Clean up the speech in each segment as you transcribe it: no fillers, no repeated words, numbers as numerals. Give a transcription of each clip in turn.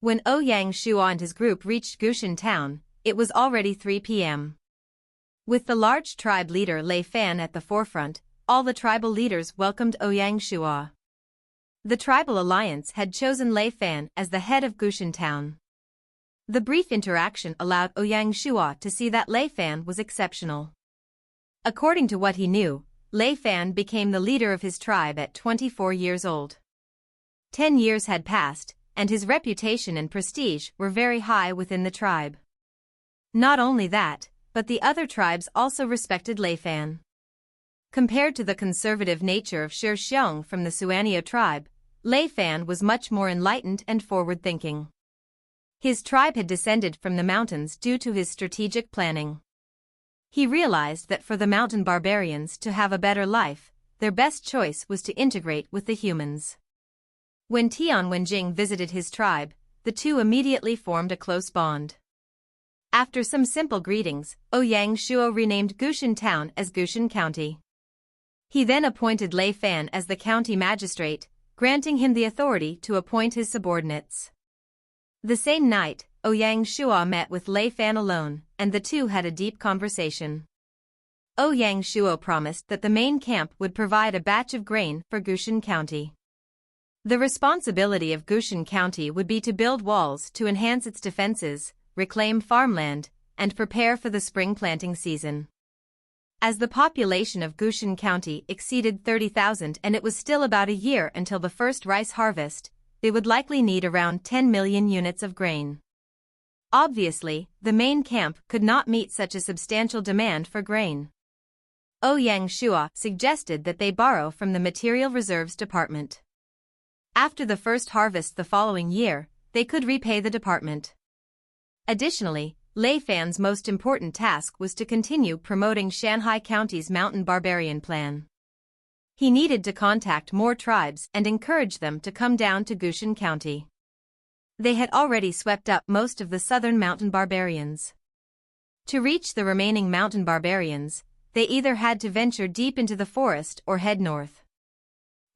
When Ouyang Shuo and his group reached Gushan town, it was already 3 p.m. With the large tribe leader Lei Fan at the forefront, all the tribal leaders welcomed Ouyang Shuo. The tribal alliance had chosen Lei Fan as the head of Gushan town. The brief interaction allowed Ouyang Shuo to see that Lei Fan was exceptional. According to what he knew, Lei Fan became the leader of his tribe at 24 years old. 10 years had passed, and his reputation and prestige were very high within the tribe. Not only that, but the other tribes also respected Lei Fan. Compared to the conservative nature of Shi Xiong from the Suanio tribe, Lei Fan was much more enlightened and forward-thinking. His tribe had descended from the mountains due to his strategic planning. He realized that for the mountain barbarians to have a better life, their best choice was to integrate with the humans. When Tian Wenjing visited his tribe, the two immediately formed a close bond. After some simple greetings, Ouyang Shuo renamed Gushan town as Gushan County. He then appointed Lei Fan as the county magistrate, granting him the authority to appoint his subordinates. The same night, Ouyang Shuo met with Lei Fan alone, and the two had a deep conversation. Ouyang Shuo promised that the main camp would provide a batch of grain for Gushan County. The responsibility of Gushan County would be to build walls to enhance its defenses, reclaim farmland, and prepare for the spring planting season. As the population of Gushan County exceeded 30,000 and it was still about a year until the first rice harvest, they would likely need around 10 million units of grain. Obviously, the main camp could not meet such a substantial demand for grain. Ouyang Shuo suggested that they borrow from the Material Reserves Department. After the first harvest the following year, they could repay the department. Additionally, Lei Fan's most important task was to continue promoting Shanhai County's mountain barbarian plan. He needed to contact more tribes and encourage them to come down to Gushan County. They had already swept up most of the southern mountain barbarians. To reach the remaining mountain barbarians, they either had to venture deep into the forest or head north.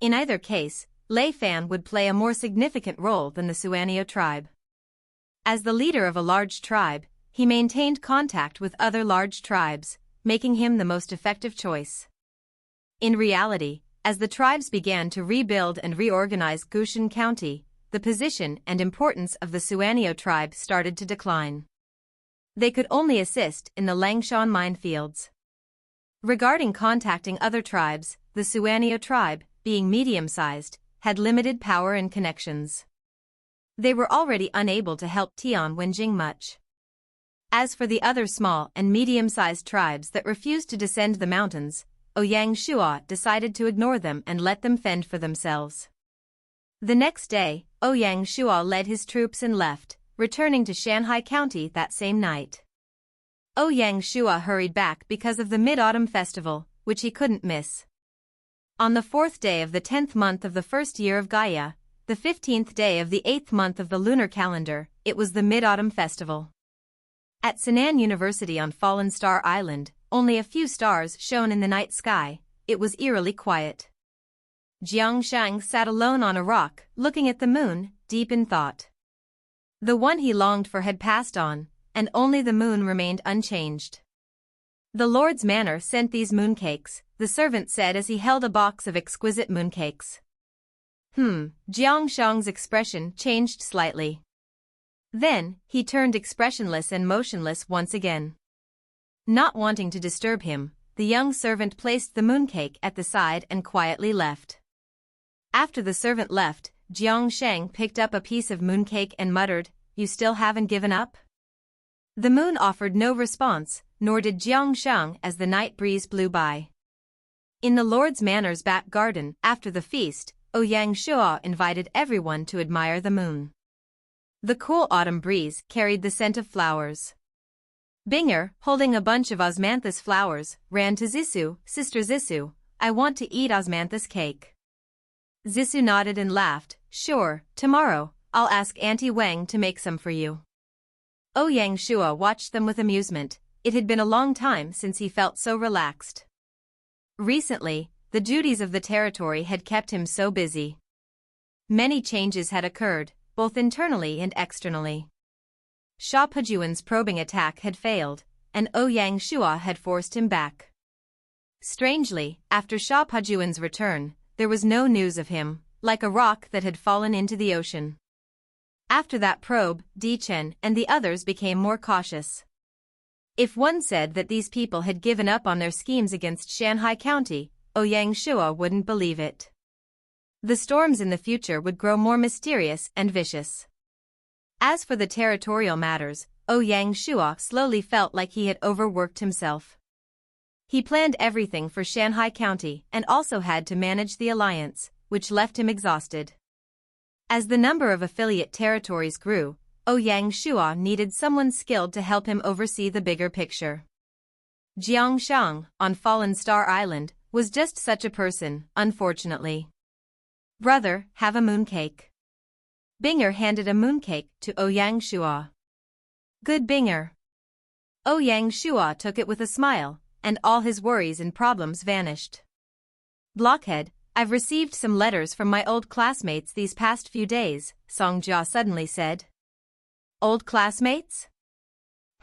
In either case, Lei Fan would play a more significant role than the Suanio tribe. As the leader of a large tribe, he maintained contact with other large tribes, making him the most effective choice. In reality, as the tribes began to rebuild and reorganize Gushan County, the position and importance of the Suanio tribe started to decline. They could only assist in the Langshan minefields. Regarding contacting other tribes, the Suanio tribe, being medium-sized, had limited power and connections. They were already unable to help Tian Wenjing much. As for the other small and medium-sized tribes that refused to descend the mountains, Ouyang Shuo decided to ignore them and let them fend for themselves. The next day, Ouyang Shuo led his troops and left, returning to Shanhai County that same night. Ouyang Shuo hurried back because of the Mid-Autumn Festival, which he couldn't miss. On the 4th day of the 10th month of the first year of Gaia, the 15th day of the 8th month of the lunar calendar, it was the Mid-Autumn Festival. At Zhennan University on Fallen Star Island, only a few stars shone in the night sky. It was eerily quiet. Jiang Shang sat alone on a rock, looking at the moon, deep in thought. The one he longed for had passed on, and only the moon remained unchanged. The Lord's manor sent these mooncakes, the servant said as he held a box of exquisite mooncakes. Jiang Shang's expression changed slightly. Then, he turned expressionless and motionless once again. Not wanting to disturb him, the young servant placed the mooncake at the side and quietly left. After the servant left, Jiang Shang picked up a piece of mooncake and muttered, "You still haven't given up?" The moon offered no response, nor did Jiang Shang as the night breeze blew by. In the Lord's Manor's back garden, after the feast, Ouyang Shuo invited everyone to admire the moon. The cool autumn breeze carried the scent of flowers. Binger, holding a bunch of osmanthus flowers, ran to Zissou. "Sister Zissou, I want to eat osmanthus cake." Zissou nodded and laughed. "Sure, tomorrow, I'll ask Auntie Wang to make some for you." Ouyang Shuo watched them with amusement. It had been a long time since he felt so relaxed. Recently, the duties of the territory had kept him so busy. Many changes had occurred, both internally and externally. Sha Pejuan's probing attack had failed, and Ouyang Shua had forced him back. Strangely, after Sha Pejuan's return, there was no news of him, like a rock that had fallen into the ocean. After that probe, Di Chen and the others became more cautious. If one said that these people had given up on their schemes against Shanghai County, Ouyang Shua wouldn't believe it. The storms in the future would grow more mysterious and vicious. As for the territorial matters, Ouyang Shua slowly felt like he had overworked himself. He planned everything for Shanghai County and also had to manage the alliance, which left him exhausted. As the number of affiliate territories grew, Ouyang Shua needed someone skilled to help him oversee the bigger picture. Jiang Shang, on Fallen Star Island, was just such a person, unfortunately. "Brother, have a mooncake." Binger handed a mooncake to Ouyang Shua. "Good, Binger." Ouyang Shua took it with a smile, and all his worries and problems vanished. "Blockhead, I've received some letters from my old classmates these past few days," Song Jia suddenly said. "Old classmates?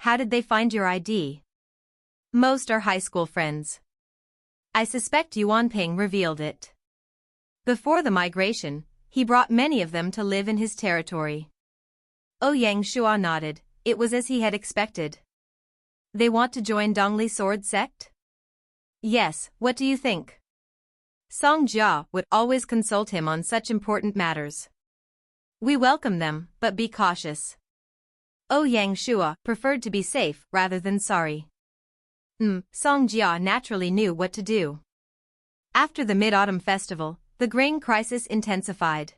How did they find your ID?" "Most are high school friends. I suspect Yuanping revealed it. Before the migration, he brought many of them to live in his territory." Ouyang Shua nodded. It was as he had expected. "They want to join Dongli Sword Sect?" "Yes, what do you think?" Song Jia would always consult him on such important matters. "We welcome them, but be cautious." Ouyang Shua preferred to be safe rather than sorry. Song Jia naturally knew what to do. After the Mid-Autumn Festival, the grain crisis intensified.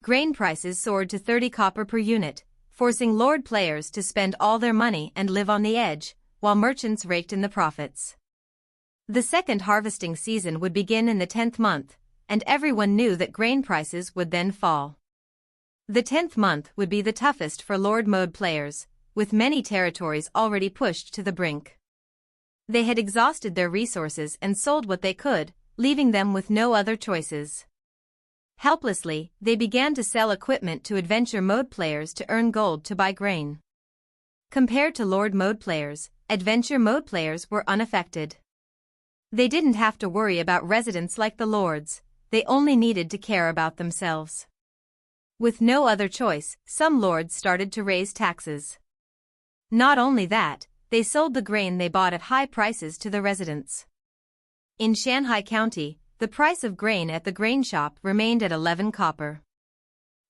Grain prices soared to 30 copper per unit, forcing Lord players to spend all their money and live on the edge, while merchants raked in the profits. The second harvesting season would begin in the 10th month, and everyone knew that grain prices would then fall. The 10th month would be the toughest for Lord mode players, with many territories already pushed to the brink. They had exhausted their resources and sold what they could, leaving them with no other choices. Helplessly, they began to sell equipment to adventure mode players to earn gold to buy grain. Compared to Lord mode players, adventure mode players were unaffected. They didn't have to worry about residents like the Lords, they only needed to care about themselves. With no other choice, some Lords started to raise taxes. Not only that, they sold the grain they bought at high prices to the residents. In Shanghai County, the price of grain at the grain shop remained at 11 copper.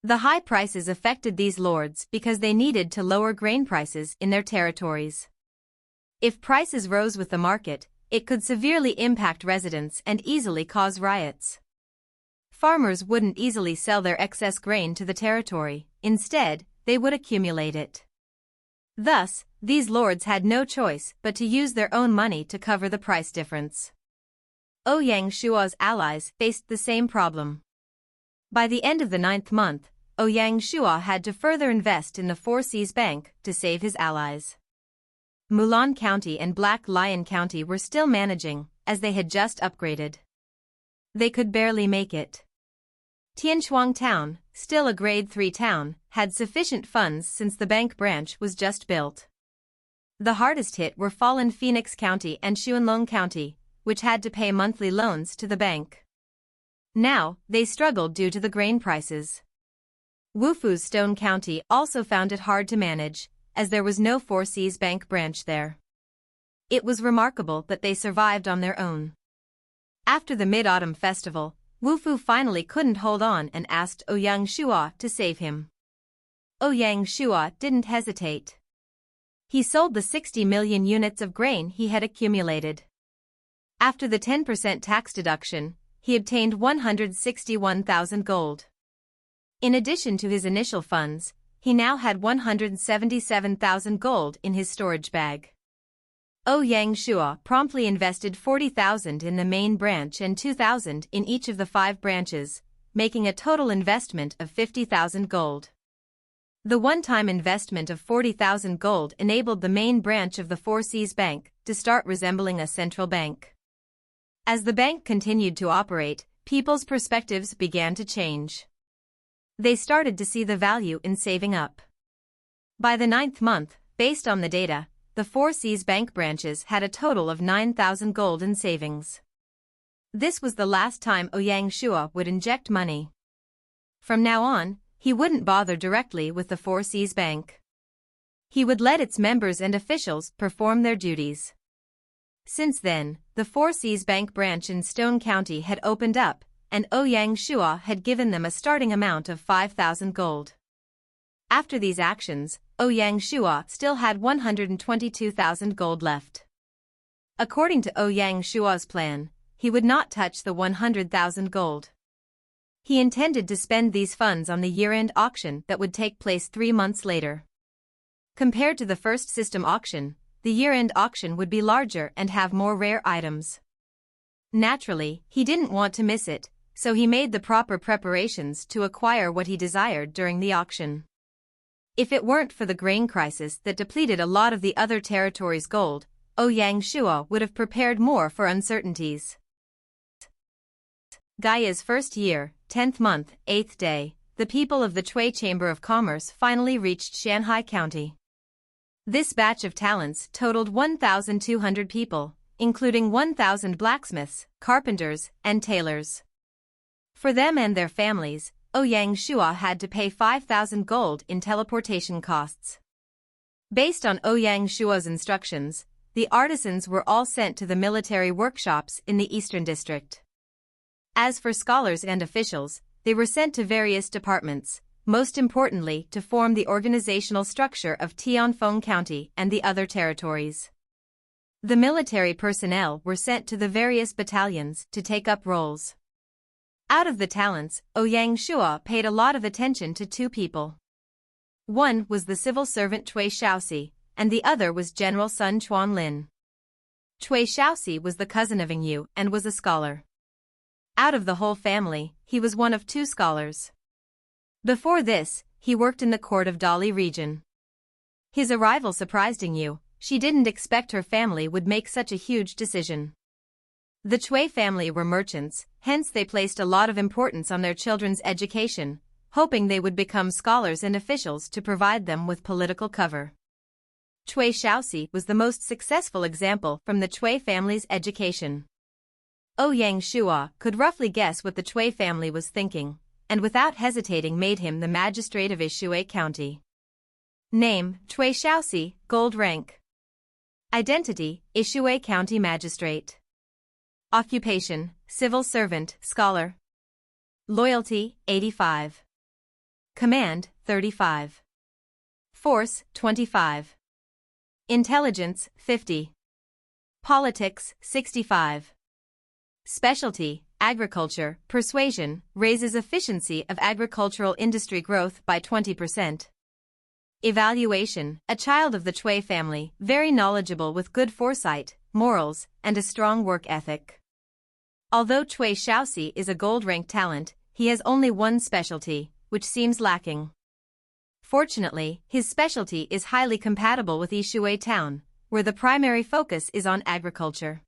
The high prices affected these lords because they needed to lower grain prices in their territories. If prices rose with the market, it could severely impact residents and easily cause riots. Farmers wouldn't easily sell their excess grain to the territory, instead, they would accumulate it. Thus, these lords had no choice but to use their own money to cover the price difference. Ouyang Shua's allies faced the same problem. By the end of the 9th month, Ouyang Shua had to further invest in the Four Seas Bank to save his allies. Mulan County and Black Lion County were still managing, as they had just upgraded. They could barely make it. Tianchuang Town, still a Grade 3 town, had sufficient funds since the bank branch was just built. The hardest hit were Fallen Phoenix County and Xuanlong County, which had to pay monthly loans to the bank. Now, they struggled due to the grain prices. Wufu's Stone County also found it hard to manage, as there was no Four Seas Bank branch there. It was remarkable that they survived on their own. After the Mid-Autumn Festival, Wufu finally couldn't hold on and asked Ouyang Shua to save him. Ouyang Shua didn't hesitate. He sold the 60 million units of grain he had accumulated. After the 10% tax deduction, he obtained 161,000 gold. In addition to his initial funds, he now had 177,000 gold in his storage bag. Ouyang Shua promptly invested 40,000 in the main branch and 2,000 in each of the 5 branches, making a total investment of 50,000 gold. The one-time investment of 40,000 gold enabled the main branch of the Four Seas Bank to start resembling a central bank. As the bank continued to operate, people's perspectives began to change. They started to see the value in saving up. By the 9th month, based on the data, the 4 Seas bank branches had a total of 9,000 gold in savings. This was the last time Ouyang Shua would inject money. From now on, he wouldn't bother directly with the 4 Seas bank. He would let its members and officials perform their duties. Since then, the 4 Seas bank branch in Stone County had opened up, and Ouyang Shua had given them a starting amount of 5,000 gold. After these actions, Ouyang Shua still had 122,000 gold left. According to Ouyang Shua's plan, he would not touch the 100,000 gold. He intended to spend these funds on the year-end auction that would take place 3 months later. Compared to the first system auction, the year-end auction would be larger and have more rare items. Naturally, he didn't want to miss it, so he made the proper preparations to acquire what he desired during the auction. If it weren't for the grain crisis that depleted a lot of the other territories' gold, Ouyang Shua would have prepared more for uncertainties. Gaia's first year, 10th month, 8th day, the people of the Chui Chamber of Commerce finally reached Shanghai County. This batch of talents totaled 1,200 people, including 1,000 blacksmiths, carpenters, and tailors. For them and their families, Ouyang Shua had to pay 5,000 gold in teleportation costs. Based on Ouyang Shua's instructions, the artisans were all sent to the military workshops in the Eastern District. As for scholars and officials, they were sent to various departments, most importantly to form the organizational structure of Tianfeng County and the other territories. The military personnel were sent to the various battalions to take up roles. Out of the talents, Ouyang Shua paid a lot of attention to 2 people. One was the civil servant Cui Shaoxi, and the other was General Sun Chuanlin. Cui Shaoxi was the cousin of Yu and was a scholar. Out of the whole family, he was one of 2 scholars. Before this, he worked in the court of Dali region. His arrival surprised Yu. She didn't expect her family would make such a huge decision. The Chui family were merchants, hence they placed a lot of importance on their children's education, hoping they would become scholars and officials to provide them with political cover. Cui Shaoxi was the most successful example from the Chui family's education. Ouyang Shua could roughly guess what the Chui family was thinking, and without hesitating made him the magistrate of Shui County. Name, Cui Shaoxi, gold rank. Identity, Shui County Magistrate. Occupation, civil servant, scholar. Loyalty, 85. Command, 35. Force, 25. Intelligence, 50. Politics, 65. Specialty, agriculture, persuasion, raises efficiency of agricultural industry growth by 20%. Evaluation, a child of the Chui family, very knowledgeable with good foresight, morals, and a strong work ethic. Although Cui Shaoxi is a gold-rank talent, he has only one specialty, which seems lacking. Fortunately, his specialty is highly compatible with Shui town, where the primary focus is on agriculture.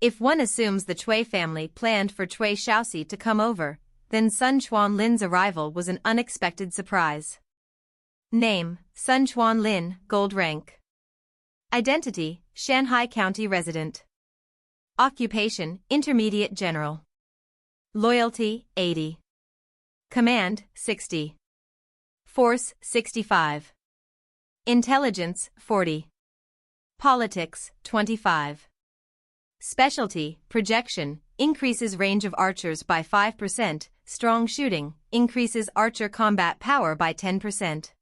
If one assumes the Chui family planned for Cui Shaoxi to come over, then Sun Chuanlin's arrival was an unexpected surprise. Name, Sun Chuanlin, gold rank. Identity, Shanghai County resident. Occupation, intermediate general. Loyalty, 80. Command, 60. Force, 65. Intelligence, 40. Politics, 25. Specialty, projection, increases range of archers by 5%, strong shooting, increases archer combat power by 10%.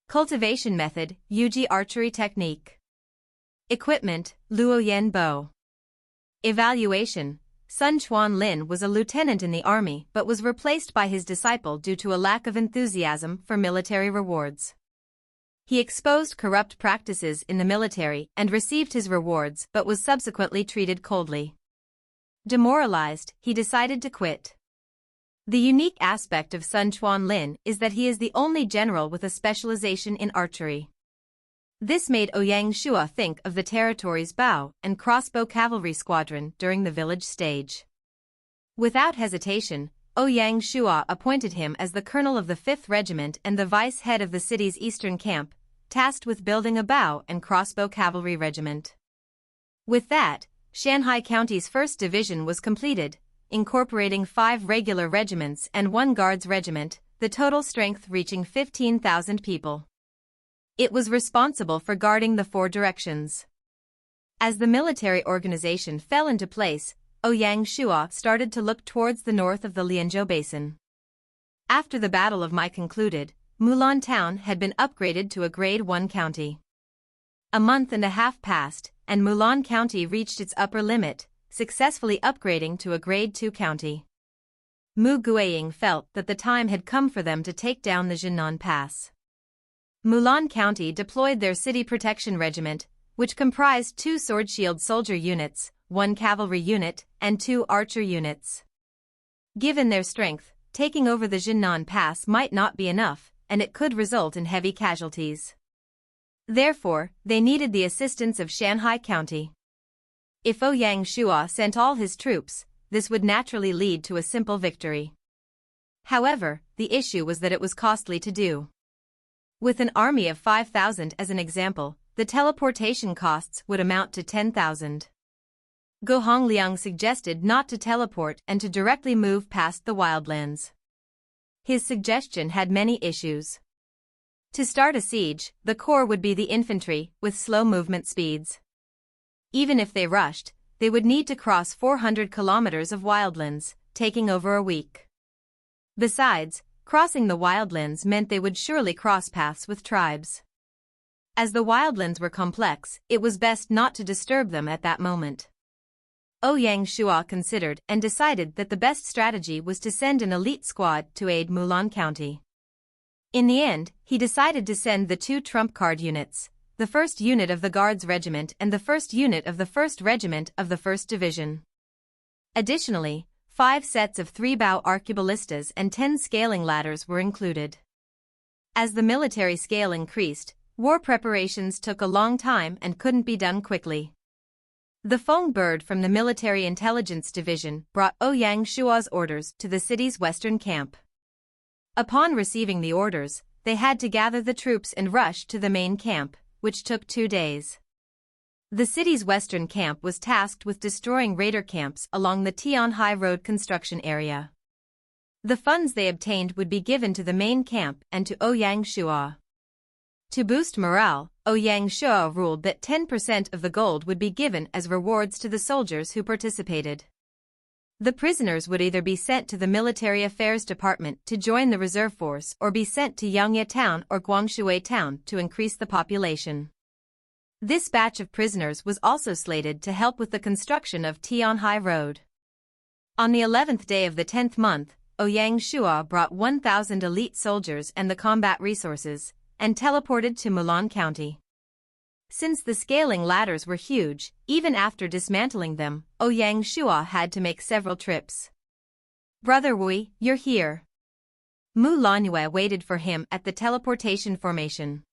Cultivation method, Yuji archery technique. Equipment, Luoyan bow. Evaluation, Sun Chuanlin was a lieutenant in the army but was replaced by his disciple due to a lack of enthusiasm for military rewards. He exposed corrupt practices in the military and received his rewards but was subsequently treated coldly. Demoralized, he decided to quit. The unique aspect of Sun Chuanlin is that he is the only general with a specialization in archery. This made Ouyang Shua think of the territory's bow and crossbow cavalry squadron during the village stage. Without hesitation, Ouyang Shua appointed him as the colonel of the 5th Regiment and the vice-head of the city's eastern camp, tasked with building a bow and crossbow cavalry regiment. With that, Shanghai County's 1st Division was completed, incorporating 5 regular regiments and 1 Guards regiment, the total strength reaching 15,000 people. It was responsible for guarding the 4 directions. As the military organization fell into place, Ouyang Shua started to look towards the north of the Lianzhou Basin. After the Battle of Mai concluded, Mulan Town had been upgraded to a Grade 1 county. A month and a half passed, and Mulan County reached its upper limit, successfully upgrading to a Grade 2 county. Mu Guiying felt that the time had come for them to take down the Zhennan Pass. Mulan County deployed their City Protection Regiment, which comprised 2 sword shield soldier units, 1 cavalry unit, and 2 archer units. Given their strength, taking over the Zhennan Pass might not be enough, and it could result in heavy casualties. Therefore, they needed the assistance of Shanghai County. If Ouyang Shua sent all his troops, this would naturally lead to a simple victory. However, the issue was that it was costly to do. With an army of 5,000 as an example, the teleportation costs would amount to 10,000. Go Hongliang suggested not to teleport and to directly move past the wildlands. His suggestion had many issues. To start a siege, the core would be the infantry, with slow movement speeds. Even if they rushed, they would need to cross 400 kilometers of wildlands, taking over a week. Besides, crossing the wildlands meant they would surely cross paths with tribes. As the wildlands were complex, it was best not to disturb them at that moment. Ouyang Shua considered and decided that the best strategy was to send an elite squad to aid Mulan County. In the end, he decided to send the 2 trump card units, the 1st unit of the Guards Regiment and the 1st unit of the 1st Regiment of the 1st Division. Additionally, 5 sets of 3-bow arqueballistas and 10 scaling ladders were included. As the military scale increased, war preparations took a long time and couldn't be done quickly. The Feng Bird from the Military Intelligence Division brought Ouyang Shua's orders to the city's western camp. Upon receiving the orders, they had to gather the troops and rush to the main camp, which took 2 days. The city's western camp was tasked with destroying raider camps along the Tianhai Road construction area. The funds they obtained would be given to the main camp and to Ouyang Shua. To boost morale, Ouyang Shua ruled that 10% of the gold would be given as rewards to the soldiers who participated. The prisoners would either be sent to the Military Affairs Department to join the reserve force or be sent to Yangye Town or Guangshui Town to increase the population. This batch of prisoners was also slated to help with the construction of Tianhai Road. On the 11th day of the 10th month, Ouyang Shua brought 1,000 elite soldiers and the combat resources, and teleported to Mulan County. Since the scaling ladders were huge, even after dismantling them, Ouyang Shua had to make several trips. "Brother Wui, you're here." Mu Lanyue waited for him at the teleportation formation.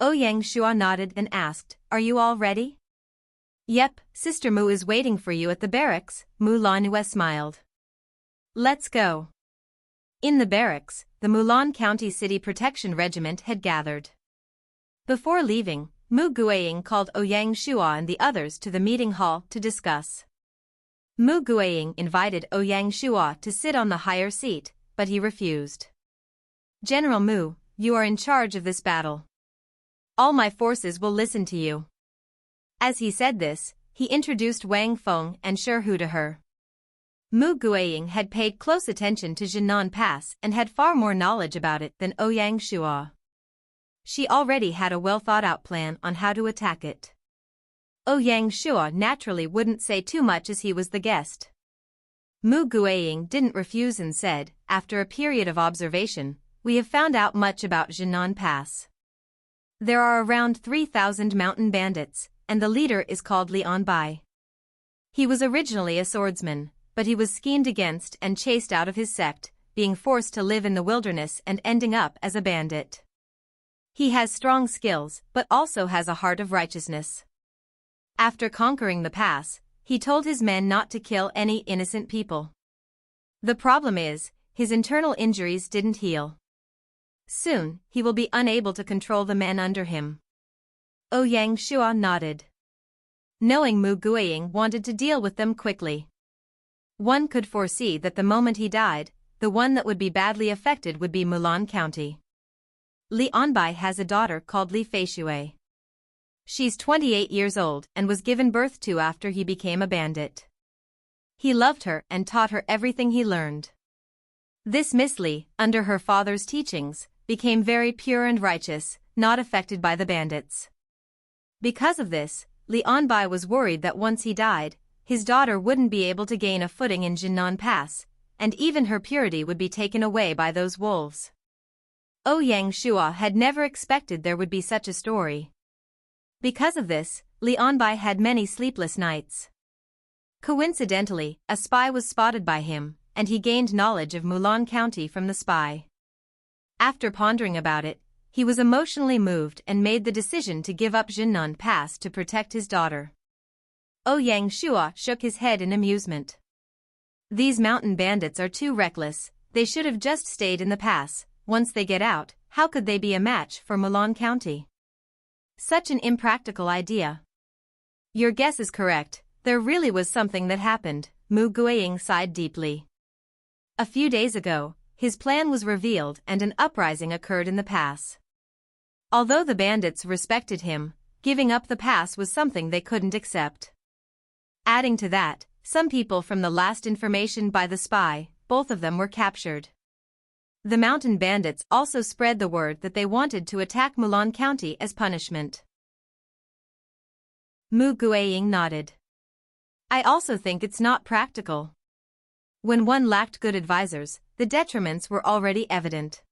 Ouyang Shua nodded and asked, "Are you all ready?" "Yep, Sister Mu is waiting for you at the barracks," Mu Lanyue smiled. "Let's go." In the barracks, the Mulan County City Protection Regiment had gathered. Before leaving, Mu Guiying called Ouyang Shua and the others to the meeting hall to discuss. Mu Guiying invited Ouyang Shua to sit on the higher seat, but he refused. "General Mu, you are in charge of this battle. All my forces will listen to you." As he said this, he introduced Wang Feng and Shirhu to her. Mu Guiying had paid close attention to Zhennan Pass and had far more knowledge about it than Ouyang Shua. She already had a well-thought-out plan on how to attack it. Ouyang Shua naturally wouldn't say too much as he was the guest. Mu Guiying didn't refuse and said, "After a period of observation, we have found out much about Zhennan Pass. There are around 3,000 mountain bandits, and the leader is called Lian Bai. He was originally a swordsman, but he was schemed against and chased out of his sect, being forced to live in the wilderness and ending up as a bandit. He has strong skills, but also has a heart of righteousness. After conquering the pass, he told his men not to kill any innocent people. The problem is, his internal injuries didn't heal. Soon, he will be unable to control the men under him. Ouyang Shua nodded. Knowing Mu Guiying wanted to deal with them quickly. One could foresee that the moment he died, the one that would be badly affected would be Mulan County. Li Anbai has a daughter called Li Feishui. She's 28 years old and was given birth to after he became a bandit. He loved her and taught her everything he learned. This Miss Li, under her father's teachings, became very pure and righteous, not affected by the bandits. Because of this, Li Anbai was worried that once he died, his daughter wouldn't be able to gain a footing in Zhennan Pass, and even her purity would be taken away by those wolves. Ouyang Shua had never expected there would be such a story. Because of this, Li Anbai had many sleepless nights. Coincidentally, a spy was spotted by him, and he gained knowledge of Mulan County from the spy. After pondering about it, he was emotionally moved and made the decision to give up Zhennan Pass to protect his daughter. Ouyang Shua shook his head in amusement. These mountain bandits are too reckless, they should have just stayed in the pass. Once they get out, how could they be a match for Mulan County? Such an impractical idea. Your guess is correct, there really was something that happened, Mu Guiying sighed deeply. A few days ago, his plan was revealed and an uprising occurred in the pass. Although the bandits respected him, giving up the pass was something they couldn't accept. Adding to that, some people from the last information by the spy, both of them were captured. The mountain bandits also spread the word that they wanted to attack Mulan County as punishment. Mu Guiying nodded. I also think it's not practical. When one lacked good advisors, the detriments were already evident.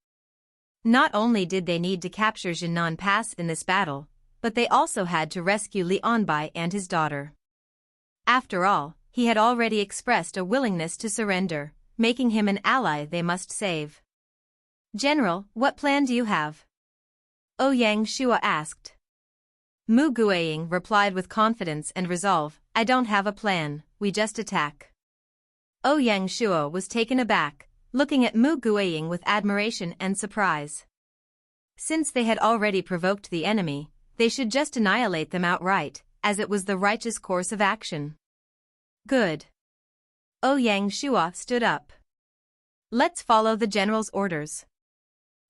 Not only did they need to capture Zhennan Pass in this battle, but they also had to rescue Li Anbai and his daughter. After all, he had already expressed a willingness to surrender, making him an ally they must save. General, what plan do you have? Ouyang Shua asked. Mu Guiying replied with confidence and resolve, I don't have a plan, we just attack. Ouyang Shua was taken aback, looking at Mu Guiying with admiration and surprise. Since they had already provoked the enemy, they should just annihilate them outright, as it was the righteous course of action. Good. Ouyang Shua stood up. Let's follow the general's orders.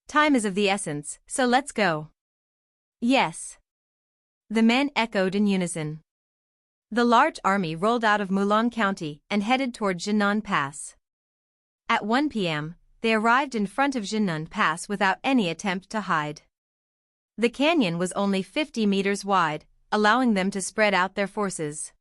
Time is of the essence, so let's go. Yes. The men echoed in unison. The large army rolled out of Mulan County and headed toward Zhennan Pass. At 1 p.m., they arrived in front of Zhennan Pass without any attempt to hide. The canyon was only 50 meters wide, allowing them to spread out their forces.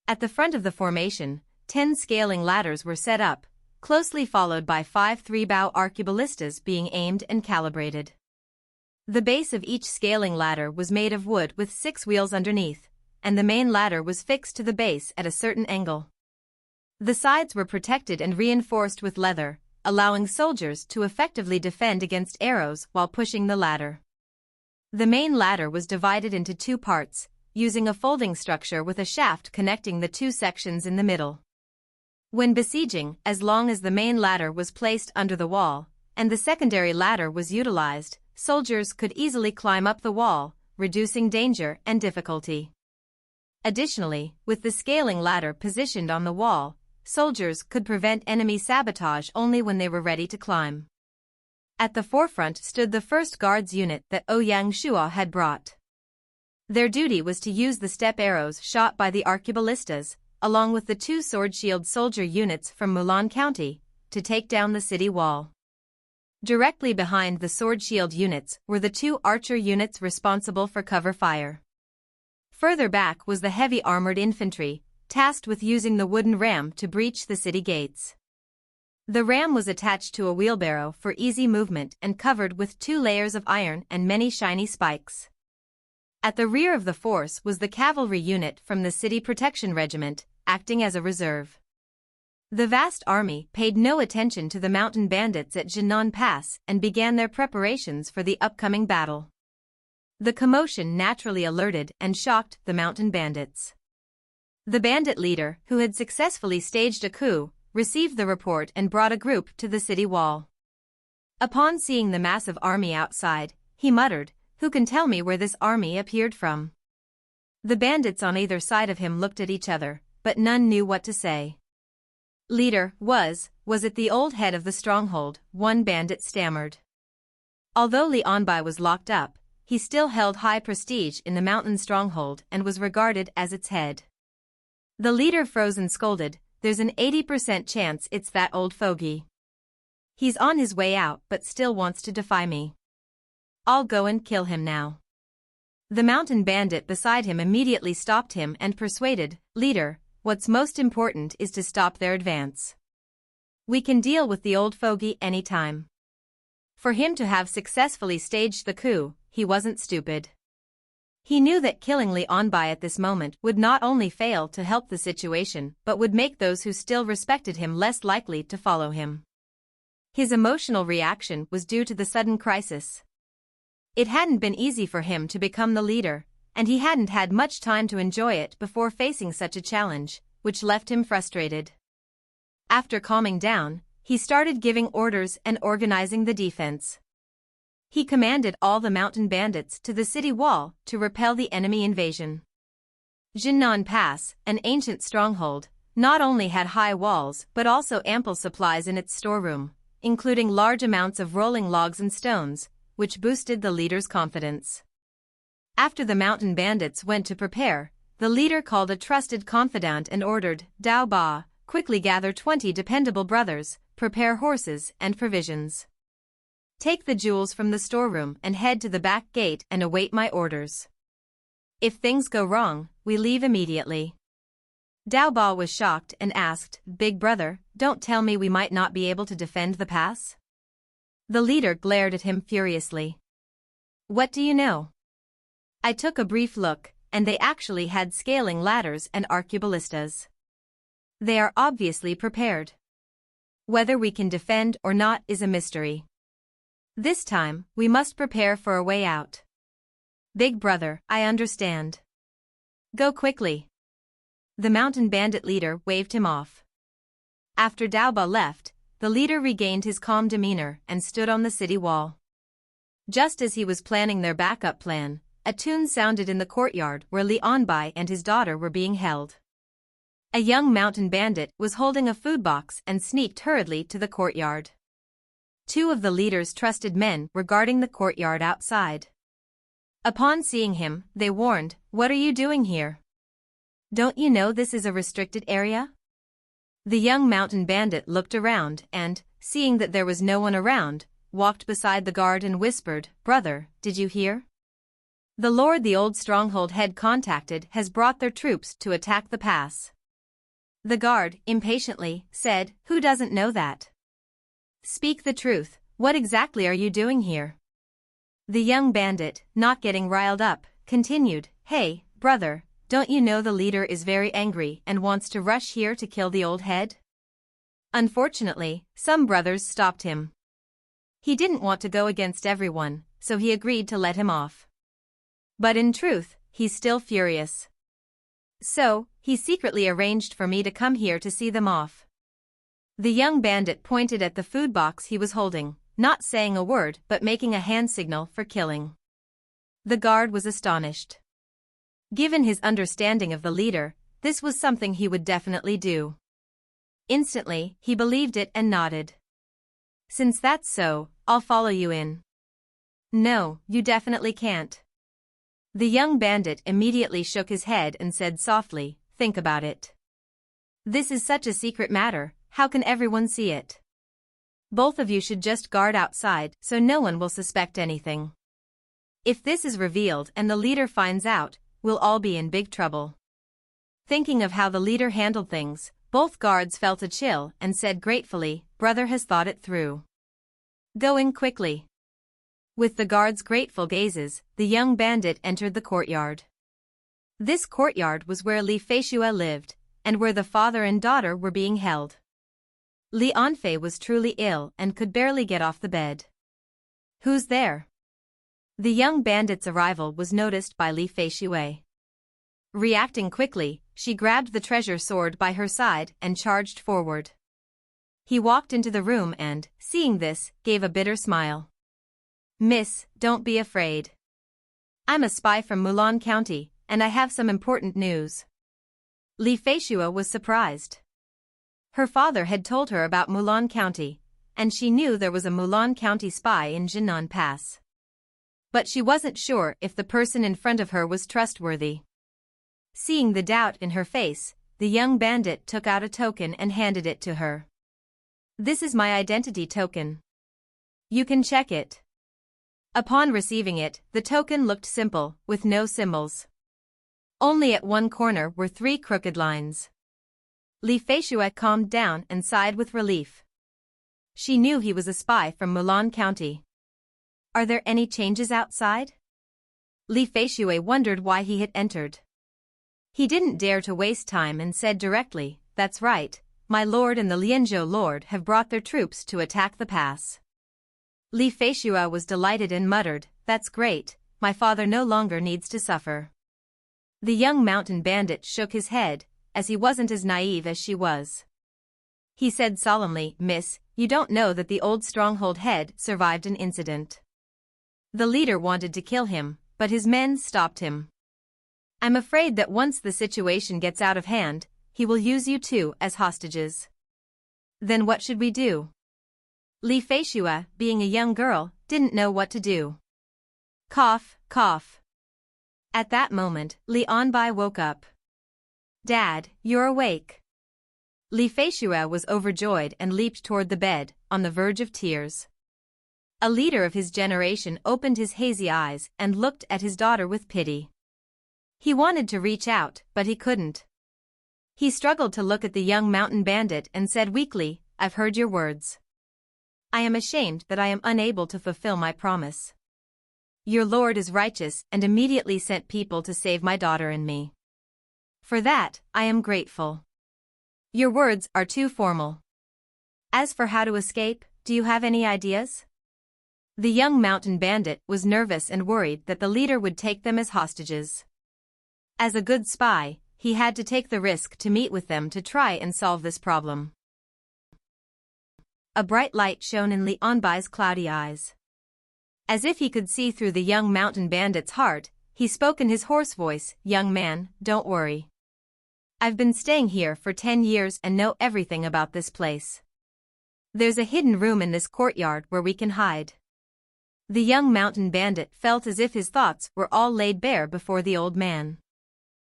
At the front of the formation, 10 scaling ladders were set up, closely followed by 5 three-bow arqueballistas being aimed and calibrated. The base of each scaling ladder was made of wood with 6 wheels underneath, and the main ladder was fixed to the base at a certain angle. The sides were protected and reinforced with leather, allowing soldiers to effectively defend against arrows while pushing the ladder. The main ladder was divided into 2 parts, using a folding structure with a shaft connecting the 2 sections in the middle. When besieging, as long as the main ladder was placed under the wall, and the secondary ladder was utilized, soldiers could easily climb up the wall, reducing danger and difficulty. Additionally, with the scaling ladder positioned on the wall, soldiers could prevent enemy sabotage only when they were ready to climb. At the forefront stood the first guards unit that Ouyang Shua had brought. Their duty was to use the step arrows shot by the arqueballistas, along with the 2 sword shield soldier units from Mulan County, to take down the city wall. Directly behind the sword shield units were the 2 archer units responsible for cover fire. Further back was the heavy armored infantry, tasked with using the wooden ram to breach the city gates. The ram was attached to a wheelbarrow for easy movement and covered with 2 layers of iron and many shiny spikes. At the rear of the force was the cavalry unit from the City Protection Regiment, acting as a reserve. The vast army paid no attention to the mountain bandits at Zhennan Pass and began their preparations for the upcoming battle. The commotion naturally alerted and shocked the mountain bandits. The bandit leader, who had successfully staged a coup, received the report and brought a group to the city wall. Upon seeing the massive army outside, he muttered, "Who can tell me where this army appeared from?" The bandits on either side of him looked at each other, but none knew what to say. "Leader, was it the old head of the stronghold?" one bandit stammered. Although Li Anbai was locked up, he still held high prestige in the mountain stronghold and was regarded as its head. The leader froze and scolded, "There's an 80% chance it's that old fogey. He's on his way out but still wants to defy me. I'll go and kill him now." The mountain bandit beside him immediately stopped him and persuaded, "Leader, what's most important is to stop their advance. We can deal with the old fogey anytime." For him to have successfully staged the coup, he wasn't stupid. He knew that killing Li Anbai at this moment would not only fail to help the situation but would make those who still respected him less likely to follow him. His emotional reaction was due to the sudden crisis. It hadn't been easy for him to become the leader, and he hadn't had much time to enjoy it before facing such a challenge, which left him frustrated. After calming down, he started giving orders and organizing the defense. He commanded all the mountain bandits to the city wall to repel the enemy invasion. Zhennan Pass, an ancient stronghold, not only had high walls but also ample supplies in its storeroom, including large amounts of rolling logs and stones, which boosted the leader's confidence. After the mountain bandits went to prepare, the leader called a trusted confidant and ordered, "Dao Ba, quickly gather 20 dependable brothers, prepare horses and provisions. Take the jewels from the storeroom and head to the back gate and await my orders. If things go wrong, we leave immediately." Dao Ba was shocked and asked, "Big brother, don't tell me we might not be able to defend the pass?" The leader glared at him furiously. "What do you know?" I took a brief look, and they actually had scaling ladders and arqueballistas. They are obviously prepared. Whether we can defend or not is a mystery. This time, we must prepare for a way out. Big brother, I understand. Go quickly. The mountain bandit leader waved him off. After Dao Ba left, the leader regained his calm demeanor and stood on the city wall. Just as he was planning their backup plan, a tune sounded in the courtyard where Li Anbai and his daughter were being held. A young mountain bandit was holding a food box and sneaked hurriedly to the courtyard. Two of the leader's trusted men were guarding the courtyard outside. Upon seeing him, they warned, "What are you doing here? Don't you know this is a restricted area?" The young mountain bandit looked around and, seeing that there was no one around, walked beside the guard and whispered, "Brother, did you hear? The lord the old stronghold head contacted has brought their troops to attack the pass." The guard, impatiently, said, "Who doesn't know that? Speak the truth, what exactly are you doing here?" The young bandit, not getting riled up, continued, "Hey, brother, don't you know the leader is very angry and wants to rush here to kill the old head?" Unfortunately, some brothers stopped him. He didn't want to go against everyone, so he agreed to let him off. But in truth, he's still furious. So, he secretly arranged for me to come here to see them off. The young bandit pointed at the food box he was holding, not saying a word but making a hand signal for killing. The guard was astonished. Given his understanding of the leader, this was something he would definitely do. Instantly, he believed it and nodded. "Since that's so, I'll follow you in." "No, you definitely can't." The young bandit immediately shook his head and said softly, "Think about it. This is such a secret matter, how can everyone see it? Both of you should just guard outside so no one will suspect anything. If this is revealed and the leader finds out, we'll all be in big trouble." Thinking of how the leader handled things, both guards felt a chill and said gratefully, "Brother has thought it through. Go in quickly." With the guards' grateful gazes, the young bandit entered the courtyard. This courtyard was where Li Feishue lived, and where the father and daughter were being held. Li Anfei was truly ill and could barely get off the bed. "Who's there?" The young bandit's arrival was noticed by Li Feishue. Reacting quickly, she grabbed the treasure sword by her side and charged forward. He walked into the room and, seeing this, gave a bitter smile. "Miss, don't be afraid. I'm a spy from Mulan County, and I have some important news." Li Feishua was surprised. Her father had told her about Mulan County, and she knew there was a Mulan County spy in Zhennan Pass. But she wasn't sure if the person in front of her was trustworthy. Seeing the doubt in her face, the young bandit took out a token and handed it to her. "This is my identity token. You can check it." Upon receiving it, the token looked simple, with no symbols. Only at one corner were 3 crooked lines. Li Feishua calmed down and sighed with relief. She knew he was a spy from Mulan County. "Are there any changes outside?" Li Feishua wondered why he had entered. He didn't dare to waste time and said directly, "That's right, my lord and the Lianzhou lord have brought their troops to attack the pass." Li Feishua was delighted and muttered, "That's great, my father no longer needs to suffer." The young mountain bandit shook his head, as he wasn't as naive as she was. He said solemnly, "Miss, you don't know that the old stronghold head survived an incident. The leader wanted to kill him, but his men stopped him. I'm afraid that once the situation gets out of hand, he will use you two as hostages." "Then what should we do?" Li Feishua, being a young girl, didn't know what to do. Cough, cough. At that moment, Li Anbai woke up. "Dad, you're awake." Li Feishua was overjoyed and leaped toward the bed, on the verge of tears. A leader of his generation opened his hazy eyes and looked at his daughter with pity. He wanted to reach out, but he couldn't. He struggled to look at the young mountain bandit and said weakly, "I've heard your words. I am ashamed that I am unable to fulfill my promise. Your lord is righteous and immediately sent people to save my daughter and me. For that, I am grateful. Your words are too formal. As for how to escape, do you have any ideas?" The young mountain bandit was nervous and worried that the leader would take them as hostages. As a good spy, he had to take the risk to meet with them to try and solve this problem. A bright light shone in Li Anbai's cloudy eyes. As if he could see through the young mountain bandit's heart, he spoke in his hoarse voice, "Young man, don't worry. I've been staying here for 10 years and know everything about this place. There's a hidden room in this courtyard where we can hide." The young mountain bandit felt as if his thoughts were all laid bare before the old man.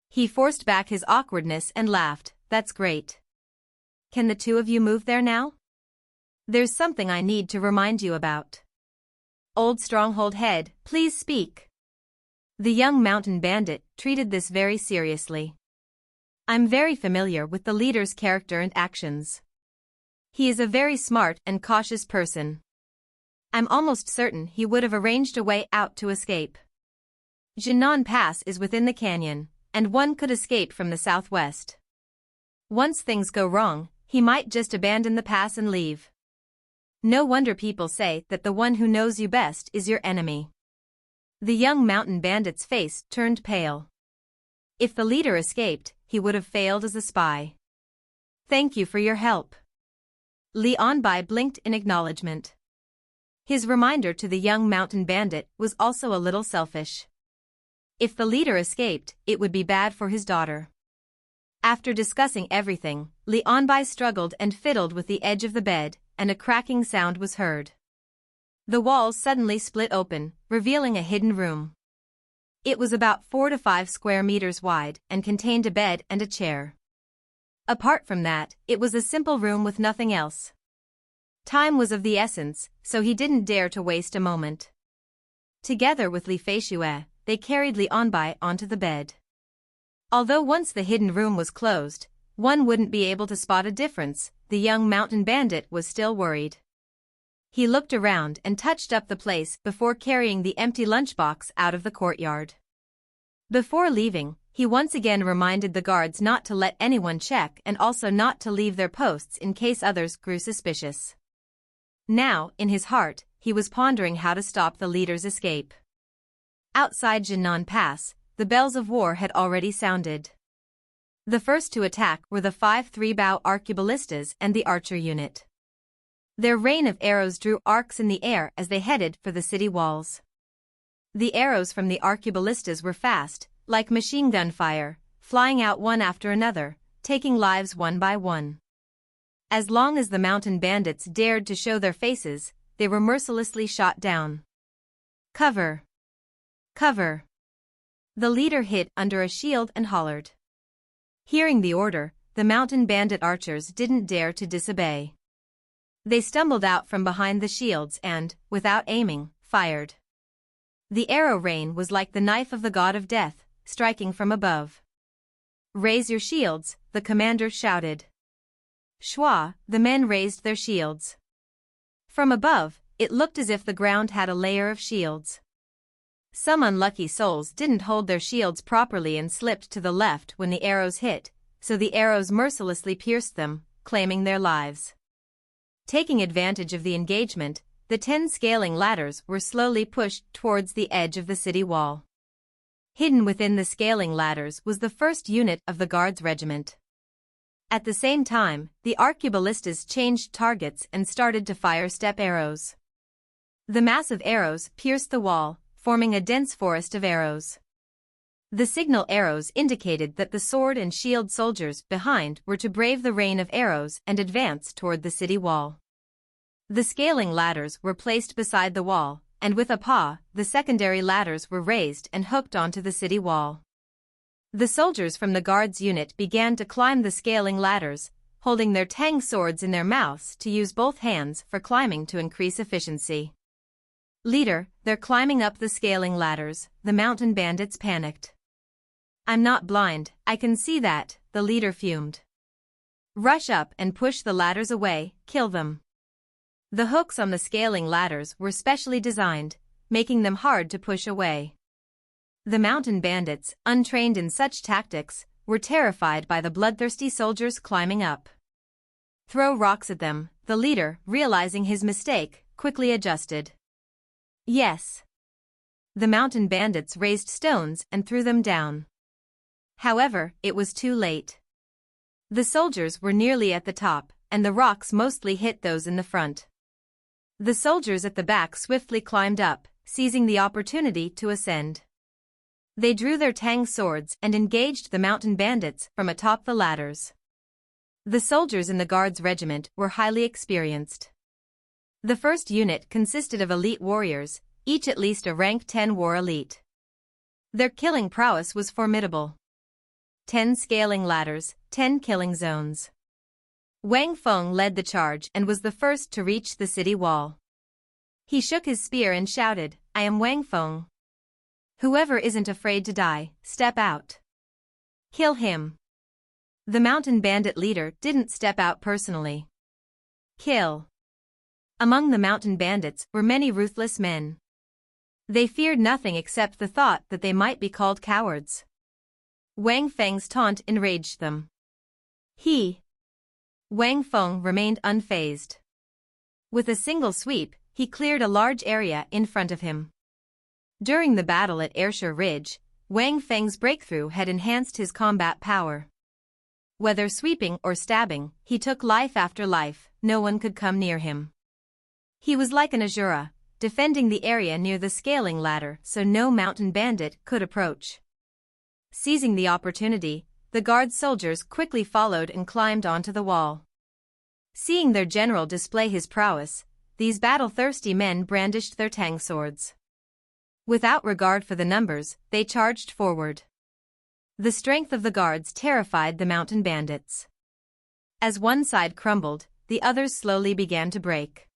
He forced back his awkwardness and laughed, "That's great. Can the two of you move there now? There's something I need to remind you about." "Old stronghold head, please speak." The young mountain bandit treated this very seriously. "I'm very familiar with the leader's character and actions. He is a very smart and cautious person. I'm almost certain he would have arranged a way out to escape. Zhennan Pass is within the canyon, and one could escape from the southwest. Once things go wrong, he might just abandon the pass and leave. No wonder people say that the one who knows you best is your enemy." The young mountain bandit's face turned pale. If the leader escaped, he would have failed as a spy. "Thank you for your help." Li Anbai blinked in acknowledgement. His reminder to the young mountain bandit was also a little selfish. If the leader escaped, it would be bad for his daughter. After discussing everything, Li Anbai struggled and fiddled with the edge of the bed, and a cracking sound was heard. The walls suddenly split open, revealing a hidden room. It was about 4 to 5 square meters wide and contained a bed and a chair. Apart from that, it was a simple room with nothing else. Time was of the essence, so he didn't dare to waste a moment. Together with Li Feishua, they carried Li Anbai onto the bed. Although once the hidden room was closed, one wouldn't be able to spot a difference, the young mountain bandit was still worried. He looked around and touched up the place before carrying the empty lunchbox out of the courtyard. Before leaving, he once again reminded the guards not to let anyone check and also not to leave their posts in case others grew suspicious. Now, in his heart, he was pondering how to stop the leader's escape. Outside Zhennan Pass, the bells of war had already sounded. The first to attack were the 5 3-bow arqueballistas and the archer unit. Their rain of arrows drew arcs in the air as they headed for the city walls. The arrows from the arqueballistas were fast, like machine gun fire, flying out one after another, taking lives one by one. As long as the mountain bandits dared to show their faces, they were mercilessly shot down. Cover! Cover! The leader hid under a shield and hollered. Hearing the order, the mountain bandit archers didn't dare to disobey. They stumbled out from behind the shields and, without aiming, fired. The arrow rain was like the knife of the god of death, striking from above. "Raise your shields," the commander shouted. Shwa, the men raised their shields. From above, it looked as if the ground had a layer of shields. Some unlucky souls didn't hold their shields properly and slipped to the left when the arrows hit, so the arrows mercilessly pierced them, claiming their lives. Taking advantage of the engagement, the 10 scaling ladders were slowly pushed towards the edge of the city wall. Hidden within the scaling ladders was the first unit of the Guards Regiment. At the same time, the arqueballistas changed targets and started to fire step arrows. The massive arrows pierced the wall, forming a dense forest of arrows. The signal arrows indicated that the sword and shield soldiers behind were to brave the rain of arrows and advance toward the city wall. The scaling ladders were placed beside the wall, and with a paw, the secondary ladders were raised and hooked onto the city wall. The soldiers from the guards unit began to climb the scaling ladders, holding their tang swords in their mouths to use both hands for climbing to increase efficiency. "Leader, they're climbing up the scaling ladders," the mountain bandits panicked. "I'm not blind, I can see that," the leader fumed. "Rush up and push the ladders away, kill them." The hooks on the scaling ladders were specially designed, making them hard to push away. The mountain bandits, untrained in such tactics, were terrified by the bloodthirsty soldiers climbing up. "Throw rocks at them," the leader, realizing his mistake, quickly adjusted. "Yes." The mountain bandits raised stones and threw them down. However, it was too late. The soldiers were nearly at the top, and the rocks mostly hit those in the front. The soldiers at the back swiftly climbed up, seizing the opportunity to ascend. They drew their tang swords and engaged the mountain bandits from atop the ladders. The soldiers in the Guards Regiment were highly experienced. The first unit consisted of elite warriors, each at least a rank 10 war elite. Their killing prowess was formidable. 10 scaling ladders, 10 killing zones. Wang Feng led the charge and was the first to reach the city wall. He shook his spear and shouted, "I am Wang Feng. Whoever isn't afraid to die, step out. Kill him." The mountain bandit leader didn't step out personally. Kill. Among the mountain bandits were many ruthless men. They feared nothing except the thought that they might be called cowards. Wang Feng's taunt enraged them. Wang Feng remained unfazed. With a single sweep, he cleared a large area in front of him. During the battle at Ayrshire Ridge, Wang Feng's breakthrough had enhanced his combat power. Whether sweeping or stabbing, he took life after life, no one could come near him. He was like an Asura, defending the area near the scaling ladder so no mountain bandit could approach. Seizing the opportunity, the guard soldiers quickly followed and climbed onto the wall. Seeing their general display his prowess, these battle-thirsty men brandished their tang swords. Without regard for the numbers, they charged forward. The strength of the guards terrified the mountain bandits. As one side crumbled, the others slowly began to break.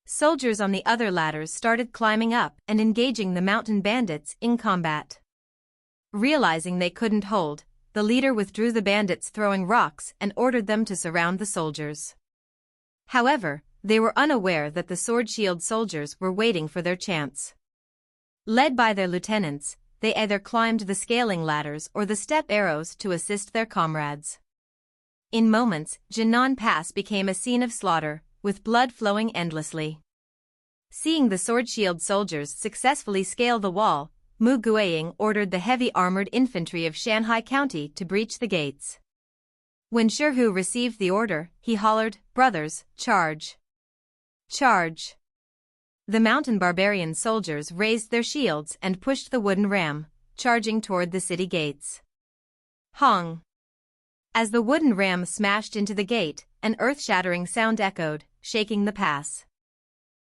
Soldiers on the other ladders started climbing up and engaging the mountain bandits in combat. Realizing they couldn't hold, the leader withdrew the bandits throwing rocks and ordered them to surround the soldiers. However, they were unaware that the sword-shield soldiers were waiting for their chance. Led by their lieutenants, they either climbed the scaling ladders or the step arrows to assist their comrades. In moments, Zhennan Pass became a scene of slaughter, with blood flowing endlessly. Seeing the sword-shield soldiers successfully scale the wall, Mu Guiying ordered the heavy armored infantry of Shanhai County to breach the gates. When Shirhu received the order, he hollered, "Brothers, charge!" Charge! The mountain barbarian soldiers raised their shields and pushed the wooden ram, charging toward the city gates. Hong! As the wooden ram smashed into the gate, an earth-shattering sound echoed, shaking the pass.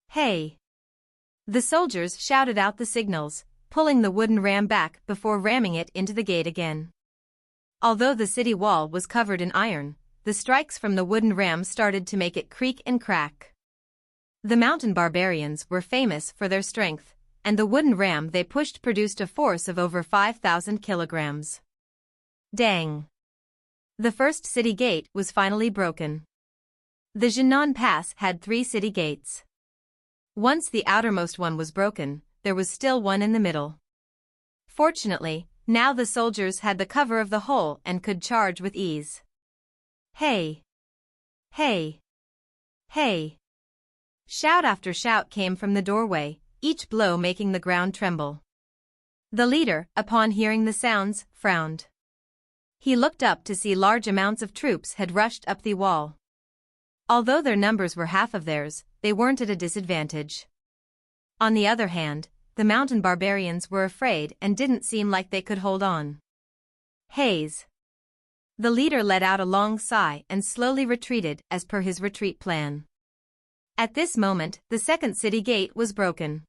Hey! The soldiers shouted out the signals, pulling the wooden ram back before ramming it into the gate again. Although the city wall was covered in iron, the strikes from the wooden ram started to make it creak and crack. The mountain barbarians were famous for their strength, and the wooden ram they pushed produced a force of over 5,000 kilograms. Dang! The first city gate was finally broken. The Zhennan Pass had 3 city gates. Once the outermost one was broken, there was still one in the middle. Fortunately, now the soldiers had the cover of the hole and could charge with ease. Hey! Hey! Hey! Shout after shout came from the doorway, each blow making the ground tremble. The leader, upon hearing the sounds, frowned. He looked up to see large amounts of troops had rushed up the wall. Although their numbers were half of theirs, they weren't at a disadvantage. On the other hand, the mountain barbarians were afraid and didn't seem like they could hold on. Haze! The leader let out a long sigh and slowly retreated as per his retreat plan. At this moment, the second city gate was broken.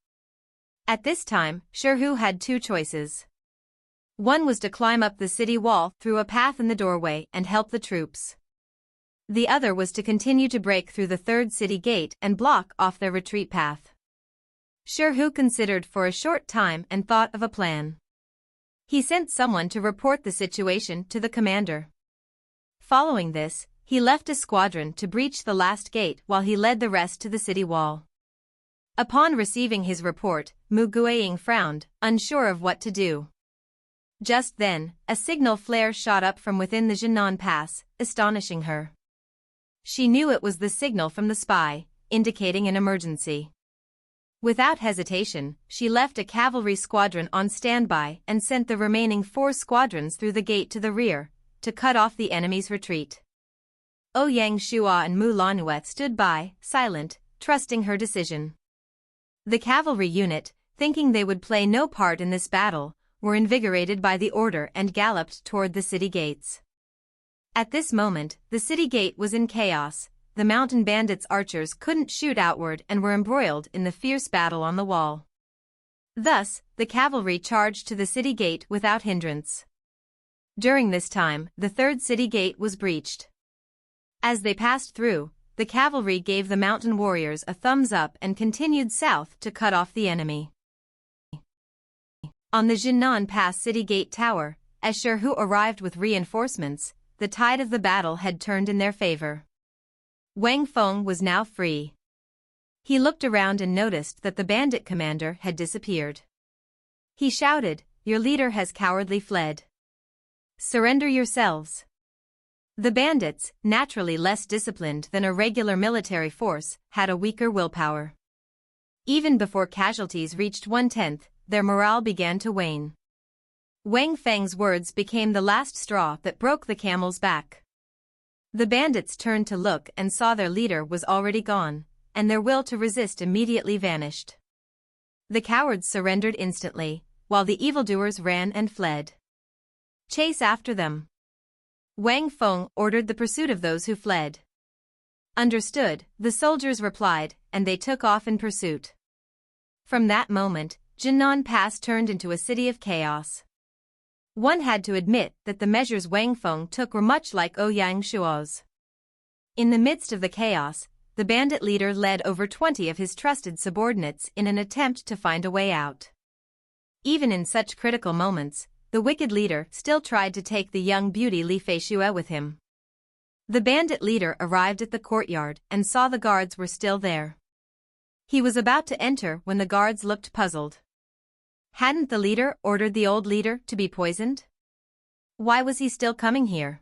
At this time, Sherhu had 2 choices. One was to climb up the city wall through a path in the doorway and help the troops. The other was to continue to break through the third city gate and block off their retreat path. Sherhu considered for a short time and thought of a plan. He sent someone to report the situation to the commander. Following this, he left a squadron to breach the last gate while he led the rest to the city wall. Upon receiving his report, Mu Guiying frowned, unsure of what to do. Just then, a signal flare shot up from within the Zhennan Pass, astonishing her. She knew it was the signal from the spy, indicating an emergency. Without hesitation, she left a cavalry squadron on standby and sent the remaining 4 squadrons through the gate to the rear, to cut off the enemy's retreat. Ouyang Shua and Mu Lanuet stood by, silent, trusting her decision. The cavalry unit, thinking they would play no part in this battle, were invigorated by the order and galloped toward the city gates. At this moment, the city gate was in chaos. The mountain bandits' archers couldn't shoot outward and were embroiled in the fierce battle on the wall. Thus, the cavalry charged to the city gate without hindrance. During this time, the third city gate was breached. As they passed through, the cavalry gave the mountain warriors a thumbs up and continued south to cut off the enemy. On the Zhennan Pass city gate tower, as Sherhu arrived with reinforcements, the tide of the battle had turned in their favor. Wang Feng was now free. He looked around and noticed that the bandit commander had disappeared. He shouted, "Your leader has cowardly fled. Surrender yourselves." The bandits, naturally less disciplined than a regular military force, had a weaker willpower. Even before casualties reached 1/10, their morale began to wane. Wang Feng's words became the last straw that broke the camel's back. The bandits turned to look and saw their leader was already gone, and their will to resist immediately vanished. The cowards surrendered instantly, while the evildoers ran and fled. Chase after them. Wang Feng ordered the pursuit of those who fled. Understood, the soldiers replied, and they took off in pursuit. From that moment, Zhennan Pass turned into a city of chaos. One had to admit that the measures Wang Feng took were much like Ouyang Shua's. In the midst of the chaos, the bandit leader led over 20 of his trusted subordinates in an attempt to find a way out. Even in such critical moments, the wicked leader still tried to take the young beauty Li Feishue with him. The bandit leader arrived at the courtyard and saw the guards were still there. He was about to enter when the guards looked puzzled. Hadn't the leader ordered the old leader to be poisoned? Why was he still coming here?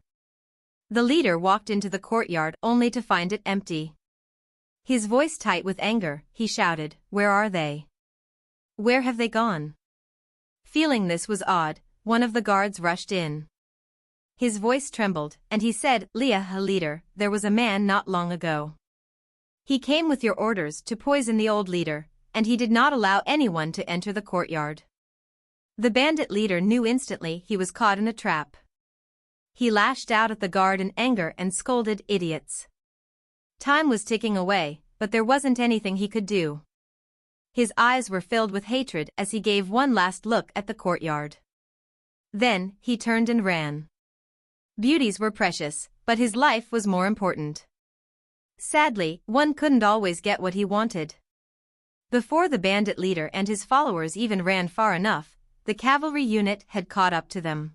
The leader walked into the courtyard only to find it empty. His voice tight with anger, he shouted, "Where are they? Where have they gone?" Feeling this was odd, one of the guards rushed in. His voice trembled, and he said, "Leah, leader, there was a man not long ago. He came with your orders to poison the old leader, and he did not allow anyone to enter the courtyard. The bandit leader knew instantly he was caught in a trap. He lashed out at the guard in anger and scolded, "Idiots." Time was ticking away, but there wasn't anything he could do. His eyes were filled with hatred as he gave one last look at the courtyard. Then, he turned and ran. Beauties were precious, but his life was more important. Sadly, one couldn't always get what he wanted. Before the bandit leader and his followers even ran far enough, the cavalry unit had caught up to them.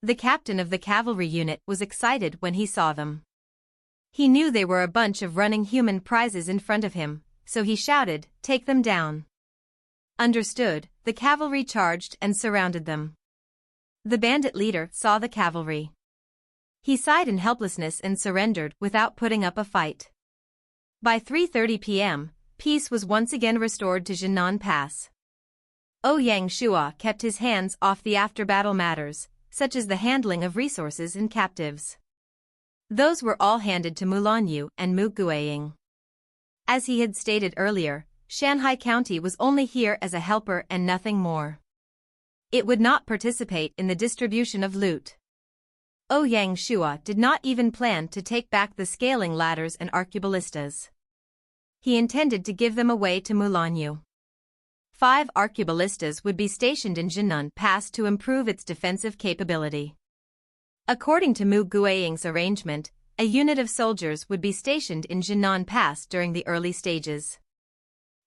The captain of the cavalry unit was excited when he saw them. He knew they were a bunch of running human prizes in front of him, so he shouted, "Take them down." Understood, the cavalry charged and surrounded them. The bandit leader saw the cavalry. He sighed in helplessness and surrendered without putting up a fight. By 3:30 p.m., peace was once again restored to Zhennan Pass. Ouyang Shua kept his hands off the after-battle matters, such as the handling of resources and captives. Those were all handed to Mulanyu and Mu Guiying. As he had stated earlier, Shanghai County was only here as a helper and nothing more. It would not participate in the distribution of loot. Ouyang Shua did not even plan to take back the scaling ladders and arqueballistas. He intended to give them away to Mulanyu. 5 arqueballistas would be stationed in Zhennan Pass to improve its defensive capability. According to Mu Guiying's arrangement, a unit of soldiers would be stationed in Zhennan Pass during the early stages.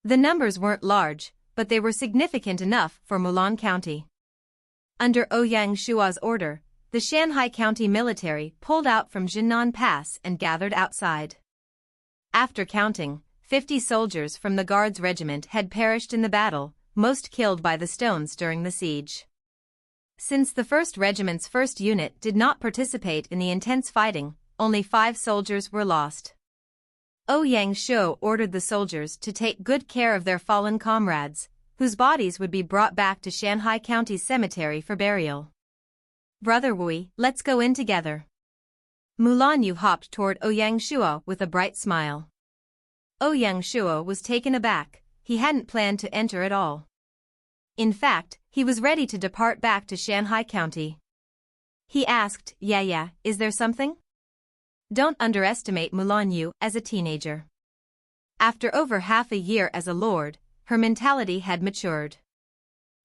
The numbers weren't large, but they were significant enough for Mulan County. Under Ouyang Shua's order, the Shanghai County military pulled out from Zhennan Pass and gathered outside. After counting, 50 soldiers from the Guards Regiment had perished in the battle, most killed by the stones during the siege. Since the 1st Regiment's 1st unit did not participate in the intense fighting, only 5 soldiers were lost. Ouyang Shu ordered the soldiers to take good care of their fallen comrades, whose bodies would be brought back to Shanghai County Cemetery for burial. "Brother Wui, let's go in together." Mulanyu hopped toward Ouyang Shua with a bright smile. Ouyang Shua was taken aback, he hadn't planned to enter at all. In fact, he was ready to depart back to Shanghai County. He asked, Yeah, is there something?" Don't underestimate Mulanyu as a teenager. After over half a year as a lord, her mentality had matured.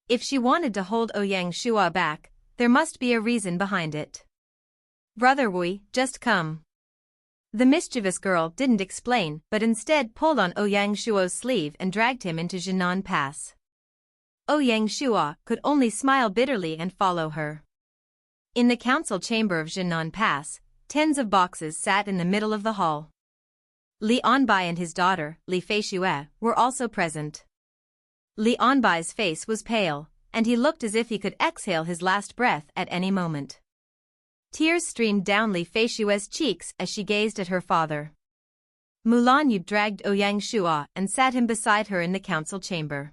If she wanted to hold Ouyang Shua back, there must be a reason behind it. "Brother Wui, just come." The mischievous girl didn't explain but instead pulled on Ouyang Shua's sleeve and dragged him into Zhennan Pass. Ouyang Shua could only smile bitterly and follow her. In the council chamber of Zhennan Pass, tens of boxes sat in the middle of the hall. Li Anbai and his daughter, Li Feishue, were also present. Li Anbai's face was pale, and he looked as if he could exhale his last breath at any moment. Tears streamed down Li Feishue's cheeks as she gazed at her father. Mulanyu dragged Ouyang Shua and sat him beside her in the council chamber.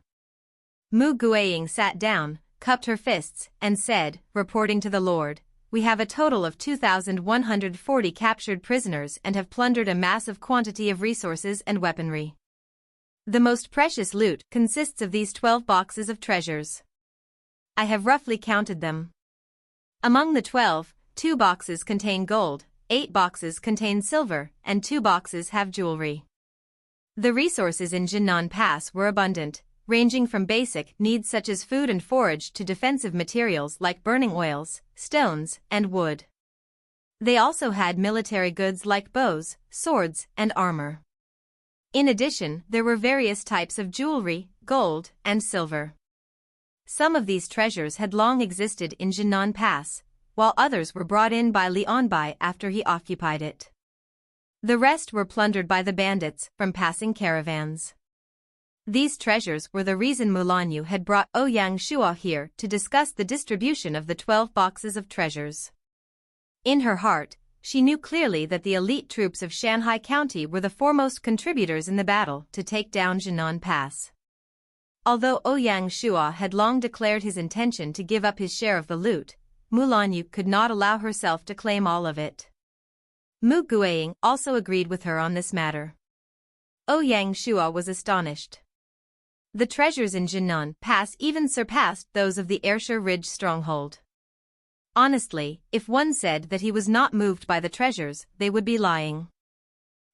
Mu Guiying sat down, cupped her fists, and said, reporting to the Lord, "We have a total of 2,140 captured prisoners and have plundered a massive quantity of resources and weaponry. The most precious loot consists of these 12 boxes of treasures. I have roughly counted them. Among the 12, 2 boxes contain gold, 8 boxes contain silver, and 2 boxes have jewelry." The resources in Zhennan Pass were abundant, ranging from basic needs such as food and forage to defensive materials like burning oils, stones, and wood. They also had military goods like bows, swords, and armor. In addition, there were various types of jewelry, gold, and silver. Some of these treasures had long existed in Zhennan Pass, while others were brought in by Li Anbai after he occupied it. The rest were plundered by the bandits from passing caravans. These treasures were the reason Mulanyu had brought Ouyang Shua here to discuss the distribution of the 12 boxes of treasures. In her heart, she knew clearly that the elite troops of Shanghai County were the foremost contributors in the battle to take down Zhennan Pass. Although Ouyang Shua had long declared his intention to give up his share of the loot, Mulanyu could not allow herself to claim all of it. Mu Guiying also agreed with her on this matter. Ouyang Shua was astonished. The treasures in Zhennan Pass even surpassed those of the Ayrshire Ridge stronghold. Honestly, if one said that he was not moved by the treasures, they would be lying.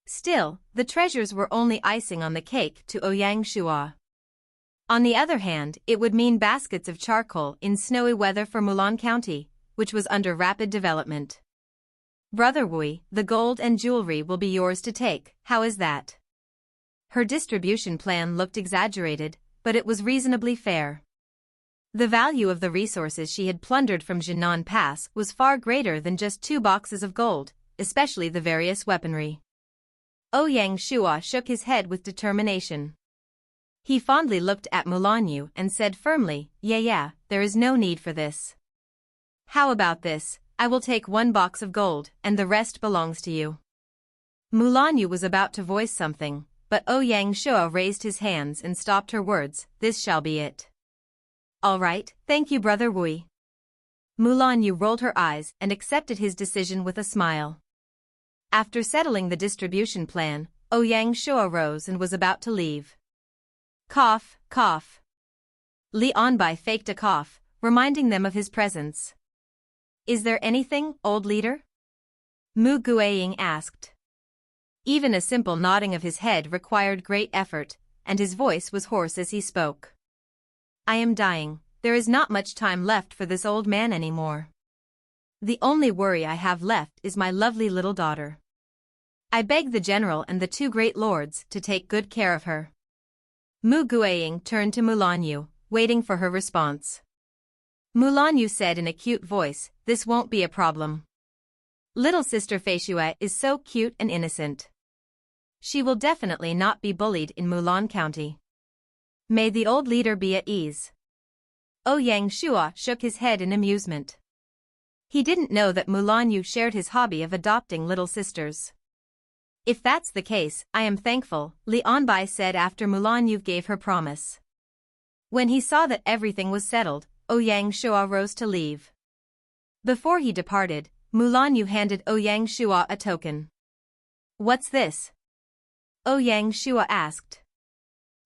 Still, the treasures were only icing on the cake to Ouyang Shua. On the other hand, it would mean baskets of charcoal in snowy weather for Mulan County, which was under rapid development. Brother Wui, the gold and jewelry will be yours to take, how is that? Her distribution plan looked exaggerated, but it was reasonably fair. The value of the resources she had plundered from Zhennan Pass was far greater than just 2 boxes of gold, especially the various weaponry. Ouyang Shua shook his head with determination. He fondly looked at Mulanyu and said firmly, yeah, there is no need for this. How about this? I will take 1 box of gold, and the rest belongs to you. Mulanyu was about to voice something, but Ouyang Shua raised his hands and stopped her words, this shall be it. All right, thank you Brother Wui. Mulanyu rolled her eyes and accepted his decision with a smile. After settling the distribution plan, Ouyang Shua rose and was about to leave. Cough, cough. Li Onbai faked a cough, reminding them of his presence. Is there anything, old leader? Mu Guiying asked. Even a simple nodding of his head required great effort, and his voice was hoarse as he spoke. I am dying, there is not much time left for this old man anymore. The only worry I have left is my lovely little daughter. I beg the general and the 2 great lords to take good care of her. Mu Guiying turned to Mulanyu, waiting for her response. Mulanyu said in a cute voice, this won't be a problem. Little sister Feishue is so cute and innocent. She will definitely not be bullied in Mulan County. May the old leader be at ease. Ouyang Shua shook his head in amusement. He didn't know that Mulanyu shared his hobby of adopting little sisters. If that's the case, I am thankful, Li Onbai said after Mulanyu gave her promise. When he saw that everything was settled, Ouyang Shua rose to leave. Before he departed, Mulanyu handed Ouyang Shua a token. What's this? Ouyang Shua asked.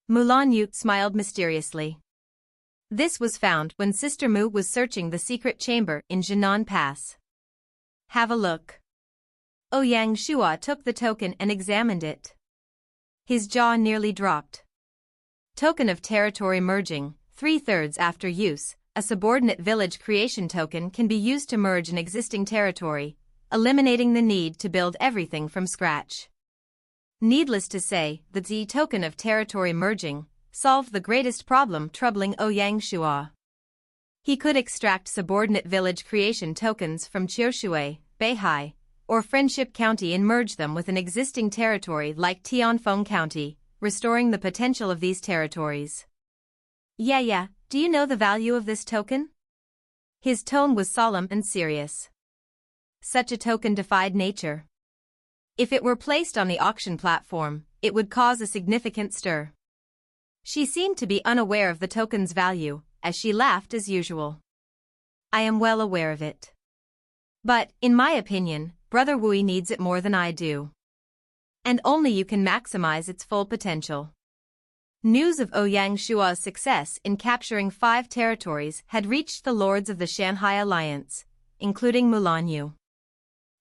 Mulanyu smiled mysteriously. This was found when Sister Mu was searching the secret chamber in Zhennan Pass. Have a look. Ouyang Shua took the token and examined it. His jaw nearly dropped. Token of territory merging, 3/3 after use. A subordinate village creation token can be used to merge an existing territory, eliminating the need to build everything from scratch. Needless to say, the Z token of territory merging solved the greatest problem troubling Ouyang Shua. He could extract subordinate village creation tokens from Qiushui, Beihai, or Friendship County and merge them with an existing territory like Tianfeng County, restoring the potential of these territories. Yeah, do you know the value of this token? His tone was solemn and serious. Such a token defied nature. If it were placed on the auction platform, it would cause a significant stir. She seemed to be unaware of the token's value, as she laughed as usual. I am well aware of it. But, in my opinion, Brother Wui needs it more than I do. And only you can maximize its full potential. News of Ouyang Shua's success in capturing 5 territories had reached the lords of the Shanghai Alliance, including Mulanyu.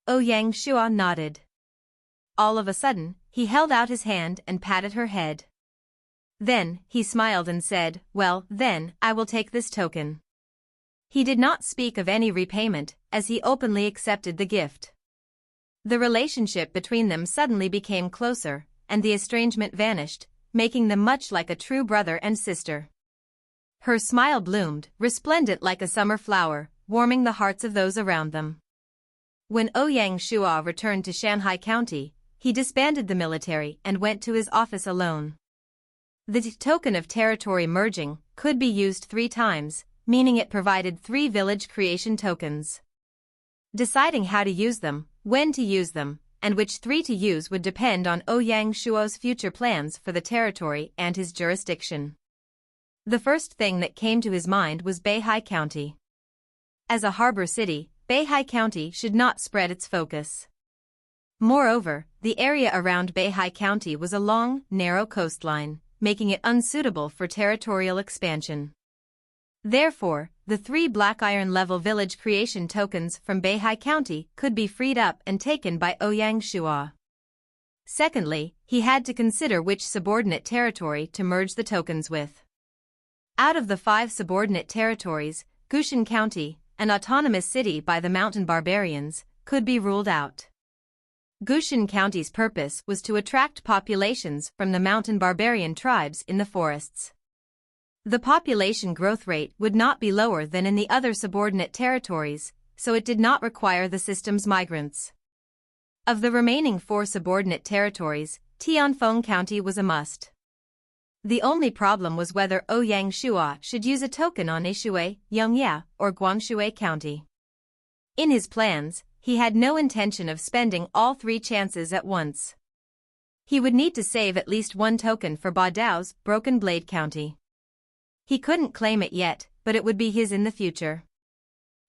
Ouyang Shua nodded. All of a sudden, he held out his hand and patted her head. Then, he smiled and said, well, then, I will take this token. He did not speak of any repayment, as he openly accepted the gift. The relationship between them suddenly became closer, and the estrangement vanished, making them much like a true brother and sister. Her smile bloomed, resplendent like a summer flower, warming the hearts of those around them. When Ouyang Shua returned to Shanghai County, he disbanded the military and went to his office alone. The token of territory merging could be used 3 times, meaning it provided 3 village creation tokens. Deciding how to use them, when to use them, and which 3 to use would depend on Ouyang Shua's future plans for the territory and his jurisdiction. The first thing that came to his mind was Beihai County. As a harbor city, Beihai County should not spread its focus. Moreover, the area around Baiqi County was a long, narrow coastline, making it unsuitable for territorial expansion. Therefore, the 3 Black Iron-level village creation tokens from Baiqi County could be freed up and taken by Ouyang Shua. Secondly, he had to consider which subordinate territory to merge the tokens with. Out of the 5 subordinate territories, Gushan County, an autonomous city by the mountain barbarians, could be ruled out. Gushan County's purpose was to attract populations from the mountain barbarian tribes in the forests. The population growth rate would not be lower than in the other subordinate territories, so it did not require the system's migrants. Of the remaining 4 subordinate territories, Tianfeng County was a must. The only problem was whether Ouyang Shua should use a token on Ishui, Yongya, or Guangshui County. In his plans, he had no intention of spending all 3 chances at once. He would need to save at least 1 token for Badao's Broken Blade County. He couldn't claim it yet, but it would be his in the future.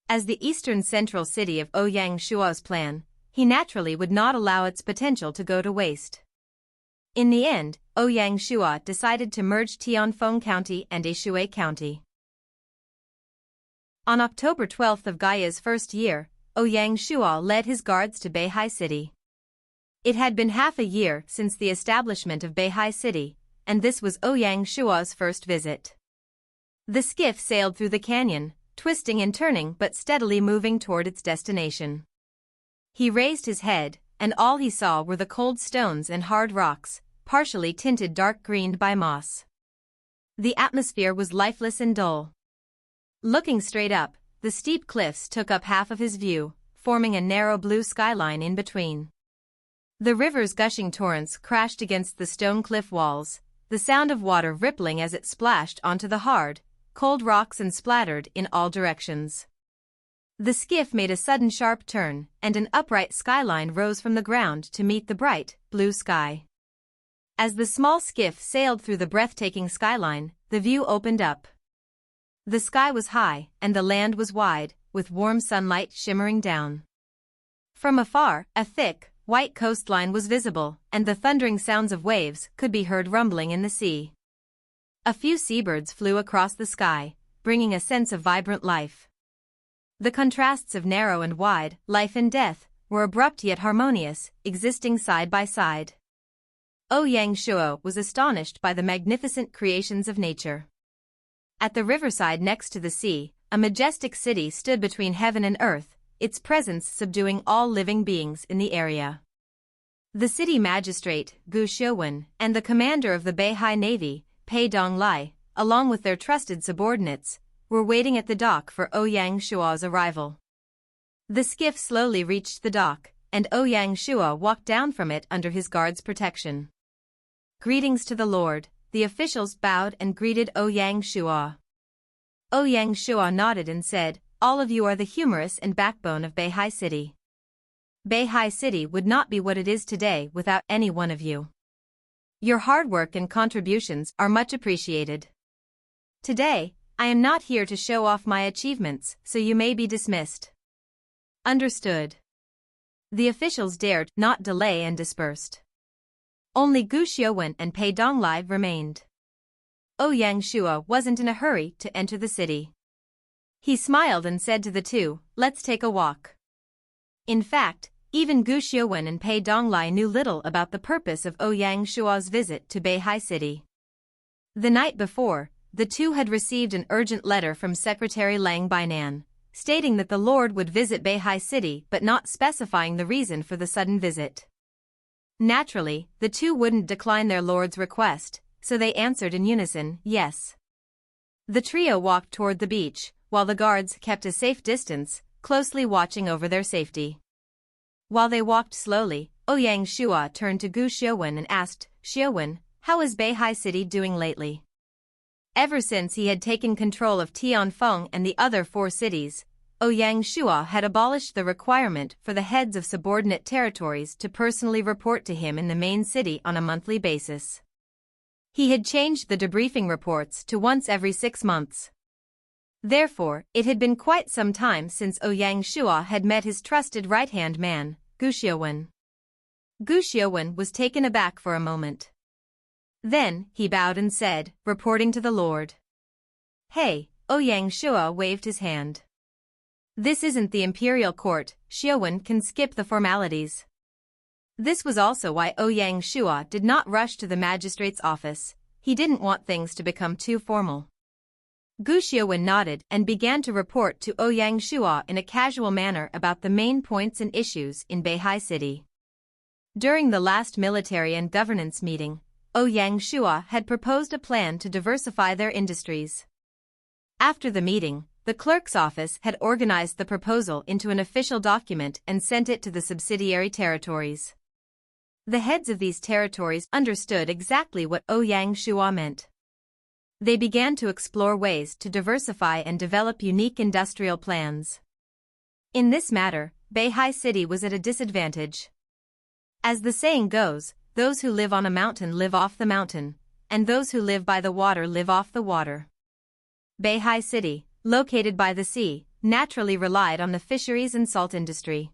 As the eastern central city of Ouyang Shua's plan, he naturally would not allow its potential to go to waste. In the end, Ouyang Shua decided to merge Tianfeng County and Ishui County. On October 12th of Gaia's first year, Ouyang Shua led his guards to Baiqi City. It had been half a year since the establishment of Baiqi City, and this was Ouyang Shua's first visit. The skiff sailed through the canyon, twisting and turning but steadily moving toward its destination. He raised his head, and all he saw were the cold stones and hard rocks, partially tinted dark green by moss. The atmosphere was lifeless and dull. Looking straight up, the steep cliffs took up half of his view, forming a narrow blue skyline in between. The river's gushing torrents crashed against the stone cliff walls, the sound of water rippling as it splashed onto the hard, cold rocks and splattered in all directions. The skiff made a sudden sharp turn, and an upright skyline rose from the ground to meet the bright, blue sky. As the small skiff sailed through the breathtaking skyline, the view opened up. The sky was high, and the land was wide, with warm sunlight shimmering down. From afar, a thick, white coastline was visible, and the thundering sounds of waves could be heard rumbling in the sea. A few seabirds flew across the sky, bringing a sense of vibrant life. The contrasts of narrow and wide, life and death, were abrupt yet harmonious, existing side by side. Ouyang Shua was astonished by the magnificent creations of nature. At the riverside next to the sea, a majestic city stood between heaven and earth, its presence subduing all living beings in the area. The city magistrate, Gu Xiuwen, and the commander of the Baiqi Navy, Pei Donglai, along with their trusted subordinates, were waiting at the dock for Ouyang Shua's arrival. The skiff slowly reached the dock, and Ouyang Shua walked down from it under his guard's protection. Greetings to the Lord, the officials bowed and greeted Ouyang Shua. Ouyang Shua nodded and said, "All of you are the humerus and backbone of Baiqi City. Baiqi City would not be what it is today without any one of you. Your hard work and contributions are much appreciated. Today, I am not here to show off my achievements, so you may be dismissed." Understood. The officials dared not delay and dispersed. Only Gu Xiuwen and Pei Donglai remained. Ouyang Shua wasn't in a hurry to enter the city. He smiled and said to the two, "Let's take a walk." In fact, even Gu Xiuwen and Pei Donglai knew little about the purpose of Ouyang Shua's visit to Baiqi City. The night before, the two had received an urgent letter from Secretary Lang Bainan, stating that the Lord would visit Baiqi City but not specifying the reason for the sudden visit. Naturally, the two wouldn't decline their Lord's request, so they answered in unison, "Yes." The trio walked toward the beach, while the guards kept a safe distance, closely watching over their safety. While they walked slowly, Ouyang Shua turned to Gu Xiuwen and asked, "Xiuwen, how is Baiqi City doing lately?" Ever since he had taken control of Tianfeng and the other 4 cities, Ouyang Shua had abolished the requirement for the heads of subordinate territories to personally report to him in the main city on a monthly basis. He had changed the debriefing reports to once every 6 months. Therefore, it had been quite some time since Ouyang Shua had met his trusted right-hand man, Gu Xiuwen. Gu Xiuwen was taken aback for a moment. Then, he bowed and said, reporting to the Lord. Hey, Ouyang Shua waved his hand. This isn't the imperial court, Xiuwen can skip the formalities. This was also why Ouyang Shua did not rush to the magistrate's office. He didn't want things to become too formal. Gu Xiuwen nodded and began to report to Ouyang Shua in a casual manner about the main points and issues in Baiqi City. During the last military and governance meeting, Ouyang Shua had proposed a plan to diversify their industries. After the meeting, the clerk's office had organized the proposal into an official document and sent it to the subsidiary territories. The heads of these territories understood exactly what Ouyang Shua meant. They began to explore ways to diversify and develop unique industrial plans. In this matter, Baiqi City was at a disadvantage. As the saying goes, those who live on a mountain live off the mountain, and those who live by the water live off the water. Baiqi City, located by the sea, naturally relied on the fisheries and salt industry.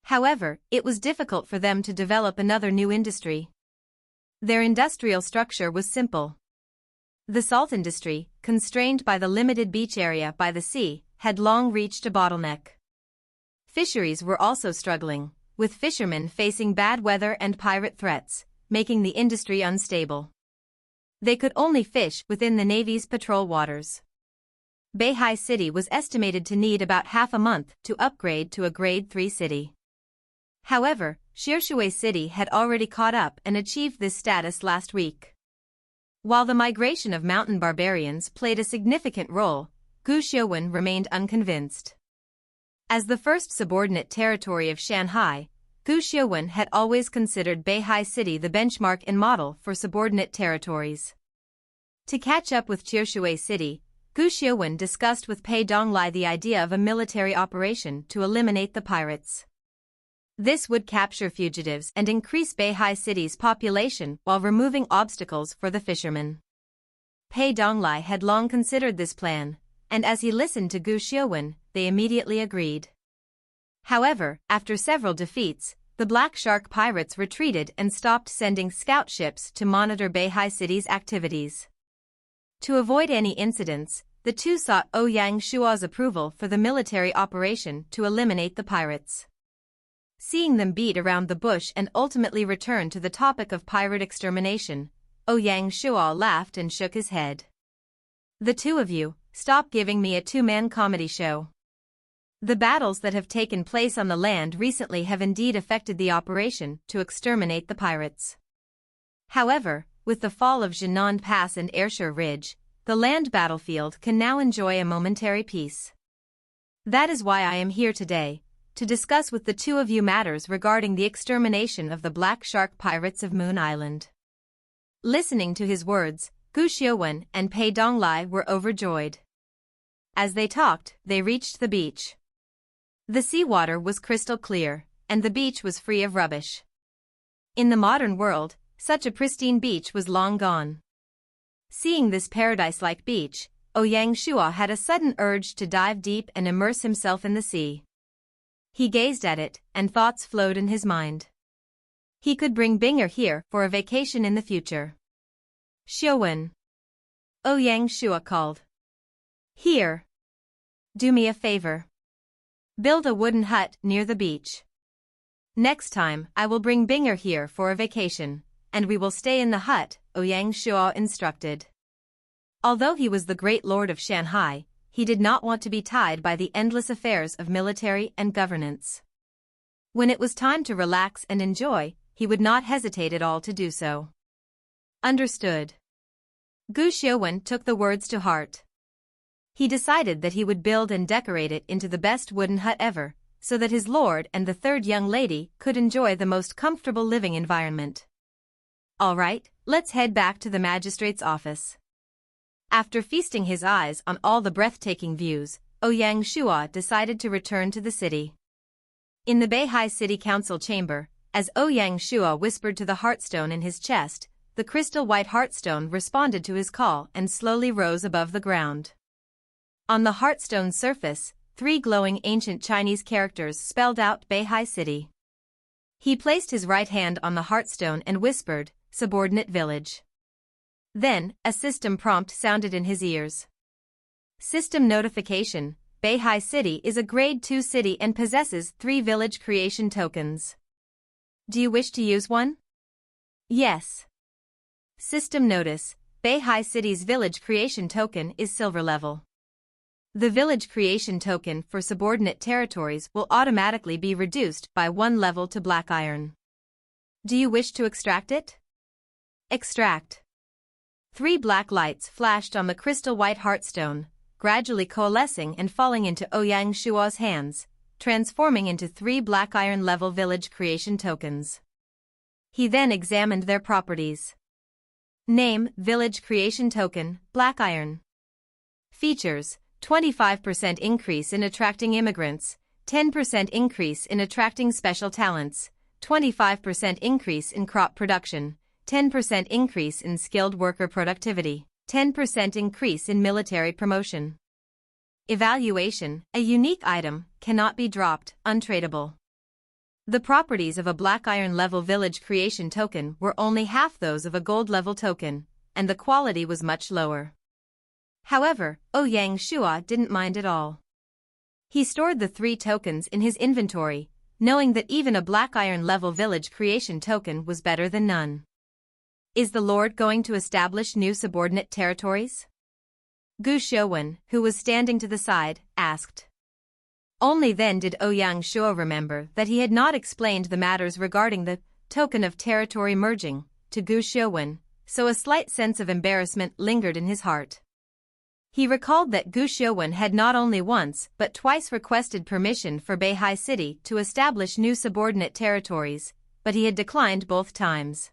However, it was difficult for them to develop another new industry. Their industrial structure was simple. The salt industry, constrained by the limited beach area by the sea, had long reached a bottleneck. Fisheries were also struggling, with fishermen facing bad weather and pirate threats, making the industry unstable. They could only fish within the Navy's patrol waters. Baiqi City was estimated to need about half a month to upgrade to a Grade 3 city. However, Shirshui City had already caught up and achieved this status last week. While the migration of mountain barbarians played a significant role, Gu Xiuwen remained unconvinced. As the first subordinate territory of Shanghai, Gu Xiuwen had always considered Baiqi City the benchmark and model for subordinate territories. To catch up with Shirshui City, Gu Xiuwen discussed with Pei Donglai the idea of a military operation to eliminate the pirates. This would capture fugitives and increase Baiqi City's population while removing obstacles for the fishermen. Pei Donglai had long considered this plan, and as he listened to Gu Xiuwen, they immediately agreed. However, after several defeats, the Black Shark pirates retreated and stopped sending scout ships to monitor Baiqi City's activities. To avoid any incidents, the two sought Ouyang Shua's approval for the military operation to eliminate the pirates. Seeing them beat around the bush and ultimately return to the topic of pirate extermination, Ouyang Shua laughed and shook his head. The two of you, stop giving me a two-man comedy show. The battles that have taken place on the land recently have indeed affected the operation to exterminate the pirates. However, with the fall of Zhennan Pass and Ayrshire Ridge, the land battlefield can now enjoy a momentary peace. That is why I am here today, to discuss with the two of you matters regarding the extermination of the Black Shark pirates of Moon Island. Listening to his words, Gu Xiuwen and Pei Donglai were overjoyed. As they talked, they reached the beach. The seawater was crystal clear, and the beach was free of rubbish. In the modern world, such a pristine beach was long gone. Seeing this paradise-like beach, Ouyang Shua had a sudden urge to dive deep and immerse himself in the sea. He gazed at it, and thoughts flowed in his mind. He could bring Binger here for a vacation in the future. Xiuwen. Ouyang Shua called. Here. Do me a favor. Build a wooden hut near the beach. Next time, I will bring Binger here for a vacation, and we will stay in the hut, Ouyang Shua instructed. Although he was the great lord of Shanghai, he did not want to be tied by the endless affairs of military and governance. When it was time to relax and enjoy, he would not hesitate at all to do so. Understood. Gu Xiuwen took the words to heart. He decided that he would build and decorate it into the best wooden hut ever, so that his lord and the third young lady could enjoy the most comfortable living environment. All right, let's head back to the magistrate's office. After feasting his eyes on all the breathtaking views, Ouyang Shua decided to return to the city. In the Baiqi City Council chamber, as Ouyang Shua whispered to the heartstone in his chest, the crystal-white heartstone responded to his call and slowly rose above the ground. On the heartstone's surface, 3 glowing ancient Chinese characters spelled out Baiqi City. He placed his right hand on the heartstone and whispered, "Subordinate village." Then, a system prompt sounded in his ears. System notification: Baiqi City is a Grade 2 city and possesses 3 village creation tokens. Do you wish to use one? Yes. System notice: Baiqi City's village creation token is silver level. The village creation token for subordinate territories will automatically be reduced by 1 level to black iron. Do you wish to extract it? Extract. 3 black lights flashed on the crystal white heartstone, gradually coalescing and falling into Ouyang Shua's hands, transforming into 3 black iron level village creation tokens. He then examined their properties. Name: Village Creation Token, Black Iron. Features: 25% increase in attracting immigrants, 10% increase in attracting special talents, 25% increase in crop production, 10% increase in skilled worker productivity, 10% increase in military promotion. Evaluation: a unique item, cannot be dropped, untradeable. The properties of a black iron level village creation token were only half those of a gold level token, and the quality was much lower. However, Ouyang Shua didn't mind at all. He stored the 3 tokens in his inventory, knowing that even a black iron level village creation token was better than none. Is the Lord going to establish new subordinate territories? Gu Xiuwen, who was standing to the side, asked. Only then did Ouyang Shua remember that he had not explained the matters regarding the token of territory merging to Gu Xiuwen, so a slight sense of embarrassment lingered in his heart. He recalled that Gu Xiuwen had not only once but twice requested permission for Baiqi City to establish new subordinate territories, but he had declined both times.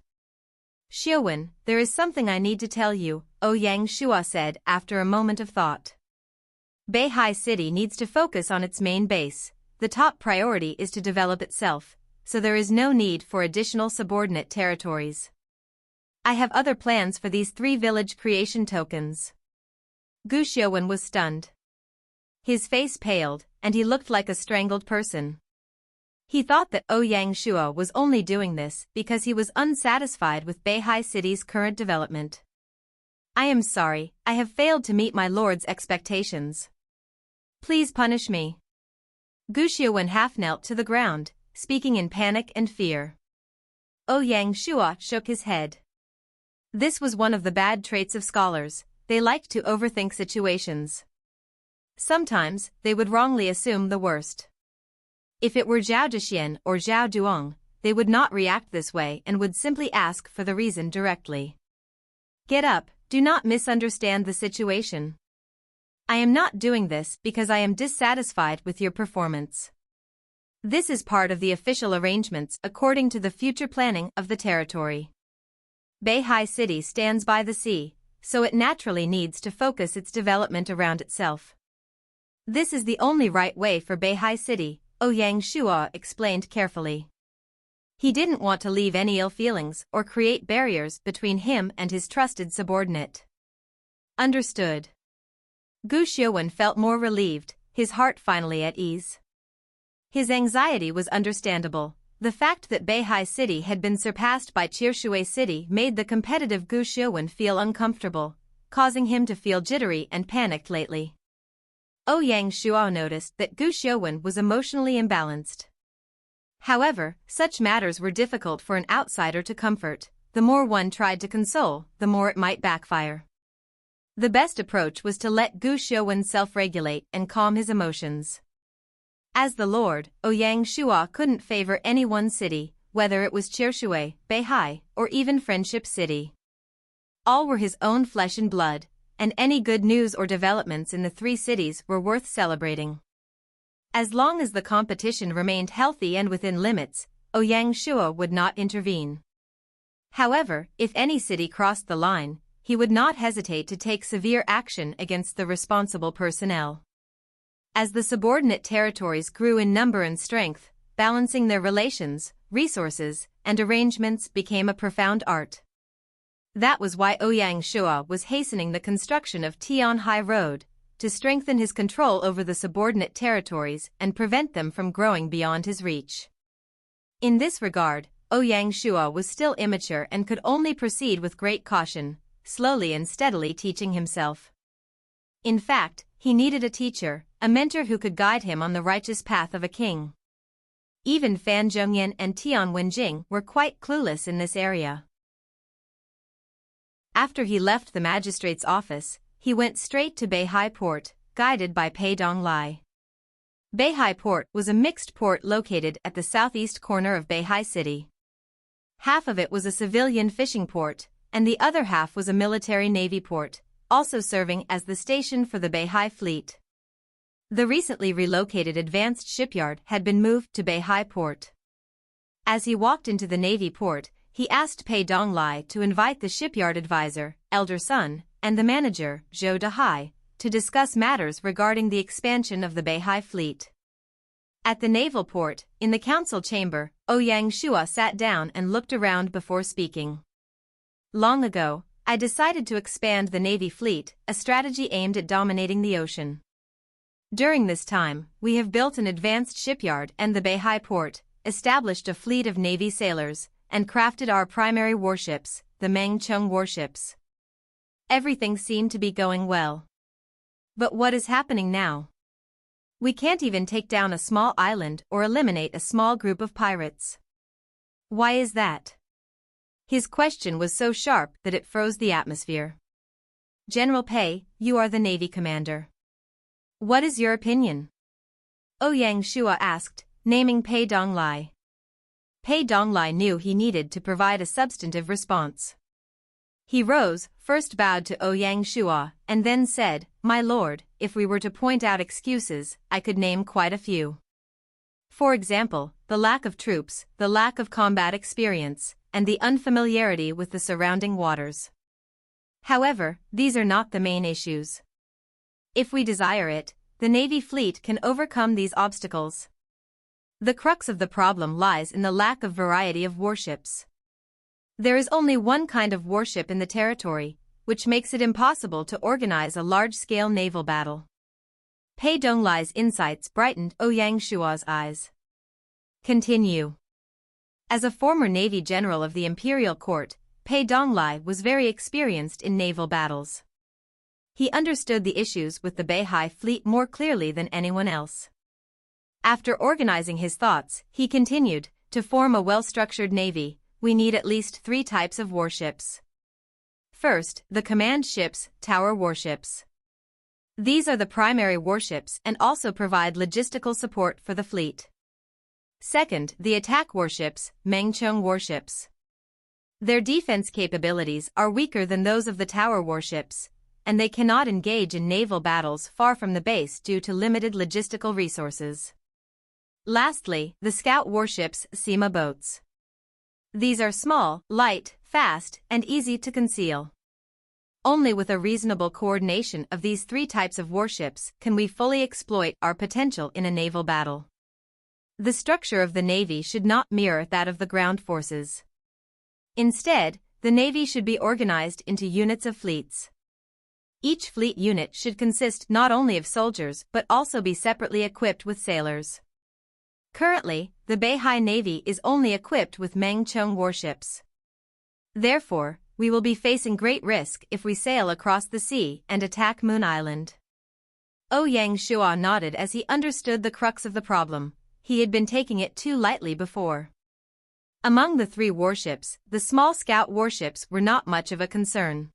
Xiuwen, there is something I need to tell you, Ouyang Shua said after a moment of thought. Baiqi City needs to focus on its main base. The top priority is to develop itself, so there is no need for additional subordinate territories. I have other plans for these 3 village creation tokens. Gu Xiuwen was stunned. His face paled, and he looked like a strangled person. He thought that Ouyang Shua was only doing this because he was unsatisfied with Baiqi City's current development. I am sorry, I have failed to meet my lord's expectations. Please punish me. Gu Xiuwen half knelt to the ground, speaking in panic and fear. Ouyang Shua shook his head. This was one of the bad traits of scholars. They liked to overthink situations. Sometimes, they would wrongly assume the worst. If it were Zhao Zhixian or Zhao Duong, they would not react this way and would simply ask for the reason directly. Get up, do not misunderstand the situation. I am not doing this because I am dissatisfied with your performance. This is part of the official arrangements according to the future planning of the territory. Baiqi City stands by the sea, so it naturally needs to focus its development around itself. This is the only right way for Baiqi City, Ouyang Shua explained carefully. He didn't want to leave any ill feelings or create barriers between him and his trusted subordinate. Understood. Gu Xiuwen felt more relieved, his heart finally at ease. His anxiety was understandable. The fact that Baiqi City had been surpassed by Qirshui City made the competitive Gu Xiuwen feel uncomfortable, causing him to feel jittery and panicked lately. Ouyang Shua noticed that Gu Xiuwen was emotionally imbalanced. However, such matters were difficult for an outsider to comfort. The more one tried to console, the more it might backfire. The best approach was to let Gu Xiuwen self-regulate and calm his emotions. As the Lord, Ouyang Shua couldn't favor any one city, whether it was Qirshui, Baiqi, or even Friendship City. All were his own flesh and blood, and any good news or developments in the 3 cities were worth celebrating. As long as the competition remained healthy and within limits, Ouyang Shua would not intervene. However, if any city crossed the line, he would not hesitate to take severe action against the responsible personnel. As the subordinate territories grew in number and strength, balancing their relations, resources, and arrangements became a profound art. That was why Ouyang Shua was hastening the construction of Tianhai Road, to strengthen his control over the subordinate territories and prevent them from growing beyond his reach. In this regard, Ouyang Shua was still immature and could only proceed with great caution, slowly and steadily teaching himself. In fact, he needed a teacher, a mentor who could guide him on the righteous path of a king. Even Fan Zhongyan and Tian Wenjing were quite clueless in this area. After he left the magistrate's office, he went straight to Beihai Port, guided by Pei Donglai. Beihai Port was a mixed port located at the southeast corner of Beihai City. Half of it was a civilian fishing port, and the other half was a military navy port, also serving as the station for the Beihai fleet. The recently relocated advanced shipyard had been moved to Beihai Port. As he walked into the navy port, he asked Pei Donglai to invite the shipyard advisor, Elder Sun, and the manager, Zhou Dehai, to discuss matters regarding the expansion of the Beihai fleet. At the naval port, in the council chamber, Ouyang Shua sat down and looked around before speaking. Long ago, I decided to expand the navy fleet, a strategy aimed at dominating the ocean. During this time, we have built an advanced shipyard and the Beihai port, established a fleet of navy sailors, and crafted our primary warships, the Mengcheng warships. Everything seemed to be going well. But what is happening now? We can't even take down a small island or eliminate a small group of pirates. Why is that? His question was so sharp that it froze the atmosphere. General Pei, you are the Navy commander. What is your opinion? Ouyang Shua asked, naming Pei Donglai. Pei Donglai knew he needed to provide a substantive response. He rose, first bowed to Ouyang Shua, and then said, My lord, if we were to point out excuses, I could name quite a few. For example, the lack of troops, the lack of combat experience, and the unfamiliarity with the surrounding waters. However, these are not the main issues. If we desire it, the Navy fleet can overcome these obstacles. The crux of the problem lies in the lack of variety of warships. There is only one kind of warship in the territory, which makes it impossible to organize a large-scale naval battle. Pei Donglai's insights brightened Ouyang Shua's eyes. Continue. As a former Navy general of the imperial court, Pei Donglai was very experienced in naval battles. He understood the issues with the Beihai fleet more clearly than anyone else. After organizing his thoughts, he continued, to form a well-structured navy, we need at least 3 types of warships. First, the command ships, tower warships. These are the primary warships and also provide logistical support for the fleet. Second, the attack warships, Mengcheng warships. Their defense capabilities are weaker than those of the tower warships, and they cannot engage in naval battles far from the base due to limited logistical resources. Lastly, the scout warships, Sima boats. These are small, light, fast, and easy to conceal. Only with a reasonable coordination of these 3 types of warships can we fully exploit our potential in a naval battle. The structure of the Navy should not mirror that of the ground forces. Instead, the Navy should be organized into units of fleets. Each fleet unit should consist not only of soldiers but also be separately equipped with sailors. Currently, the Beihai Navy is only equipped with Mengcheng warships. Therefore, we will be facing great risk if we sail across the sea and attack Moon Island. Ouyang Shua nodded as he understood the crux of the problem. He had been taking it too lightly before. Among the 3 warships, the small scout warships were not much of a concern.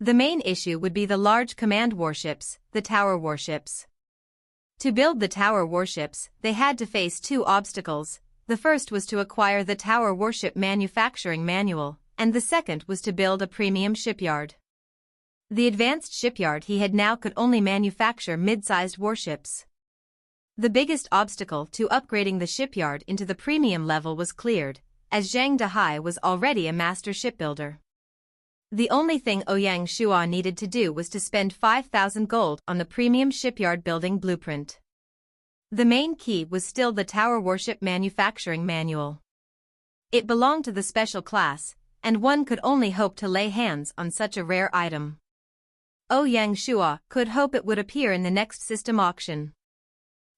The main issue would be the large command warships, the tower warships. To build the tower warships, they had to face 2 obstacles. The first was to acquire the tower warship manufacturing manual, and the second was to build a premium shipyard. The advanced shipyard he had now could only manufacture mid-sized warships. The biggest obstacle to upgrading the shipyard into the premium level was cleared, as Zhang Dehai was already a master shipbuilder. The only thing Ouyang Shua needed to do was to spend 5,000 gold on the premium shipyard building blueprint. The main key was still the tower warship manufacturing manual. It belonged to the special class, and one could only hope to lay hands on such a rare item. Ouyang Shua could hope it would appear in the next system auction.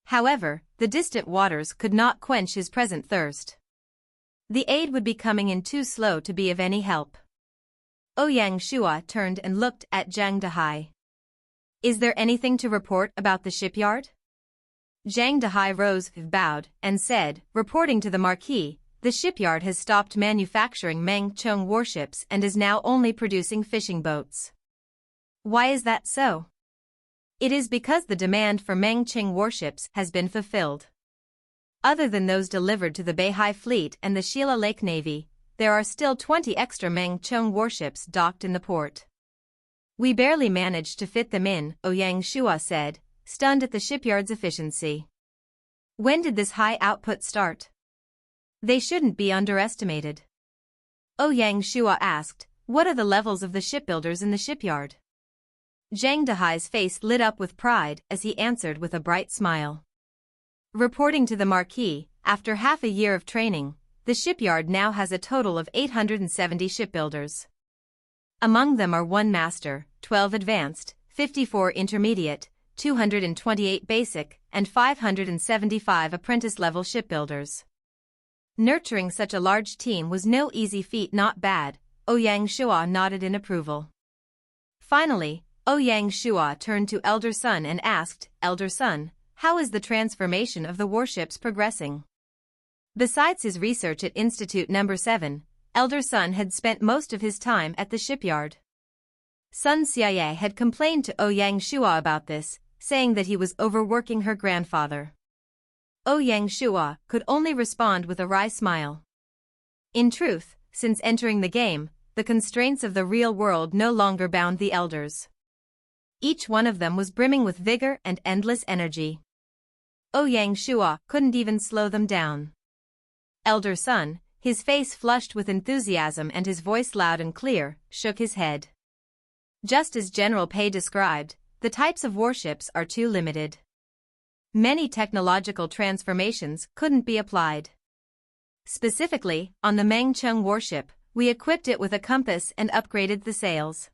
However, the distant waters could not quench his present thirst. The aid would be coming in too slow to be of any help. Ouyang Shua turned and looked at Zhang Dehai. Is there anything to report about the shipyard? Zhang Dehai rose, bowed, and said, reporting to the Marquis, the shipyard has stopped manufacturing Mengcheng warships and is now only producing fishing boats. Why is that so? It is because the demand for Mengcheng warships has been fulfilled. Other than those delivered to the Beihai Fleet and the Shila Lake Navy, there are still 20 extra Mengcheng warships docked in the port. We barely managed to fit them in, Ouyang Shua said, stunned at the shipyard's efficiency. When did this high output start? They shouldn't be underestimated. Ouyang Shua asked, what are the levels of the shipbuilders in the shipyard? Zhang Dehai's face lit up with pride as he answered with a bright smile. Reporting to the Marquis, after half a year of training, the shipyard now has a total of 870 shipbuilders. Among them are 1 master, 12 advanced, 54 intermediate, 228 basic, and 575 apprentice-level shipbuilders. Nurturing such a large team was no easy feat. Not bad, Ouyang Shua nodded in approval. Finally, Ouyang Shua turned to Elder Sun and asked, Elder Sun, how is the transformation of the warships progressing? Besides his research at Institute No. 7, Elder Sun had spent most of his time at the shipyard. Sun Xiaye had complained to Ouyang Shua about this, saying that he was overworking her grandfather. Ouyang Shua could only respond with a wry smile. In truth, since entering the game, the constraints of the real world no longer bound the elders. Each one of them was brimming with vigor and endless energy. Ouyang Shua couldn't even slow them down. Elder Sun, his face flushed with enthusiasm and his voice loud and clear, shook his head. Just as General Pei described, the types of warships are too limited. Many technological transformations couldn't be applied. Specifically, on the Mengcheng warship, we equipped it with a compass and upgraded the sails.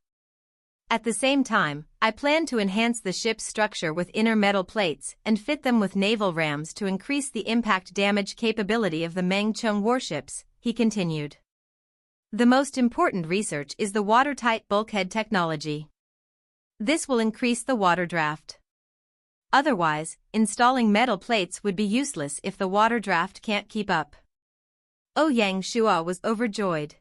At the same time, I plan to enhance the ship's structure with inner metal plates and fit them with naval rams to increase the impact damage capability of the Mengcheng warships, he continued. The most important research is the watertight bulkhead technology. This will increase the water draft. Otherwise, installing metal plates would be useless if the water draft can't keep up. Ouyang Shua was overjoyed.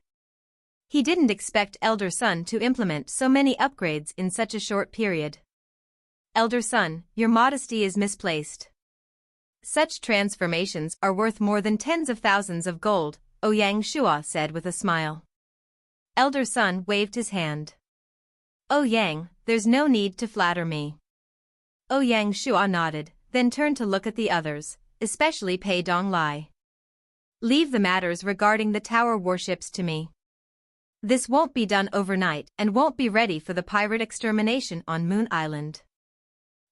He didn't expect Elder Sun to implement so many upgrades in such a short period. Elder Sun, your modesty is misplaced. Such transformations are worth more than tens of thousands of gold, Ouyang Shua said with a smile. Elder Sun waved his hand. Ouyang, there's no need to flatter me. Ouyang Shua nodded, then turned to look at the others, especially Pei Donglai. Leave the matters regarding the tower warships to me. This won't be done overnight and won't be ready for the pirate extermination on Moon Island.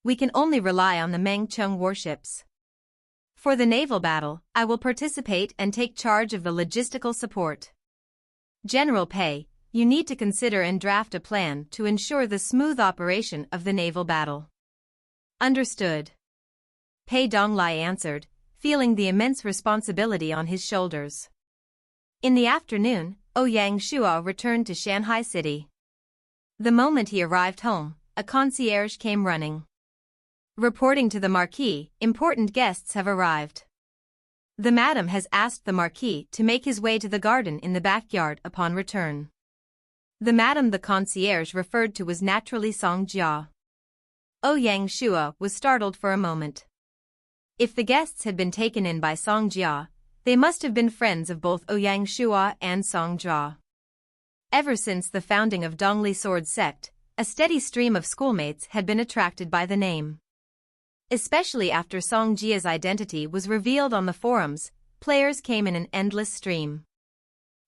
We can only rely on the Mengcheng warships. For the naval battle, I will participate and take charge of the logistical support. General Pei, you need to consider and draft a plan to ensure the smooth operation of the naval battle. Understood. Pei Donglai answered, feeling the immense responsibility on his shoulders. In the afternoon, Ouyang Shua returned to Shanghai City. The moment he arrived home, a concierge came running. Reporting to the Marquis, important guests have arrived. The madam has asked the Marquis to make his way to the garden in the backyard upon return. The madam the concierge referred to was naturally Song Jia. Ouyang Shua was startled for a moment. If the guests had been taken in by Song Jia, they must have been friends of both Ouyang Shua and Song Jia. Ever since the founding of Dongli Sword Sect, a steady stream of schoolmates had been attracted by the name. Especially after Song Jia's identity was revealed on the forums, players came in an endless stream.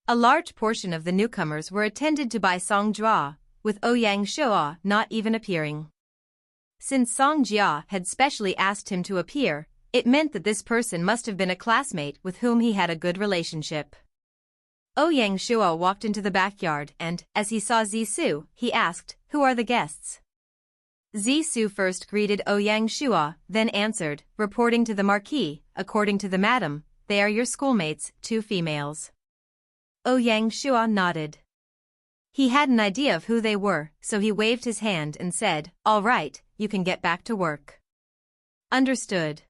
A large portion of the newcomers were attended to by Song Jia, with Ouyang Shua not even appearing. Since Song Jia had specially asked him to appear, it meant that this person must have been a classmate with whom he had a good relationship. Ouyang Shua walked into the backyard and, as he saw Zhisu, he asked, "Who are the guests?" Zhisu first greeted Ouyang Shua, then answered, reporting to the Marquis, according to the madam, they are your schoolmates, 2 females. Ouyang Shua nodded. He had an idea of who they were, so he waved his hand and said, "All right, you can get back to work." Understood.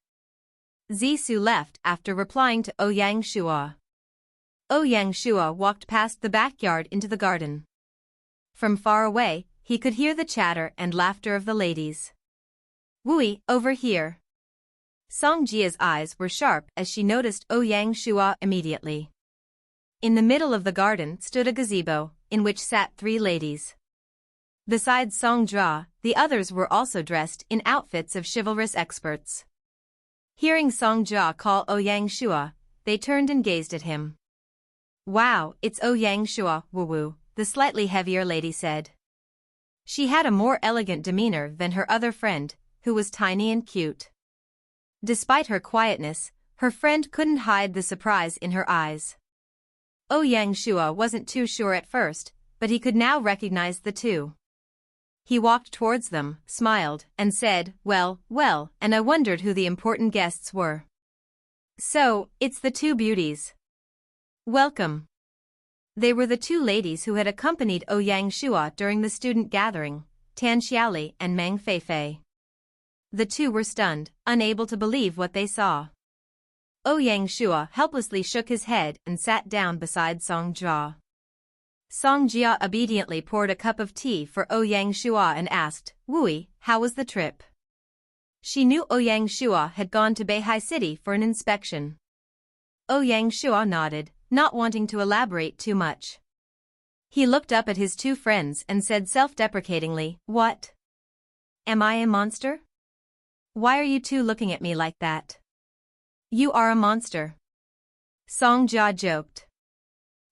Zhisu left after replying to Ouyang Shua. Ouyang Shua walked past the backyard into the garden. From far away, he could hear the chatter and laughter of the ladies. "Wui, over here." Song Jia's eyes were sharp as she noticed Ouyang Shua immediately. In the middle of the garden stood a gazebo, in which sat 3 ladies. Besides Song Jia, the others were also dressed in outfits of chivalrous experts. Hearing Song Jia call Ouyang Shua, they turned and gazed at him. "Wow, it's Ouyang Shua, woo-woo," the slightly heavier lady said. She had a more elegant demeanor than her other friend, who was tiny and cute. Despite her quietness, her friend couldn't hide the surprise in her eyes. Ouyang Shua wasn't too sure at first, but he could now recognize the 2. He walked towards them, smiled, and said, well, and I wondered who the important guests were. "So, it's the 2 beauties. Welcome." They were the 2 ladies who had accompanied Ouyang Shua during the student gathering, Tan Xiaoli and Meng Feifei. The 2 were stunned, unable to believe what they saw. Ouyang Shua helplessly shook his head and sat down beside Song Jia. Song Jia obediently poured a cup of tea for Ouyang Shua and asked, "Wui, how was the trip?" She knew Ouyang Shua had gone to Baiqi City for an inspection. Ouyang Shua nodded, not wanting to elaborate too much. He looked up at his 2 friends and said self-deprecatingly, "What? Am I a monster? Why are you 2 looking at me like that? You are a monster." Song Jia joked.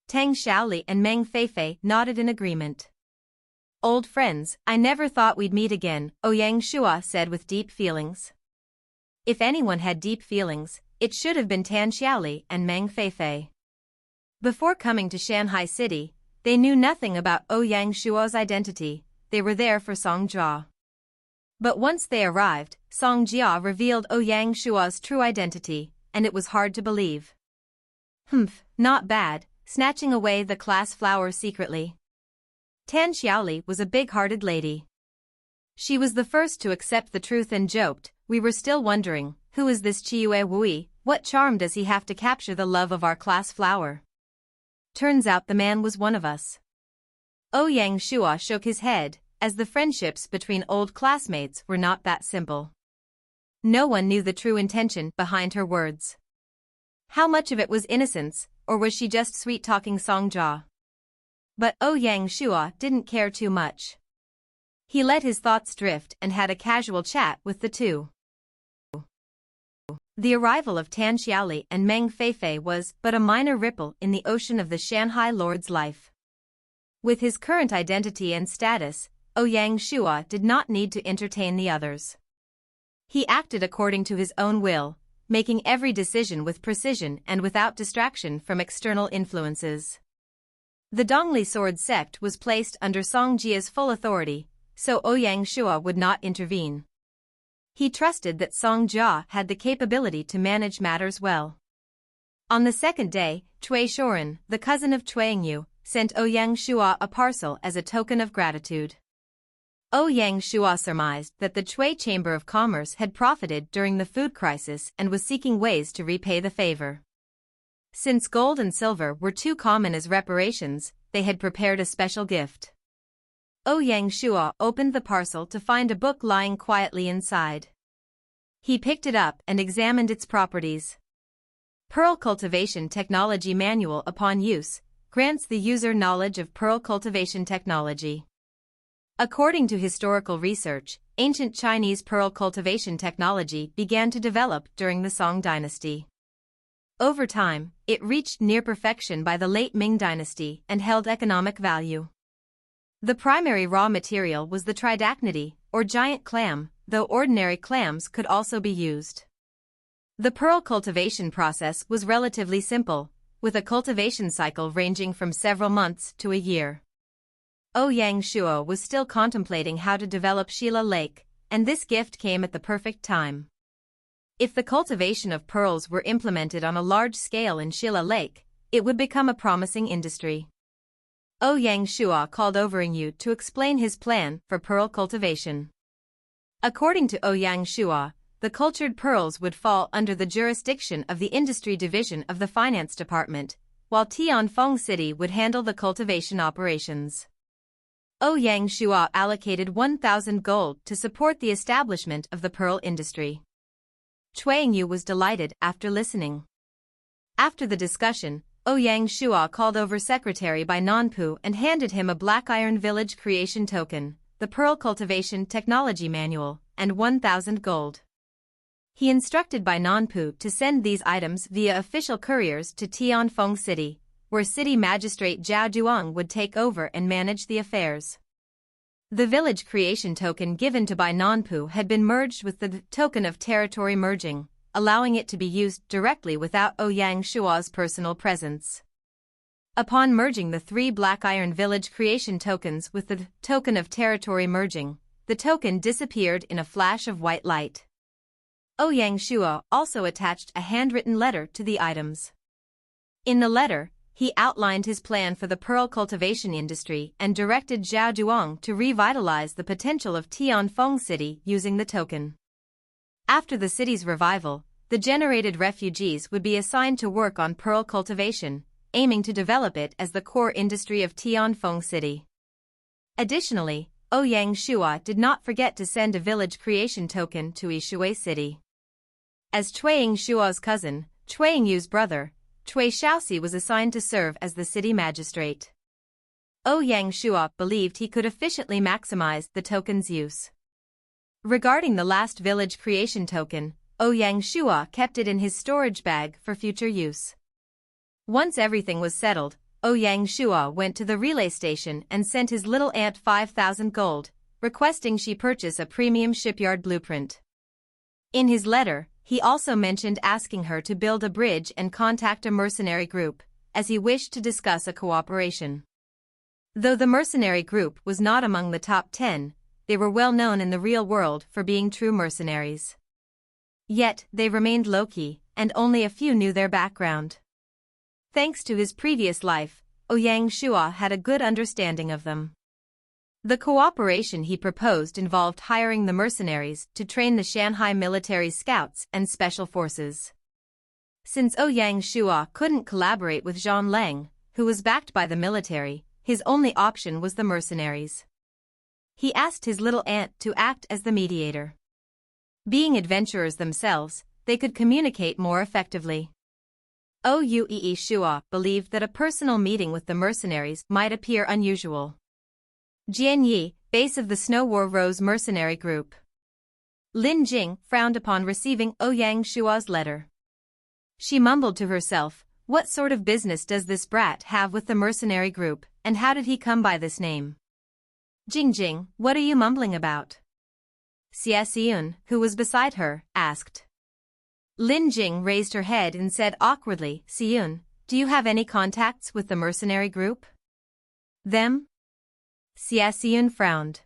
Tang Xiaoli and Meng Feifei nodded in agreement. "Old friends, I never thought we'd meet again," Ouyang Shua said with deep feelings. If anyone had deep feelings, it should have been Tan Xiaoli and Meng Feifei. Before coming to Shanghai City, they knew nothing about Ouyang Shua's identity, they were there for Song Jia. But once they arrived, Song Jia revealed Ouyang Shua's true identity, and it was hard to believe. "Humph, not bad, snatching away the class flower secretly." Tan Xiaoli was a big-hearted lady. She was the first to accept the truth and joked, "We were still wondering, who is this Chiyue Wui, what charm does he have to capture the love of our class flower? Turns out the man was one of us." Ouyang Shua shook his head, as the friendships between old classmates were not that simple. No one knew the true intention behind her words. How much of it was innocence, or was she just sweet-talking Song Jia? But Ouyang Shua didn't care too much. He let his thoughts drift and had a casual chat with the 2. The arrival of Tan Xiaoli and Meng Feifei was but a minor ripple in the ocean of the Shanghai lord's life. With his current identity and status, Ouyang Shua did not need to entertain the others. He acted according to his own will, making every decision with precision and without distraction from external influences. The Dongli sword sect was placed under Song Jia's full authority, so Ouyang Shua would not intervene. He trusted that Song Jia had the capability to manage matters well. On the 2nd day, Cui Shoren, the cousin of Chuangyu, sent Ouyang Shua a parcel as a token of gratitude. Ouyang Shua surmised that the Cui Chamber of Commerce had profited during the food crisis and was seeking ways to repay the favor. Since gold and silver were too common as reparations, they had prepared a special gift. Ouyang Shua opened the parcel to find a book lying quietly inside. He picked it up and examined its properties. Pearl Cultivation Technology Manual upon use, grants the user knowledge of pearl cultivation technology. According to historical research, ancient Chinese pearl cultivation technology began to develop during the Song dynasty. Over time, it reached near perfection by the late Ming dynasty and held economic value. The primary raw material was the tridacnidie, or giant clam, though ordinary clams could also be used. The pearl cultivation process was relatively simple, with a cultivation cycle ranging from several months to a year. Ouyang Shua was still contemplating how to develop Shila Lake, and this gift came at the perfect time. If the cultivation of pearls were implemented on a large scale in Shilla Lake, it would become a promising industry. Ouyang Shua called Overing Yu to explain his plan for pearl cultivation. According to Ouyang Shua, the cultured pearls would fall under the jurisdiction of the Industry Division of the Finance Department, while Tianfeng City would handle the cultivation operations. Ouyang Shua allocated 1,000 gold to support the establishment of the pearl industry. Chuang Yu was delighted after listening. After the discussion, Ouyang Shua called over Secretary Bai Nanpu and handed him a Black Iron Village creation token, the Pearl Cultivation Technology Manual, and 1,000 gold. He instructed Bai Nanpu to send these items via official couriers to Tianfeng City, where City Magistrate Zhao Duang would take over and manage the affairs. The village creation token given to Bai Nanpu had been merged with the token of territory merging, allowing it to be used directly without Ouyang Shua's personal presence. Upon merging the 3 Black Iron Village creation tokens with the token of territory merging, the token disappeared in a flash of white light. Ouyang Shua also attached a handwritten letter to the items. In the letter, he outlined his plan for the pearl cultivation industry and directed Zhao Duang to revitalize the potential of Tianfeng City using the token. After the city's revival, the generated refugees would be assigned to work on pearl cultivation, aiming to develop it as the core industry of Tianfeng City. Additionally, Ouyang Shua did not forget to send a village creation token to Yishui City. As Chuang Shua's cousin, Chuang Yu's brother, Cui Shaoxi was assigned to serve as the city magistrate. Ouyang Shua believed he could efficiently maximize the token's use. Regarding the last village creation token, Ouyang Shua kept it in his storage bag for future use. Once everything was settled, Ouyang Shua went to the relay station and sent his little aunt 5,000 gold, requesting she purchase a premium shipyard blueprint. In his letter, he also mentioned asking her to build a bridge and contact a mercenary group, as he wished to discuss a cooperation. Though the mercenary group was not among the top 10, they were well known in the real world for being true mercenaries. Yet, they remained low-key, and only a few knew their background. Thanks to his previous life, Ouyang Shua had a good understanding of them. The cooperation he proposed involved hiring the mercenaries to train the Shanghai military scouts and special forces. Since Ouyang Shua couldn't collaborate with Zhang Leng, who was backed by the military, his only option was the mercenaries. He asked his little aunt to act as the mediator. Being adventurers themselves, they could communicate more effectively. Ouyang Shua believed that a personal meeting with the mercenaries might appear unusual. Jianyi, base of the Snow War Rose mercenary group. Lin Jing frowned upon receiving Ouyang Shua's letter. She mumbled to herself, what sort of business does this brat have with the mercenary group, and how did he come by this name? Jing, what are you mumbling about? Xia Xiun, who was beside her, asked. Lin Jing raised her head and said awkwardly, Xiun, do you have any contacts with the mercenary group? Them? Xia Xiun frowned.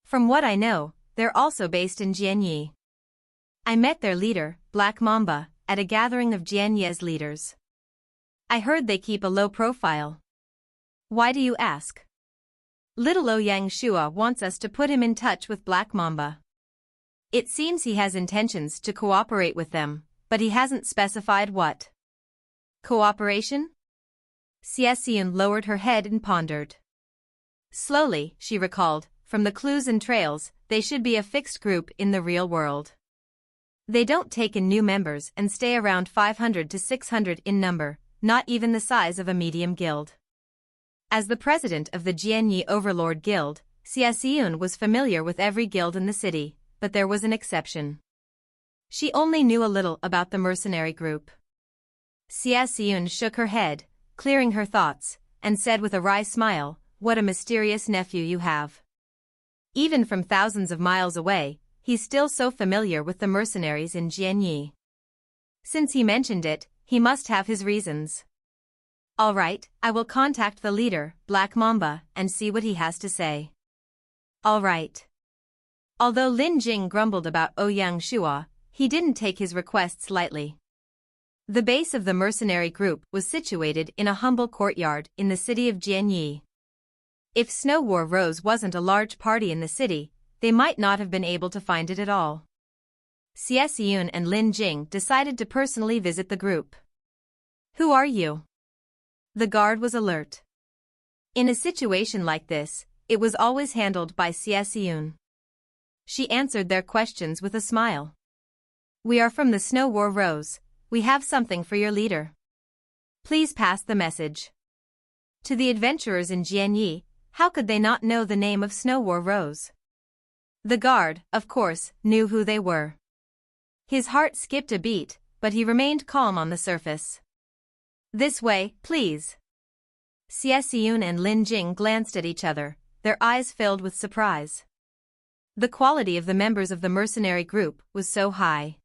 From what I know, they're also based in Jianyi. I met their leader, Black Mamba, at a gathering of Jianyi's leaders. I heard they keep a low profile. Why do you ask? Little Ouyang Shua wants us to put him in touch with Black Mamba. It seems he has intentions to cooperate with them, but he hasn't specified what. Cooperation? Xia Xiun lowered her head and pondered. Slowly, she recalled, from the clues and trails, they should be a fixed group in the real world. They don't take in new members and stay around 500 to 600 in number, not even the size of a medium guild. As the president of the Jianyi Overlord Guild, Xia Xiun was familiar with every guild in the city, but there was an exception. She only knew a little about the mercenary group. Xia Xiun shook her head, clearing her thoughts, and said with a wry smile, what a mysterious nephew you have. Even from thousands of miles away, he's still so familiar with the mercenaries in Jianyi. Since he mentioned it, he must have his reasons. All right, I will contact the leader, Black Mamba, and see what he has to say. All right. Although Lin Jing grumbled about Ouyang Shua, He didn't take his requests lightly. The base of the mercenary group was situated in a humble courtyard in the city of Jianyi. If Snow War Rose wasn't a large party in the city, they might not have been able to find it at all. Yun and Lin Jing decided to personally visit the group. "Who are you?" The guard was alert. In a situation like this, it was always handled by Yun. She answered their questions with a smile. "We are from the Snow War Rose. We have something for your leader. Please pass the message." To the adventurers in Jianyi, how could they not know the name of Snow War Rose? The guard, of course, knew who they were. His heart skipped a beat, but he remained calm on the surface. "This way, please." Yun and Lin Jing glanced at each other, their eyes filled with surprise. The quality of the members of the mercenary group was so high.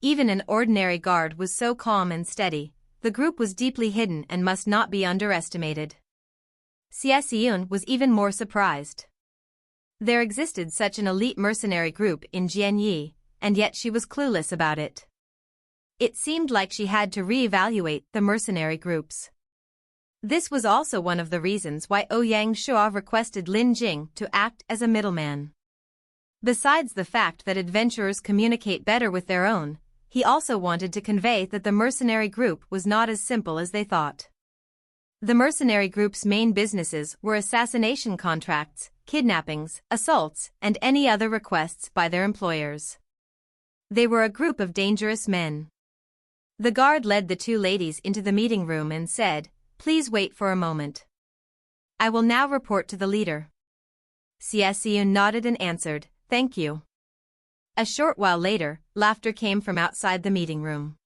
Even an ordinary guard was so calm and steady. The group was deeply hidden and must not be underestimated. Yun was even more surprised. There existed such an elite mercenary group in Jianyi, and yet she was clueless about it. It seemed like she had to re-evaluate the mercenary groups. This was also one of the reasons why Ouyang Shua requested Lin Jing to act as a middleman. Besides the fact that adventurers communicate better with their own, he also wanted to convey that the mercenary group was not as simple as they thought. The mercenary group's main businesses were assassination contracts, kidnappings, assaults, and any other requests by their employers. They were a group of dangerous men. The guard led the two ladies into the meeting room and said, "Please wait for a moment. I will now report to the leader." Yun nodded and answered, "Thank you." A short while later, laughter came from outside the meeting room.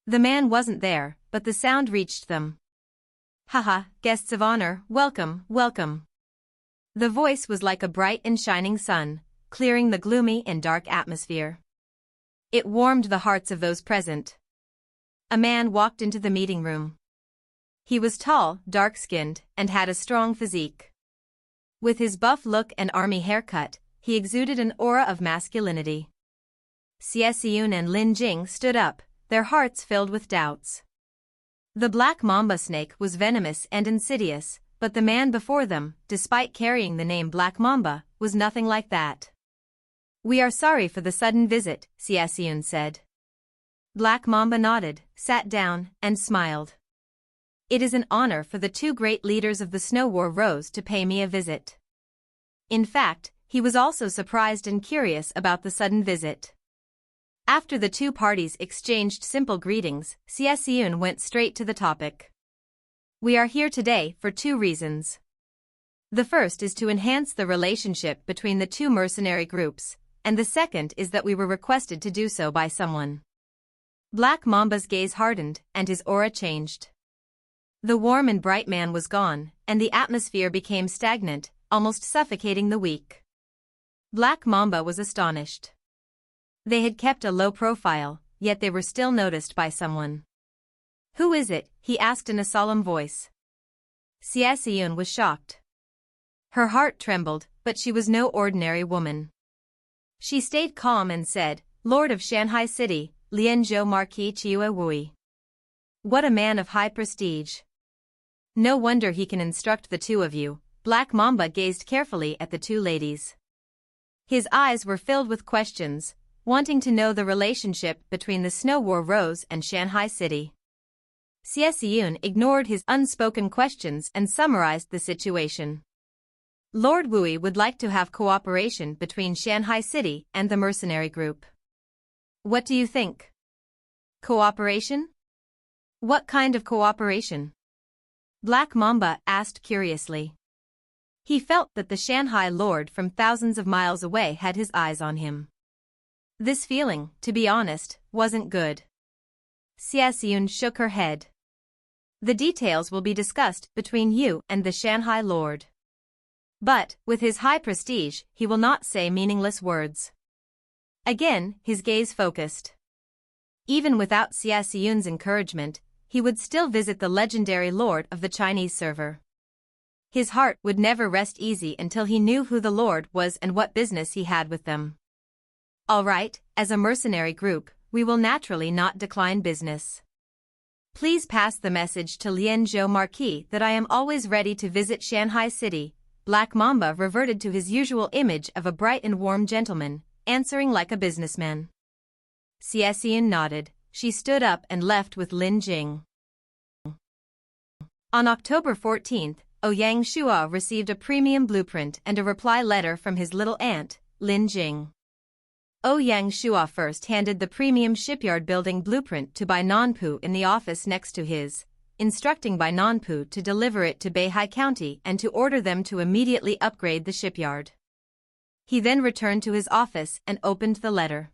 The man wasn't there, but the sound reached them. "Haha, guests of honor, welcome, welcome." The voice was like a bright and shining sun, clearing the gloomy and dark atmosphere. It warmed the hearts of those present. A man walked into the meeting room. He was tall, dark-skinned, and had a strong physique. With his buff look and army haircut, he exuded an aura of masculinity. Yun and Lin Jing stood up, their hearts filled with doubts. The black mamba snake was venomous and insidious, but the man before them, despite carrying the name Black Mamba, was nothing like that. "We are sorry for the sudden visit," Yun said. Black Mamba nodded, sat down, and smiled. "It is an honor for the two great leaders of the Snow War Rose to pay me a visit." In fact, he was also surprised and curious about the sudden visit. After the two parties exchanged simple greetings, Yun went straight to the topic. "We are here today for two reasons. The first is to enhance the relationship between the two mercenary groups, and the second is that we were requested to do so by someone." Black Mamba's gaze hardened, and his aura changed. The warm and bright man was gone, and the atmosphere became stagnant, almost suffocating the weak. Black Mamba was astonished. They had kept a low profile, yet they were still noticed by someone. "Who is it?" he asked in a solemn voice. Yun was shocked. Her heart trembled, but she was no ordinary woman. She stayed calm and said, "Lord of Shanghai City, Lianzhou Marquis Chiue Wui. What a man of high prestige. No wonder he can instruct the two of you." Black Mamba gazed carefully at the two ladies. His eyes were filled with questions, wanting to know the relationship between the Snow War Rose and Shanghai City. Yun ignored his unspoken questions and summarized the situation. Lord Wui would like to have cooperation between Shanghai City and the mercenary group. What do you think? Cooperation? What kind of cooperation? Black Mamba asked curiously. He felt that the Shanghai lord from thousands of miles away had his eyes on him. This feeling, to be honest, wasn't good. Yun shook her head. The details will be discussed between you and the Shanghai lord. But, with his high prestige, he will not say meaningless words. Again, his gaze focused. Even without Yun's encouragement, he would still visit the legendary lord of the Chinese server. His heart would never rest easy until he knew who the lord was and what business he had with them. All right, as a mercenary group, we will naturally not decline business. Please pass the message to Lianzhou Marquis that I am always ready to visit Shanghai City. Black Mamba reverted to his usual image of a bright and warm gentleman, answering like a businessman. Xiaxian nodded. She stood up and left with Lin Jing. On October 14th, Ouyang Shua received a premium blueprint and a reply letter from his little aunt, Lin Jing. Ouyang Shua first handed the premium shipyard building blueprint to Bai Nanpu in the office next to his, instructing Bai Nanpu to deliver it to Beihai County and to order them to immediately upgrade the shipyard. He then returned to his office and opened the letter.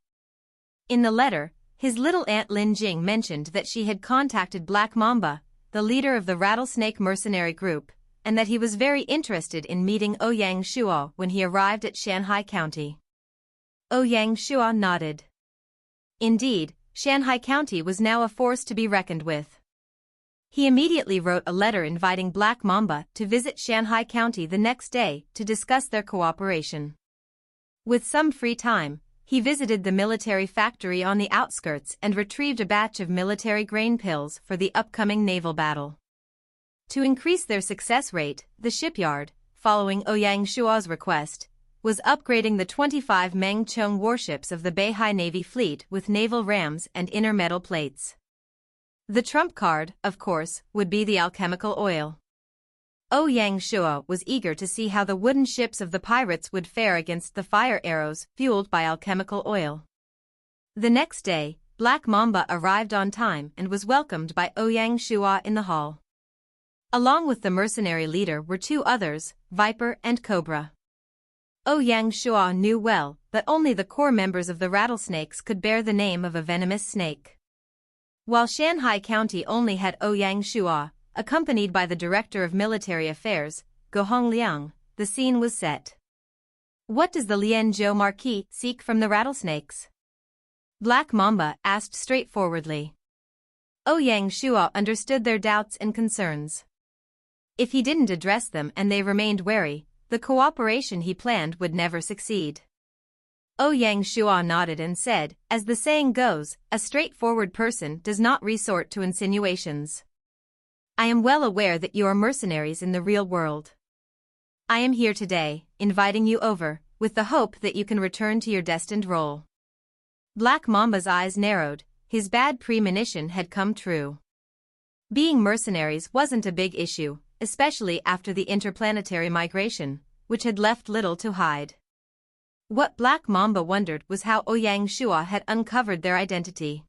In the letter, his little aunt Lin Jing mentioned that she had contacted Black Mamba, the leader of the Rattlesnake mercenary group, and that he was very interested in meeting Ouyang Shua when he arrived at Shanghai County. Ouyang Shua nodded. Indeed, Shanghai County was now a force to be reckoned with. He immediately wrote a letter inviting Black Mamba to visit Shanghai County the next day to discuss their cooperation. With some free time, he visited the military factory on the outskirts and retrieved a batch of military grain pills for the upcoming naval battle. To increase their success rate, the shipyard, following Ouyang Shua's request, was upgrading the 25 Meng Chong warships of the Beihai Navy fleet with naval rams and inner metal plates. The trump card, of course, would be the alchemical oil. Ouyang Shua was eager to see how the wooden ships of the pirates would fare against the fire arrows fueled by alchemical oil. The next day, Black Mamba arrived on time and was welcomed by Ouyang Shua in the hall. Along with the mercenary leader were two others, Viper and Cobra. Ouyang Shua knew well that only the core members of the Rattlesnakes could bear the name of a venomous snake. While Shanghai County only had Ouyang Shua, accompanied by the Director of Military Affairs, Gohong Liang, the scene was set. What does the Lianzhou Marquis seek from the Rattlesnakes? Black Mamba asked straightforwardly. Ouyang Shua understood their doubts and concerns. If he didn't address them and they remained wary, the cooperation he planned would never succeed. Ouyang Shua nodded and said, as the saying goes, a straightforward person does not resort to insinuations. I am well aware that you are mercenaries in the real world. I am here today, inviting you over, with the hope that you can return to your destined role. Black Mamba's eyes narrowed, his bad premonition had come true. Being mercenaries wasn't a big issue, especially after the interplanetary migration, which had left little to hide. What Black Mamba wondered was how Ouyang Shua had uncovered their identity.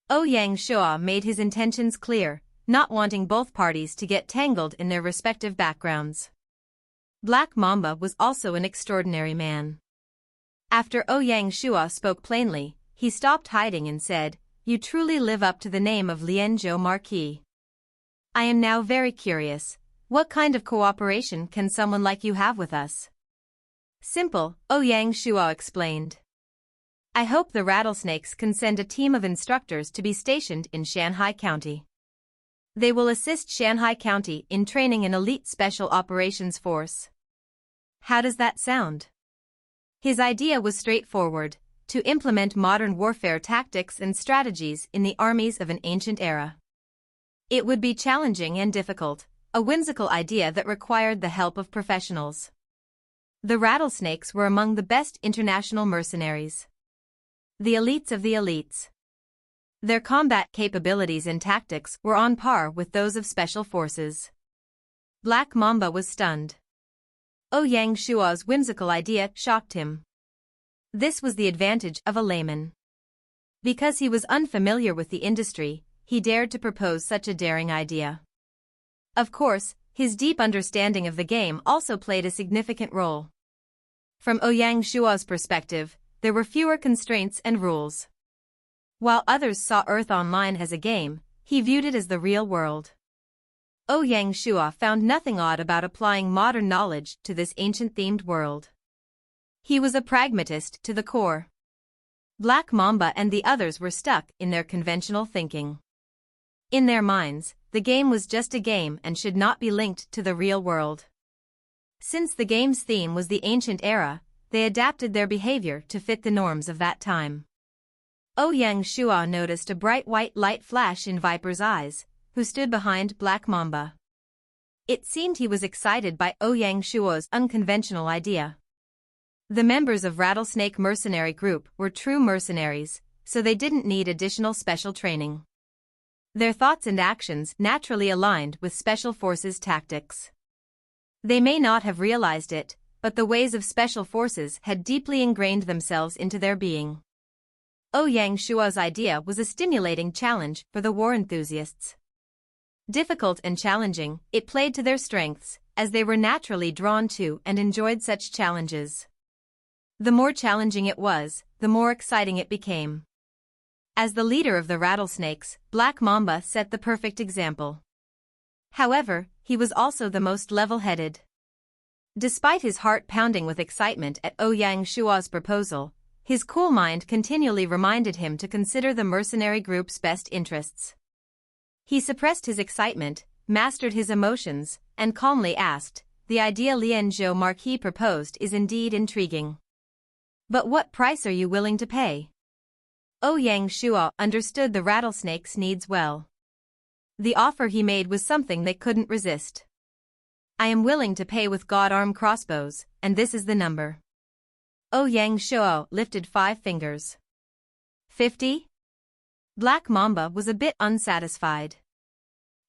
Ouyang Shua made his intentions clear, not wanting both parties to get tangled in their respective backgrounds. Black Mamba was also an extraordinary man. After Ouyang Shua spoke plainly, he stopped hiding and said, "You truly live up to the name of Lianzhou Marquis. I am now very curious, what kind of cooperation can someone like you have with us?" Simple, Ouyang Shua explained. I hope the Rattlesnakes can send a team of instructors to be stationed in Shanghai County. They will assist Shanghai County in training an elite special operations force. How does that sound? His idea was straightforward, to implement modern warfare tactics and strategies in the armies of an ancient era. It would be challenging and difficult, a whimsical idea that required the help of professionals. The Rattlesnakes were among the best international mercenaries. The elites of the elites. Their combat capabilities and tactics were on par with those of special forces. Black Mamba was stunned. Ouyang Shua's whimsical idea shocked him. This was the advantage of a layman. Because he was unfamiliar with the industry, he dared to propose such a daring idea. Of course, his deep understanding of the game also played a significant role. From Ouyang Shua's perspective, there were fewer constraints and rules. While others saw Earth Online as a game, he viewed it as the real world. Ouyang Shua found nothing odd about applying modern knowledge to this ancient-themed world. He was a pragmatist to the core. Black Mamba and the others were stuck in their conventional thinking. In their minds, the game was just a game and should not be linked to the real world. Since the game's theme was the ancient era, they adapted their behavior to fit the norms of that time. Ouyang Shua noticed a bright white light flash in Viper's eyes, who stood behind Black Mamba. It seemed he was excited by Ouyang Shua's unconventional idea. The members of Rattlesnake mercenary group were true mercenaries, so they didn't need additional special training. Their thoughts and actions naturally aligned with Special Forces tactics. They may not have realized it, but the ways of Special Forces had deeply ingrained themselves into their being. Ouyang Shua's idea was a stimulating challenge for the war enthusiasts. Difficult and challenging, it played to their strengths, as they were naturally drawn to and enjoyed such challenges. The more challenging it was, the more exciting it became. As the leader of the Rattlesnakes, Black Mamba set the perfect example. However, he was also the most level-headed. Despite his heart pounding with excitement at Ouyang Shua's proposal, his cool mind continually reminded him to consider the mercenary group's best interests. He suppressed his excitement, mastered his emotions, and calmly asked, "The idea Lianzhou Marquis proposed is indeed intriguing. But what price are you willing to pay?" Ouyang Shua understood the Rattlesnake's needs well. The offer he made was something they couldn't resist. "I am willing to pay with God-arm crossbows, and this is the number." Ouyang Shua lifted 5 fingers. 50? Black Mamba was a bit unsatisfied.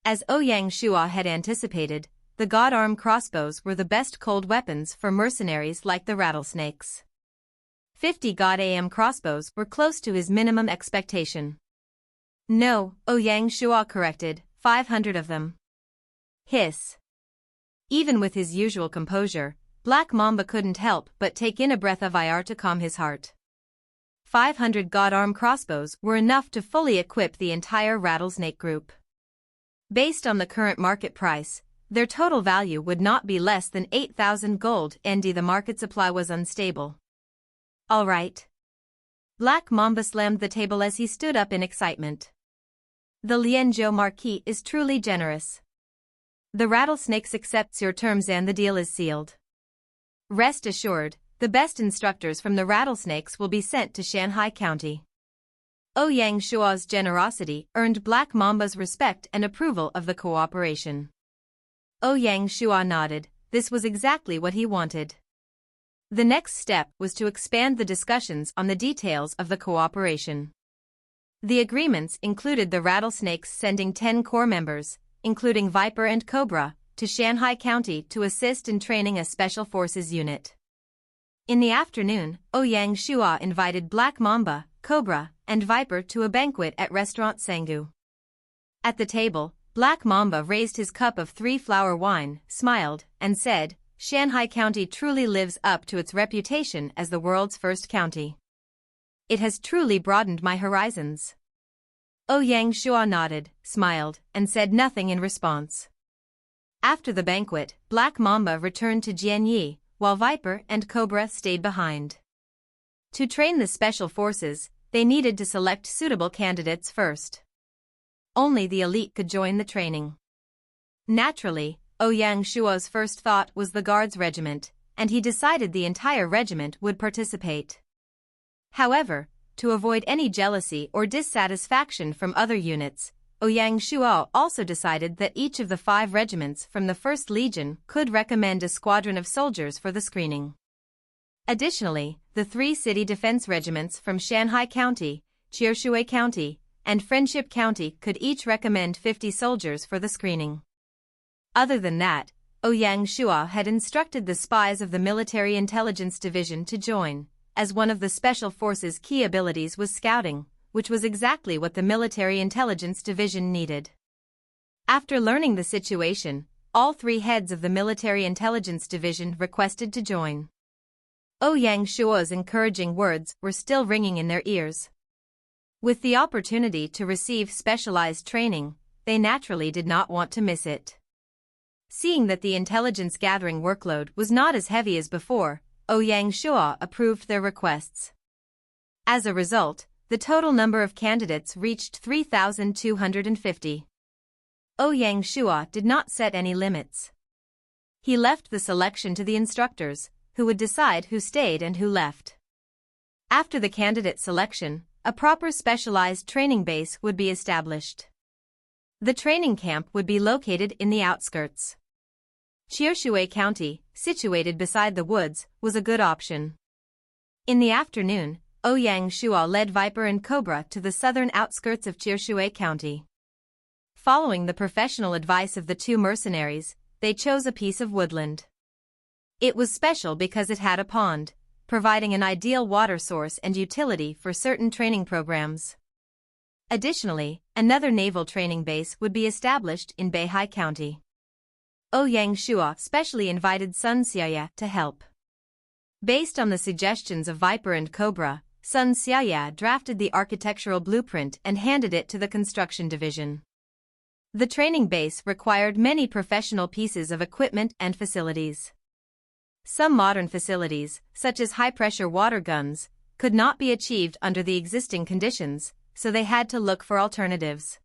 As Ouyang Shua had anticipated, the God-arm crossbows were the best cold weapons for mercenaries like the Rattlesnakes. 50 God-am crossbows were close to his minimum expectation. "No," Ouyang Shua corrected, 500 of them. Hiss. Even with his usual composure, Black Mamba couldn't help but take in a breath of air to calm his heart. 500 God-arm crossbows were enough to fully equip the entire Rattlesnake group. Based on the current market price, their total value would not be less than 8,000 gold, and the market supply was unstable. "All right." Black Mamba slammed the table as he stood up in excitement. "The Lianzhou Marquis is truly generous. The Rattlesnakes accepts your terms and the deal is sealed. Rest assured, the best instructors from the Rattlesnakes will be sent to Shanghai County." Ouyang Shua's generosity earned Black Mamba's respect and approval of the cooperation. Ouyang Shua nodded. This was exactly what he wanted. The next step was to expand the discussions on the details of the cooperation. The agreements included the Rattlesnakes sending 10 core members, including Viper and Cobra, to Shanghai County to assist in training a Special Forces unit. In the afternoon, Ouyang Shua invited Black Mamba, Cobra, and Viper to a banquet at Restaurant Sangu. At the table, Black Mamba raised his cup of 3-flower wine, smiled, and said, "Shanghai County truly lives up to its reputation as the world's first county. It has truly broadened my horizons." Ouyang Shua nodded, smiled, and said nothing in response. After the banquet, Black Mamba returned to Jianyi, while Viper and Cobra stayed behind. To train the Special Forces, they needed to select suitable candidates first. Only the elite could join the training. Naturally, Ouyang Shua's first thought was the Guards Regiment, and he decided the entire regiment would participate. However, to avoid any jealousy or dissatisfaction from other units, Ouyang Shua also decided that each of the 5 regiments from the 1st Legion could recommend a squadron of soldiers for the screening. Additionally, the 3 city defense regiments from Shanghai County, Chirshui County, and Friendship County could each recommend 50 soldiers for the screening. Other than that, Ouyang Shua had instructed the spies of the Military Intelligence Division to join, as one of the Special Forces' key abilities was scouting, which was exactly what the Military Intelligence Division needed. After learning the situation, all 3 heads of the Military Intelligence Division requested to join. Ouyang Shua's encouraging words were still ringing in their ears. With the opportunity to receive specialized training, they naturally did not want to miss it. Seeing that the intelligence gathering workload was not as heavy as before, Ouyang Shua approved their requests. As a result, the total number of candidates reached 3,250. Ouyang Shua did not set any limits. He left the selection to the instructors, who would decide who stayed and who left. After the candidate selection, a proper specialized training base would be established. The training camp would be located in the outskirts. Qiushui County, situated beside the woods, was a good option. In the afternoon, Ouyang Shua led Viper and Cobra to the southern outskirts of Qiushui County. Following the professional advice of the two mercenaries, they chose a piece of woodland. It was special because it had a pond, providing an ideal water source and utility for certain training programs. Additionally, another naval training base would be established in Baiqi County. Ouyang Shua specially invited Sun Xiaoya to help. Based on the suggestions of Viper and Cobra, Sun Xiaoya drafted the architectural blueprint and handed it to the construction division. The training base required many professional pieces of equipment and facilities. Some modern facilities, such as high-pressure water guns, could not be achieved under the existing conditions, so they had to look for alternatives.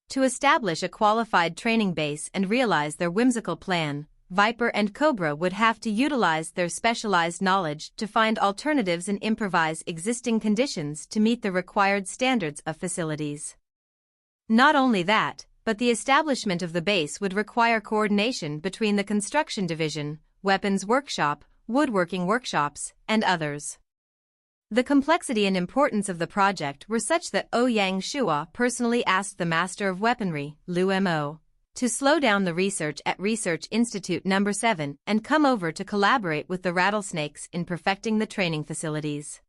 To establish a qualified training base and realize their whimsical plan, Viper and Cobra would have to utilize their specialized knowledge to find alternatives and improvise existing conditions to meet the required standards of facilities. Not only that, but the establishment of the base would require coordination between the construction division, weapons workshop, woodworking workshops, and others. The complexity and importance of the project were such that Ouyang Shua personally asked the Master of Weaponry, Liu Mo, to slow down the research at Research Institute No. 7 and come over to collaborate with the Rattlesnakes in perfecting the training facilities.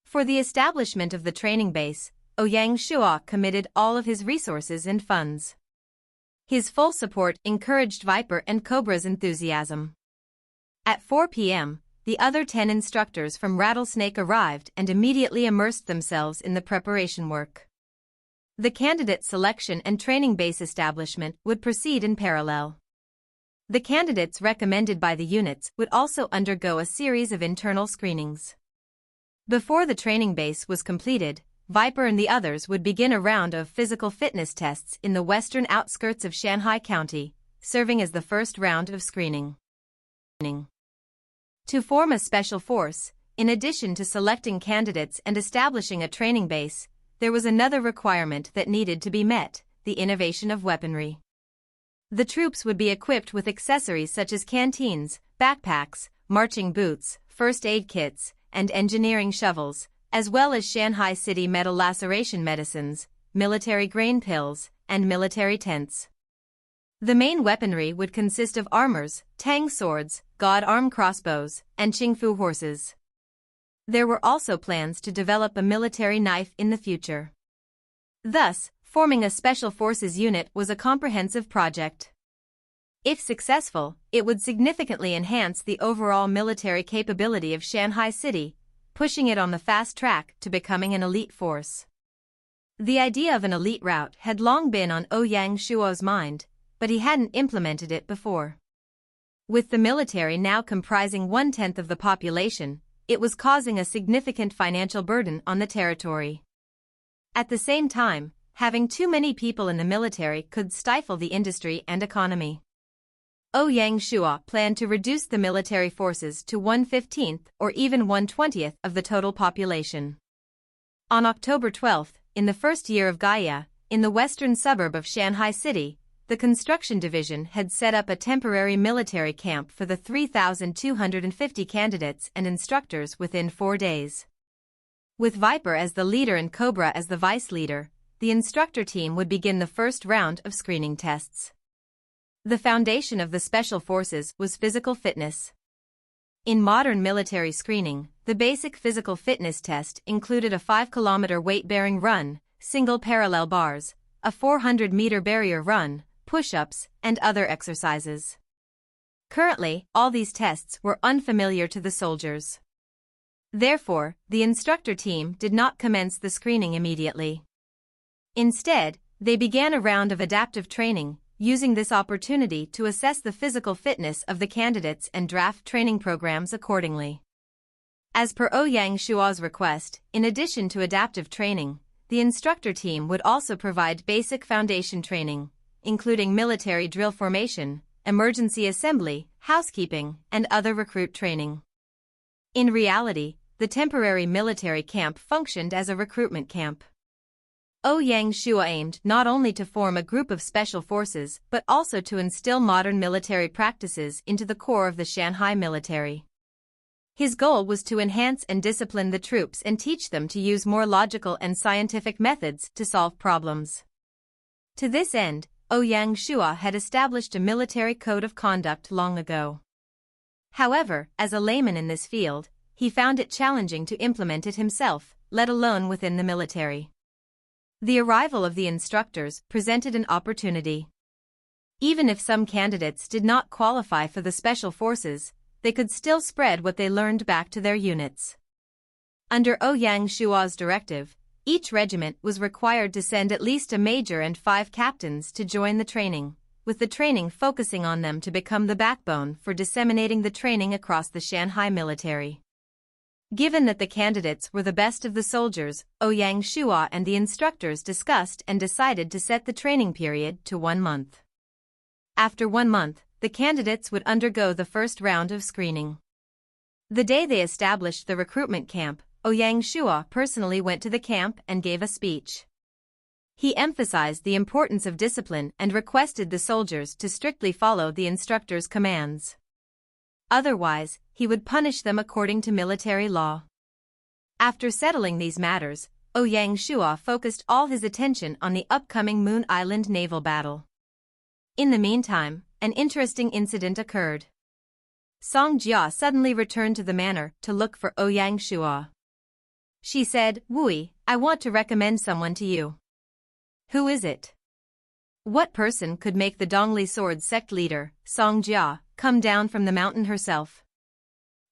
For the establishment of the training base, Ouyang Shua committed all of his resources and funds. His full support encouraged Viper and Cobra's enthusiasm. At 4 p.m., the other 10 instructors from Rattlesnake arrived and immediately immersed themselves in the preparation work. The candidate selection and training base establishment would proceed in parallel. The candidates recommended by the units would also undergo a series of internal screenings. Before the training base was completed, Viper and the others would begin a round of physical fitness tests in the western outskirts of Shanhai County, serving as the first round of screening. To form a special force, in addition to selecting candidates and establishing a training base, there was another requirement that needed to be met: the innovation of weaponry. The troops would be equipped with accessories such as canteens, backpacks, marching boots, first aid kits, and engineering shovels, as well as Shanghai City metal laceration medicines, military grain pills, and military tents. The main weaponry would consist of armors, tang swords, god arm crossbows, and Qingfu horses. There were also plans to develop a military knife in the future. Thus, forming a special forces unit was a comprehensive project. If successful, it would significantly enhance the overall military capability of Shanghai City, pushing it on the fast track to becoming an elite force. The idea of an elite route had long been on Ouyang Shuo's mind, but he hadn't implemented it before. With the military now comprising 1/10 of the population, it was causing a significant financial burden on the territory. At the same time, having too many people in the military could stifle the industry and economy. Ouyang Shua planned to reduce the military forces to 1/15 or even 1/20 of the total population. On October 12, in the first year of Gaia, in the western suburb of Shanghai City, the construction division had set up a temporary military camp for the 3,250 candidates and instructors within 4 days. With Viper as the leader and Cobra as the vice leader, the instructor team would begin the first round of screening tests. The foundation of the special forces was physical fitness. In modern military screening, the basic physical fitness test included a 5-kilometer weight-bearing run, single parallel bars, a 400-meter barrier run, push-ups, and other exercises. Currently, all these tests were unfamiliar to the soldiers. Therefore, the instructor team did not commence the screening immediately. Instead, they began a round of adaptive training, using this opportunity to assess the physical fitness of the candidates and draft training programs accordingly. As per Ouyang Shua's request, in addition to adaptive training, the instructor team would also provide basic foundation training, including military drill formation, emergency assembly, housekeeping, and other recruit training. In reality, the temporary military camp functioned as a recruitment camp. Ouyang Shua aimed not only to form a group of special forces but also to instill modern military practices into the core of the Shanghai military. His goal was to enhance and discipline the troops and teach them to use more logical and scientific methods to solve problems. To this end, Ouyang Shua had established a military code of conduct long ago. However, as a layman in this field, he found it challenging to implement it himself, let alone within the military. The arrival of the instructors presented an opportunity. Even if some candidates did not qualify for the special forces, they could still spread what they learned back to their units. Under Ouyang Shua's directive, each regiment was required to send at least a major and 5 captains to join the training, with the training focusing on them to become the backbone for disseminating the training across the Shanghai military. Given that the candidates were the best of the soldiers, Ouyang Shua and the instructors discussed and decided to set the training period to 1 month. After 1 month, the candidates would undergo the first round of screening. The day they established the recruitment camp, Ouyang Shua personally went to the camp and gave a speech. He emphasized the importance of discipline and requested the soldiers to strictly follow the instructor's commands. Otherwise, he would punish them according to military law. After settling these matters, Ouyang Shua focused all his attention on the upcoming Moon Island naval battle. In the meantime, an interesting incident occurred. Song Jia suddenly returned to the manor to look for Ouyang Shua. She said, "Wui, I want to recommend someone to you." "Who is it?" What person could make the Dongli sword sect leader, Song Jia, come down from the mountain herself?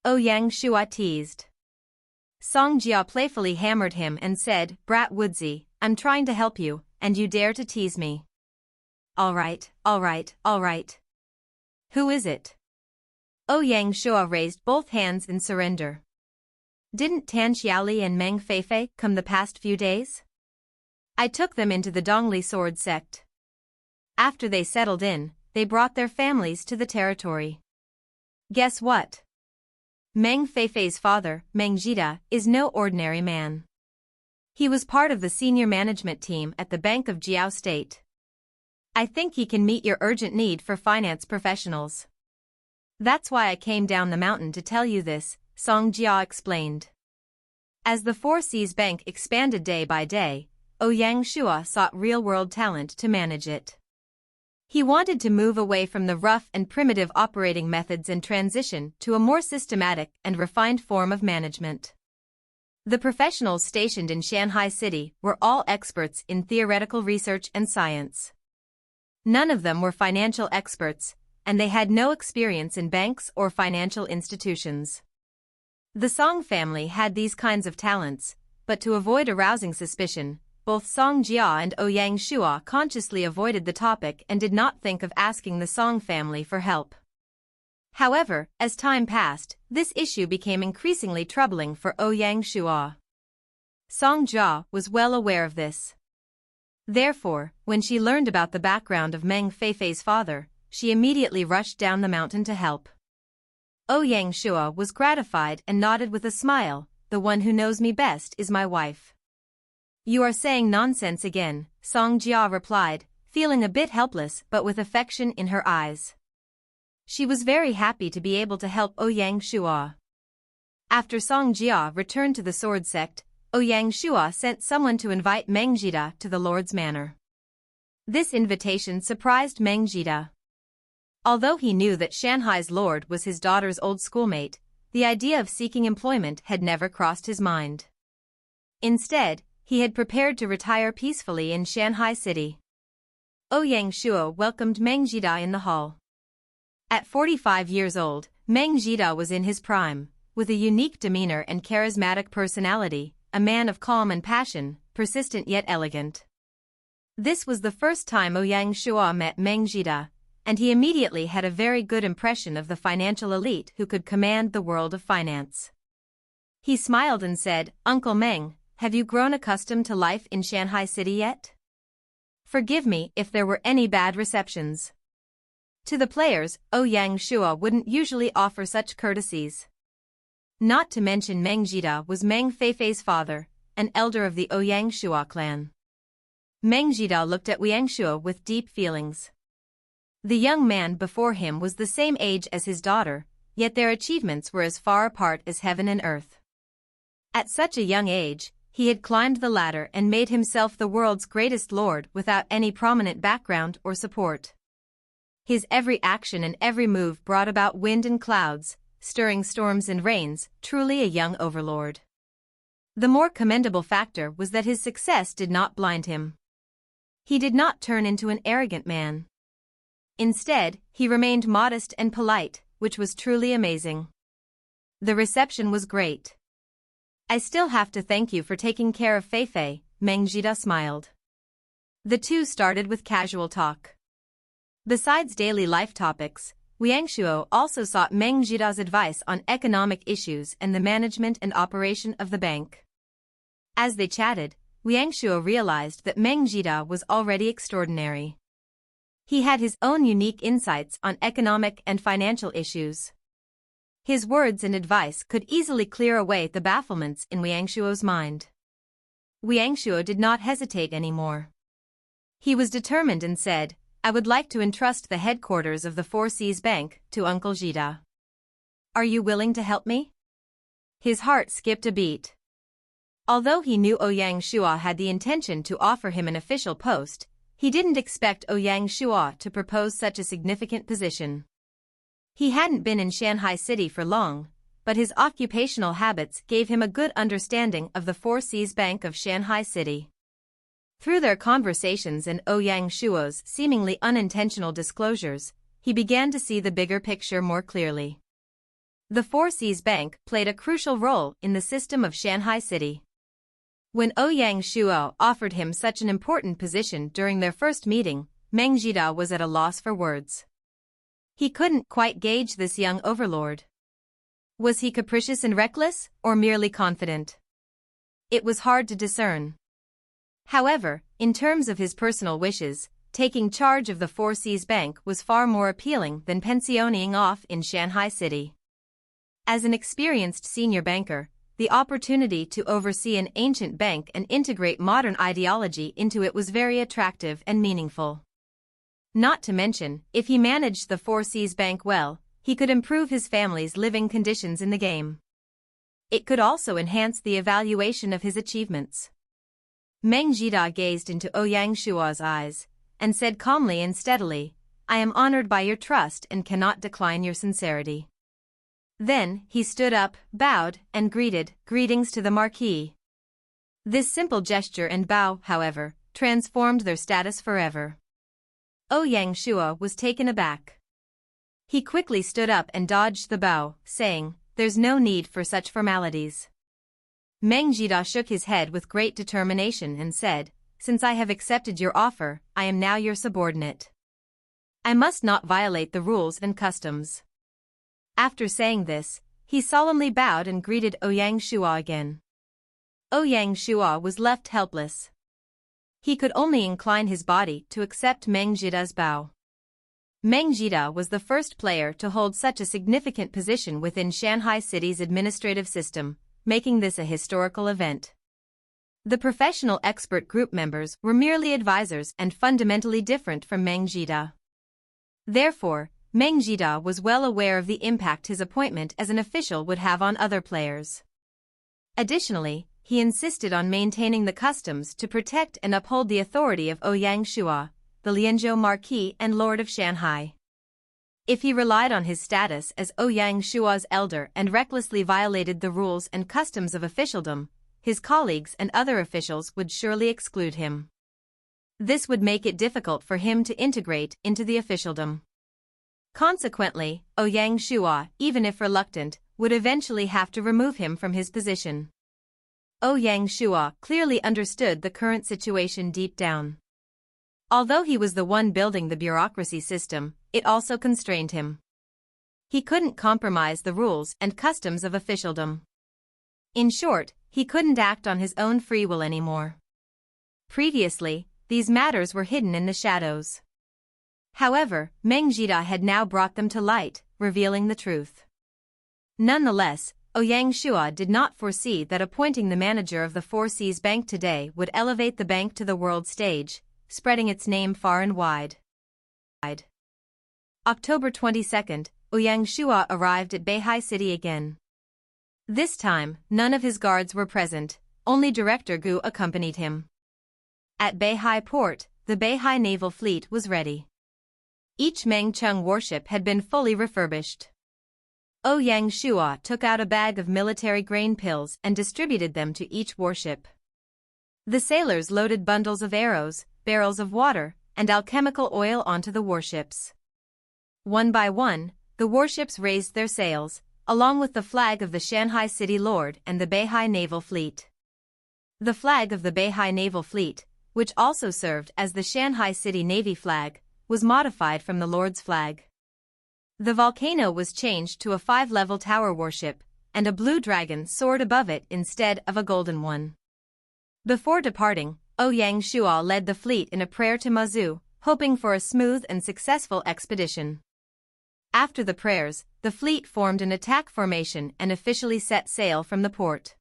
Ouyang Shua teased. Song Jia playfully hammered him and said, "Brat Woodsy, I'm trying to help you, and you dare to tease me." All right. Who is it?" Ouyang Shua raised both hands in surrender. "Didn't Tan Xiaoli and Meng Feifei come the past few days? I took them into the Dongli sword sect. After they settled in, they brought their families to the territory. Guess what? Meng Feifei's father, Meng Jida, is no ordinary man. He was part of the senior management team at the Bank of Jiao State. I think he can meet your urgent need for finance professionals. That's why I came down the mountain to tell you this," Song Jia explained. As the Four Seas Bank expanded day by day, Ouyang Shua sought real-world talent to manage it. He wanted to move away from the rough and primitive operating methods and transition to a more systematic and refined form of management. The professionals stationed in Shanghai City were all experts in theoretical research and science. None of them were financial experts, and they had no experience in banks or financial institutions. The Song family had these kinds of talents, but to avoid arousing suspicion, both Song Jia and Ouyang Shua consciously avoided the topic and did not think of asking the Song family for help. However, as time passed, this issue became increasingly troubling for Ouyang Shua. Song Jia was well aware of this. Therefore, when she learned about the background of Meng Feifei's father, she immediately rushed down the mountain to help. Ouyang Shua was gratified and nodded with a smile, "The one who knows me best is my wife." "You are saying nonsense again," Song Jia replied, feeling a bit helpless but with affection in her eyes. She was very happy to be able to help Ouyang Shua. After Song Jia returned to the sword sect, Ouyang Shua sent someone to invite Meng Jida to the Lord's manor. This invitation surprised Meng Jida. Although he knew that Shanghai's lord was his daughter's old schoolmate, the idea of seeking employment had never crossed his mind. Instead, he had prepared to retire peacefully in Shanghai City. Ouyang Shua welcomed Meng Jida in the hall. At 45 years old, Meng Jida was in his prime, with a unique demeanor and charismatic personality, a man of calm and passion, persistent yet elegant. This was the first time Ouyang Shua met Meng Jida, and he immediately had a very good impression of the financial elite who could command the world of finance. He smiled and said, "Uncle Meng, have you grown accustomed to life in Shanghai City yet? Forgive me if there were any bad receptions." To the players, Ouyang Shua wouldn't usually offer such courtesies. Not to mention Meng Jida was Meng Feifei's father, an elder of the Ouyang Shua clan. Meng Jida looked at Ouyang Shua with deep feelings. The young man before him was the same age as his daughter, yet their achievements were as far apart as heaven and earth. At such a young age, he had climbed the ladder and made himself the world's greatest lord without any prominent background or support. His every action and every move brought about wind and clouds, stirring storms and rains, truly a young overlord. The more commendable factor was that his success did not blind him. He did not turn into an arrogant man. Instead, he remained modest and polite, which was truly amazing. The reception was great. I still have to thank you for taking care of Feifei, Meng Jida smiled. The two started with casual talk. Besides daily life topics, Ouyang Shua also sought Meng Jida's advice on economic issues and the management and operation of the bank. As they chatted, Ouyang Shua realized that Meng Jida was already extraordinary. He had his own unique insights on economic and financial issues. His words and advice could easily clear away the bafflements in Ouyang Shua's mind. Ouyang Shua did not hesitate anymore. He was determined and said, I would like to entrust the headquarters of the Four Seas Bank to Uncle Jida. Are you willing to help me? His heart skipped a beat. Although he knew Ouyang Shua had the intention to offer him an official post, he didn't expect Ouyang Shua to propose such a significant position. He hadn't been in Shanghai City for long, but his occupational habits gave him a good understanding of the Four Seas Bank of Shanghai City. Through their conversations and Ouyang Shua's seemingly unintentional disclosures, he began to see the bigger picture more clearly. The Four Seas Bank played a crucial role in the system of Shanghai City. When Ouyang Shua offered him such an important position during their first meeting, Meng Jida was at a loss for words. He couldn't quite gauge this young overlord. Was he capricious and reckless, or merely confident? It was hard to discern. However, in terms of his personal wishes, taking charge of the Four Seas Bank was far more appealing than pensioning off in Shanghai City. As an experienced senior banker, the opportunity to oversee an ancient bank and integrate modern ideology into it was very attractive and meaningful. Not to mention, if he managed the Four Seas Bank well, he could improve his family's living conditions in the game. It could also enhance the evaluation of his achievements. Meng Jida gazed into Ouyang Shua's eyes, and said calmly and steadily, I am honored by your trust and cannot decline your sincerity. Then, he stood up, bowed, and greeted, greetings to the Marquis. This simple gesture and bow, however, transformed their status forever. Ouyang Shua was taken aback. He quickly stood up and dodged the bow, saying, there's no need for such formalities. Meng Jida shook his head with great determination and said, since I have accepted your offer, I am now your subordinate. I must not violate the rules and customs. After saying this, he solemnly bowed and greeted Ouyang Shua again. Ouyang Shua was left helpless. He could only incline his body to accept Meng Jida's bow. Meng Jida was the first player to hold such a significant position within Shanghai City's administrative system, making this a historical event. The professional expert group members were merely advisors and fundamentally different from Meng Jida. Therefore, Meng Jida was well aware of the impact his appointment as an official would have on other players. Additionally, he insisted on maintaining the customs to protect and uphold the authority of Ouyang Shua, the Lianzhou Marquis and Lord of Shanghai. If he relied on his status as Ouyang Shua's elder and recklessly violated the rules and customs of officialdom, his colleagues and other officials would surely exclude him. This would make it difficult for him to integrate into the officialdom. Consequently, Ouyang Shua, even if reluctant, would eventually have to remove him from his position. Ouyang Shua clearly understood the current situation deep down. Although he was the one building the bureaucracy system, it also constrained him. He couldn't compromise the rules and customs of officialdom. In short, he couldn't act on his own free will anymore. Previously, these matters were hidden in the shadows. However, Meng Jida had now brought them to light, revealing the truth. Nonetheless, Ouyang Shua did not foresee that appointing the manager of the Four Seas Bank today would elevate the bank to the world stage, spreading its name far and wide. October 22nd, Ouyang Shua arrived at Beihai City again. This time, none of his guards were present, only Director Gu accompanied him. At Beihai Port, the Beihai naval fleet was ready. Each Mengcheng warship had been fully refurbished. Ouyang Shua took out a bag of military grain pills and distributed them to each warship. The sailors loaded bundles of arrows, barrels of water, and alchemical oil onto the warships. One by one, the warships raised their sails, along with the flag of the Shanghai City Lord and the Beihai Naval Fleet. The flag of the Beihai Naval Fleet, which also served as the Shanghai City Navy flag, was modified from the Lord's flag. The Volcano was changed to a 5-level tower warship, and a blue dragon soared above it instead of a golden one. Before departing, Ouyang Shua led the fleet in a prayer to Mazu, hoping for a smooth and successful expedition. After the prayers, the fleet formed an attack formation and officially set sail from the port.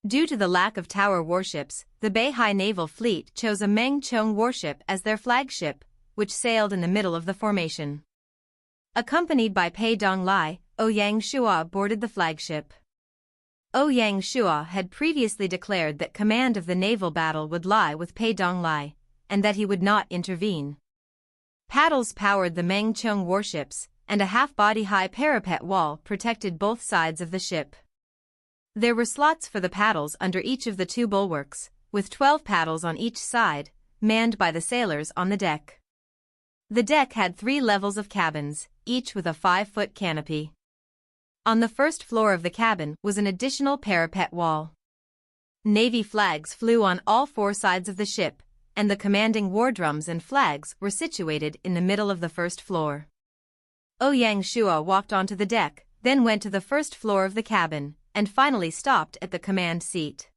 Due to the lack of tower warships, the Beihai Naval Fleet chose a Mengcheng warship as their flagship, which sailed in the middle of the formation. Accompanied by Pei Donglai, Ouyang Shua boarded the flagship. Ouyang Shua had previously declared that command of the naval battle would lie with Pei Donglai, and that he would not intervene. Paddles powered the Mengcheng warships, and a half-body-high parapet wall protected both sides of the ship. There were slots for the paddles under each of the 2 bulwarks, with 12 paddles on each side, manned by the sailors on the deck. The deck had 3 levels of cabins, each with a 5-foot canopy. On the first floor of the cabin was an additional parapet wall. Navy flags flew on all 4 sides of the ship, and the commanding war drums and flags were situated in the middle of the first floor. Ouyang Shua walked onto the deck, then went to the first floor of the cabin, and finally stopped at the command seat.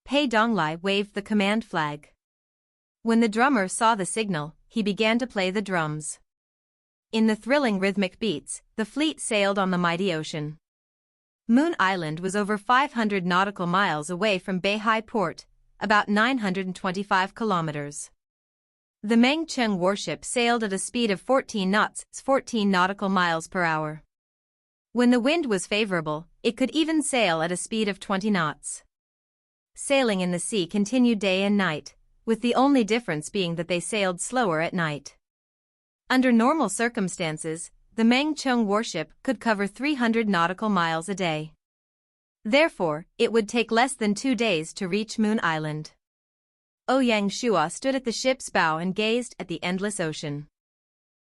Pei Donglai waved the command flag. When the drummer saw the signal, he began to play the drums. In the thrilling rhythmic beats, the fleet sailed on the mighty ocean. Moon Island was over 500 nautical miles away from Beihai Port, about 925 kilometers. The Mengcheng warship sailed at a speed of 14 knots, 14 nautical miles per hour. When the wind was favorable, it could even sail at a speed of 20 knots. Sailing in the sea continued day and night, with the only difference being that they sailed slower at night. Under normal circumstances, the Mengcheng warship could cover 300 nautical miles a day. Therefore, it would take less than 2 days to reach Moon Island. Ouyang Shua stood at the ship's bow and gazed at the endless ocean.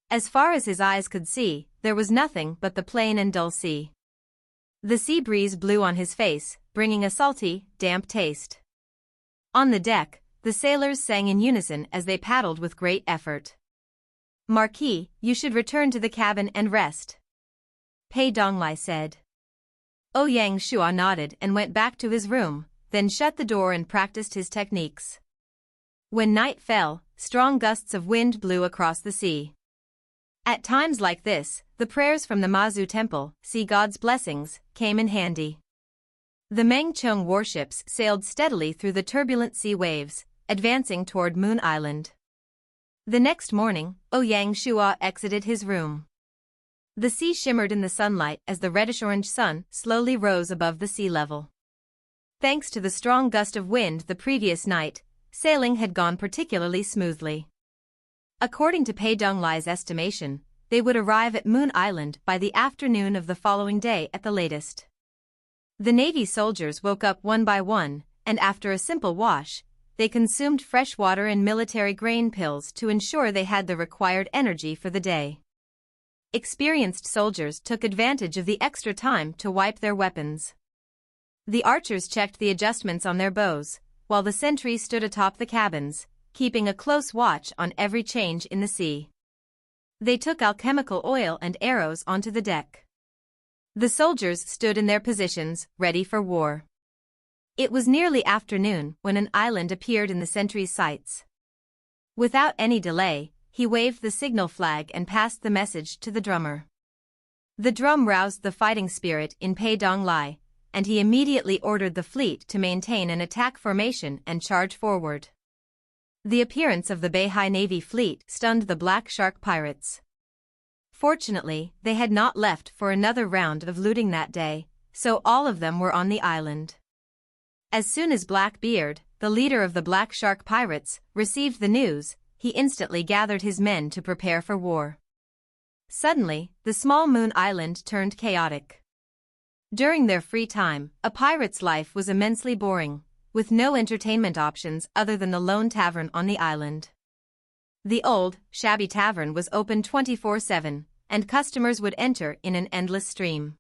As far as his eyes could see, there was nothing but the plain and dull sea. The sea breeze blew on his face, bringing a salty, damp taste. On the deck, the sailors sang in unison as they paddled with great effort. "Marquis, you should return to the cabin and rest," Pei Donglai said. Ouyang Shua nodded and went back to his room, then shut the door and practiced his techniques. When night fell, strong gusts of wind blew across the sea. At times like this, the prayers from the Mazu temple, "See God's blessings," came in handy. The Mengcheng warships sailed steadily through the turbulent sea waves, advancing toward Moon Island. The next morning, Ouyang Shua exited his room. The sea shimmered in the sunlight as the reddish-orange sun slowly rose above the sea level. Thanks to the strong gust of wind the previous night, sailing had gone particularly smoothly. According to Pei Donglai's estimation, they would arrive at Moon Island by the afternoon of the following day at the latest. The Navy soldiers woke up one by one, and after a simple wash, they consumed fresh water and military grain pills to ensure they had the required energy for the day. Experienced soldiers took advantage of the extra time to wipe their weapons. The archers checked the adjustments on their bows, while the sentries stood atop the cabins, keeping a close watch on every change in the sea. They took alchemical oil and arrows onto the deck. The soldiers stood in their positions, ready for war. It was nearly afternoon when an island appeared in the sentry's sights. Without any delay, he waved the signal flag and passed the message to the drummer. The drum roused the fighting spirit in Pei Donglai, and he immediately ordered the fleet to maintain an attack formation and charge forward. The appearance of the Baiqi Navy fleet stunned the Black Shark pirates. Fortunately, they had not left for another round of looting that day, so all of them were on the island. As soon as Blackbeard, the leader of the Black Shark pirates, received the news, he instantly gathered his men to prepare for war. Suddenly, the small moon island turned chaotic. During their free time, a pirate's life was immensely boring, with no entertainment options other than the lone tavern on the island. The old, shabby tavern was open 24/7, and customers would enter in an endless stream.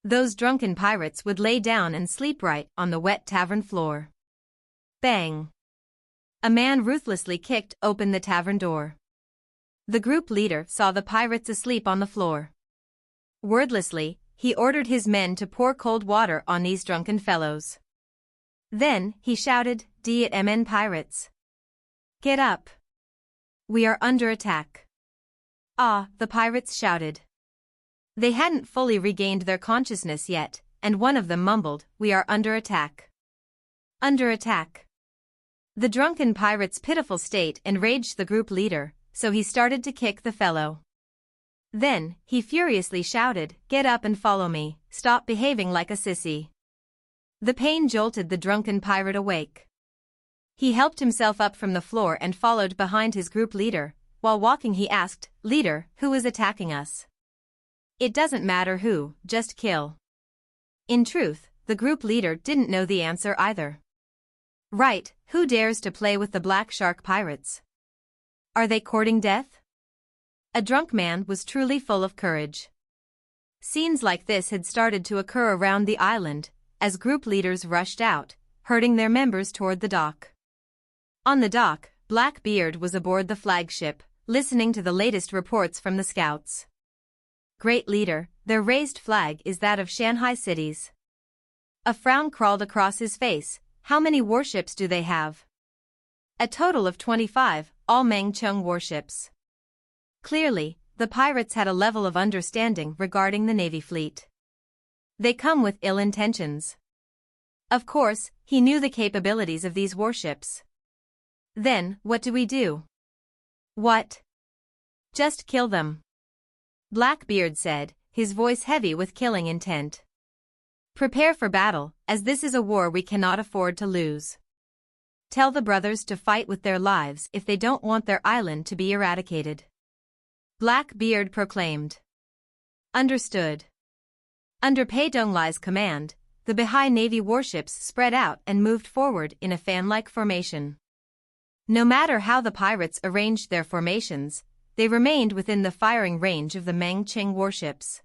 Those drunken pirates would lay down and sleep right on the wet tavern floor. Bang! A man ruthlessly kicked open the tavern door. The group leader saw the pirates asleep on the floor. Wordlessly, he ordered his men to pour cold water on these drunken fellows. Then, he shouted, "DMN pirates! Get up! We are under attack!" "Ah," the pirates shouted. They hadn't fully regained their consciousness yet, and one of them mumbled, "We are under attack. Under attack." The drunken pirate's pitiful state enraged the group leader, so he started to kick the fellow. Then, he furiously shouted, "Get up and follow me, stop behaving like a sissy." The pain jolted the drunken pirate awake. He helped himself up from the floor and followed behind his group leader. While walking he asked, "Leader, who is attacking us?" "It doesn't matter who, just kill." In truth, the group leader didn't know the answer either. Right, who dares to play with the Black Shark pirates? Are they courting death? A drunk man was truly full of courage. Scenes like this had started to occur around the island, as group leaders rushed out, herding their members toward the dock. On the dock, Blackbeard was aboard the flagship, listening to the latest reports from the scouts. "Great leader, their raised flag is that of Shanghai cities." A frown crawled across his face. "How many warships do they have?" "A total of 25, all Mangcheng warships." Clearly, the pirates had a level of understanding regarding the Navy fleet. They come with ill intentions. Of course, he knew the capabilities of these warships. "Then, what do we do?" "What? Just kill them," Blackbeard said, his voice heavy with killing intent. "Prepare for battle, as this is a war we cannot afford to lose. Tell the brothers to fight with their lives if they don't want their island to be eradicated." Blackbeard proclaimed. Understood. Under Pei Donglai's command, the Baiqi Navy warships spread out and moved forward in a fan-like formation. No matter how the pirates arranged their formations, they remained within the firing range of the Mangcheng warships.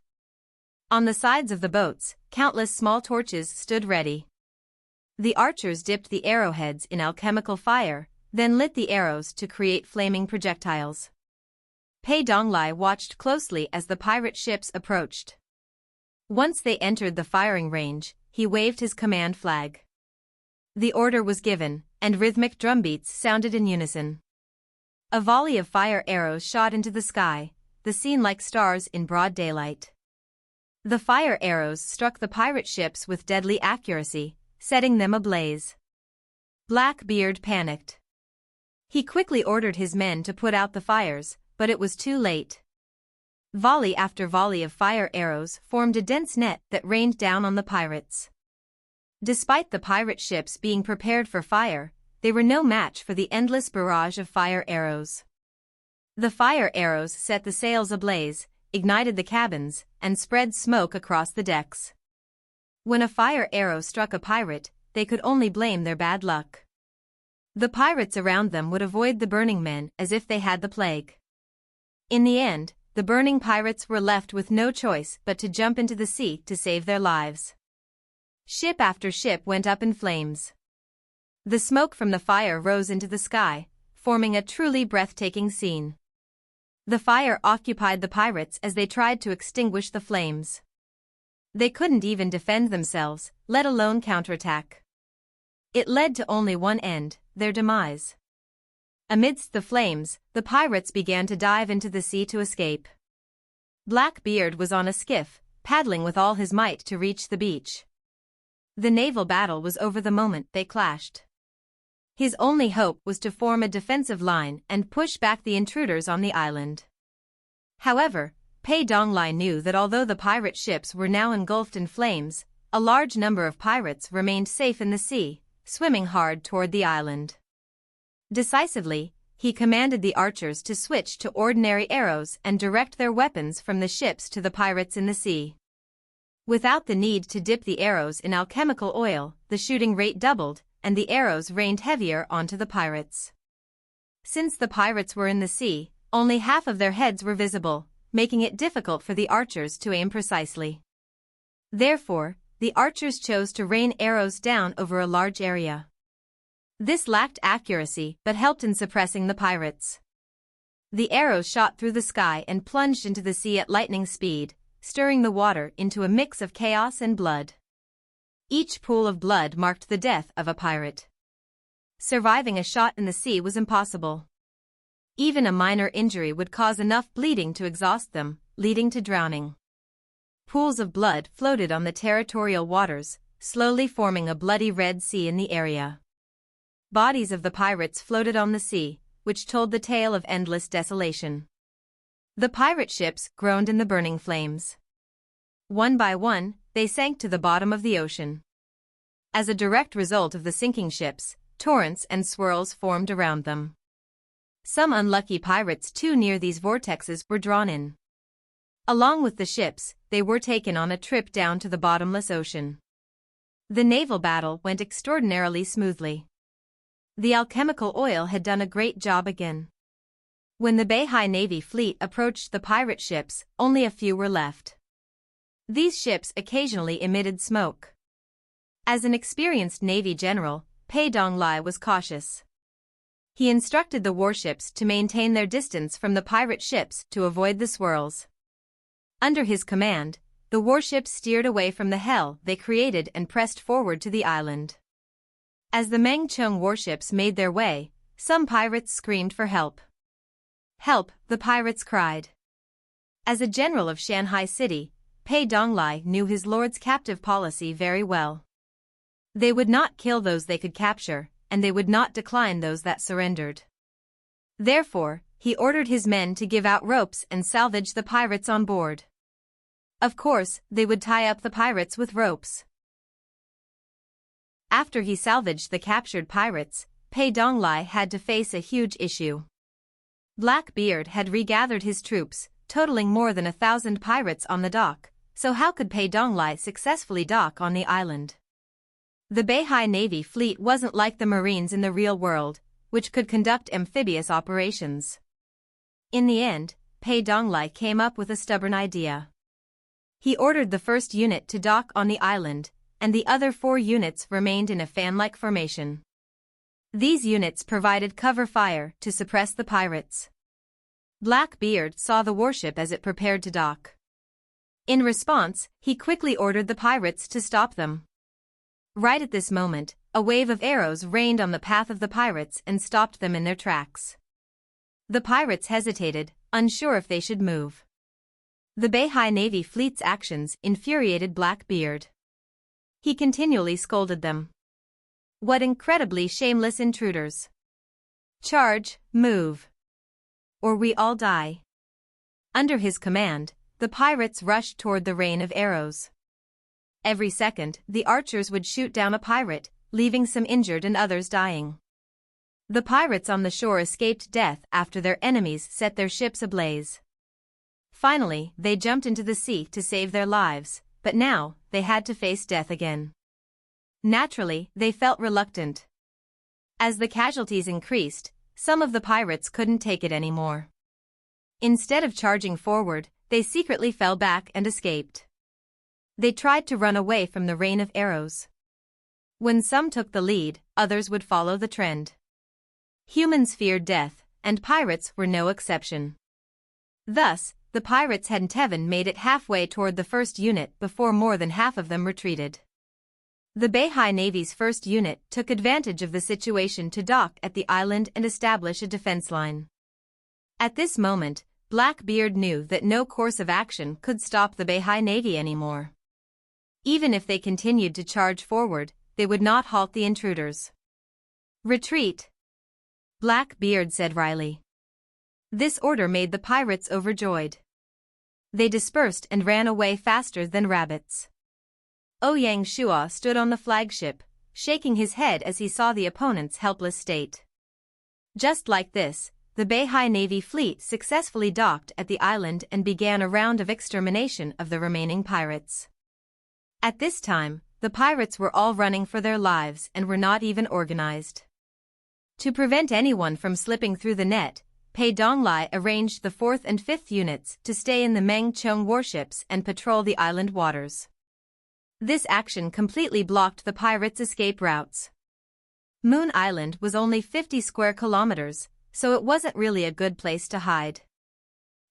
On the sides of the boats, countless small torches stood ready. The archers dipped the arrowheads in alchemical fire, then lit the arrows to create flaming projectiles. Pei Donglai watched closely as the pirate ships approached. Once they entered the firing range, he waved his command flag. The order was given, and rhythmic drumbeats sounded in unison. A volley of fire arrows shot into the sky, the scene like stars in broad daylight. The fire arrows struck the pirate ships with deadly accuracy, setting them ablaze. Blackbeard panicked. He quickly ordered his men to put out the fires, but it was too late. Volley after volley of fire arrows formed a dense net that rained down on the pirates. Despite the pirate ships being prepared for fire, they were no match for the endless barrage of fire arrows. The fire arrows set the sails ablaze, ignited the cabins, and spread smoke across the decks. When a fire arrow struck a pirate, they could only blame their bad luck. The pirates around them would avoid the burning men as if they had the plague. In the end, the burning pirates were left with no choice but to jump into the sea to save their lives. Ship after ship went up in flames. The smoke from the fire rose into the sky, forming a truly breathtaking scene. The fire occupied the pirates as they tried to extinguish the flames. They couldn't even defend themselves, let alone counterattack. It led to only one end, their demise. Amidst the flames, the pirates began to dive into the sea to escape. Blackbeard was on a skiff, paddling with all his might to reach the beach. The naval battle was over the moment they clashed. His only hope was to form a defensive line and push back the intruders on the island. However, Pei Donglai knew that although the pirate ships were now engulfed in flames, a large number of pirates remained safe in the sea, swimming hard toward the island. Decisively, he commanded the archers to switch to ordinary arrows and direct their weapons from the ships to the pirates in the sea. Without the need to dip the arrows in alchemical oil, the shooting rate doubled, and the arrows rained heavier onto the pirates. Since the pirates were in the sea, only half of their heads were visible, making it difficult for the archers to aim precisely. Therefore, the archers chose to rain arrows down over a large area. This lacked accuracy but helped in suppressing the pirates. The arrows shot through the sky and plunged into the sea at lightning speed, stirring the water into a mix of chaos and blood. Each pool of blood marked the death of a pirate. Surviving a shot in the sea was impossible. Even a minor injury would cause enough bleeding to exhaust them, leading to drowning. Pools of blood floated on the territorial waters, slowly forming a bloody Red Sea in the area. Bodies of the pirates floated on the sea, which told the tale of endless desolation. The pirate ships groaned in the burning flames. One by one, they sank to the bottom of the ocean. As a direct result of the sinking ships, torrents and swirls formed around them. Some unlucky pirates too near these vortexes were drawn in. Along with the ships, they were taken on a trip down to the bottomless ocean. The naval battle went extraordinarily smoothly. The alchemical oil had done a great job again. When the Baiqi Navy fleet approached the pirate ships, only a few were left. These ships occasionally emitted smoke. As an experienced Navy general, Pei Donglai was cautious. He instructed the warships to maintain their distance from the pirate ships to avoid the swirls. Under his command, the warships steered away from the hell they created and pressed forward to the island. As the Mengchong warships made their way, some pirates screamed for help. "Help," the pirates cried. As a general of Shanghai City, Pei Donglai knew his lord's captive policy very well. They would not kill those they could capture, and they would not decline those that surrendered. Therefore, he ordered his men to give out ropes and salvage the pirates on board. Of course, they would tie up the pirates with ropes. After he salvaged the captured pirates, Pei Donglai had to face a huge issue. Blackbeard had regathered his troops, totaling more than 1,000 pirates on the dock, so how could Pei Donglai successfully dock on the island? The Baiqi Navy fleet wasn't like the Marines in the real world, which could conduct amphibious operations. In the end, Pei Donglai came up with a stubborn idea. He ordered the first unit to dock on the island, and the other 4 units remained in a fan-like formation. These units provided cover fire to suppress the pirates. Blackbeard saw the warship as it prepared to dock. In response, he quickly ordered the pirates to stop them. Right at this moment, a wave of arrows rained on the path of the pirates and stopped them in their tracks. The pirates hesitated, unsure if they should move. The Baiqi Navy fleet's actions infuriated Blackbeard. He continually scolded them. What incredibly shameless intruders! Charge, move! Or we all die. Under his command, the pirates rushed toward the rain of arrows. Every second, the archers would shoot down a pirate, leaving some injured and others dying. The pirates on the shore escaped death after their enemies set their ships ablaze. Finally, they jumped into the sea to save their lives, but now, they had to face death again. Naturally, they felt reluctant. As the casualties increased, some of the pirates couldn't take it anymore. Instead of charging forward, they secretly fell back and escaped. They tried to run away from the rain of arrows. When some took the lead, others would follow the trend. Humans feared death, and pirates were no exception. Thus, the pirates hadn't even made it halfway toward the first unit before more than half of them retreated. The Baiqi Navy's first unit took advantage of the situation to dock at the island and establish a defense line. At this moment, Blackbeard knew that no course of action could stop the Baiqi Navy anymore. Even if they continued to charge forward, they would not halt the intruders. "Retreat," Blackbeard said wryly. This order made the pirates overjoyed. They dispersed and ran away faster than rabbits. Ouyang Shua stood on the flagship, shaking his head as he saw the opponent's helpless state. Just like this, the Baiqi Navy fleet successfully docked at the island and began a round of extermination of the remaining pirates. At this time, the pirates were all running for their lives and were not even organized. To prevent anyone from slipping through the net, Pei Donglai arranged the 4th and 5th units to stay in the Meng Chong warships and patrol the island waters. This action completely blocked the pirates' escape routes. Moon Island was only 50 square kilometers, so it wasn't really a good place to hide.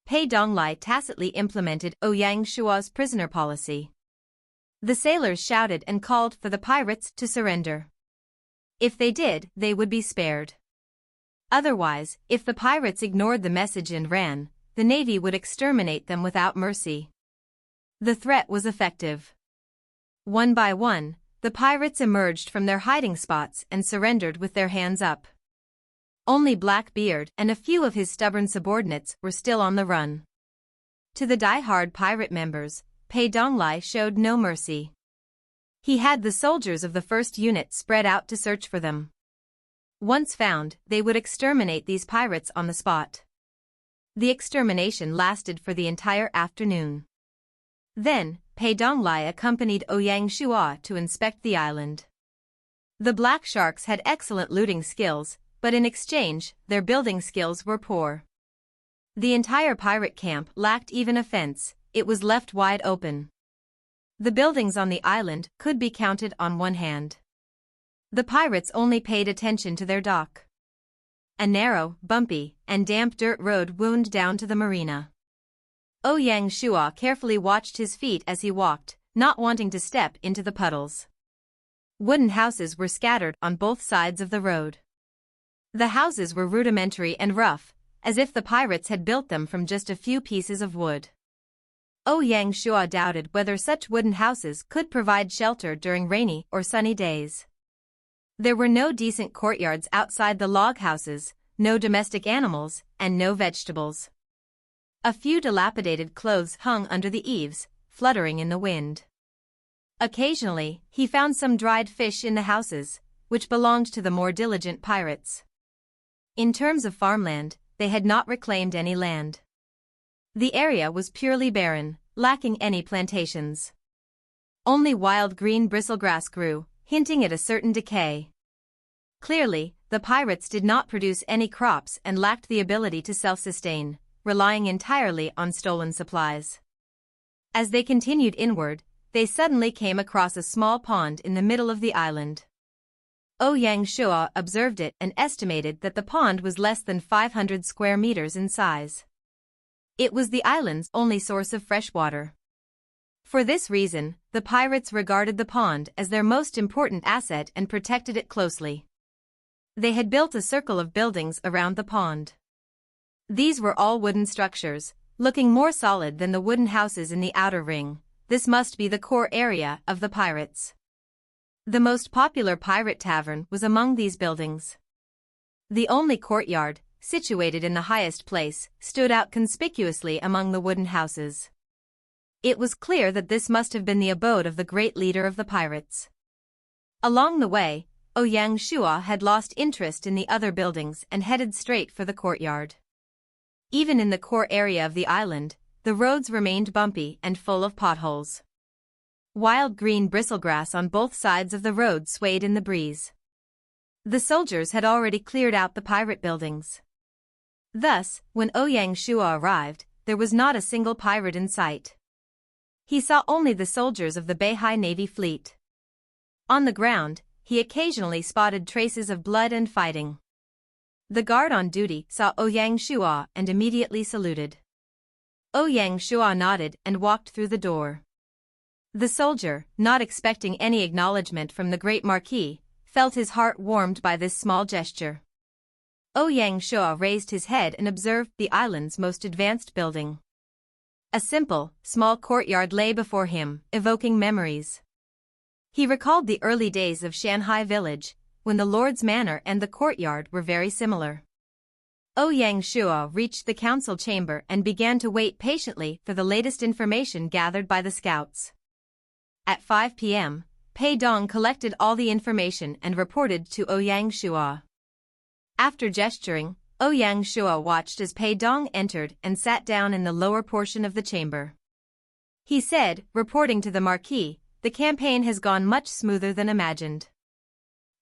Pei Donglai tacitly implemented Ouyang Shua's prisoner policy. The sailors shouted and called for the pirates to surrender. If they did, they would be spared. Otherwise, if the pirates ignored the message and ran, the Navy would exterminate them without mercy. The threat was effective. One by one, the pirates emerged from their hiding spots and surrendered with their hands up. Only Blackbeard and a few of his stubborn subordinates were still on the run. To the die-hard pirate members, Pei Donglai showed no mercy. He had the soldiers of the first unit spread out to search for them. Once found, they would exterminate these pirates on the spot. The extermination lasted for the entire afternoon. Then, Pei Donglai accompanied Ouyang Shua to inspect the island. The Black Sharks had excellent looting skills, but in exchange, their building skills were poor. The entire pirate camp lacked even a fence, it was left wide open. The buildings on the island could be counted on one hand. The pirates only paid attention to their dock. A narrow, bumpy, and damp dirt road wound down to the marina. Ouyang Shua carefully watched his feet as he walked, not wanting to step into the puddles. Wooden houses were scattered on both sides of the road. The houses were rudimentary and rough, as if the pirates had built them from just a few pieces of wood. Ouyang Shua doubted whether such wooden houses could provide shelter during rainy or sunny days. There were no decent courtyards outside the log houses, no domestic animals, and no vegetables. A few dilapidated clothes hung under the eaves, fluttering in the wind. Occasionally, he found some dried fish in the houses, which belonged to the more diligent pirates. In terms of farmland, they had not reclaimed any land. The area was purely barren, lacking any plantations. Only wild green bristlegrass grew, hinting at a certain decay. Clearly, the pirates did not produce any crops and lacked the ability to self-sustain, relying entirely on stolen supplies. As they continued inward, they suddenly came across a small pond in the middle of the island. Ouyang Shua observed it and estimated that the pond was less than 500 square meters in size. It was the island's only source of fresh water. For this reason, the pirates regarded the pond as their most important asset and protected it closely. They had built a circle of buildings around the pond. These were all wooden structures, looking more solid than the wooden houses in the outer ring. This must be the core area of the pirates. The most popular pirate tavern was among these buildings. The only courtyard, situated in the highest place, stood out conspicuously among the wooden houses. It was clear that this must have been the abode of the great leader of the pirates. Along the way, Ouyang Shua had lost interest in the other buildings and headed straight for the courtyard. Even in the core area of the island, the roads remained bumpy and full of potholes. Wild green bristlegrass on both sides of the road swayed in the breeze. The soldiers had already cleared out the pirate buildings. Thus, when Ouyang Shua arrived, there was not a single pirate in sight. He saw only the soldiers of the Baiqi Navy fleet. On the ground, he occasionally spotted traces of blood and fighting. The guard on duty saw Ouyang Shua and immediately saluted. Ouyang Shua nodded and walked through the door. The soldier, not expecting any acknowledgement from the great Marquis, felt his heart warmed by this small gesture. Ouyang Shua raised his head and observed the island's most advanced building. A simple, small courtyard lay before him, evoking memories. He recalled the early days of Shanghai village, when the Lord's manor and the courtyard were very similar. Ouyang Shua reached the council chamber and began to wait patiently for the latest information gathered by the scouts. At 5 p.m., Pei Dong collected all the information and reported to Ouyang Shua. After gesturing, Ouyang Shua watched as Pei Dong entered and sat down in the lower portion of the chamber. He said, reporting to the Marquis, "The campaign has gone much smoother than imagined.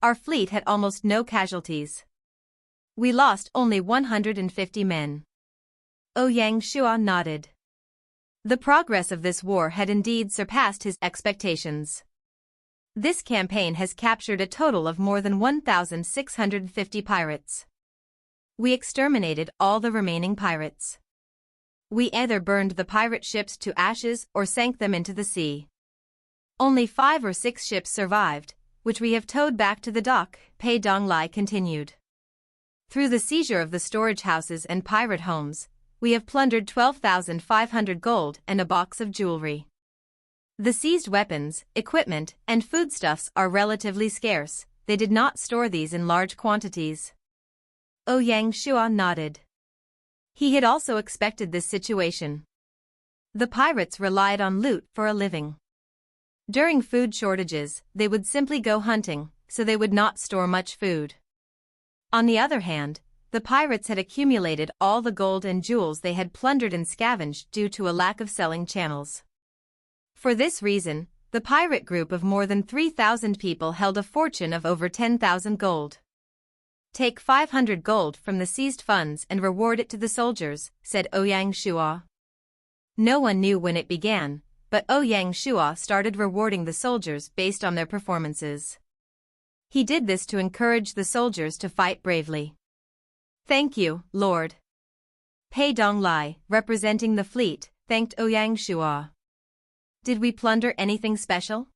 Our fleet had almost no casualties. We lost only 150 men." Ouyang Shua nodded. The progress of this war had indeed surpassed his expectations. This campaign has captured a total of more than 1,650 pirates. We exterminated all the remaining pirates. We either burned the pirate ships to ashes or sank them into the sea. Only 5 or 6 ships survived, which we have towed back to the dock, Pei Donglai continued. Through the seizure of the storage houses and pirate homes, we have plundered 12,500 gold and a box of jewelry. The seized weapons, equipment, and foodstuffs are relatively scarce. They did not store these in large quantities. Ouyang Shua nodded. He had also expected this situation. The pirates relied on loot for a living. During food shortages, they would simply go hunting, so they would not store much food. On the other hand, the pirates had accumulated all the gold and jewels they had plundered and scavenged due to a lack of selling channels. For this reason, the pirate group of more than 3,000 people held a fortune of over 10,000 gold. "Take 500 gold from the seized funds and reward it to the soldiers," said Ouyang Shua. No one knew when it began, but Ouyang Shua started rewarding the soldiers based on their performances. He did this to encourage the soldiers to fight bravely. "Thank you, Lord." Pei Donglai, representing the fleet, thanked Ouyang Shua. "Did we plunder anything special?"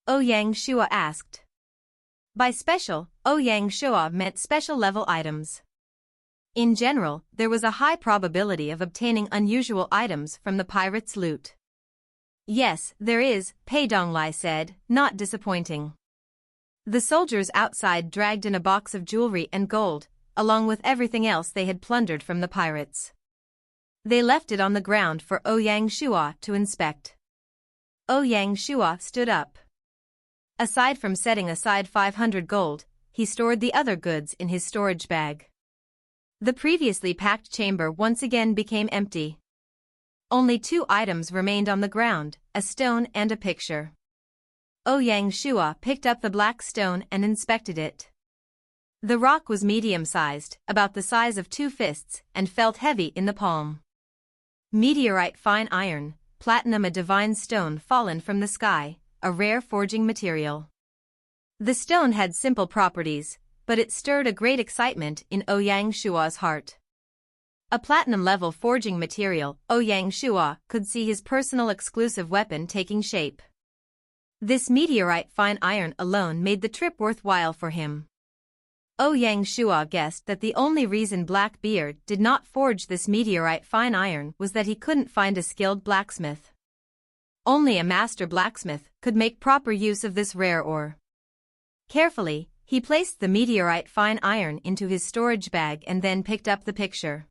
Ouyang Shua asked. By special, Ouyang Shua meant special-level items. In general, there was a high probability of obtaining unusual items from the pirates' loot. "Yes, there is," Pei Donglai said, not disappointing. The soldiers outside dragged in a box of jewelry and gold, along with everything else they had plundered from the pirates. They left it on the ground for Ouyang Shua to inspect. Ouyang Shua stood up. Aside from setting aside 500 gold, he stored the other goods in his storage bag. The previously packed chamber once again became empty. Only 2 items remained on the ground, a stone and a picture. Ouyang Shua picked up the black stone and inspected it. The rock was medium-sized, about the size of 2 fists, and felt heavy in the palm. Meteorite fine iron, platinum, a divine stone fallen from the sky, a rare forging material. The stone had simple properties, but it stirred a great excitement in Ouyang Shua's heart. A platinum-level forging material, Ouyang Shua could see his personal exclusive weapon taking shape. This meteorite fine iron alone made the trip worthwhile for him. Ouyang Shua guessed that the only reason Blackbeard did not forge this meteorite fine iron was that he couldn't find a skilled blacksmith. Only a master blacksmith could make proper use of this rare ore. Carefully, he placed the meteorite fine iron into his storage bag and then picked up the picture.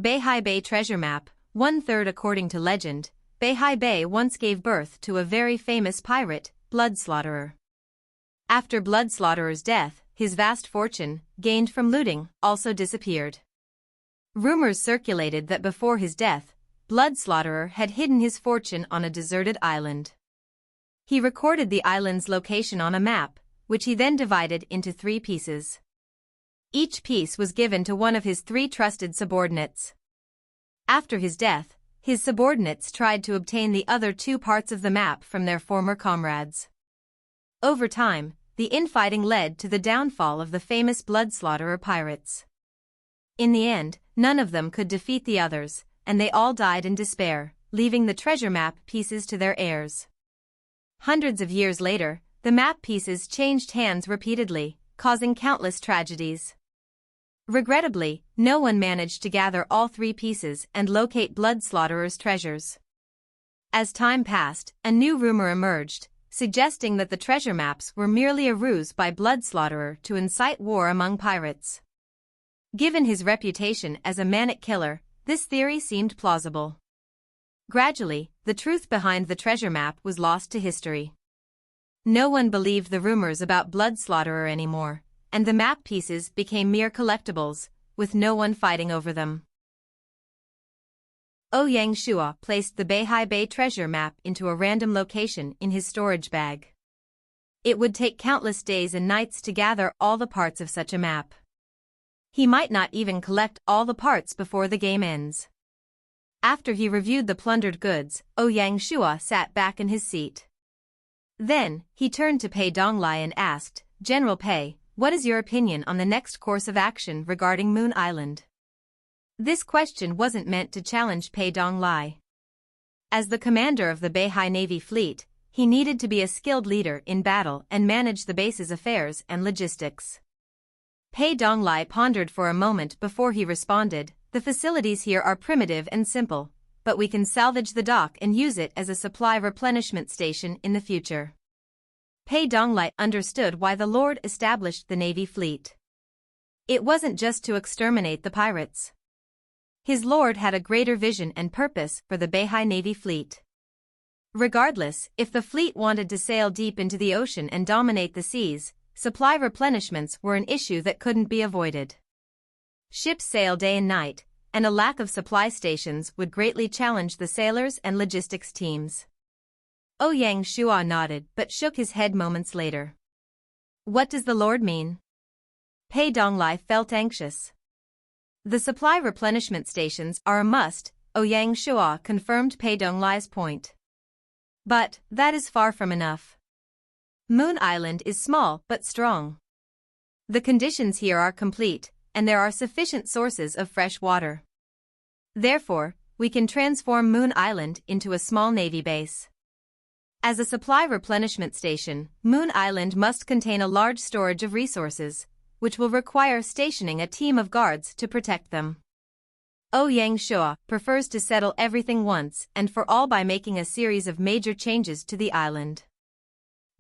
Beihai Bay treasure map, 1/3. According to legend, Beihai Bay once gave birth to a very famous pirate, Bloodslaughterer. After Bloodslaughterer's death, his vast fortune, gained from looting, also disappeared. Rumors circulated that before his death, Bloodslaughterer had hidden his fortune on a deserted island. He recorded the island's location on a map, which he then divided into 3 pieces. Each piece was given to one of his 3 trusted subordinates. After his death, his subordinates tried to obtain the other 2 parts of the map from their former comrades. Over time, the infighting led to the downfall of the famous Bloodslaughterer pirates. In the end, none of them could defeat the others, and they all died in despair, leaving the treasure map pieces to their heirs. Hundreds of years later, the map pieces changed hands repeatedly, causing countless tragedies. Regrettably, no one managed to gather all 3 pieces and locate Bloodslaughterer's treasures. As time passed, a new rumor emerged, suggesting that the treasure maps were merely a ruse by Bloodslaughterer to incite war among pirates. Given his reputation as a manic killer, this theory seemed plausible. Gradually, the truth behind the treasure map was lost to history. No one believed the rumors about Bloodslaughterer anymore, and the map pieces became mere collectibles, with no one fighting over them. Ouyang Shua placed the Beihai Bay treasure map into a random location in his storage bag. It would take countless days and nights to gather all the parts of such a map. He might not even collect all the parts before the game ends. After he reviewed the plundered goods, Ouyang Shua sat back in his seat. Then, he turned to Pei Donglai and asked, "General Pei, what is your opinion on the next course of action regarding Moon Island?" This question wasn't meant to challenge Pei Donglai. As the commander of the Beihai Navy fleet, he needed to be a skilled leader in battle and manage the base's affairs and logistics. Pei Donglai pondered for a moment before he responded, "The facilities here are primitive and simple, but we can salvage the dock and use it as a supply replenishment station in the future." Pei Donglai understood why the Lord established the Navy fleet. It wasn't just to exterminate the pirates. His Lord had a greater vision and purpose for the Beihai Navy fleet. Regardless, if the fleet wanted to sail deep into the ocean and dominate the seas, supply replenishments were an issue that couldn't be avoided. Ships sail day and night, and a lack of supply stations would greatly challenge the sailors and logistics teams. Ouyang Shua nodded but shook his head moments later. "What does the Lord mean?" Pei Donglai felt anxious. "The supply replenishment stations are a must," Ouyang Shua confirmed Pei Donglai's point. "But that is far from enough. Moon Island is small but strong. The conditions here are complete, and there are sufficient sources of fresh water. Therefore, we can transform Moon Island into a small Navy base. As a supply replenishment station, Moon Island must contain a large storage of resources, which will require stationing a team of guards to protect them. Ouyang Shua prefers to settle everything once and for all by making a series of major changes to the island.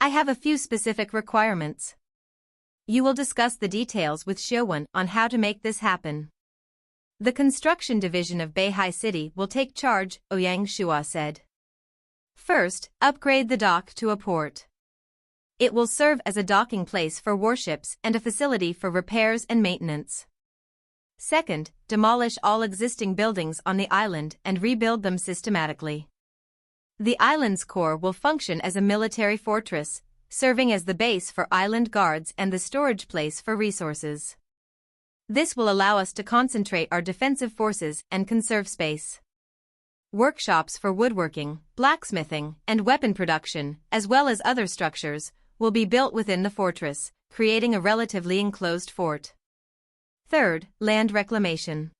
I have a few specific requirements. You will discuss the details with Yewang on how to make this happen. The construction division of Beihai City will take charge, Ouyang Shua said. First, upgrade the dock to a port. It will serve as a docking place for warships and a facility for repairs and maintenance. Second, demolish all existing buildings on the island and rebuild them systematically. The island's core will function as a military fortress, serving as the base for island guards and the storage place for resources. This will allow us to concentrate our defensive forces and conserve space. Workshops for woodworking, blacksmithing, and weapon production, as well as other structures, will be built within the fortress, creating a relatively enclosed fort. Third, land reclamation.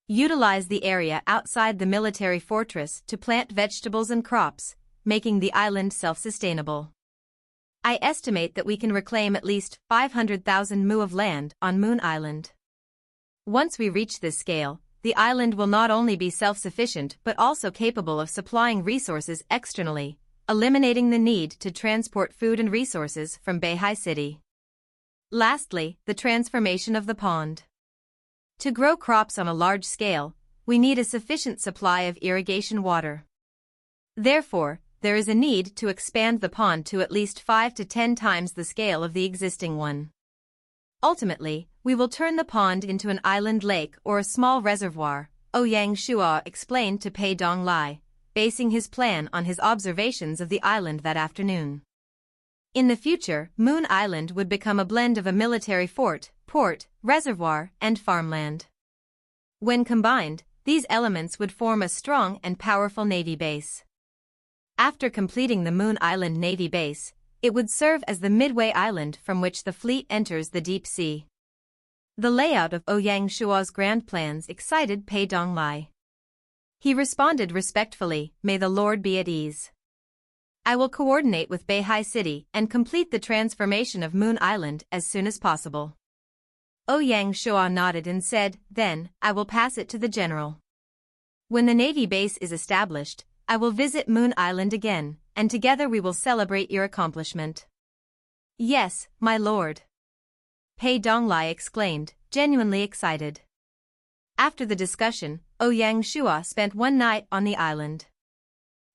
Utilize the area outside the military fortress to plant vegetables and crops, making the island self-sustainable. I estimate that we can reclaim at least 500,000 mu of land on Moon Island. Once we reach this scale, the island will not only be self-sufficient but also capable of supplying resources externally, eliminating the need to transport food and resources from Beihai City. Lastly, the transformation of the pond. To grow crops on a large scale, we need a sufficient supply of irrigation water. Therefore, there is a need to expand the pond to at least 5 to 10 times the scale of the existing one. Ultimately, we will turn the pond into an island lake or a small reservoir, Ouyang Shua explained to Pei Donglai, basing his plan on his observations of the island that afternoon. In the future, Moon Island would become a blend of a military fort, port, reservoir, and farmland. When combined, these elements would form a strong and powerful Navy base. After completing the Moon Island Navy base, it would serve as the midway island from which the fleet enters the deep sea. The layout of Ouyang Shua's grand plans excited Pei Donglai. He responded respectfully, "May the Lord be at ease." I will coordinate with Beihai City and complete the transformation of Moon Island as soon as possible. Ouyang Shua nodded and said, then, I will pass it to the general. When the Navy base is established, I will visit Moon Island again, and together we will celebrate your accomplishment. Yes, my lord. Pei Donglai exclaimed, genuinely excited. After the discussion, Ouyang Shua spent one night on the island.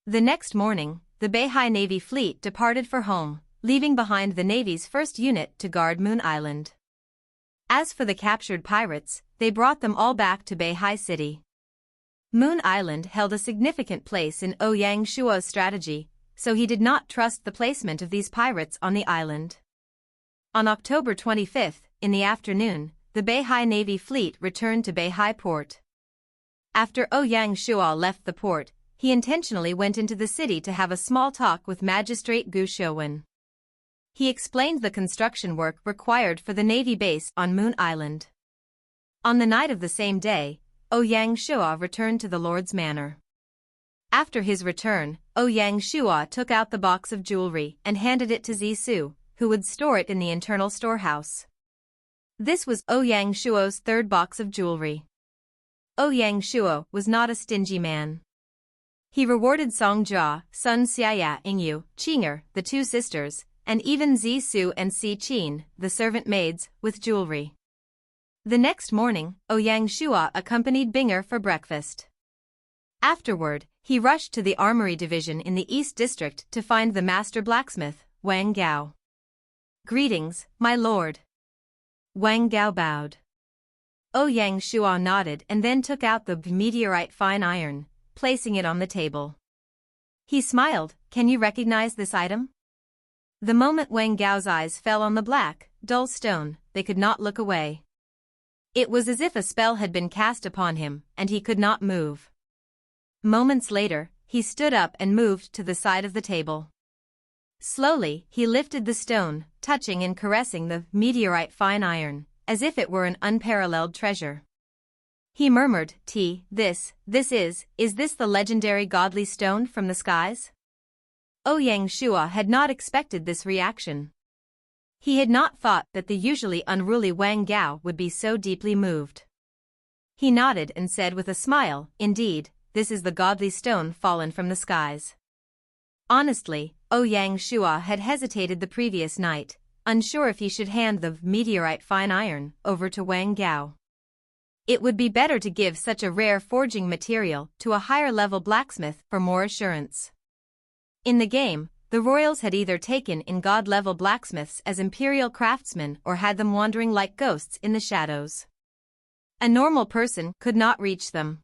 The next morning, the Beihai Navy fleet departed for home, leaving behind the Navy's first unit to guard Moon Island. As for the captured pirates, they brought them all back to Beihai City. Moon Island held a significant place in Ouyang Shua's strategy, so he did not trust the placement of these pirates on the island. On October 25, in the afternoon, the Beihai Navy fleet returned to Beihai port. After Ouyang Shua left the port, he intentionally went into the city to have a small talk with Magistrate Gu Shouwen. He explained the construction work required for the Navy base on Moon Island. On the night of the same day, Ouyang Shua returned to the Lord's manor. After his return, Ouyang Shua took out the box of jewelry and handed it to Zisu, who would store it in the internal storehouse. This was Ouyang Shua's third box of jewelry. Ouyang Shua was not a stingy man. He rewarded Song Jia, Sun Xiaya Ingyu, Qing'er, the two sisters, and even Zisu and Si Qin, the servant maids, with jewelry. The next morning, Ouyang Shua accompanied Binger for breakfast. Afterward, he rushed to the armory division in the East District to find the master blacksmith, Wang Gao. Greetings, my lord. Wang Gao bowed. Ouyang Shua nodded and then took out the meteorite fine iron, placing it on the table. He smiled, can you recognize this item? The moment Wang Gao's eyes fell on the black, dull stone, they could not look away. It was as if a spell had been cast upon him, and he could not move. Moments later, he stood up and moved to the side of the table. Slowly, he lifted the stone, touching and caressing the meteorite fine iron, as if it were an unparalleled treasure. He murmured, this is this the legendary godly stone from the skies? Ouyang Shua had not expected this reaction. He had not thought that the usually unruly Wang Gao would be so deeply moved. He nodded and said with a smile, indeed, this is the godly stone fallen from the skies. Honestly, Ouyang Shua had hesitated the previous night, unsure if he should hand the meteorite fine iron over to Wang Gao. It would be better to give such a rare forging material to a higher-level blacksmith for more assurance. In the game, the royals had either taken in god-level blacksmiths as imperial craftsmen or had them wandering like ghosts in the shadows. A normal person could not reach them.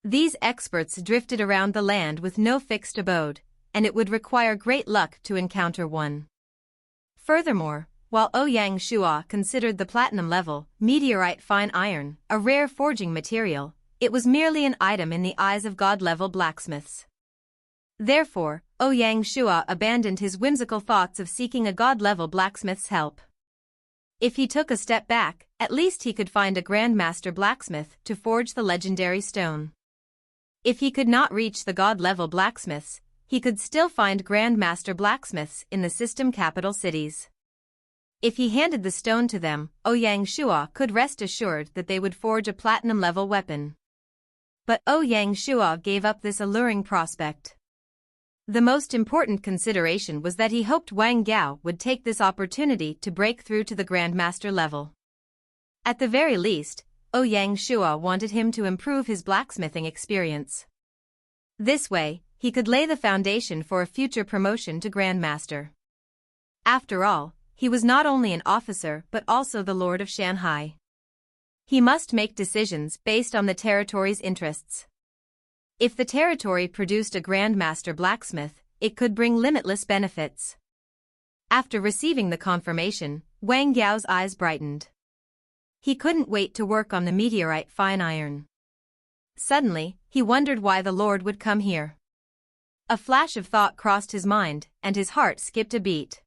These experts drifted around the land with no fixed abode, and it would require great luck to encounter one. Furthermore, while Ouyang Shua considered the platinum-level, meteorite fine iron, a rare forging material, it was merely an item in the eyes of god-level blacksmiths. Therefore, Ouyang Shua abandoned his whimsical thoughts of seeking a god-level blacksmith's help. If he took a step back, at least he could find a grandmaster blacksmith to forge the legendary stone. If he could not reach the god-level blacksmiths, he could still find grandmaster blacksmiths in the system capital cities. If he handed the stone to them, Ouyang Shua could rest assured that they would forge a platinum-level weapon. But Ouyang Shua gave up this alluring prospect. The most important consideration was that he hoped Wang Gao would take this opportunity to break through to the Grandmaster level. At the very least, Ouyang Shua wanted him to improve his blacksmithing experience. This way, he could lay the foundation for a future promotion to Grandmaster. After all, he was not only an officer but also the Lord of Shanghai. He must make decisions based on the territory's interests. If the territory produced a Grandmaster blacksmith, it could bring limitless benefits. After receiving the confirmation, Wang Gao's eyes brightened. He couldn't wait to work on the meteorite fine iron. Suddenly, he wondered why the Lord would come here. A flash of thought crossed his mind, and his heart skipped a beat.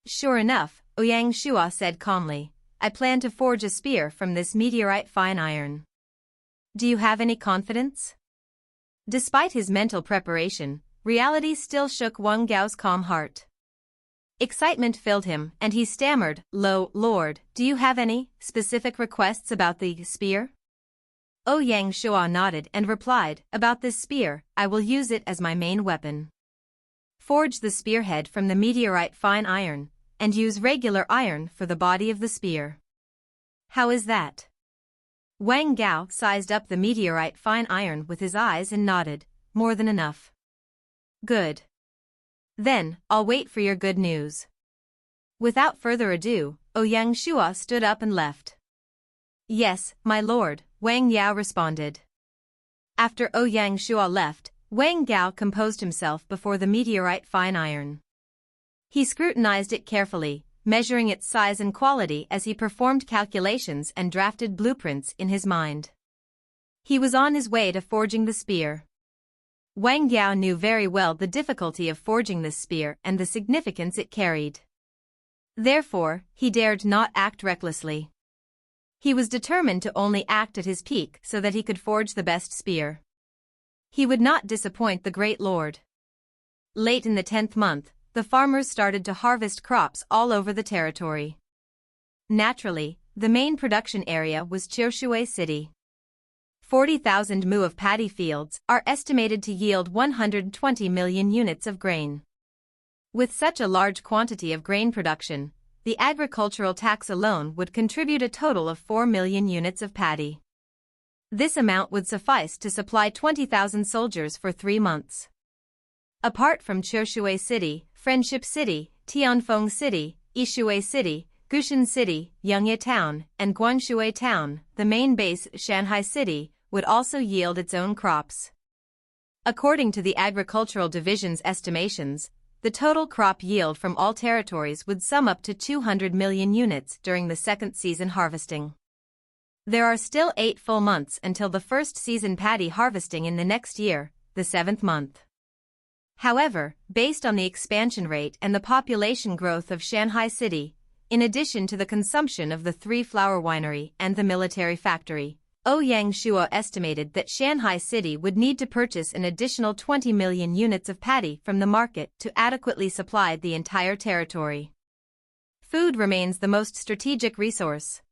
Sure enough, Ouyang Shua said calmly, I plan to forge a spear from this meteorite fine iron. Do you have any confidence? Despite his mental preparation, reality still shook Wang Gao's calm heart. Excitement filled him, and he stammered, Lord, do you have any specific requests about the spear? Ouyang Shua nodded and replied, about this spear, I will use it as my main weapon. Forge the spearhead from the meteorite fine iron, and use regular iron for the body of the spear. How is that? Wang Gao sized up the meteorite fine iron with his eyes and nodded, more than enough. Good. Then, I'll wait for your good news. Without further ado, Ouyang Shua stood up and left. Yes, my lord, Wang Yao responded. After Ouyang Shua left, Wang Gao composed himself before the meteorite fine iron. He scrutinized it carefully, measuring its size and quality as he performed calculations and drafted blueprints in his mind. He was on his way to forging the spear. Wang Yao knew very well the difficulty of forging this spear and the significance it carried. Therefore, he dared not act recklessly. He was determined to only act at his peak so that he could forge the best spear. He would not disappoint the great lord. Late in the 10th month, the farmers started to harvest crops all over the territory. Naturally, the main production area was Qiushui City. 40,000 mu of paddy fields are estimated to yield 120 million units of grain. With such a large quantity of grain production, the agricultural tax alone would contribute a total of 4 million units of paddy. This amount would suffice to supply 20,000 soldiers for 3 months. Apart from Qiushui City, Friendship City, Tianfeng City, Yishui City, Gushan City, Yongye Town, and Guanshui Town, the main base, Shanghai City, would also yield its own crops. According to the Agricultural Division's estimations, the total crop yield from all territories would sum up to 200 million units during the second season harvesting. There are still 8 full months until the first season paddy harvesting in the next year, the 7th month. However, based on the expansion rate and the population growth of Shanghai City, in addition to the consumption of the 3 flour winery and the military factory, Ouyang Shua estimated that Shanghai City would need to purchase an additional 20 million units of paddy from the market to adequately supply the entire territory. Food remains the most strategic resource.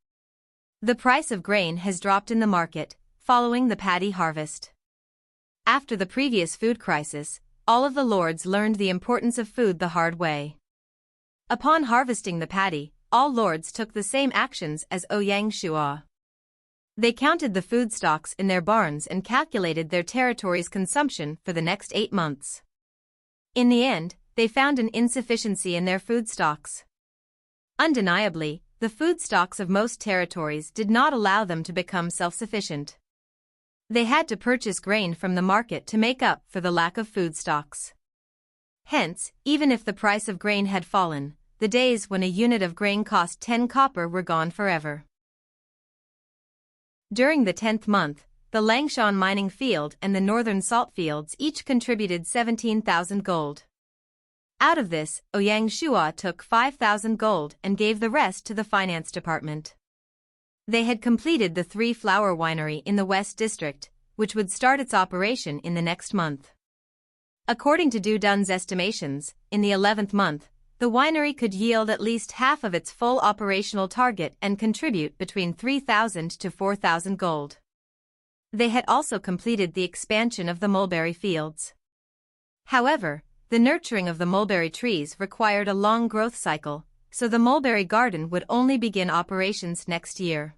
The price of grain has dropped in the market, following the paddy harvest. After the previous food crisis, all of the lords learned the importance of food the hard way. Upon harvesting the paddy, all lords took the same actions as Ouyang Shua. They counted the food stocks in their barns and calculated their territory's consumption for the next 8 months. In the end, they found an insufficiency in their food stocks. Undeniably, the food stocks of most territories did not allow them to become self-sufficient. They had to purchase grain from the market to make up for the lack of food stocks. Hence, even if the price of grain had fallen, the days when a unit of grain cost 10 copper were gone forever. During the 10th month, the Langshan mining field and the northern salt fields each contributed 17,000 gold. Out of this, Ouyang Shua took 5,000 gold and gave the rest to the finance department. They had completed the 3 flour winery in the West District, which would start its operation in the next month. According to Du Dun's estimations, in the 11th month, the winery could yield at least half of its full operational target and contribute between 3,000 to 4,000 gold. They had also completed the expansion of the mulberry fields. However, the nurturing of the mulberry trees required a long growth cycle, so the mulberry garden would only begin operations next year.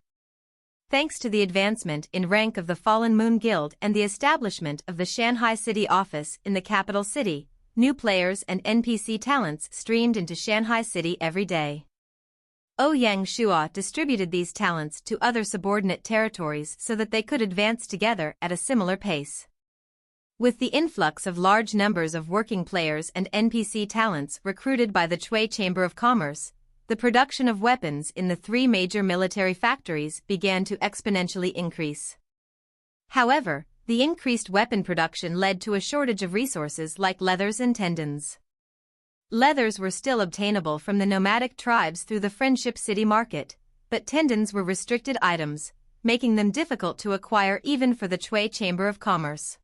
Thanks to the advancement in rank of the Fallen Moon Guild and the establishment of the Shanghai City office in the capital city, new players and NPC talents streamed into Shanghai City every day. Ouyang Shua distributed these talents to other subordinate territories so that they could advance together at a similar pace. With the influx of large numbers of working players and NPC talents recruited by the Chui Chamber of Commerce, the production of weapons in the 3 major military factories began to exponentially increase. However, the increased weapon production led to a shortage of resources like leathers and tendons. Leathers were still obtainable from the nomadic tribes through the Friendship City market, but tendons were restricted items, making them difficult to acquire even for the Chui Chamber of Commerce.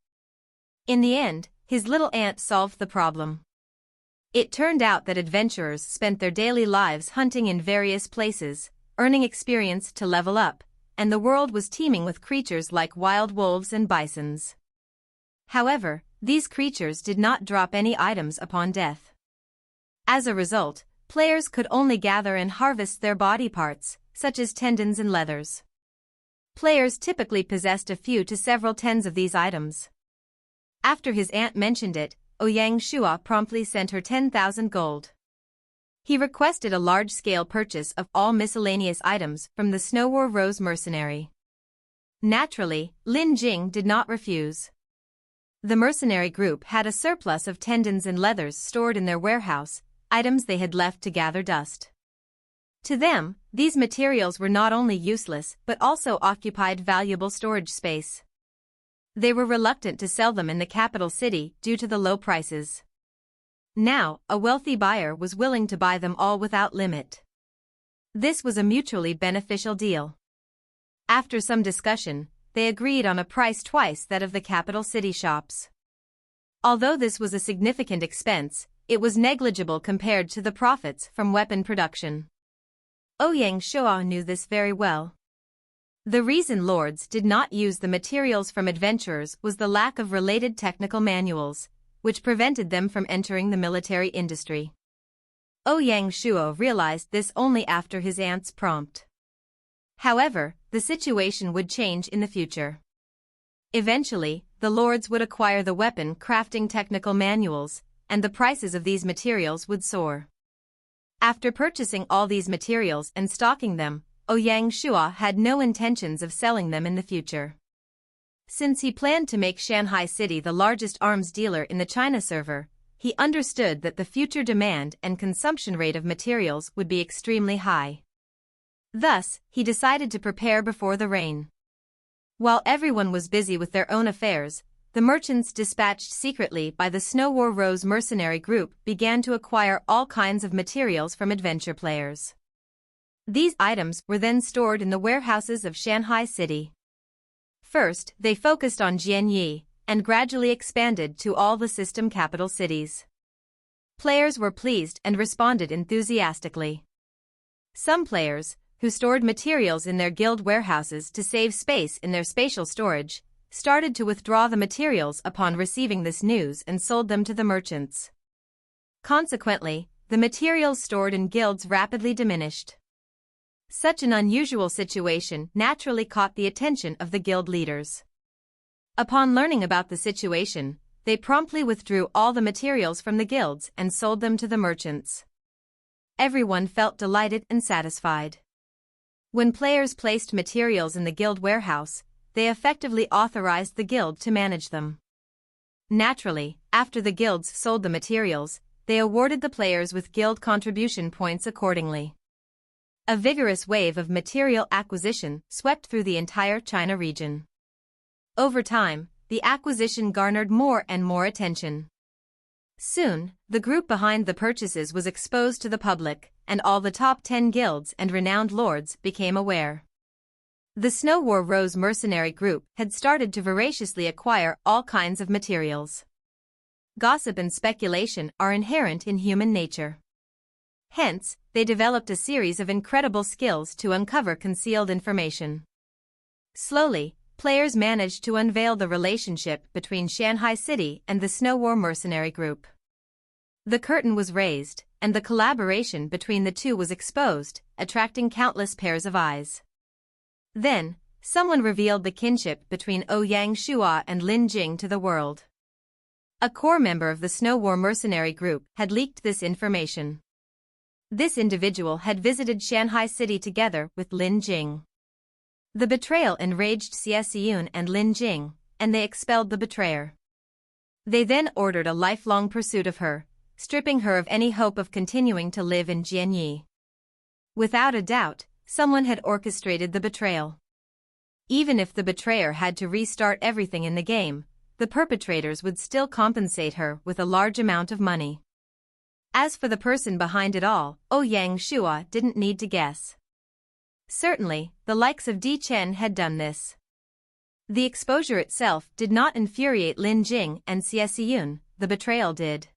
In the end, his little ant solved the problem. It turned out that adventurers spent their daily lives hunting in various places, earning experience to level up, and the world was teeming with creatures like wild wolves and bisons. However, these creatures did not drop any items upon death. As a result, players could only gather and harvest their body parts, such as tendons and leathers. Players typically possessed a few to several tens of these items. After his aunt mentioned it, Ouyang Shua promptly sent her 10,000 gold. He requested a large-scale purchase of all miscellaneous items from the Snow War Rose mercenary. Naturally, Lin Jing did not refuse. The mercenary group had a surplus of tendons and leathers stored in their warehouse, items they had left to gather dust. To them, these materials were not only useless but also occupied valuable storage space. They were reluctant to sell them in the capital city due to the low prices. Now, a wealthy buyer was willing to buy them all without limit. This was a mutually beneficial deal. After some discussion, they agreed on a price twice that of the capital city shops. Although this was a significant expense, it was negligible compared to the profits from weapon production. Ouyang Shua knew this very well. The reason lords did not use the materials from adventurers was the lack of related technical manuals, which prevented them from entering the military industry. Ouyang Shua realized this only after his aunt's prompt. However, the situation would change in the future. Eventually, the lords would acquire the weapon crafting technical manuals, and the prices of these materials would soar. After purchasing all these materials and stocking them, Ouyang Shua had no intentions of selling them in the future. Since he planned to make Shanghai City the largest arms dealer in the China server, he understood that the future demand and consumption rate of materials would be extremely high. Thus, he decided to prepare before the rain. While everyone was busy with their own affairs, the merchants dispatched secretly by the Snow War Rose mercenary group began to acquire all kinds of materials from adventure players. These items were then stored in the warehouses of Shanghai City. First, they focused on Jianyi, and gradually expanded to all the system capital cities. Players were pleased and responded enthusiastically. Some players, who stored materials in their guild warehouses to save space in their spatial storage, started to withdraw the materials upon receiving this news and sold them to the merchants. Consequently, the materials stored in guilds rapidly diminished. Such an unusual situation naturally caught the attention of the guild leaders. Upon learning about the situation, they promptly withdrew all the materials from the guilds and sold them to the merchants. Everyone felt delighted and satisfied. When players placed materials in the guild warehouse, they effectively authorized the guild to manage them. Naturally, after the guilds sold the materials, they awarded the players with guild contribution points accordingly. A vigorous wave of material acquisition swept through the entire China region. Over time, the acquisition garnered more and more attention. Soon, the group behind the purchases was exposed to the public, and all the top 10 guilds and renowned lords became aware. The Snow War Rose mercenary group had started to voraciously acquire all kinds of materials. Gossip and speculation are inherent in human nature. Hence, they developed a series of incredible skills to uncover concealed information. Slowly, players managed to unveil the relationship between Shanghai City and the Snow War mercenary group. The curtain was raised, and the collaboration between the two was exposed, attracting countless pairs of eyes. Then, someone revealed the kinship between Ouyang Shua and Lin Jing to the world. A core member of the Snow War mercenary group had leaked this information. This individual had visited Shanghai City together with Lin Jing. The betrayal enraged Xie and Lin Jing, and they expelled the betrayer. They then ordered a lifelong pursuit of her, stripping her of any hope of continuing to live in Jianyi. Without a doubt, someone had orchestrated the betrayal. Even if the betrayer had to restart everything in the game, the perpetrators would still compensate her with a large amount of money. As for the person behind it all, Ouyang Shua didn't need to guess. Certainly, the likes of Di Chen had done this. The exposure itself did not infuriate Lin Jing and Xie, the betrayal did.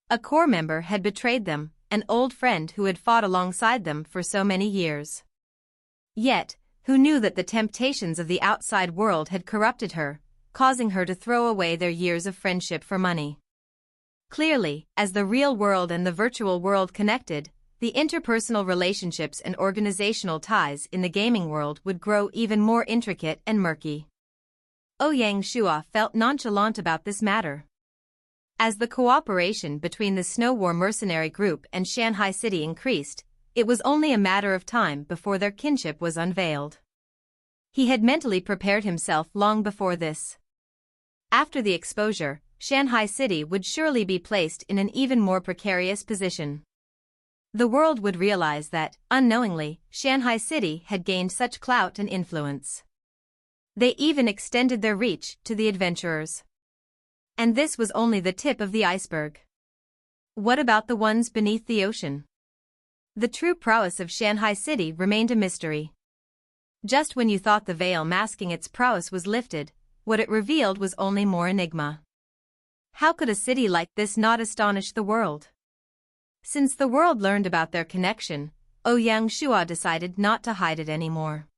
A core member had betrayed them, an old friend who had fought alongside them for so many years. Yet, who knew that the temptations of the outside world had corrupted her, causing her to throw away their years of friendship for money. Clearly, as the real world and the virtual world connected, the interpersonal relationships and organizational ties in the gaming world would grow even more intricate and murky. Ouyang Shua felt nonchalant about this matter. As the cooperation between the Snow War mercenary group and Shanghai City increased, it was only a matter of time before their kinship was unveiled. He had mentally prepared himself long before this. After the exposure, Shanghai City would surely be placed in an even more precarious position. The world would realize that, unknowingly, Shanghai City had gained such clout and influence. They even extended their reach to the adventurers. And this was only the tip of the iceberg. What about the ones beneath the ocean? The true prowess of Shanghai City remained a mystery. Just when you thought the veil masking its prowess was lifted, what it revealed was only more enigma. How could a city like this not astonish the world? Since the world learned about their connection, Ouyang Shua decided not to hide it anymore.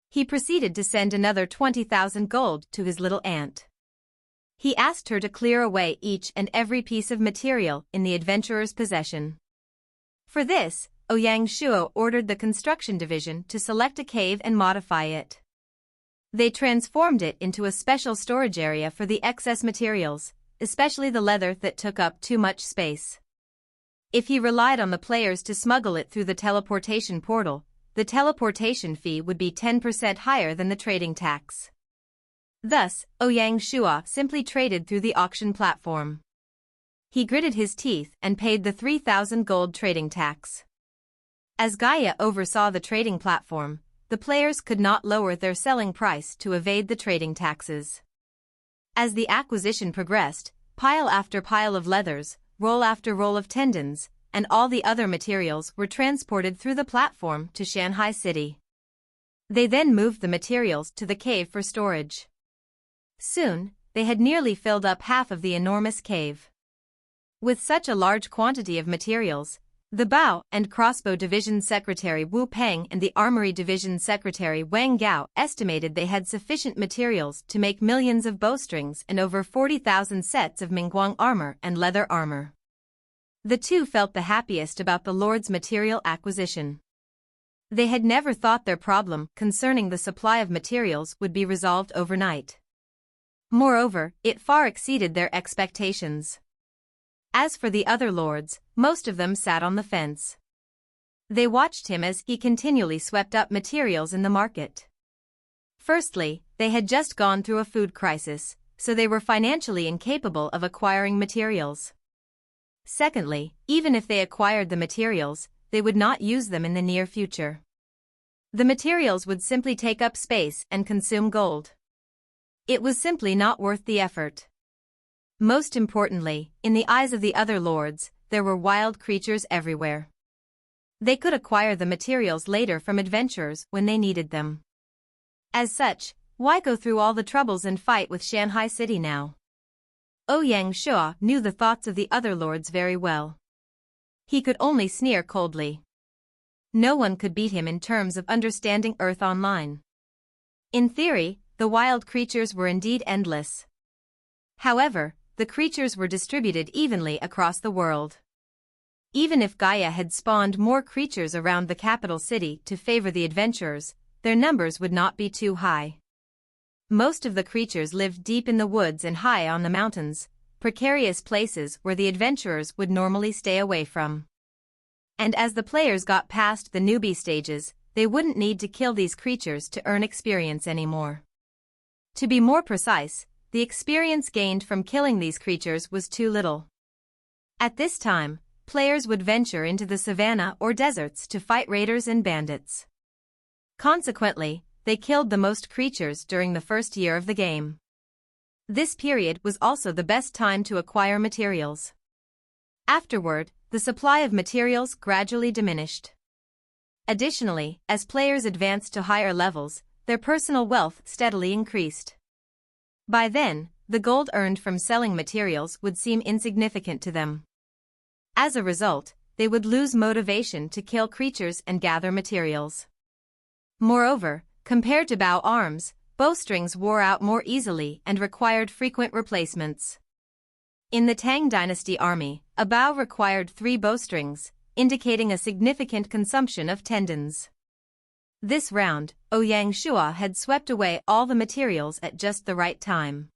He proceeded to send another 20,000 gold to his little aunt. He asked her to clear away each and every piece of material in the adventurer's possession. For this, Ouyang Shua ordered the construction division to select a cave and modify it. They transformed it into a special storage area for the excess materials, especially the leather that took up too much space. If he relied on the players to smuggle it through the teleportation portal, the teleportation fee would be 10% higher than the trading tax. Thus, Ouyang Shua simply traded through the auction platform. He gritted his teeth and paid the 3,000 gold trading tax. As Gaia oversaw the trading platform, the players could not lower their selling price to evade the trading taxes. As the acquisition progressed, pile after pile of leathers, roll after roll of tendons, and all the other materials were transported through the platform to Shanghai City. They then moved the materials to the cave for storage. Soon, they had nearly filled up half of the enormous cave. With such a large quantity of materials, the Bow and Crossbow Division Secretary Wu Peng and the Armory Division Secretary Wang Gao estimated they had sufficient materials to make millions of bowstrings and over 40,000 sets of Mingguang armor and leather armor. The two felt the happiest about the Lord's material acquisition. They had never thought their problem concerning the supply of materials would be resolved overnight. Moreover, it far exceeded their expectations. As for the other lords, most of them sat on the fence. They watched him as he continually swept up materials in the market. Firstly, they had just gone through a food crisis, so they were financially incapable of acquiring materials. Secondly, even if they acquired the materials, they would not use them in the near future. The materials would simply take up space and consume gold. It was simply not worth the effort. Most importantly, in the eyes of the other lords, there were wild creatures everywhere. They could acquire the materials later from adventurers when they needed them. As such, why go through all the troubles and fight with Shanghai City now? Ouyang Shua knew the thoughts of the other lords very well. He could only sneer coldly. No one could beat him in terms of understanding Earth Online. In theory, the wild creatures were indeed endless. However, the creatures were distributed evenly across the world. Even if Gaia had spawned more creatures around the capital city to favor the adventurers, their numbers would not be too high. Most of the creatures lived deep in the woods and high on the mountains, precarious places where the adventurers would normally stay away from. And as the players got past the newbie stages, they wouldn't need to kill these creatures to earn experience anymore. To be more precise, the experience gained from killing these creatures was too little. At this time, players would venture into the savannah or deserts to fight raiders and bandits. Consequently, they killed the most creatures during the first year of the game. This period was also the best time to acquire materials. Afterward, the supply of materials gradually diminished. Additionally, as players advanced to higher levels, their personal wealth steadily increased. By then, the gold earned from selling materials would seem insignificant to them. As a result, they would lose motivation to kill creatures and gather materials. Moreover, compared to bow arms, bowstrings wore out more easily and required frequent replacements. In the Tang dynasty army, a bow required 3 bowstrings, indicating a significant consumption of tendons. This round, Ouyang Shua had swept away all the materials at just the right time.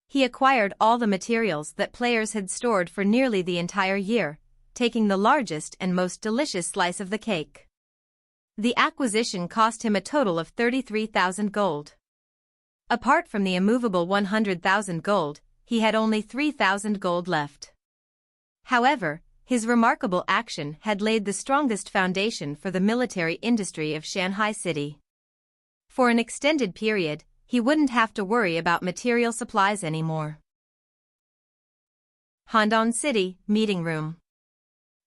He acquired all the materials that players had stored for nearly the entire year, taking the largest and most delicious slice of the cake. The acquisition cost him a total of 33,000 gold. Apart from the immovable 100,000 gold, he had only 3,000 gold left. However, his remarkable action had laid the strongest foundation for the military industry of Shanghai City. For an extended period, he wouldn't have to worry about material supplies anymore. Handan City, Meeting Room.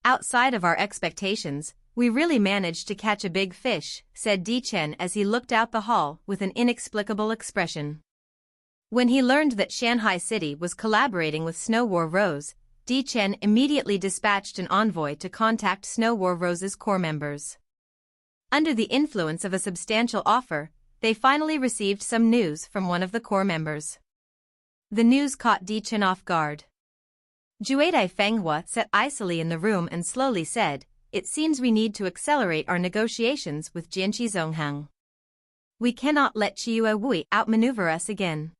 Outside of our expectations, we really managed to catch a big fish, said Di Chen as he looked out the hall with an inexplicable expression. When he learned that Shanghai City was collaborating with Snow War Rose, Di Chen immediately dispatched an envoy to contact Snow War Rose's core members. Under the influence of a substantial offer, they finally received some news from one of the core members. The news caught Di Chen off guard. Juedai Fenghua sat icily in the room and slowly said, "It seems we need to accelerate our negotiations with Jianqi Zonghang. We cannot let Chiyu Wui outmaneuver us again."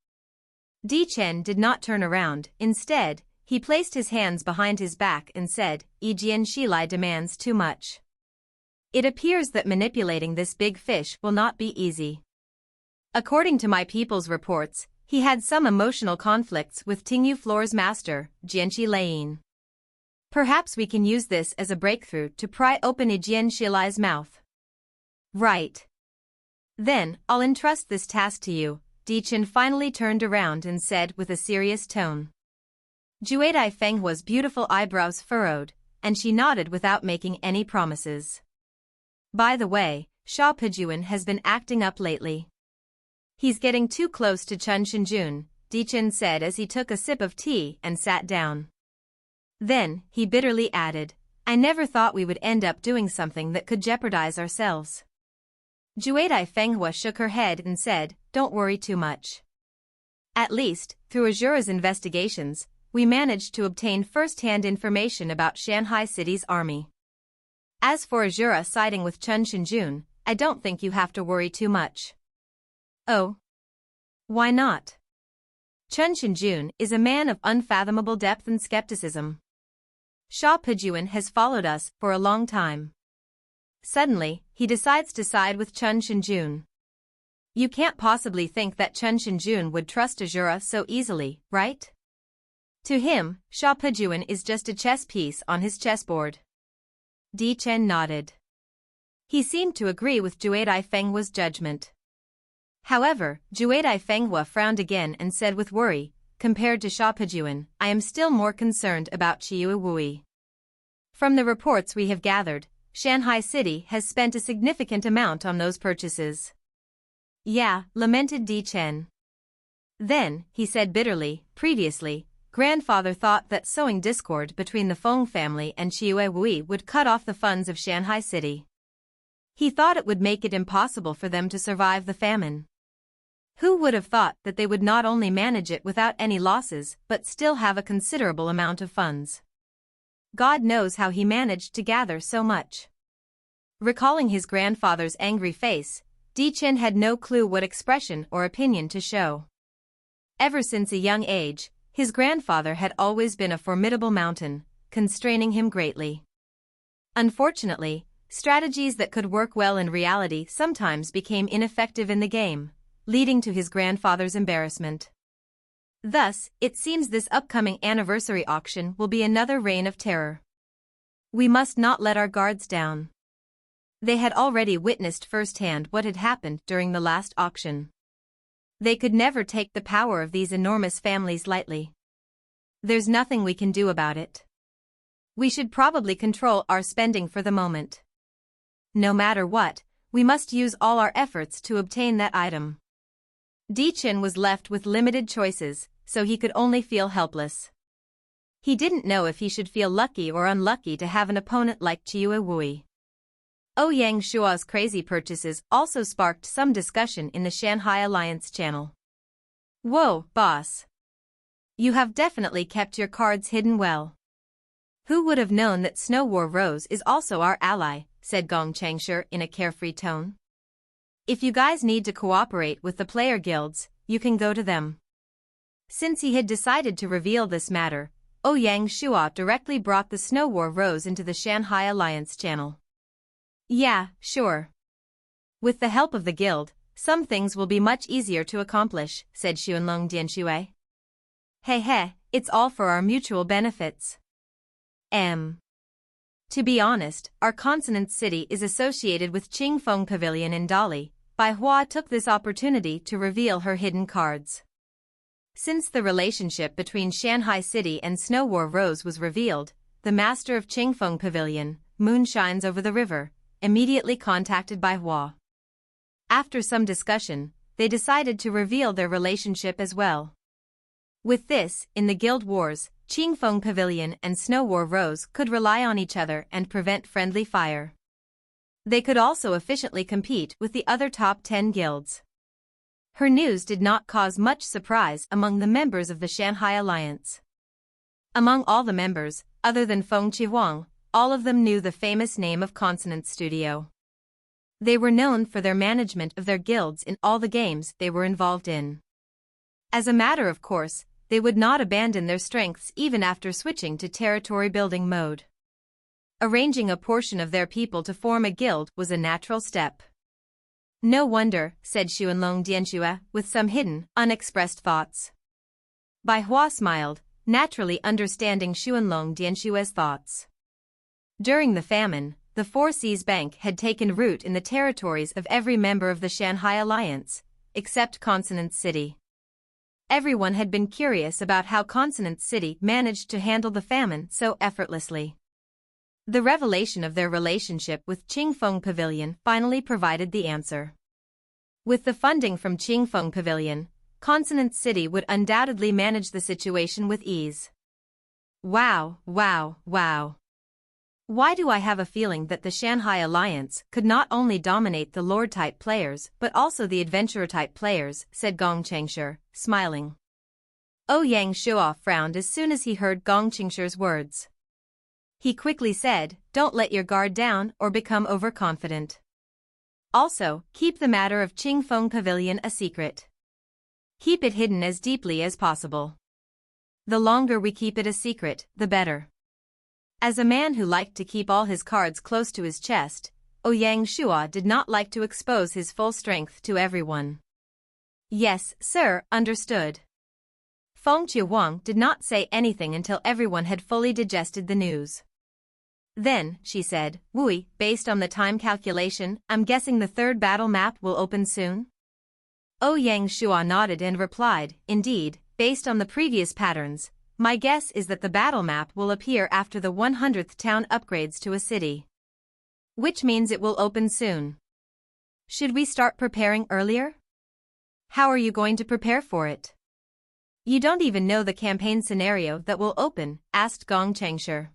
Di Chen did not turn around. Instead, he placed his hands behind his back and said, "Jian Shilai demands too much. It appears that manipulating this big fish will not be easy. According to my people's reports, he had some emotional conflicts with Tingyu Floor's master, Jianqi Lain. Perhaps we can use this as a breakthrough to pry open Jian Shilai's mouth." "Right. Then, I'll entrust this task to you," Di Chen finally turned around and said with a serious tone. Juedai Fenghua's beautiful eyebrows furrowed, and she nodded without making any promises. "By the way, Sha Pejuan has been acting up lately. He's getting too close to Chun Shinjun," Di Chen said as he took a sip of tea and sat down. Then, he bitterly added, "I never thought we would end up doing something that could jeopardize ourselves." Juedai Fenghua shook her head and said, "Don't worry too much. At least, through Asura's investigations, we managed to obtain first-hand information about Shanghai City's army. As for Asura siding with Chun Shinjun, I don't think you have to worry too much." "Oh? Why not?" "Chun Shinjun is a man of unfathomable depth and skepticism. Sha Pejuan has followed us for a long time. Suddenly, he decides to side with Chun Shinjun. You can't possibly think that Chun Shinjun would trust Asura so easily, right? To him, Sha Pejuan is just a chess piece on his chessboard." Di Chen nodded. He seemed to agree with Juedai Fenghua's judgment. However, Juedai Fenghua frowned again and said with worry, "Compared to Sha Pejuan, I am still more concerned about Chiyu Wui. From the reports we have gathered, Shanghai City has spent a significant amount on those purchases." "Yeah," lamented Di Chen. Then, he said bitterly, "Previously, Grandfather thought that sowing discord between the Feng family and Chiyu Wui would cut off the funds of Shanghai City. He thought it would make it impossible for them to survive the famine. Who would have thought that they would not only manage it without any losses but still have a considerable amount of funds? God knows how he managed to gather so much." Recalling his grandfather's angry face, Di Chen had no clue what expression or opinion to show. Ever since a young age, his grandfather had always been a formidable mountain, constraining him greatly. Unfortunately, strategies that could work well in reality sometimes became ineffective in the game, leading to his grandfather's embarrassment. Thus, it seems this upcoming anniversary auction will be another reign of terror. We must not let our guards down. They had already witnessed firsthand what had happened during the last auction. They could never take the power of these enormous families lightly. There's nothing we can do about it. We should probably control our spending for the moment. No matter what, we must use all our efforts to obtain that item. Dichen was left with limited choices, so he could only feel helpless. He didn't know if he should feel lucky or unlucky to have an opponent like Chiue Wui. Ouyang Shua's crazy purchases also sparked some discussion in the Shanghai Alliance channel. Whoa, boss. You have definitely kept your cards hidden well. Who would have known that Snow War Rose is also our ally, said Gong Changshu in a carefree tone. If you guys need to cooperate with the player guilds, you can go to them. Since he had decided to reveal this matter, Ouyang Shua directly brought the Snow War Rose into the Shanghai Alliance channel. Yeah, sure. With the help of the guild, some things will be much easier to accomplish, said Xuanlong Dianxue. Hey, it's all for our mutual benefits. To be honest, our consonant city is associated with Qingfeng Pavilion in Dali. Bai Hua took this opportunity to reveal her hidden cards. Since the relationship between Shanghai City and Snow War Rose was revealed, the master of Qingfeng Pavilion, Moon Shines Over the River, immediately contacted Bai Hua. After some discussion, they decided to reveal their relationship as well. With this, in the guild wars, Qingfeng Pavilion and Snow War Rose could rely on each other and prevent friendly fire. They could also efficiently compete with the other top 10 guilds. Her news did not cause much surprise among the members of the Shanghai Alliance. Among all the members, other than Feng Qihuang, all of them knew the famous name of Consonant Studio. They were known for their management of their guilds in all the games they were involved in. As a matter of course, they would not abandon their strengths even after switching to territory building mode. Arranging a portion of their people to form a guild was a natural step. No wonder, said Xuanlong Dianxue, with some hidden, unexpressed thoughts. Bai Hua smiled, naturally understanding Xuanlong Dianxue's thoughts. During the famine, the Four Seas Bank had taken root in the territories of every member of the Shanghai Alliance, except Consonant City. Everyone had been curious about how Consonant City managed to handle the famine so effortlessly. The revelation of their relationship with Qingfeng Pavilion finally provided the answer. With the funding from Qingfeng Pavilion, Consonant City would undoubtedly manage the situation with ease. Wow. Why do I have a feeling that the Shanghai Alliance could not only dominate the Lord-type players but also the Adventurer-type players, said Gong Changshu, smiling. Ouyang Shua frowned as soon as he heard Gong Changshu's words. He quickly said, don't let your guard down or become overconfident. Also, keep the matter of Qingfeng Pavilion a secret. Keep it hidden as deeply as possible. The longer we keep it a secret, the better. As a man who liked to keep all his cards close to his chest, Ouyang Shua did not like to expose his full strength to everyone. Yes, sir, understood. Feng Qihuang did not say anything until everyone had fully digested the news. Then, she said, Wui, based on the time calculation, I'm guessing the third battle map will open soon? Ouyang Shua nodded and replied, indeed, based on the previous patterns, my guess is that the battle map will appear after the 100th town upgrades to a city. Which means it will open soon. Should we start preparing earlier? How are you going to prepare for it? You don't even know the campaign scenario that will open, asked Gong Changshu.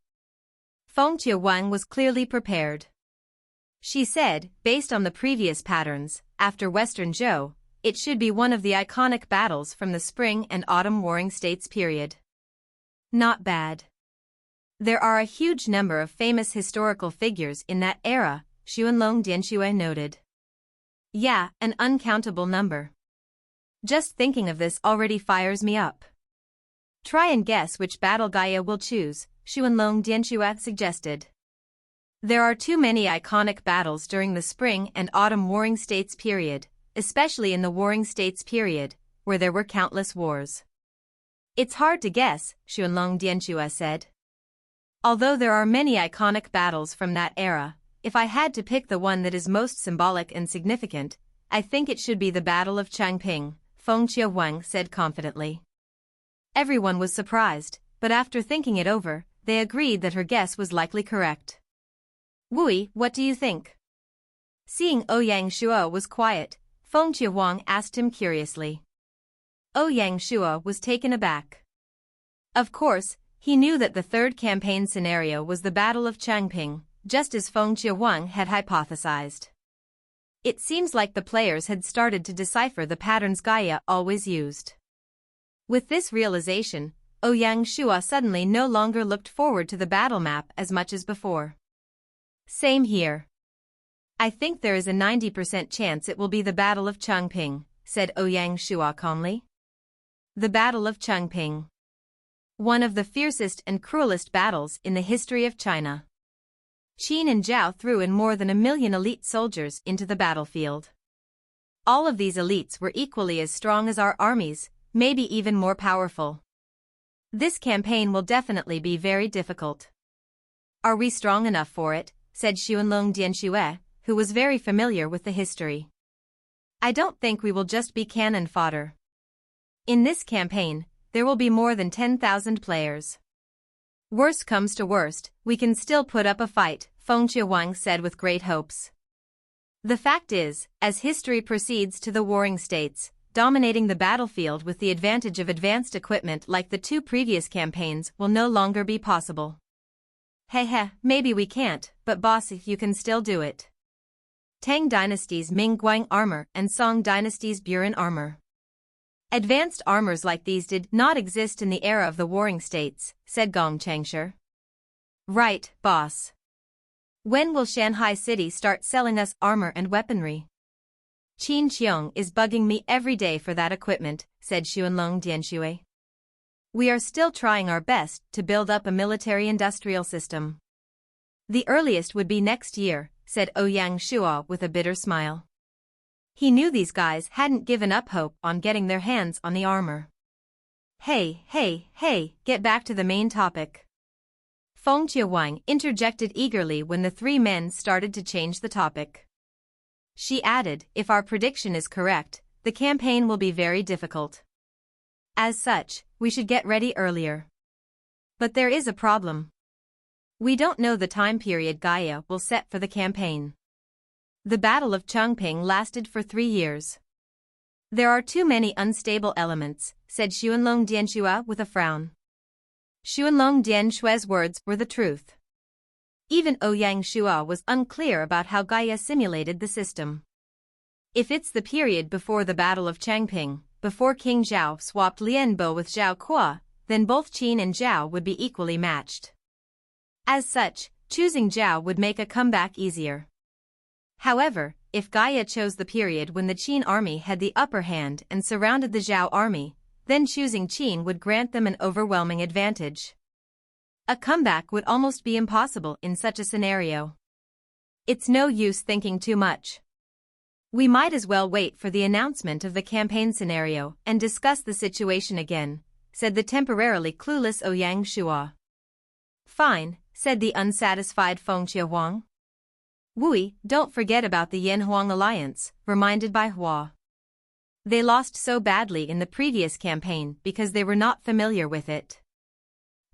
Feng Qihuang was clearly prepared. She said, based on the previous patterns, after Western Zhou, it should be one of the iconic battles from the Spring and Autumn Warring States period. Not bad. There are a huge number of famous historical figures in that era, Xuanlong Dianxue noted. Yeah, an uncountable number. Just thinking of this already fires me up. Try and guess which battle Gaia will choose, Xuanlong Dianxue suggested. There are too many iconic battles during the Spring and Autumn Warring States period, especially in the Warring States period, where there were countless wars. It's hard to guess, Xuanlong Dianxue said. Although there are many iconic battles from that era, if I had to pick the one that is most symbolic and significant, I think it should be the Battle of Changping, Feng Qihuang said confidently. Everyone was surprised, but after thinking it over, they agreed that her guess was likely correct. Wui, what do you think? Seeing Ouyang Shuo was quiet, Feng Yewang asked him curiously. Ouyang Shuo was taken aback. Of course, he knew that the third campaign scenario was the Battle of Changping, just as Feng Yewang had hypothesized. It seems like the players had started to decipher the patterns Gaia always used. With this realization, Ouyang Shuo suddenly no longer looked forward to the battle map as much as before. Same here. I think there is a 90% chance it will be the Battle of Changping, said Ouyang Shuo calmly. The Battle of Changping. One of the fiercest and cruelest battles in the history of China. Qin and Zhao threw in more than 1 million elite soldiers into the battlefield. All of these elites were equally as strong as our armies, maybe even more powerful. This campaign will definitely be very difficult. Are we strong enough for it? Said Xuanlong Dianxue, who was very familiar with the history. I don't think we will just be cannon fodder. In this campaign, there will be more than 10,000 players. Worst comes to worst, we can still put up a fight, Feng Yewang said with great hopes. The fact is, as history proceeds to the warring states, dominating the battlefield with the advantage of advanced equipment like the 2 previous campaigns will no longer be possible. Heh, maybe we can't, but boss, you can still do it. Tang Dynasty's Ming Guang armor and Song Dynasty's Burin armor. Advanced armors like these did not exist in the era of the warring states, said Gong Changshi. Right, boss. When will Shanghai City start selling us armor and weaponry? Qin Qiong is bugging me every day for that equipment, said Xuanlong Dianxue. We are still trying our best to build up a military-industrial system. The earliest would be next year, said Ouyang Shuo with a bitter smile. He knew these guys hadn't given up hope on getting their hands on the armor. Hey, get back to the main topic. Feng Yewang interjected eagerly when the 3 men started to change the topic. She added, if our prediction is correct, the campaign will be very difficult. As such, we should get ready earlier. But there is a problem. We don't know the time period Gaia will set for the campaign. The Battle of Changping lasted for 3 years. There are too many unstable elements, said Xuanlong Dianxue with a frown. Xuanlong Dianxue's words were the truth. Even Ouyang Shuo was unclear about how Gaia simulated the system. If it's the period before the Battle of Changping, before King Zhao swapped Lianbo with Zhao Kuo, then both Qin and Zhao would be equally matched. As such, choosing Zhao would make a comeback easier. However, if Gaia chose the period when the Qin army had the upper hand and surrounded the Zhao army, then choosing Qin would grant them an overwhelming advantage. A comeback would almost be impossible in such a scenario. It's no use thinking too much. We might as well wait for the announcement of the campaign scenario and discuss the situation again, said the temporarily clueless Ouyang Shuo. Fine, said the unsatisfied Feng Yewang. Wui, don't forget about the Yan-Huang alliance, reminded by Hua. They lost so badly in the previous campaign because they were not familiar with it.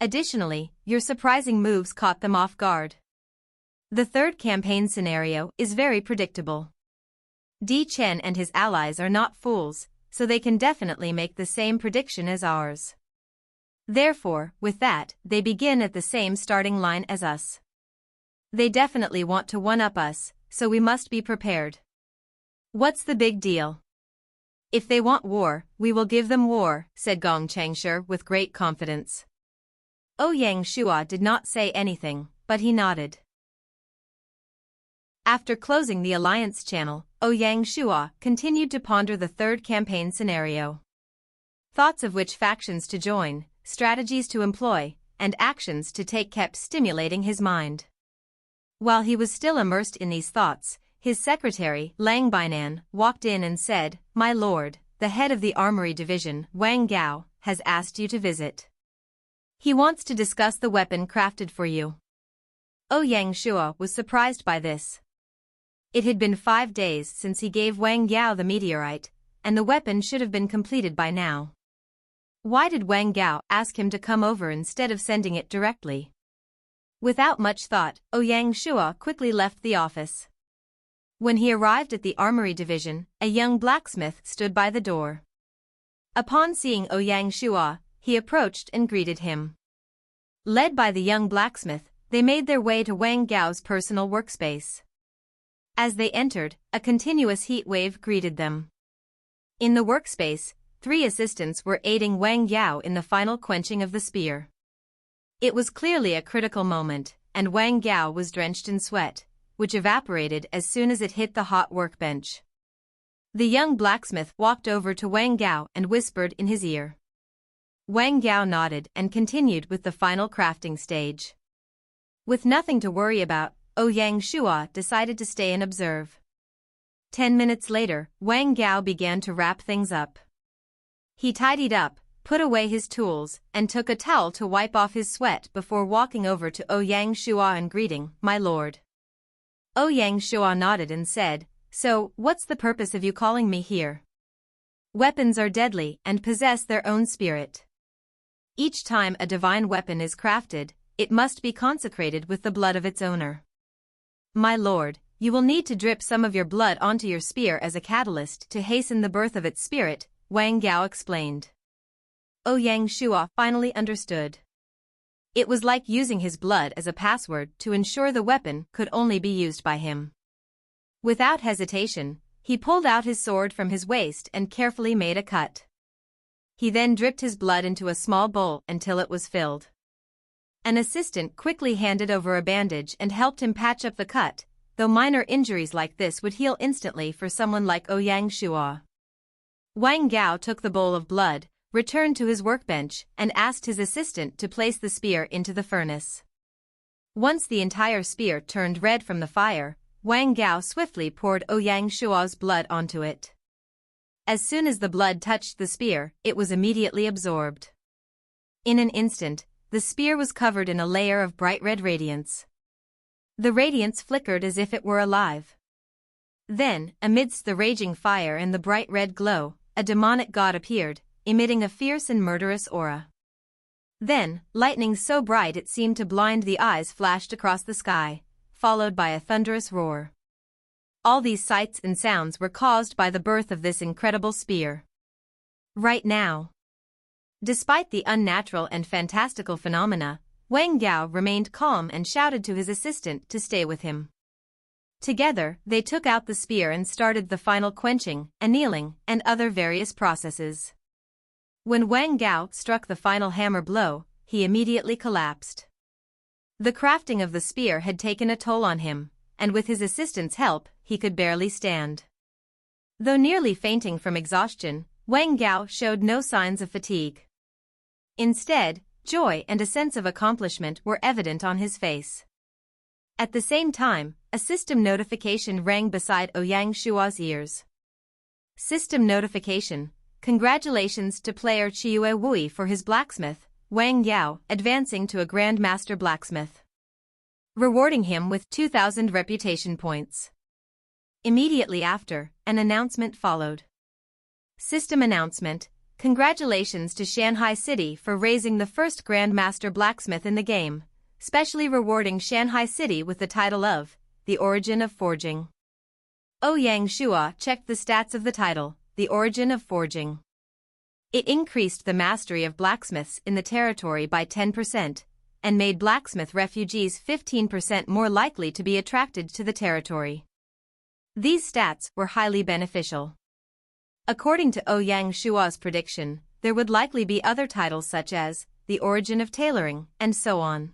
Additionally, your surprising moves caught them off guard. The third campaign scenario is very predictable. Di Chen and his allies are not fools, so they can definitely make the same prediction as ours. Therefore, with that, they begin at the same starting line as us. They definitely want to one-up us, so we must be prepared. What's the big deal? If they want war, we will give them war, said Gong Changshi with great confidence. Ouyang Shuo did not say anything, but he nodded. After closing the alliance channel, Ouyang Shuo continued to ponder the third campaign scenario. Thoughts of which factions to join, strategies to employ, and actions to take kept stimulating his mind. While he was still immersed in these thoughts, his secretary, Lang Bainan, walked in and said, "My lord, the head of the armory division, Wang Gao, has asked you to visit. He wants to discuss the weapon crafted for you." Ouyang Shuo was surprised by this. It had been 5 days since he gave Wang Gao the meteorite, and the weapon should have been completed by now. Why did Wang Gao ask him to come over instead of sending it directly? Without much thought, Ouyang Shuo quickly left the office. When he arrived at the armory division, a young blacksmith stood by the door. Upon seeing Ouyang Shua, he approached and greeted him. Led by the young blacksmith, they made their way to Wang Gao's personal workspace. As they entered, a continuous heat wave greeted them. In the workspace, 3 assistants were aiding Wang Yao in the final quenching of the spear. It was clearly a critical moment, and Wang Yao was drenched in sweat, which evaporated as soon as it hit the hot workbench. The young blacksmith walked over to Wang Yao and whispered in his ear. Wang Yao nodded and continued with the final crafting stage. With nothing to worry about, Ouyang Shua decided to stay and observe. 10 minutes later, Wang Yao began to wrap things up. He tidied up, put away his tools, and took a towel to wipe off his sweat before walking over to Ouyang Shua and greeting, "My lord." Ouyang Shua nodded and said, "So, what's the purpose of you calling me here?" Weapons are deadly and possess their own spirit. Each time a divine weapon is crafted, it must be consecrated with the blood of its owner. My lord, you will need to drip some of your blood onto your spear as a catalyst to hasten the birth of its spirit, Wang Yao explained. Ouyang Shua finally understood. It was like using his blood as a password to ensure the weapon could only be used by him. Without hesitation, he pulled out his sword from his waist and carefully made a cut. He then dripped his blood into a small bowl until it was filled. An assistant quickly handed over a bandage and helped him patch up the cut, though minor injuries like this would heal instantly for someone like Ouyang Shua. Wang Yao took the bowl of blood, returned to his workbench, and asked his assistant to place the spear into the furnace. Once the entire spear turned red from the fire, Wang Yao swiftly poured Ouyang Shua's blood onto it. As soon as the blood touched the spear, it was immediately absorbed. In an instant, the spear was covered in a layer of bright red radiance. The radiance flickered as if it were alive. Then, amidst the raging fire and the bright red glow, a demonic god appeared, emitting a fierce and murderous aura. Then, lightning so bright it seemed to blind the eyes flashed across the sky, followed by a thunderous roar. All these sights and sounds were caused by the birth of this incredible spear. Right now. Despite the unnatural and fantastical phenomena, Wang Yao remained calm and shouted to his assistant to stay with him. Together, they took out the spear and started the final quenching, annealing, and other various processes. When Wang Yao struck the final hammer blow, he immediately collapsed. The crafting of the spear had taken a toll on him, and with his assistant's help, he could barely stand. Though nearly fainting from exhaustion, Wang Yao showed no signs of fatigue. Instead, joy and a sense of accomplishment were evident on his face. At the same time, a system notification rang beside Ouyang Shua's ears. System notification: congratulations to player Chiue Wui for his blacksmith, Wang Yao, advancing to a Grand Master Blacksmith. Rewarding him with 2,000 reputation points. Immediately after, an announcement followed. System announcement: congratulations to Shanghai City for raising the first Grand Master Blacksmith in the game, specially rewarding Shanghai City with the title of The Origin of Forging. Ouyang Shua checked the stats of the title, The Origin of Forging. It increased the mastery of blacksmiths in the territory by 10%, and made blacksmith refugees 15% more likely to be attracted to the territory. These stats were highly beneficial. According to Ouyang Shua's prediction, there would likely be other titles such as The Origin of Tailoring, and so on.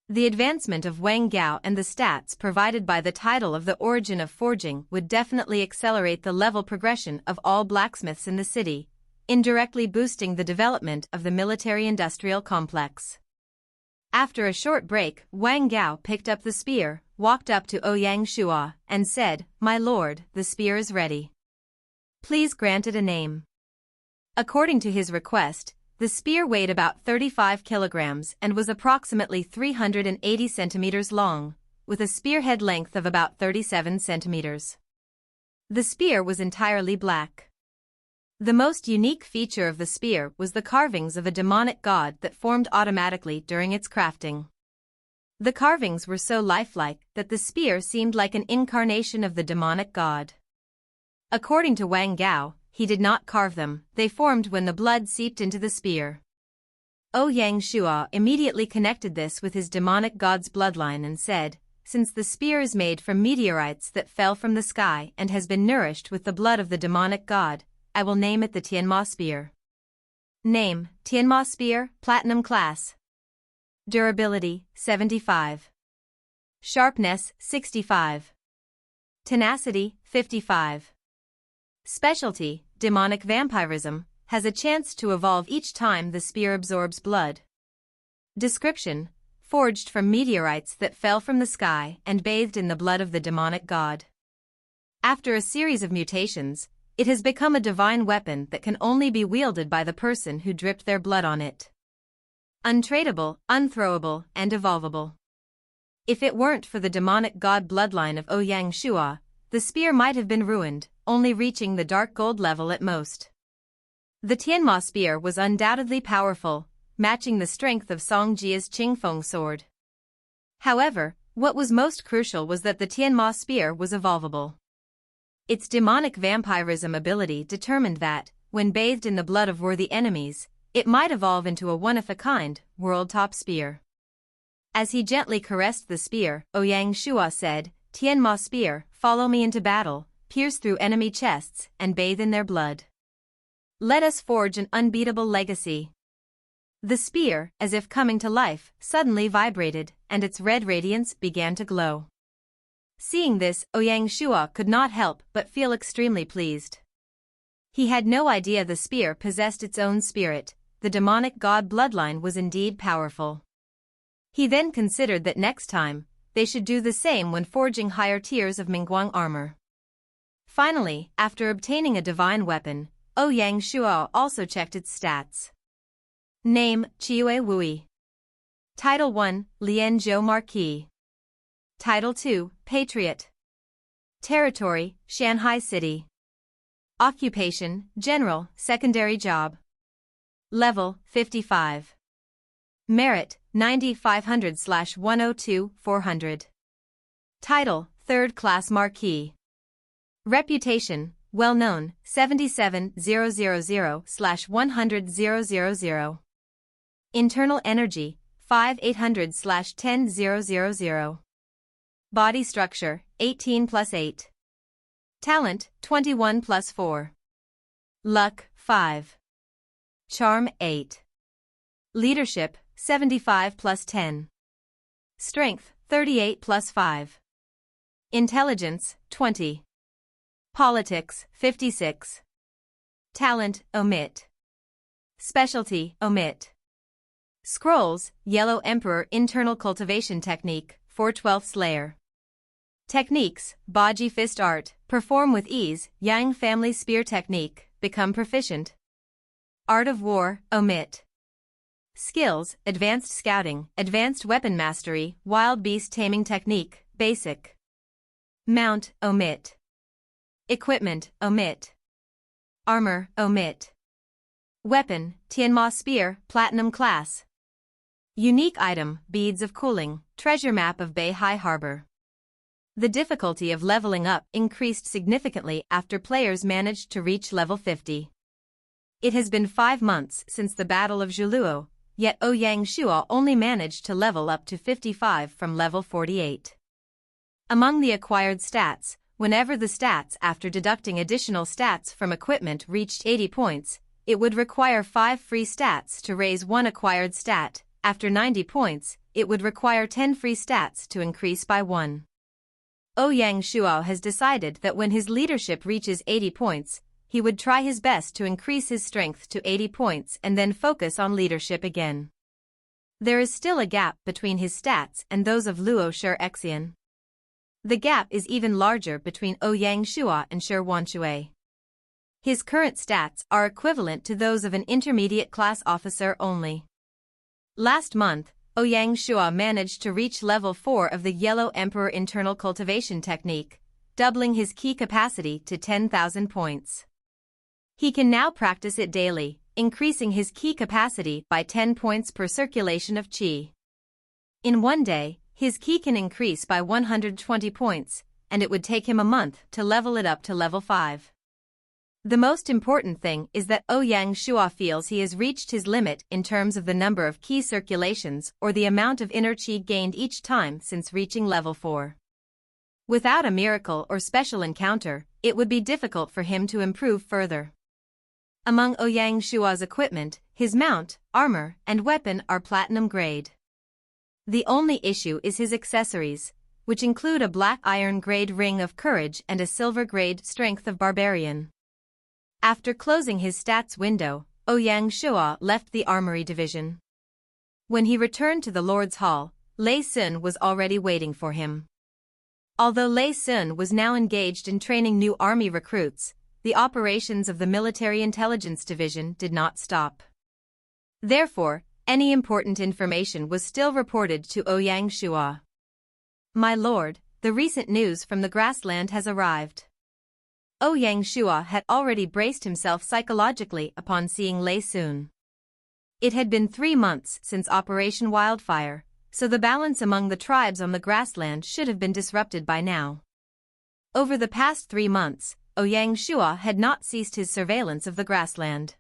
The advancement of Wang Yao and the stats provided by the title of The Origin of Forging would definitely accelerate the level progression of all blacksmiths in the city, indirectly boosting the development of the military-industrial complex. After a short break, Wang Yao picked up the spear, walked up to Ouyang Shua, and said, "My lord, the spear is ready. Please grant it a name." According to his request, the spear weighed about 35 kilograms and was approximately 380 centimeters long, with a spearhead length of about 37 centimeters. The spear was entirely black. The most unique feature of the spear was the carvings of a demonic god that formed automatically during its crafting. The carvings were so lifelike that the spear seemed like an incarnation of the demonic god. According to Wang Gao, he did not carve them, they formed when the blood seeped into the spear. Ouyang Shua immediately connected this with his demonic god's bloodline and said, since the spear is made from meteorites that fell from the sky and has been nourished with the blood of the demonic god, I will name it the Tianmo spear. Name, Tianmo spear, Platinum class. Durability, 75. Sharpness, 65. Tenacity, 55. Specialty, demonic vampirism, has a chance to evolve each time the spear absorbs blood. Description, forged from meteorites that fell from the sky and bathed in the blood of the demonic god. After a series of mutations, it has become a divine weapon that can only be wielded by the person who dripped their blood on it. Untradeable, unthrowable, and evolvable. If it weren't for the demonic god bloodline of Ouyang Shua, the spear might have been ruined, only reaching the dark gold level at most. The Tianmo spear was undoubtedly powerful, matching the strength of Song Jia's Qingfeng sword. However, what was most crucial was that the Tianmo spear was evolvable. Its demonic vampirism ability determined that, when bathed in the blood of worthy enemies, it might evolve into a one-of-a-kind, world-top spear. As he gently caressed the spear, Ouyang Shua said, Tianmo spear, follow me into battle, pierce through enemy chests, and bathe in their blood. Let us forge an unbeatable legacy. The spear, as if coming to life, suddenly vibrated, and its red radiance began to glow. Seeing this, Ouyang Shua could not help but feel extremely pleased. He had no idea the spear possessed its own spirit, the demonic god bloodline was indeed powerful. He then considered that next time, they should do the same when forging higher tiers of Mingguang armor. Finally, after obtaining a divine weapon, Ouyang Shua also checked its stats. Name, Chiue Wui. Title 1, Lian Zhou Marquis. Title 2, Patriot. Territory, Shanghai City. Occupation, General, secondary job. Level, 55. Merit, 90-500/102-400. Title, Third Class Marquis. Reputation, well-known, 77,000/100,000. Internal energy, 5,800/10,000. Body structure, 18+8. Talent, 21+4. Luck, 5. Charm, 8. Leadership, 75+10. Strength, 38+5. Intelligence, 20. Politics, 56. Talent, omit. Specialty, omit. Scrolls, Yellow Emperor Internal Cultivation Technique, 4/12 layer. Techniques, Baiqi Fist Art, perform with ease, Yang Family Spear Technique, become proficient. Art of War, omit. Skills, Advanced Scouting, Advanced Weapon Mastery, Wild Beast Taming Technique, basic. Mount, omit. Equipment, omit. Armor, omit. Weapon, Tianmo Spear, Platinum Class. Unique item, Beads of Cooling, Treasure Map of Baiqi Harbor. The difficulty of leveling up increased significantly after players managed to reach level 50. It has been 5 months since the Battle of Zhuluo, yet Ouyang Shua only managed to level up to 55 from level 48. Among the acquired stats, whenever the stats after deducting additional stats from equipment reached 80 points, it would require 5 free stats to raise 1 acquired stat. After 90 points, it would require 10 free stats to increase by 1. Ouyang Shua has decided that when his leadership reaches 80 points, he would try his best to increase his strength to 80 points and then focus on leadership again. There is still a gap between his stats and those of Luo Shi Xian. The gap is even larger between Ouyang Shua and Shi Wanshui. His current stats are equivalent to those of an intermediate class officer only. Last month, Ouyang Shua managed to reach level 4 of the Yellow Emperor Internal Cultivation Technique, doubling his ki capacity to 10,000 points. He can now practice it daily, increasing his ki capacity by 10 points per circulation of qi. In one day, His ki can increase by 120 points, and it would take him a month to level it up to level 5. The most important thing is that Ouyang Shua feels he has reached his limit in terms of the number of ki circulations or the amount of inner chi gained each time since reaching level 4. Without a miracle or special encounter, it would be difficult for him to improve further. Among Ouyang Shua's equipment, his mount, armor, and weapon are platinum grade. The only issue is his accessories, which include a black iron grade ring of courage and a silver grade strength of barbarian. After closing his stats window, Ouyang Shua left the armory division. When he returned to the Lord's Hall, Lei Sun was already waiting for him. Although Lei Sun was now engaged in training new army recruits, the operations of the Military Intelligence Division did not stop. Therefore, any important information was still reported to Ouyang Shua. My lord, the recent news from the grassland has arrived. Ouyang Shua had already braced himself psychologically upon seeing Lei Sun. It had been 3 months since Operation Wildfire, so the balance among the tribes on the grassland should have been disrupted by now. Over the past 3 months, Ouyang Shua had not ceased his surveillance of the grassland.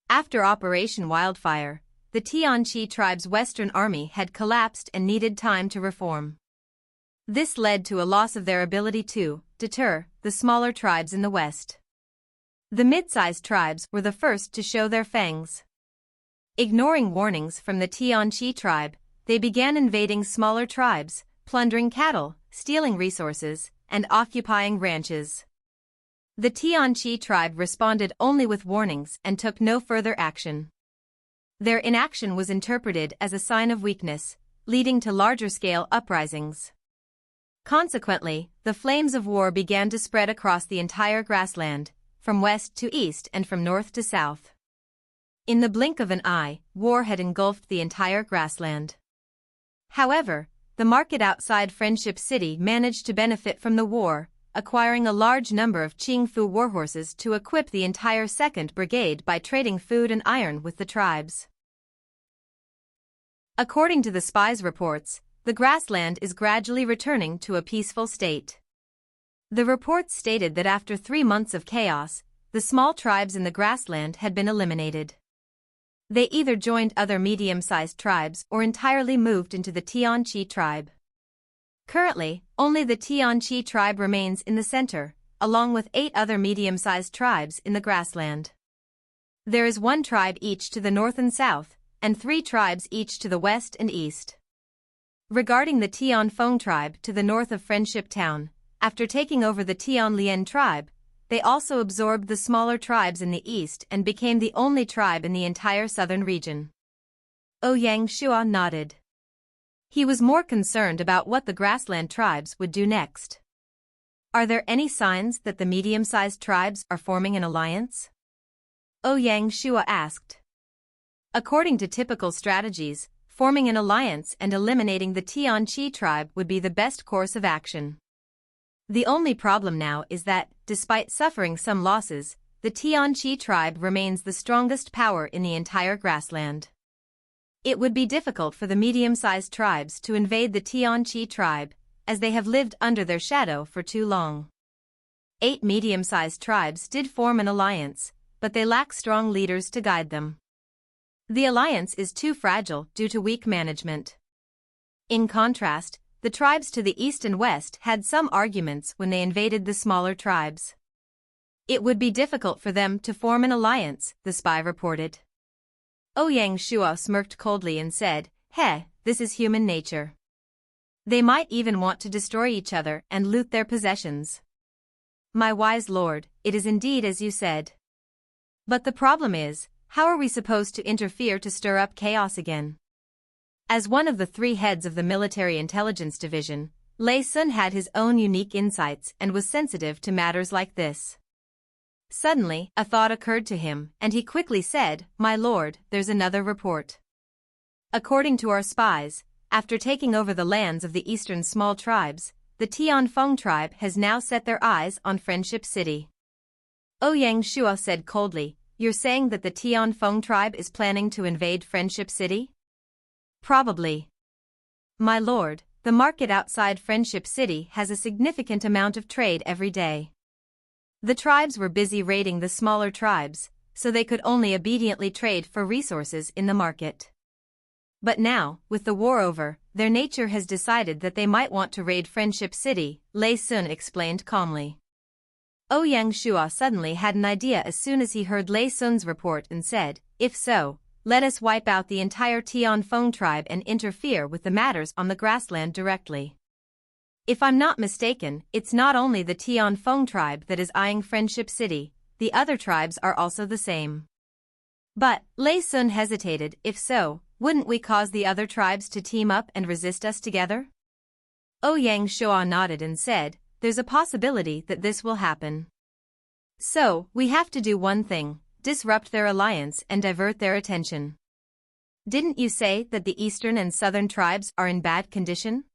After Operation Wildfire, the Tianchi tribe's western army had collapsed and needed time to reform. This led to a loss of their ability to deter the smaller tribes in the west. The mid-sized tribes were the first to show their fangs. Ignoring warnings from the Tianchi tribe, they began invading smaller tribes, plundering cattle, stealing resources, and occupying ranches. The Tianchi tribe responded only with warnings and took no further action. Their inaction was interpreted as a sign of weakness, leading to larger-scale uprisings. Consequently, the flames of war began to spread across the entire grassland, from west to east and from north to south. In the blink of an eye, war had engulfed the entire grassland. However, the market outside Friendship City managed to benefit from the war, acquiring a large number of Qingfu warhorses to equip the entire 2nd Brigade by trading food and iron with the tribes. According to the spies' reports, the grassland is gradually returning to a peaceful state. The reports stated that after 3 months of chaos, the small tribes in the grassland had been eliminated. They either joined other medium-sized tribes or entirely moved into the Tianchi tribe. Currently, only the Tianchi tribe remains in the center, along with 8 other medium-sized tribes in the grassland. There is 1 tribe each to the north and south, and 3 tribes each to the west and east. Regarding the Tianfeng tribe to the north of Friendship Town, after taking over the Tianlian tribe, they also absorbed the smaller tribes in the east and became the only tribe in the entire southern region. Ouyang Shua nodded. He was more concerned about what the grassland tribes would do next. Are there any signs that the medium-sized tribes are forming an alliance? Ouyang Shua asked. According to typical strategies, forming an alliance and eliminating the Tianchi tribe would be the best course of action. The only problem now is that, despite suffering some losses, the Tianchi tribe remains the strongest power in the entire grassland. It would be difficult for the medium-sized tribes to invade the Tianchi tribe, as they have lived under their shadow for too long. 8 medium-sized tribes did form an alliance, but they lack strong leaders to guide them. The alliance is too fragile due to weak management. In contrast, the tribes to the east and west had some arguments when they invaded the smaller tribes. It would be difficult for them to form an alliance, the spy reported. Ouyang Shua smirked coldly and said, this is human nature. They might even want to destroy each other and loot their possessions. My wise lord, it is indeed as you said. But the problem is, how are we supposed to interfere to stir up chaos again? As one of the 3 heads of the Military Intelligence Division, Lei Sun had his own unique insights and was sensitive to matters like this. Suddenly, a thought occurred to him, and he quickly said, My lord, there's another report. According to our spies, after taking over the lands of the eastern small tribes, the Tianfeng tribe has now set their eyes on Friendship City. Ouyang Shua said coldly, You're saying that the Tianfeng tribe is planning to invade Friendship City? Probably. My lord, the market outside Friendship City has a significant amount of trade every day. The tribes were busy raiding the smaller tribes, so they could only obediently trade for resources in the market. But now, with the war over, their nature has decided that they might want to raid Friendship City, Lei Sun explained calmly. Ouyang Shua suddenly had an idea as soon as he heard Lei Sun's report and said, if so, let us wipe out the entire Tianfeng tribe and interfere with the matters on the grassland directly. If I'm not mistaken, it's not only the Tianfeng tribe that is eyeing Friendship City, the other tribes are also the same. But, Lei Sun hesitated, if so, wouldn't we cause the other tribes to team up and resist us together? Ouyang Shua nodded and said, there's a possibility that this will happen. So, we have to do one thing, disrupt their alliance and divert their attention. Didn't you say that the eastern and southern tribes are in bad condition?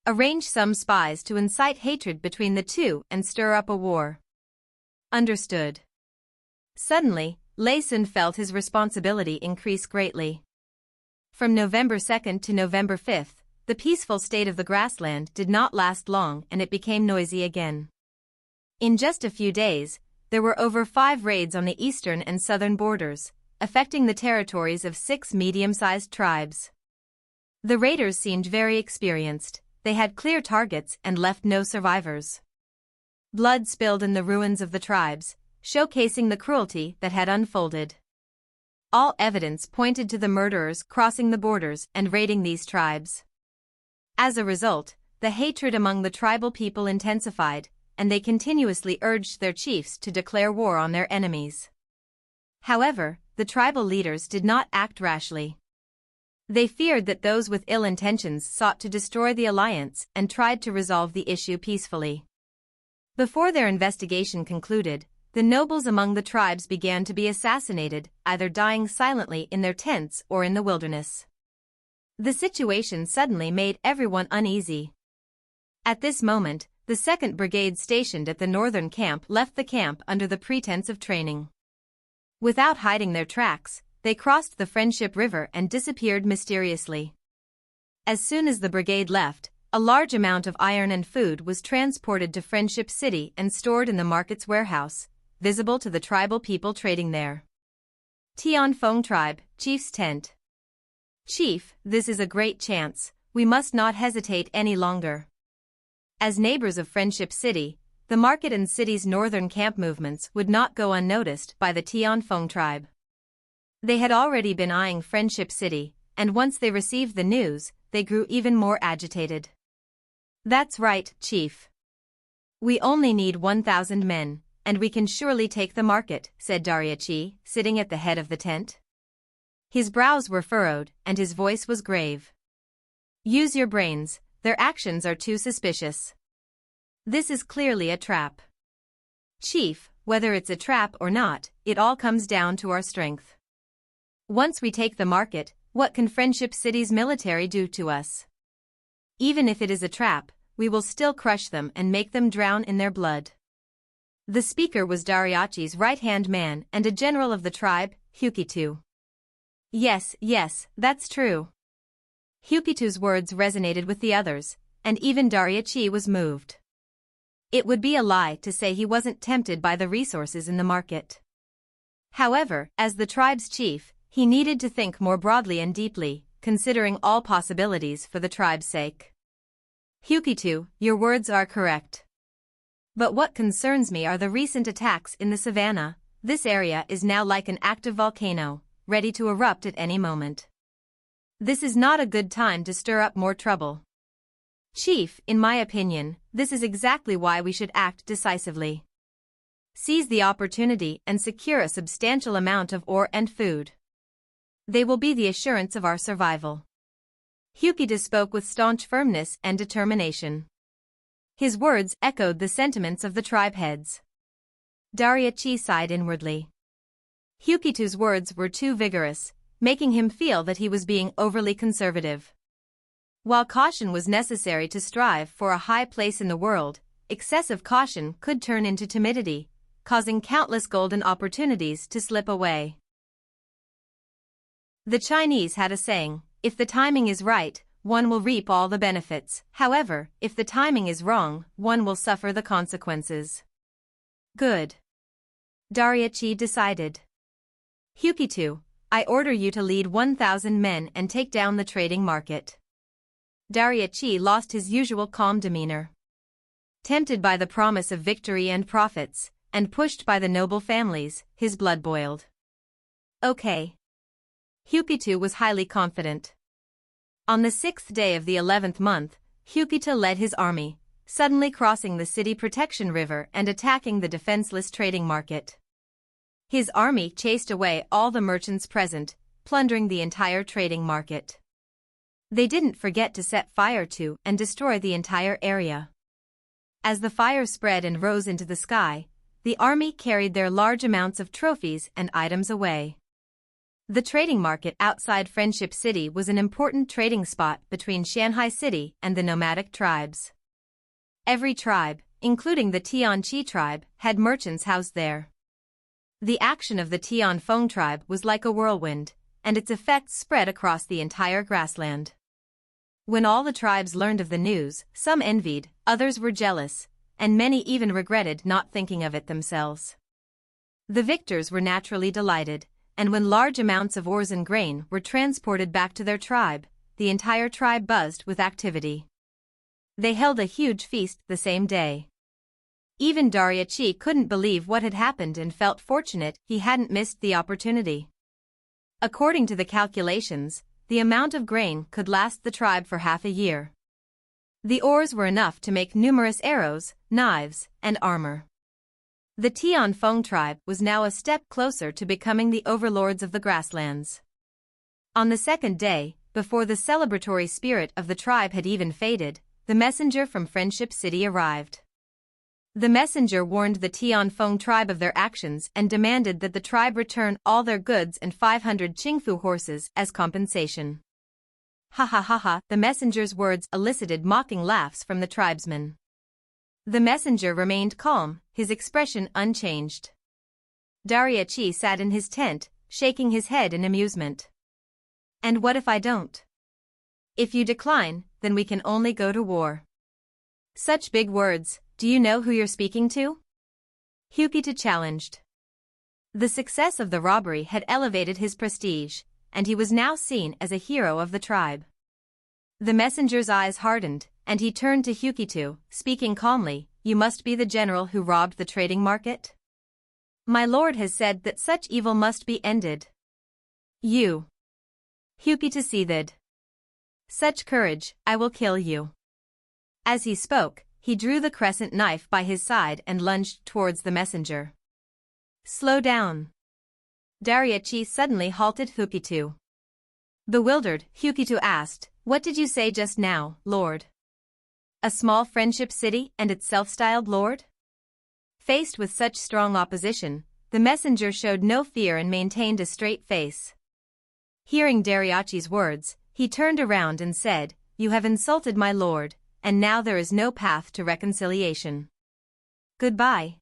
Arrange some spies to incite hatred between the two and stir up a war. Understood. Suddenly, Lei Sun felt his responsibility increase greatly. From November 2nd to November 5th, the peaceful state of the grassland did not last long and it became noisy again. In just a few days, there were over 5 raids on the eastern and southern borders, affecting the territories of 6 medium-sized tribes. The raiders seemed very experienced, they had clear targets and left no survivors. Blood spilled in the ruins of the tribes, showcasing the cruelty that had unfolded. All evidence pointed to the murderers crossing the borders and raiding these tribes. As a result, the hatred among the tribal people intensified, and they continuously urged their chiefs to declare war on their enemies. However, the tribal leaders did not act rashly. They feared that those with ill intentions sought to destroy the alliance and tried to resolve the issue peacefully. Before their investigation concluded, the nobles among the tribes began to be assassinated, either dying silently in their tents or in the wilderness. The situation suddenly made everyone uneasy. At this moment, the 2nd Brigade stationed at the northern camp left the camp under the pretense of training. Without hiding their tracks, they crossed the Friendship River and disappeared mysteriously. As soon as the brigade left, a large amount of iron and food was transported to Friendship City and stored in the market's warehouse, visible to the tribal people trading there. Tianfeng Tribe, Chief's Tent. Chief, this is a great chance, we must not hesitate any longer. As neighbors of Friendship City, the market and city's northern camp movements would not go unnoticed by the Tianfeng tribe. They had already been eyeing Friendship City, and once they received the news, they grew even more agitated. That's right, Chief. We only need 1,000 men, and we can surely take the market, said Dariachi, sitting at the head of the tent. His brows were furrowed, and his voice was grave. Use your brains, their actions are too suspicious. This is clearly a trap. Chief, whether it's a trap or not, it all comes down to our strength. Once we take the market, what can Friendship City's military do to us? Even if it is a trap, we will still crush them and make them drown in their blood. The speaker was Dariachi's right-hand man and a general of the tribe, Hukitu. Yes, that's true. Hukitu's words resonated with the others, and even Dariachi was moved. It would be a lie to say he wasn't tempted by the resources in the market. However, as the tribe's chief, he needed to think more broadly and deeply, considering all possibilities for the tribe's sake. Hukitu, your words are correct. But what concerns me are the recent attacks in the savannah. This area is now like an active volcano, ready to erupt at any moment. This is not a good time to stir up more trouble. Chief, in my opinion, this is exactly why we should act decisively. Seize the opportunity and secure a substantial amount of ore and food. They will be the assurance of our survival. Hukitu spoke with staunch firmness and determination. His words echoed the sentiments of the tribe heads. Dariachi sighed inwardly. Hukitu's words were too vigorous, making him feel that he was being overly conservative. While caution was necessary to strive for a high place in the world, excessive caution could turn into timidity, causing countless golden opportunities to slip away. The Chinese had a saying, if the timing is right, one will reap all the benefits. However, if the timing is wrong, one will suffer the consequences. Good. Dariachi decided. Hukitu, I order you to lead 1,000 men and take down the trading market. Dariachi lost his usual calm demeanor. Tempted by the promise of victory and profits, and pushed by the noble families, his blood boiled. Okay. Hukitu was highly confident. On the 6th day of the 11th month, Hukitu led his army, suddenly crossing the city protection river and attacking the defenseless trading market. His army chased away all the merchants present, plundering the entire trading market. They didn't forget to set fire to and destroy the entire area. As the fire spread and rose into the sky, the army carried their large amounts of trophies and items away. The trading market outside Friendship City was an important trading spot between Shanghai City and the nomadic tribes. Every tribe, including the Tianchi tribe, had merchants housed there. The action of the Tianfeng tribe was like a whirlwind, and its effects spread across the entire grassland. When all the tribes learned of the news, some envied, others were jealous, and many even regretted not thinking of it themselves. The victors were naturally delighted, and when large amounts of ores and grain were transported back to their tribe, the entire tribe buzzed with activity. They held a huge feast the same day. Even Dariachi couldn't believe what had happened and felt fortunate he hadn't missed the opportunity. According to the calculations, the amount of grain could last the tribe for half a year. The ores were enough to make numerous arrows, knives, and armor. The Tianfeng tribe was now a step closer to becoming the overlords of the grasslands. On the second day, before the celebratory spirit of the tribe had even faded, the messenger from Friendship City arrived. The messenger warned the Tianfeng tribe of their actions and demanded that the tribe return all their goods and 500 Qingfu horses as compensation. Ha ha ha ha, the messenger's words elicited mocking laughs from the tribesmen. The messenger remained calm, his expression unchanged. Dariachi sat in his tent, shaking his head in amusement. And what if I don't? If you decline, then we can only go to war. Such big words, do you know who you're speaking to? Hukitu challenged. The success of the robbery had elevated his prestige, and he was now seen as a hero of the tribe. The messenger's eyes hardened, and he turned to Hukitu, speaking calmly, "You must be the general who robbed the trading market? My lord has said that such evil must be ended." You. Hukitu seethed. Such courage, I will kill you. As he spoke, he drew the crescent knife by his side and lunged towards the messenger. Slow down. Dariachi suddenly halted Hukitu. Bewildered, Hukitu asked, "What did you say just now, lord? A small friendship city and its self-styled lord?" Faced with such strong opposition, the messenger showed no fear and maintained a straight face. Hearing Dariachi's words, he turned around and said, "You have insulted my lord, and now there is no path to reconciliation. Goodbye."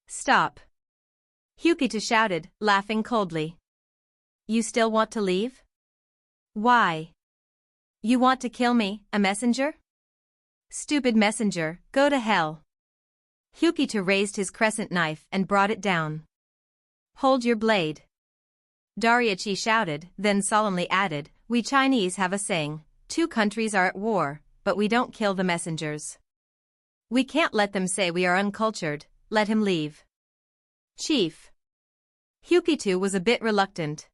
Stop. Hukitu shouted, laughing coldly. You still want to leave? Why? You want to kill me, a messenger? Stupid messenger, go to hell. Hukitu raised his crescent knife and brought it down. Hold your blade. Dariachi shouted, then solemnly added, "We Chinese have a saying, 2 countries are at war, but we don't kill the messengers. We can't let them say we are uncultured, let him leave." Chief. Hukitu was a bit reluctant.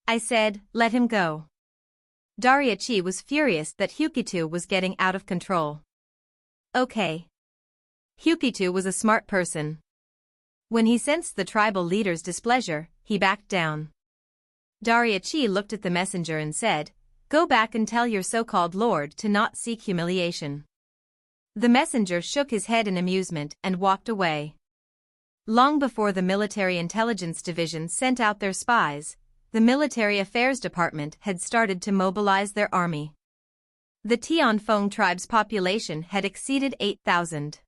I said, let him go. Dariachi was furious that Hukitu was getting out of control. Okay. Hukitu was a smart person. When he sensed the tribal leader's displeasure, he backed down. Dariachi looked at the messenger and said, "Go back and tell your so-called lord to not seek humiliation." The messenger shook his head in amusement and walked away. Long before the Military Intelligence Division sent out their spies, the Military Affairs Department had started to mobilize their army. The Tianfeng tribe's population had exceeded 8,000.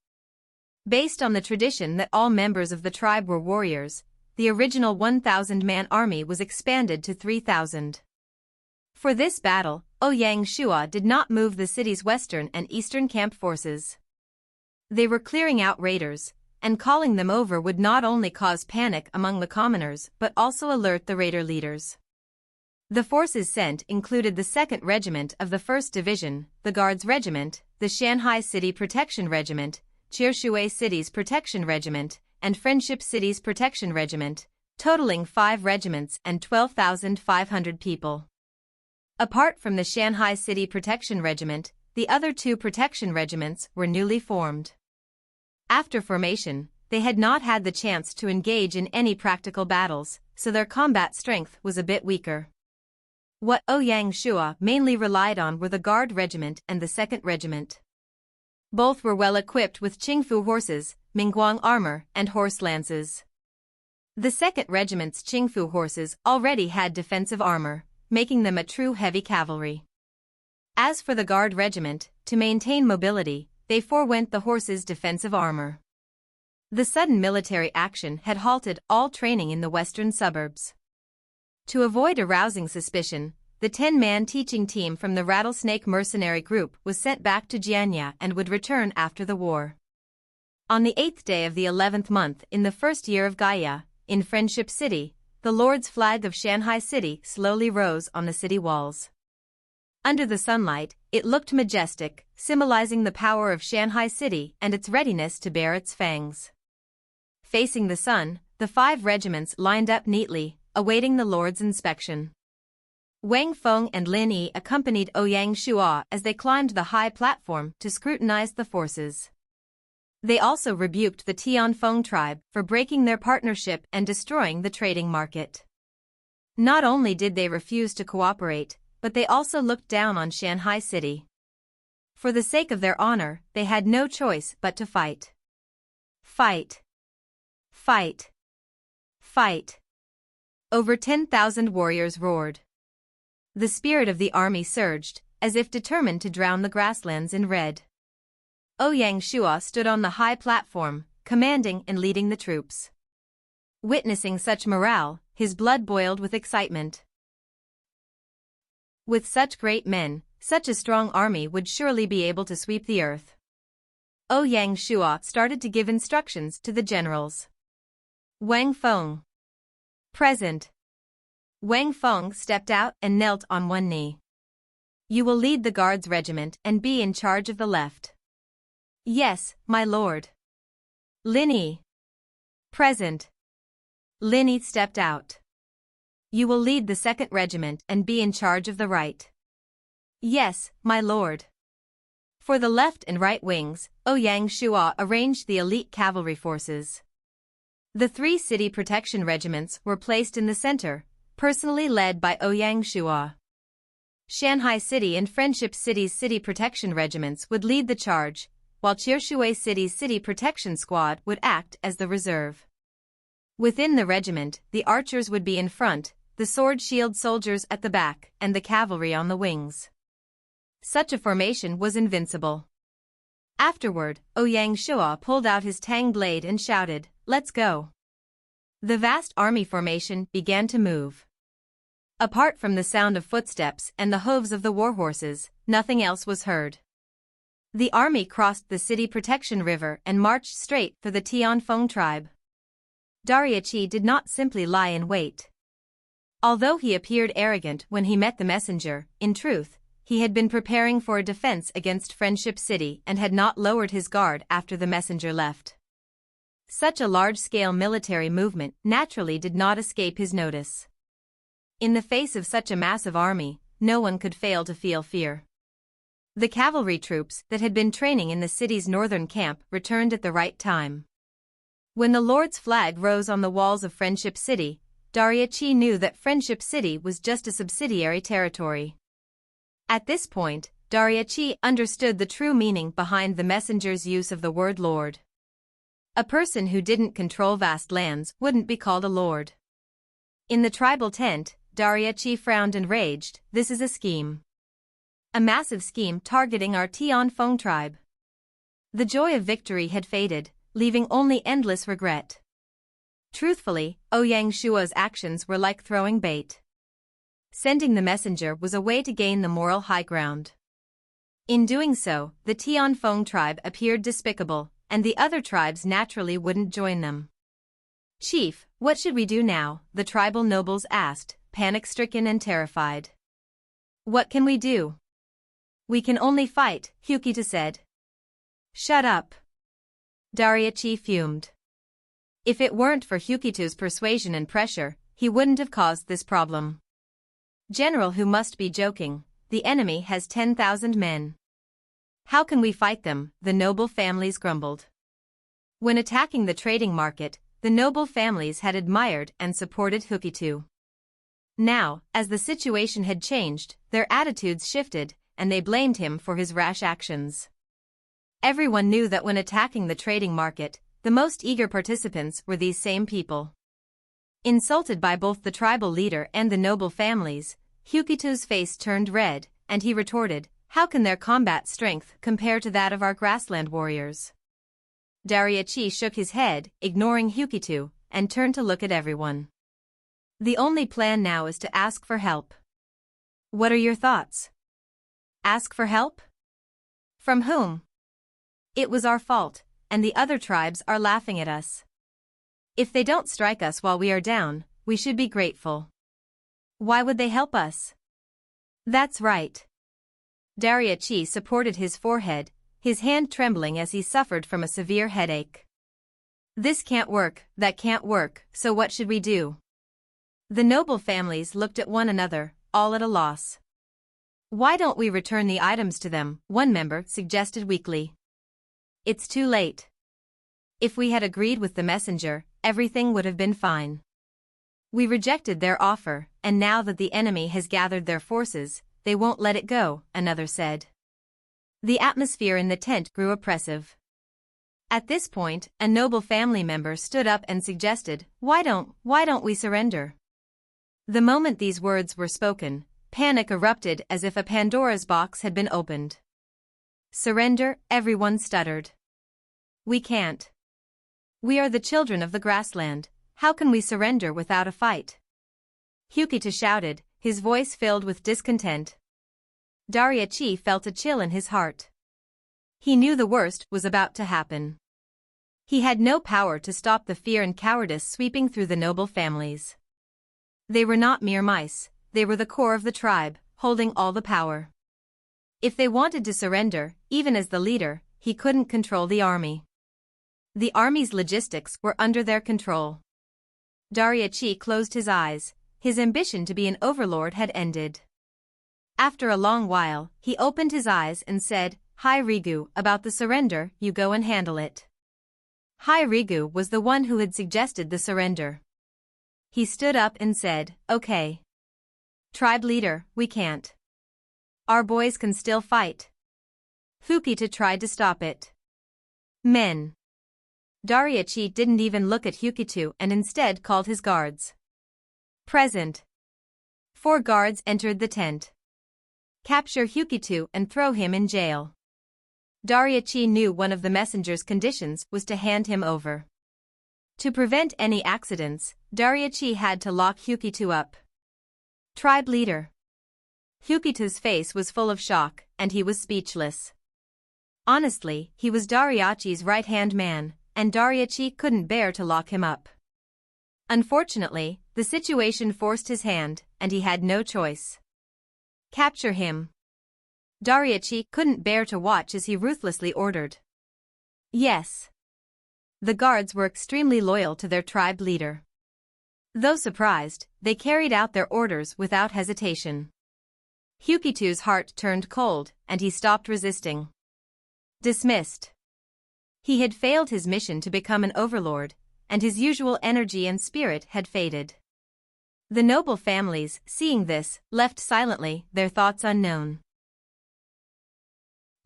Based on the tradition that all members of the tribe were warriors, the original 1,000-man army was expanded to 3,000. For this battle, Ouyang Shua did not move the city's western and eastern camp forces. They were clearing out raiders, and calling them over would not only cause panic among the commoners but also alert the raider leaders. The forces sent included the 2nd Regiment of the 1st Division, the Guards Regiment, the Shanghai City Protection Regiment, Chirshui City's Protection Regiment, and Friendship City's Protection Regiment, totaling 5 regiments and 12,500 people. Apart from the Shanghai City Protection Regiment, the other 2 protection regiments were newly formed. After formation, they had not had the chance to engage in any practical battles, so their combat strength was a bit weaker. What Ouyang Shua mainly relied on were the Guard Regiment and the 2nd Regiment. Both were well equipped with Qingfu horses, Mingguang armor, and horse lances. The 2nd Regiment's Qingfu horses already had defensive armor, making them a true heavy cavalry. As for the Guard Regiment, to maintain mobility, they forewent the horses' defensive armor. The sudden military action had halted all training in the western suburbs. To avoid arousing suspicion, the 10-man teaching team from the Rattlesnake mercenary group was sent back to Jianya and would return after the war. On the 8th day of the 11th month in the 1st year of Gaia, in Friendship City, the Lord's flag of Shanghai City slowly rose on the city walls. Under the sunlight, it looked majestic, symbolizing the power of Shanghai City and its readiness to bear its fangs. Facing the sun, the 5 regiments lined up neatly, awaiting the Lord's inspection. Wang Feng and Lin Yi accompanied Ouyang Shua as they climbed the high platform to scrutinize the forces. They also rebuked the Tianfeng tribe for breaking their partnership and destroying the trading market. Not only did they refuse to cooperate, but they also looked down on Shanghai City. For the sake of their honor, they had no choice but to fight. Fight! Fight! Fight! Over 10,000 warriors roared. The spirit of the army surged, as if determined to drown the grasslands in red. Ouyang Shua stood on the high platform, commanding and leading the troops. Witnessing such morale, his blood boiled with excitement. With such great men, such a strong army would surely be able to sweep the earth. Ouyang Shua started to give instructions to the generals. Wang Feng. Present. Wang Feng stepped out and knelt on one knee. You will lead the Guards Regiment and be in charge of the left. Yes, my lord. Lin Yi. Present. Lin Yi stepped out. You will lead the 2nd Regiment and be in charge of the right. Yes, my lord. For the left and right wings, Ouyang Shua arranged the elite cavalry forces. The 3 city protection regiments were placed in the center, personally led by Ouyang Shua. Shanghai City and Friendship City's city protection regiments would lead the charge, while Chirshui City's city protection squad would act as the reserve. Within the regiment, the archers would be in front, the sword-shield soldiers at the back, and the cavalry on the wings. Such a formation was invincible. Afterward, Ouyang Shua pulled out his tang blade and shouted, "Let's go." The vast army formation began to move. Apart from the sound of footsteps and the hooves of the warhorses, nothing else was heard. The army crossed the city protection river and marched straight for the Tianfeng tribe. Dariachi did not simply lie in wait. Although he appeared arrogant when he met the messenger, in truth, he had been preparing for a defense against Friendship City and had not lowered his guard after the messenger left. Such a large-scale military movement naturally did not escape his notice. In the face of such a massive army, no one could fail to feel fear. The cavalry troops that had been training in the city's northern camp returned at the right time. When the Lord's flag rose on the walls of Friendship City, Dariachi knew that Friendship City was just a subsidiary territory. At this point, Dariachi understood the true meaning behind the messenger's use of the word lord. A person who didn't control vast lands wouldn't be called a lord. In the tribal tent, Dariachi frowned and raged. This is a scheme. A massive scheme targeting our Tianfeng tribe. The joy of victory had faded, leaving only endless regret. Truthfully, Ouyang Shua's actions were like throwing bait. Sending the messenger was a way to gain the moral high ground. In doing so, the Tianfeng tribe appeared despicable, and the other tribes naturally wouldn't join them. "Chief, what should we do now?" the tribal nobles asked, panic-stricken and terrified. "What can we do? We can only fight," Hukita said. "Shut up." Dariachi fumed. If it weren't for Hukito's persuasion and pressure, he wouldn't have caused this problem. "General, who must be joking. The enemy has 10,000 men. How can we fight them?" the noble families grumbled. When attacking the trading market, the noble families had admired and supported Hukito. Now, as the situation had changed, their attitudes shifted, and they blamed him for his rash actions. Everyone knew that when attacking the trading market, the most eager participants were these same people. Insulted by both the tribal leader and the noble families, Hukito's face turned red, and he retorted, "How can their combat strength compare to that of our grassland warriors?" Dariachi shook his head, ignoring Hukito, and turned to look at everyone. "The only plan now is to ask for help. What are your thoughts?" "Ask for help? From whom?" "It was our fault, and the other tribes are laughing at us. If they don't strike us while we are down, we should be grateful. Why would they help us?" "That's right." Dariachi supported his forehead, his hand trembling as he suffered from a severe headache. "This can't work, that can't work, so what should we do?" The noble families looked at one another, all at a loss. "Why don't we return the items to them?" one member suggested weakly. "It's too late. If we had agreed with the messenger, everything would have been fine. We rejected their offer, and now that the enemy has gathered their forces, they won't let it go," another said. The atmosphere in the tent grew oppressive. At this point, a noble family member stood up and suggested, why don't we surrender?" The moment these words were spoken, panic erupted as if a Pandora's box had been opened. "Surrender?" everyone stuttered. "We can't. We are the children of the grassland. How can we surrender without a fight?" Hukita shouted, his voice filled with discontent. Dariachi felt a chill in his heart. He knew the worst was about to happen. He had no power to stop the fear and cowardice sweeping through the noble families. They were not mere mice, they were the core of the tribe, holding all the power. If they wanted to surrender, even as the leader, he couldn't control the army. The army's logistics were under their control. Dariachi closed his eyes, his ambition to be an overlord had ended. After a long while, he opened his eyes and said, "Hi Rigu, about the surrender, you go and handle it." Hi Rigu was the one who had suggested the surrender. He stood up and said, "Okay. Tribe leader, we can't. Our boys can still fight." Hukita tried to stop it. "Men." Dariachi didn't even look at Hukito and instead called his guards. "Present." 4 guards entered the tent. "Capture Hukito and throw him in jail." Dariachi knew one of the messenger's conditions was to hand him over. To prevent any accidents, Dariachi had to lock Hukito up. "Tribe leader." Hukito's face was full of shock, and he was speechless. Honestly, he was Dariachi's right-hand man, and Dariachi couldn't bear to lock him up. Unfortunately, the situation forced his hand, and he had no choice. "Capture him." Dariachi couldn't bear to watch as he ruthlessly ordered. "Yes." The guards were extremely loyal to their tribe leader. Though surprised, they carried out their orders without hesitation. Hukito's heart turned cold, and he stopped resisting. Dismissed. He had failed his mission to become an overlord, and his usual energy and spirit had faded. The noble families, seeing this, left silently, their thoughts unknown.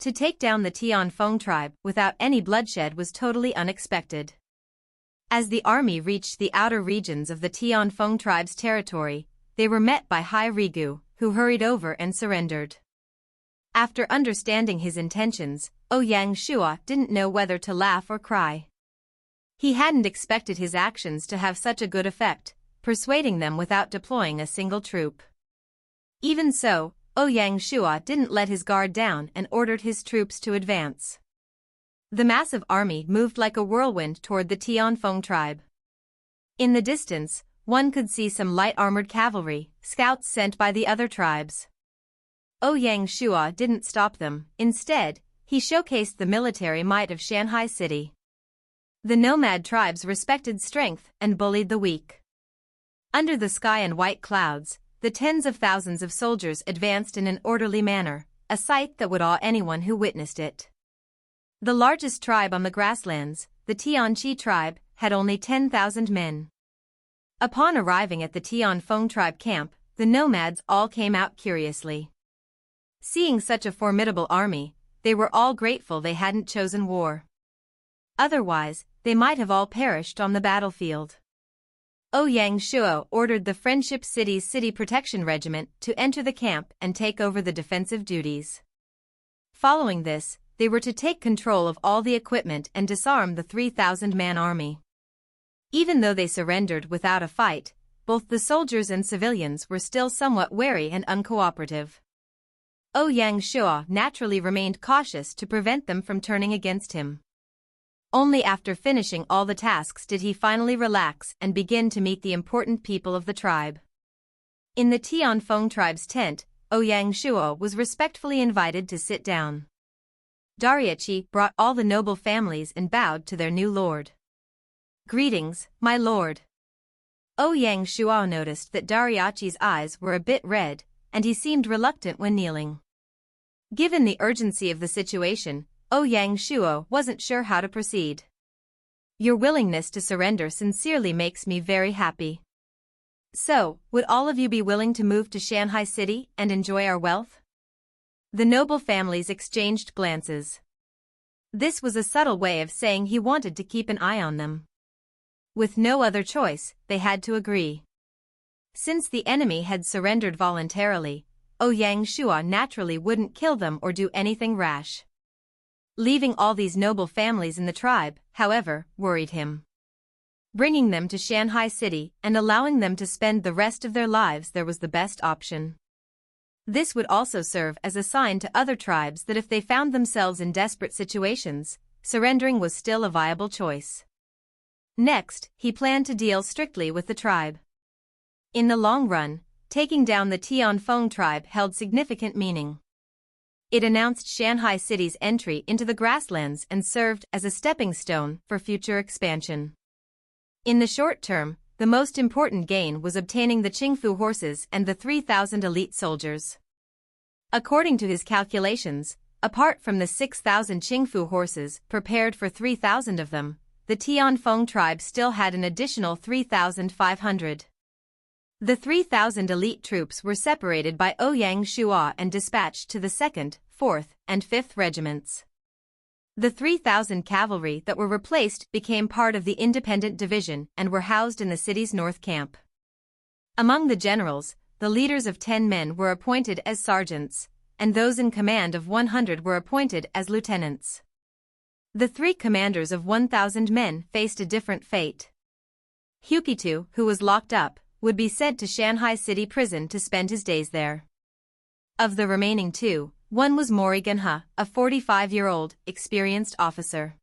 To take down the Tianfeng tribe without any bloodshed was totally unexpected. As the army reached the outer regions of the Tianfeng tribe's territory, they were met by Hai Rigu, who hurried over and surrendered. After understanding his intentions, Ouyang Shua didn't know whether to laugh or cry. He hadn't expected his actions to have such a good effect, persuading them without deploying a single troop. Even so, Ouyang Shua didn't let his guard down and ordered his troops to advance. The massive army moved like a whirlwind toward the Tianfeng tribe. In the distance, one could see some light-armored cavalry, scouts sent by the other tribes. Ouyang Shua didn't stop them. Instead, he showcased the military might of Shanghai City. The nomad tribes respected strength and bullied the weak. Under the sky and white clouds, the tens of thousands of soldiers advanced in an orderly manner, a sight that would awe anyone who witnessed it. The largest tribe on the grasslands, the Tianqi tribe, had only 10,000 men. Upon arriving at the Tianfeng tribe camp, the nomads all came out curiously. Seeing such a formidable army, they were all grateful they hadn't chosen war. Otherwise, they might have all perished on the battlefield. Ouyang Shua ordered the Friendship City's City Protection Regiment to enter the camp and take over the defensive duties. Following this, they were to take control of all the equipment and disarm the 3,000-man army. Even though they surrendered without a fight, both the soldiers and civilians were still somewhat wary and uncooperative. Ouyang Shua naturally remained cautious to prevent them from turning against him. Only after finishing all the tasks did he finally relax and begin to meet the important people of the tribe. In the Tianfeng tribe's tent, Ouyang Shua was respectfully invited to sit down. Dariachi brought all the noble families and bowed to their new lord. "Greetings, my lord." Ouyang Shua noticed that Dariachi's eyes were a bit red, and he seemed reluctant when kneeling. Given the urgency of the situation, Ouyang Shua wasn't sure how to proceed. "Your willingness to surrender sincerely makes me very happy. So, would all of you be willing to move to Shanghai City and enjoy our wealth?" The noble families exchanged glances. This was a subtle way of saying he wanted to keep an eye on them. With no other choice, they had to agree. Since the enemy had surrendered voluntarily, Ouyang Shua naturally wouldn't kill them or do anything rash. Leaving all these noble families in the tribe, however, worried him. Bringing them to Shanghai City and allowing them to spend the rest of their lives there was the best option. This would also serve as a sign to other tribes that if they found themselves in desperate situations, surrendering was still a viable choice. Next, he planned to deal strictly with the tribe. In the long run, taking down the Tianfeng tribe held significant meaning. It announced Shanghai City's entry into the grasslands and served as a stepping stone for future expansion. In the short term, the most important gain was obtaining the Qingfu horses and the 3,000 elite soldiers. According to his calculations, apart from the 6,000 Qingfu horses prepared for 3,000 of them, the Tianfeng tribe still had an additional 3,500. The 3,000 elite troops were separated by Ouyang Shua and dispatched to the 2nd, 4th, and 5th regiments. The 3,000 cavalry that were replaced became part of the independent division and were housed in the city's north camp. Among the generals, the leaders of 10 men were appointed as sergeants, and those in command of 100 were appointed as lieutenants. The 3 commanders of 1,000 men faced a different fate. Hukitu, who was locked up, would be sent to Shanghai City Prison to spend his days there. Of the remaining 2, one was Mori Genhe, a 45-year-old, experienced officer.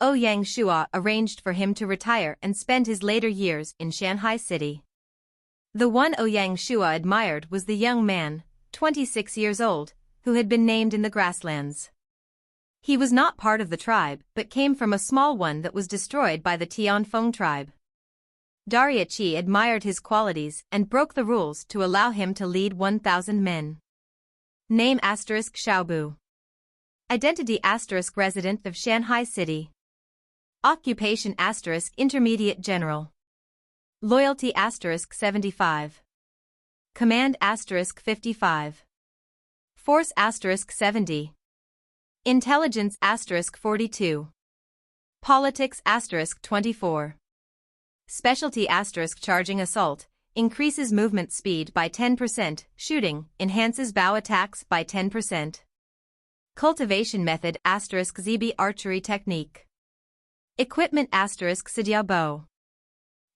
Ouyang Shua arranged for him to retire and spend his later years in Shanghai City. The one Ouyang Shua admired was the young man, 26 years old, who had been named in the grasslands. He was not part of the tribe but came from a small one that was destroyed by the Tianfeng tribe. Dariachi admired his qualities and broke the rules to allow him to lead 1,000 men. Name ** Xiaobu. Identity * resident of Shanghai City. Occupation * intermediate general. Loyalty * 75. Command * 55. Force * 70. Intelligence * 42. Politics * 24. Specialty * charging assault, increases movement speed by 10%, shooting, enhances bow attacks by 10%. Cultivation method * ZB archery technique. Equipment * Sidia bow.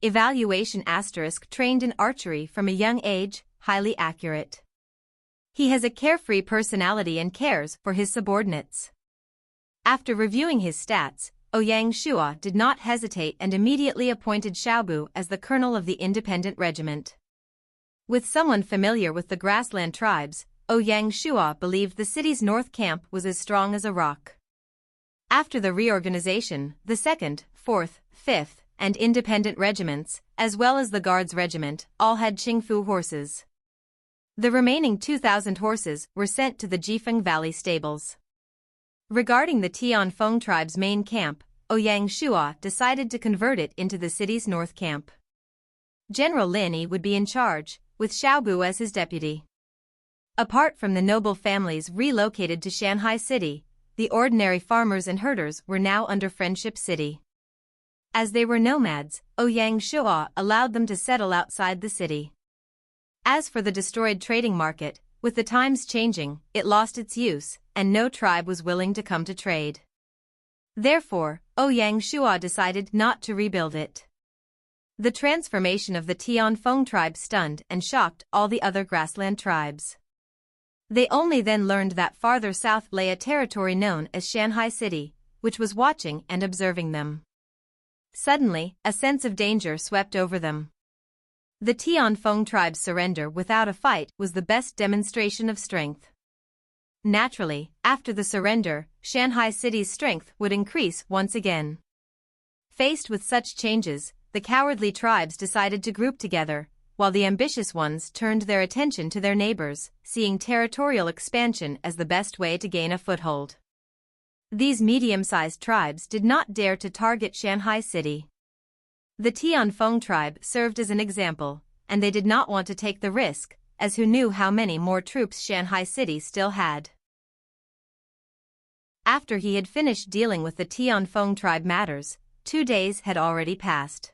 Evaluation * trained in archery from a young age, highly accurate. He has a carefree personality and cares for his subordinates. After reviewing his stats, Ouyang Shua did not hesitate and immediately appointed Xiaobu as the colonel of the independent regiment. With someone familiar with the grassland tribes, Ouyang Shua believed the city's north camp was as strong as a rock. After the reorganization, the 2nd, 4th, 5th, and independent regiments, as well as the Guards Regiment, all had Qingfu horses. The remaining 2,000 horses were sent to the Jifeng Valley stables. Regarding the Tianfeng tribe's main camp, Ouyang Shua decided to convert it into the city's north camp. General Lin would be in charge, with Xiaobu as his deputy. Apart from the noble families relocated to Shanghai City, the ordinary farmers and herders were now under Friendship City. As they were nomads, Ouyang Shua allowed them to settle outside the city. As for the destroyed trading market, with the times changing, it lost its use, and no tribe was willing to come to trade. Therefore, Ouyang Shua decided not to rebuild it. The transformation of the Tianfeng tribe stunned and shocked all the other grassland tribes. They only then learned that farther south lay a territory known as Shanghai City, which was watching and observing them. Suddenly, a sense of danger swept over them. The Tianfeng tribe's surrender without a fight was the best demonstration of strength. Naturally, after the surrender, Shanghai City's strength would increase once again. Faced with such changes, the cowardly tribes decided to group together, while the ambitious ones turned their attention to their neighbors, seeing territorial expansion as the best way to gain a foothold. These medium-sized tribes did not dare to target Shanghai City. The Tianfeng tribe served as an example, and they did not want to take the risk, as who knew how many more troops Shanghai City still had. After he had finished dealing with the Tianfeng tribe matters, 2 days had already passed.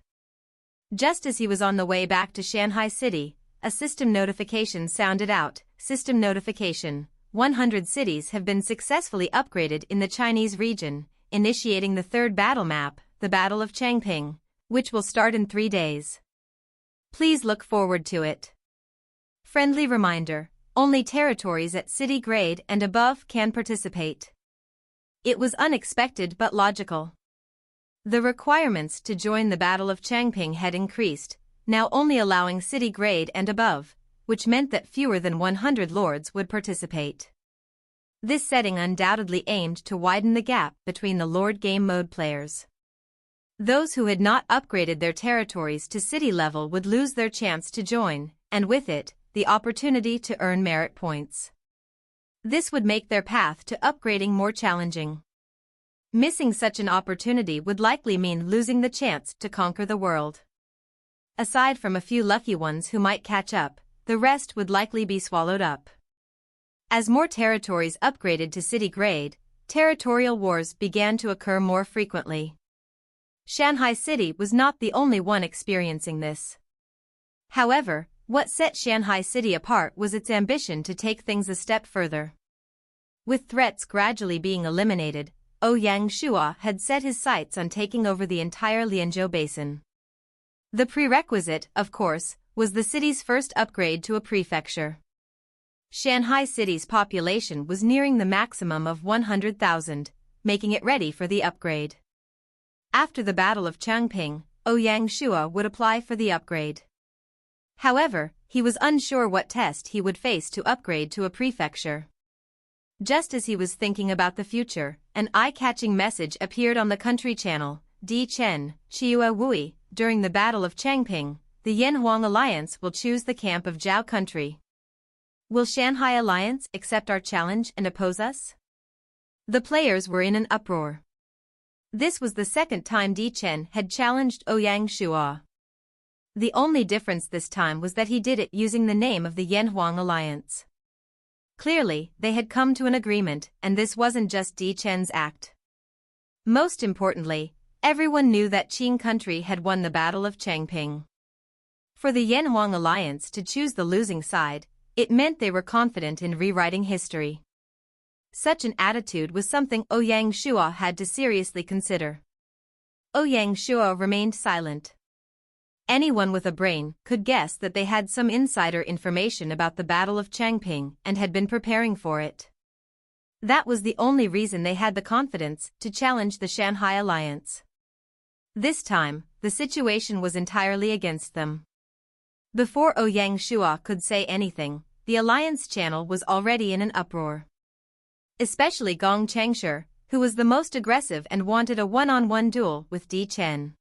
Just as he was on the way back to Shanghai City, a system notification sounded out. System notification: 100 cities have been successfully upgraded in the Chinese region, initiating the 3rd battle map, the Battle of Changping, which will start in 3 days. Please look forward to it. Friendly reminder: only territories at city grade and above can participate. It was unexpected but logical. The requirements to join the Battle of Changping had increased, now only allowing city grade and above, which meant that fewer than 100 lords would participate. This setting undoubtedly aimed to widen the gap between the Lord Game Mode players. Those who had not upgraded their territories to city level would lose their chance to join, and with it, the opportunity to earn merit points. This would make their path to upgrading more challenging. Missing such an opportunity would likely mean losing the chance to conquer the world. Aside from a few lucky ones who might catch up, the rest would likely be swallowed up. As more territories upgraded to city grade, territorial wars began to occur more frequently. Shanghai City was not the only one experiencing this. However, what set Shanghai City apart was its ambition to take things a step further. With threats gradually being eliminated, Ouyang Shua had set his sights on taking over the entire Lianzhou Basin. The prerequisite, of course, was the city's first upgrade to a prefecture. Shanghai City's population was nearing the maximum of 100,000, making it ready for the upgrade. After the Battle of Changping, Ouyang Shua would apply for the upgrade. However, he was unsure what test he would face to upgrade to a prefecture. Just as he was thinking about the future, an eye-catching message appeared on the country channel: Di Chen, Chiua Wui, during the Battle of Changping, the Yewang Alliance will choose the camp of Zhao country. Will Shanghai Alliance accept our challenge and oppose us? The players were in an uproar. This was the second time Di Chen had challenged Ouyang Shua. The only difference this time was that he did it using the name of the Yewang Alliance. Clearly, they had come to an agreement, and this wasn't just Di Chen's act. Most importantly, everyone knew that Qing country had won the Battle of Changping. For the Yewang Alliance to choose the losing side, it meant they were confident in rewriting history. Such an attitude was something Ouyang Shua had to seriously consider. Ouyang Shua remained silent. Anyone with a brain could guess that they had some insider information about the Battle of Changping and had been preparing for it. That was the only reason they had the confidence to challenge the Shanghai alliance. This time, the situation was entirely against them. Before Ouyang Shua could say anything, the alliance channel was already in an uproar. Especially Gong Changshi, who was the most aggressive and wanted a one-on-one duel with Di Chen.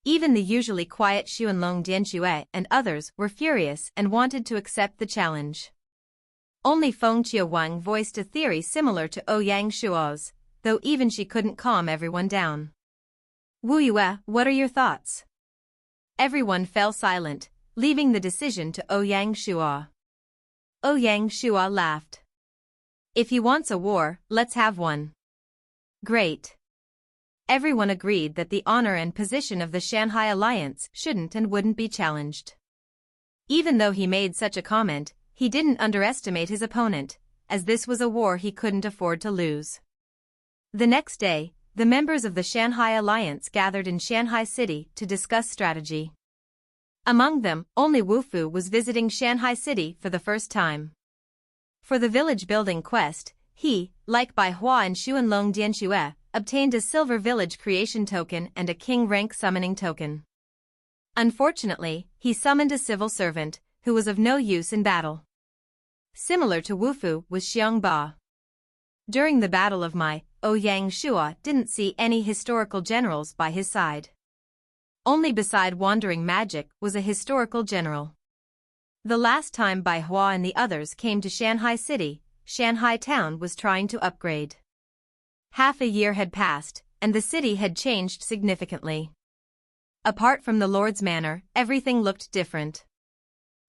Even the usually quiet Xuanlong Dianxue and others were furious and wanted to accept the challenge. Only Feng Qiawang voiced a theory similar to Ouyang Shua's, though even she couldn't calm everyone down. Wu Yue, what are your thoughts? Everyone fell silent, leaving the decision to Ouyang Shua. Ouyang Shua laughed. If he wants a war, let's have one. Great. Everyone agreed that the honor and position of the Shanghai alliance shouldn't and wouldn't be challenged. Even though he made such a comment, he didn't underestimate his opponent, as this was a war he couldn't afford to lose. The next day, the members of the Shanghai alliance gathered in Shanghai City to discuss strategy. Among them, only Wu Fu was visiting Shanghai City for the first time. For the village building quest, he, like Bai Hua and Xuanlong Dianxue, obtained a silver village creation token and a king rank summoning token. Unfortunately, he summoned a civil servant, who was of no use in battle. Similar to Wu Fu was Xiang Ba. During the Battle of Mai, Ouyang Shua didn't see any historical generals by his side. Only beside Wandering Magic was a historical general. The last time Bai Hua and the others came to Shanghai City, Shanghai Town was trying to upgrade. Half a year had passed, and the city had changed significantly. Apart from the Lord's Manor, everything looked different.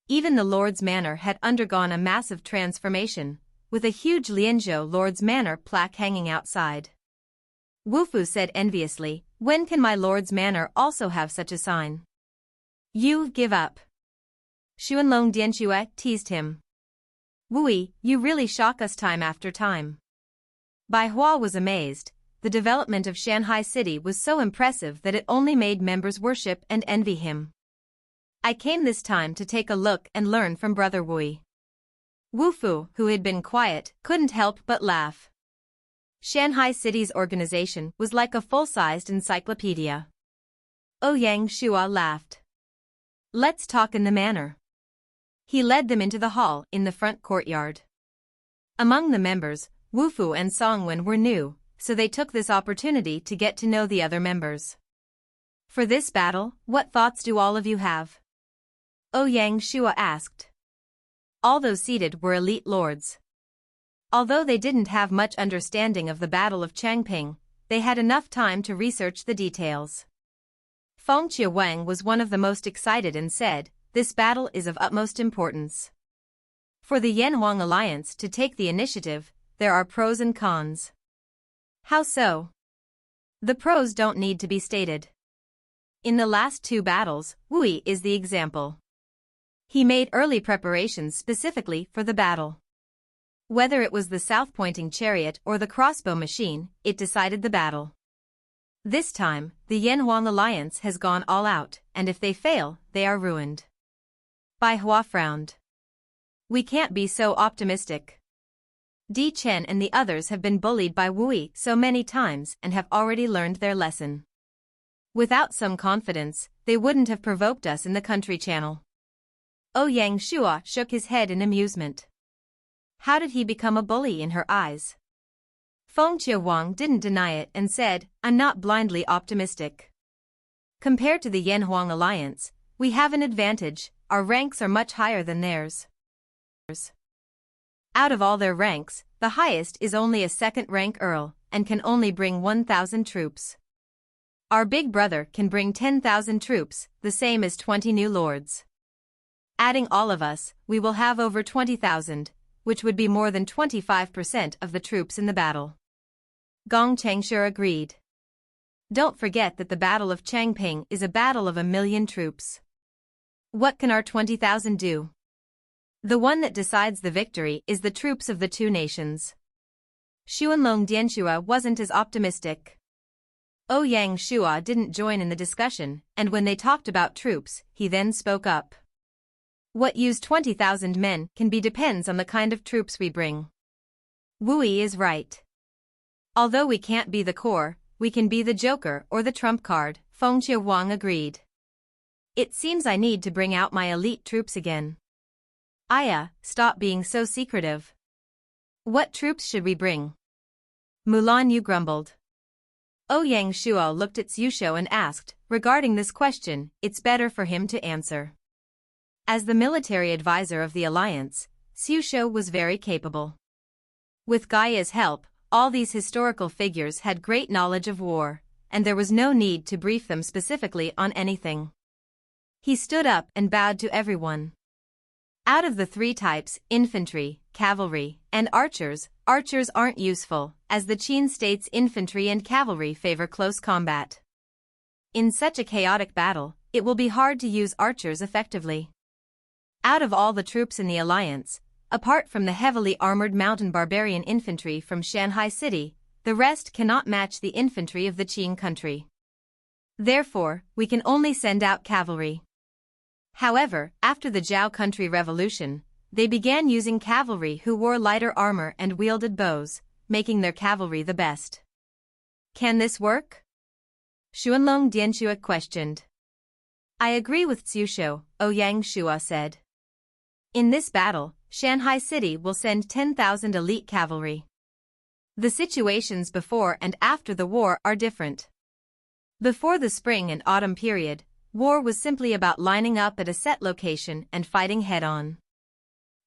Even the Lord's Manor had undergone a massive transformation, with a huge Lianzhou Lord's Manor plaque hanging outside. Wu Fu said enviously, "When can my Lord's Manor also have such a sign?" "You give up." Xuanlong Dianxue teased him. "Wui, you really shock us time after time." Bai Hua was amazed. The development of Shanghai City was so impressive that it only made members worship and envy him. "I came this time to take a look and learn from Brother Wui." Wu Fu, who had been quiet, couldn't help but laugh. Shanghai City's organization was like a full-sized encyclopedia. Ouyang Shua laughed. "Let's talk in the manor." He led them into the hall in the front courtyard. Among the members, Wu Fu and Songwen were new, so they took this opportunity to get to know the other members. "For this battle, what thoughts do all of you have?" Ouyang Shua asked. All those seated were elite lords. Although they didn't have much understanding of the Battle of Changping, they had enough time to research the details. Feng Qiawang was one of the most excited and said, "This battle is of utmost importance. For the Yewang alliance to take the initiative, there are pros and cons." "How so?" "The pros don't need to be stated. In the last two battles, Wui is the example. He made early preparations specifically for the battle. Whether it was the south-pointing chariot or the crossbow machine, it decided the battle. This time, the Yewang alliance has gone all out, and if they fail, they are ruined." Bai Hua frowned. "We can't be so optimistic. Di Chen and the others have been bullied by Wui so many times and have already learned their lesson. Without some confidence, they wouldn't have provoked us in the country channel." Ouyang Shua shook his head in amusement. How did he become a bully in her eyes? Feng Qiawang didn't deny it and said, "I'm not blindly optimistic. Compared to the Yewang alliance, we have an advantage. Our ranks are much higher than theirs. Out of all their ranks, the highest is only a second-rank earl, and can only bring 1,000 troops. Our big brother can bring 10,000 troops, the same as 20 new lords. Adding all of us, we will have over 20,000, which would be more than 25% of the troops in the battle." Gong Changshi agreed. "Don't forget that the Battle of Changping is a battle of 1,000,000 troops. What can our 20,000 do? The one that decides the victory is the troops of the two nations." Xuanlong Dianxue wasn't as optimistic. Ouyang Shua didn't join in the discussion, and when they talked about troops, he then spoke up. What use 20,000 men can be depends on the kind of troops we bring. Wui is right. Although we can't be the core, we can be the joker or the trump card, Wang agreed. It seems I need to bring out my elite troops again. Aya, stop being so secretive. What troops should we bring? Mulan Yu grumbled. Ouyang Shua looked at Xu and asked, regarding this question, it's better for him to answer. As the military advisor of the alliance, Xu was very capable. With Gaia's help, all these historical figures had great knowledge of war, and there was no need to brief them specifically on anything. He stood up and bowed to everyone. Out of the three types, infantry, cavalry, and archers aren't useful, as the Qin states infantry and cavalry favor close combat. In such a chaotic battle, it will be hard to use archers effectively. Out of all the troops in the alliance, apart from the heavily armored mountain barbarian infantry from Shanghai City, the rest cannot match the infantry of the Qin country. Therefore, we can only send out cavalry. However, after the Zhao country revolution, they began using cavalry who wore lighter armor and wielded bows, making their cavalry the best. Can this work? Xuanlong Dianxue questioned. I agree with Xu, Ouyang Shua said. In this battle, Shanghai City will send 10,000 elite cavalry. The situations before and after the war are different. Before the spring and autumn period, war was simply about lining up at a set location and fighting head-on.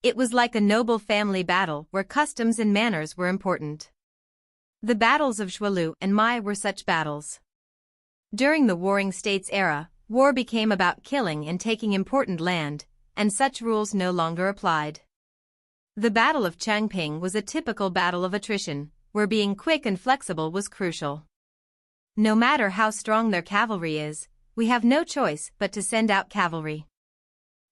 It was like a noble family battle where customs and manners were important. The battles of Zhualu and Mai were such battles. During the Warring States era, war became about killing and taking important land, and such rules no longer applied. The Battle of Changping was a typical battle of attrition, where being quick and flexible was crucial. No matter how strong their cavalry is, we have no choice but to send out cavalry.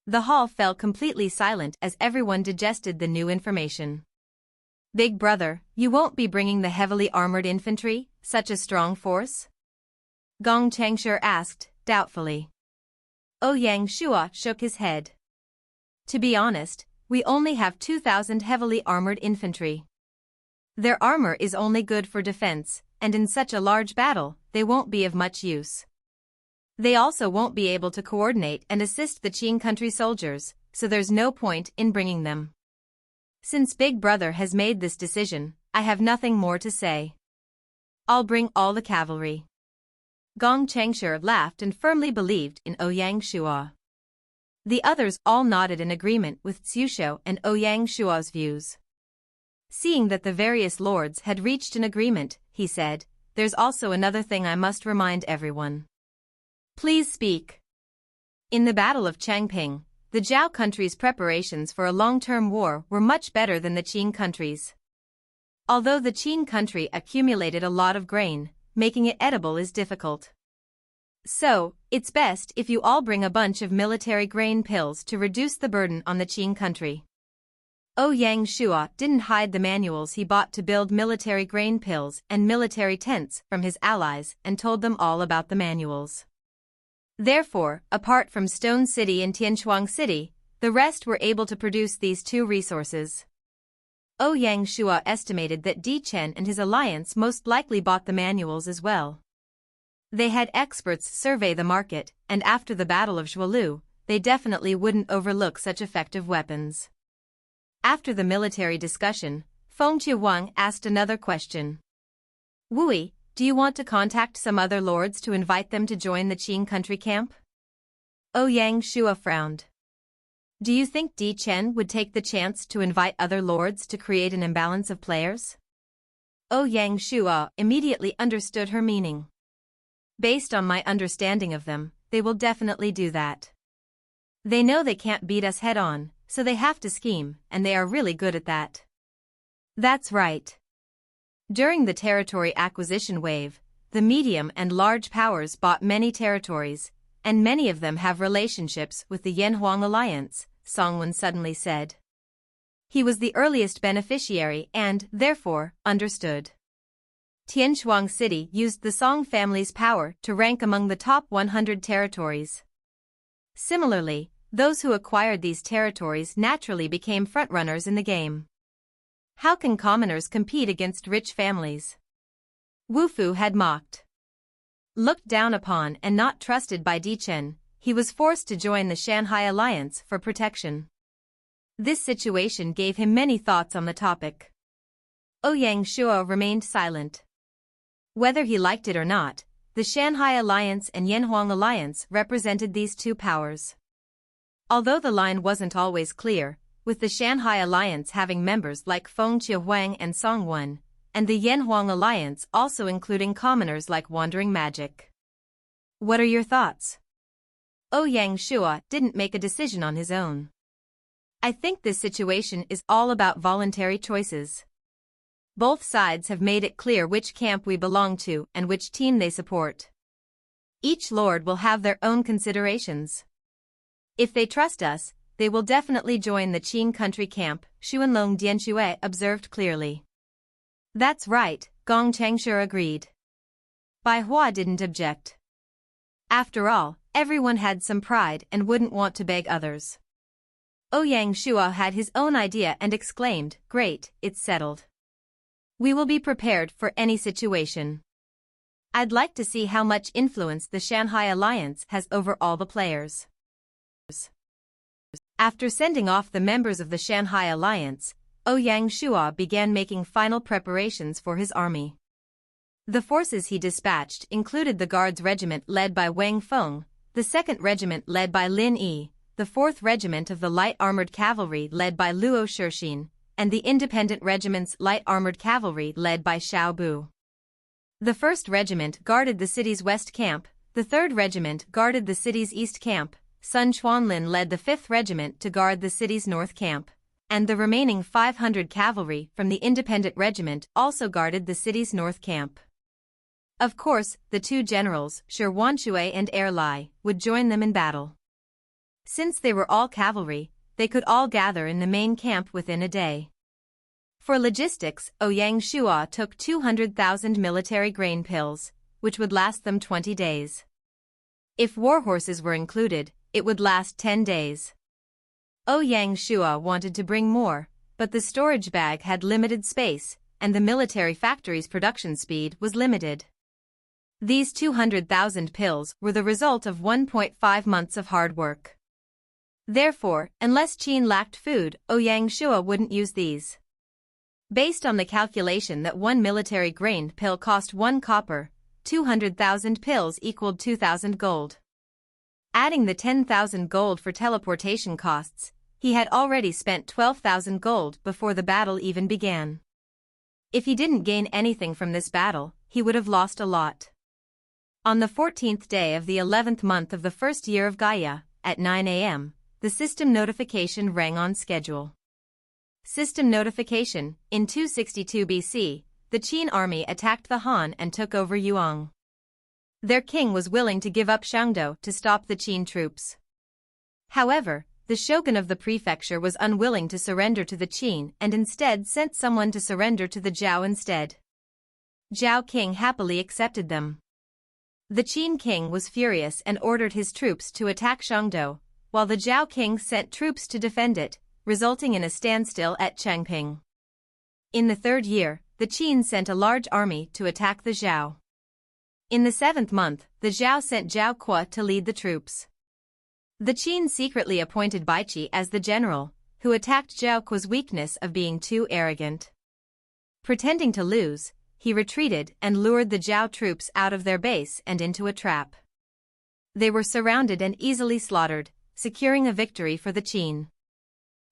The hall fell completely silent as everyone digested the new information. Big brother, you won't be bringing the heavily armored infantry, such a strong force? Gong Changshi asked, doubtfully. Ouyang Shua shook his head. To be honest, we only have 2,000 heavily armored infantry. Their armor is only good for defense, and in such a large battle, they won't be of much use. They also won't be able to coordinate and assist the Qin country soldiers, so there's no point in bringing them. Since Big Brother has made this decision, I have nothing more to say. I'll bring all the cavalry. Gong Changshi laughed and firmly believed in Ouyang Shua. The others all nodded in agreement with Xu and Ouyang Shua's views. Seeing that the various lords had reached an agreement, he said, there's also another thing I must remind everyone. Please speak. In the Battle of Changping, the Zhao country's preparations for a long-term war were much better than the Qin country's. Although the Qin country accumulated a lot of grain, making it edible is difficult. So, it's best if you all bring a bunch of military grain pills to reduce the burden on the Qin country. Ouyang Shua didn't hide the manuals he bought to build military grain pills and military tents from his allies and told them all about the manuals. Therefore, apart from Stone City and Tianchuang City, the rest were able to produce these two resources. Ouyang Shua estimated that Di Chen and his alliance most likely bought the manuals as well. They had experts survey the market, and after the Battle of Zhualu, they definitely wouldn't overlook such effective weapons. After the military discussion, Wang asked another question. Wui, do you want to contact some other lords to invite them to join the Qin country camp? Ouyang Shua frowned. Do you think Di Chen would take the chance to invite other lords to create an imbalance of players? Ouyang Shua immediately understood her meaning. Based on my understanding of them, they will definitely do that. They know they can't beat us head-on, so they have to scheme, and they are really good at that. That's right. During the territory acquisition wave, the medium and large powers bought many territories, and many of them have relationships with the Yanhuang alliance, Songwen suddenly said. He was the earliest beneficiary and, therefore, understood. Tianchuang City used the Song family's power to rank among the top 100 territories. Similarly, those who acquired these territories naturally became frontrunners in the game. How can commoners compete against rich families? Wu Fu had mocked. Looked down upon and not trusted by Dichen, he was forced to join the Shanghai Alliance for protection. This situation gave him many thoughts on the topic. Ouyang Shuo remained silent. Whether he liked it or not, the Shanghai Alliance and Yanhuang Alliance represented these two powers. Although the line wasn't always clear, with the Shanghai Alliance having members like Feng Wang and Song Wen, and the Yanhuang Alliance also including commoners like Wandering Magic. What are your thoughts? Ouyang Shuo didn't make a decision on his own. I think this situation is all about voluntary choices. Both sides have made it clear which camp we belong to and which team they support. Each lord will have their own considerations. If they trust us, they will definitely join the Qin country camp, Xuanlong Dianxue observed clearly. That's right, Gong Changshe agreed. Bai Hua didn't object. After all, everyone had some pride and wouldn't want to beg others. Ouyang Shuo had his own idea and exclaimed, "Great, it's settled. We will be prepared for any situation. I'd like to see how much influence the Shanghai Alliance has over all the players." After sending off the members of the Shanghai Alliance, Ouyang Shuo began making final preparations for his army. The forces he dispatched included the Guards Regiment led by Wang Feng, the 2nd Regiment led by Lin Yi, the 4th Regiment of the Light Armored Cavalry led by Luo Shixin, and the Independent Regiment's Light Armored Cavalry led by Xiao Bu. The 1st Regiment guarded the city's west camp, the 3rd Regiment guarded the city's east camp, Sun Chuanlin led the 5th Regiment to guard the city's north camp, and the remaining 500 cavalry from the Independent Regiment also guarded the city's north camp. Of course, the two generals, Shi Wanshui and Er Lai, would join them in battle. Since they were all cavalry, they could all gather in the main camp within a day. For logistics, Ouyang Shuo took 200,000 military grain pills, which would last them 20 days. If war horses were included, it would last 10 days. Ouyang Shuo wanted to bring more, but the storage bag had limited space, and the military factory's production speed was limited. These 200,000 pills were the result of 1.5 months of hard work. Therefore, unless Qin lacked food, Ouyang Shuo wouldn't use these. Based on the calculation that one military grain pill cost 1 copper, 200,000 pills equaled 2,000 gold. Adding the 10,000 gold for teleportation costs, he had already spent 12,000 gold before the battle even began. If he didn't gain anything from this battle, he would have lost a lot. On the 14th day of the 11th month of the first year of Gaia, at 9 a.m., the system notification rang on schedule. System notification: in 262 BC, the Qin army attacked the Han and took over Yewang. Their king was willing to give up Shangdo to stop the Qin troops. However, the shogun of the prefecture was unwilling to surrender to the Qin and instead sent someone to surrender to the Zhao instead. Zhao King happily accepted them. The Qin king was furious and ordered his troops to attack Shangdo, while the Zhao king sent troops to defend it, resulting in a standstill at Changping. In the 3rd year, the Qin sent a large army to attack the Zhao. In the 7th month, the Zhao sent Zhao Kuo to lead the troops. The Qin secretly appointed Baiqi as the general, who attacked Zhao Kuo's weakness of being too arrogant. Pretending to lose, he retreated and lured the Zhao troops out of their base and into a trap. They were surrounded and easily slaughtered, securing a victory for the Qin.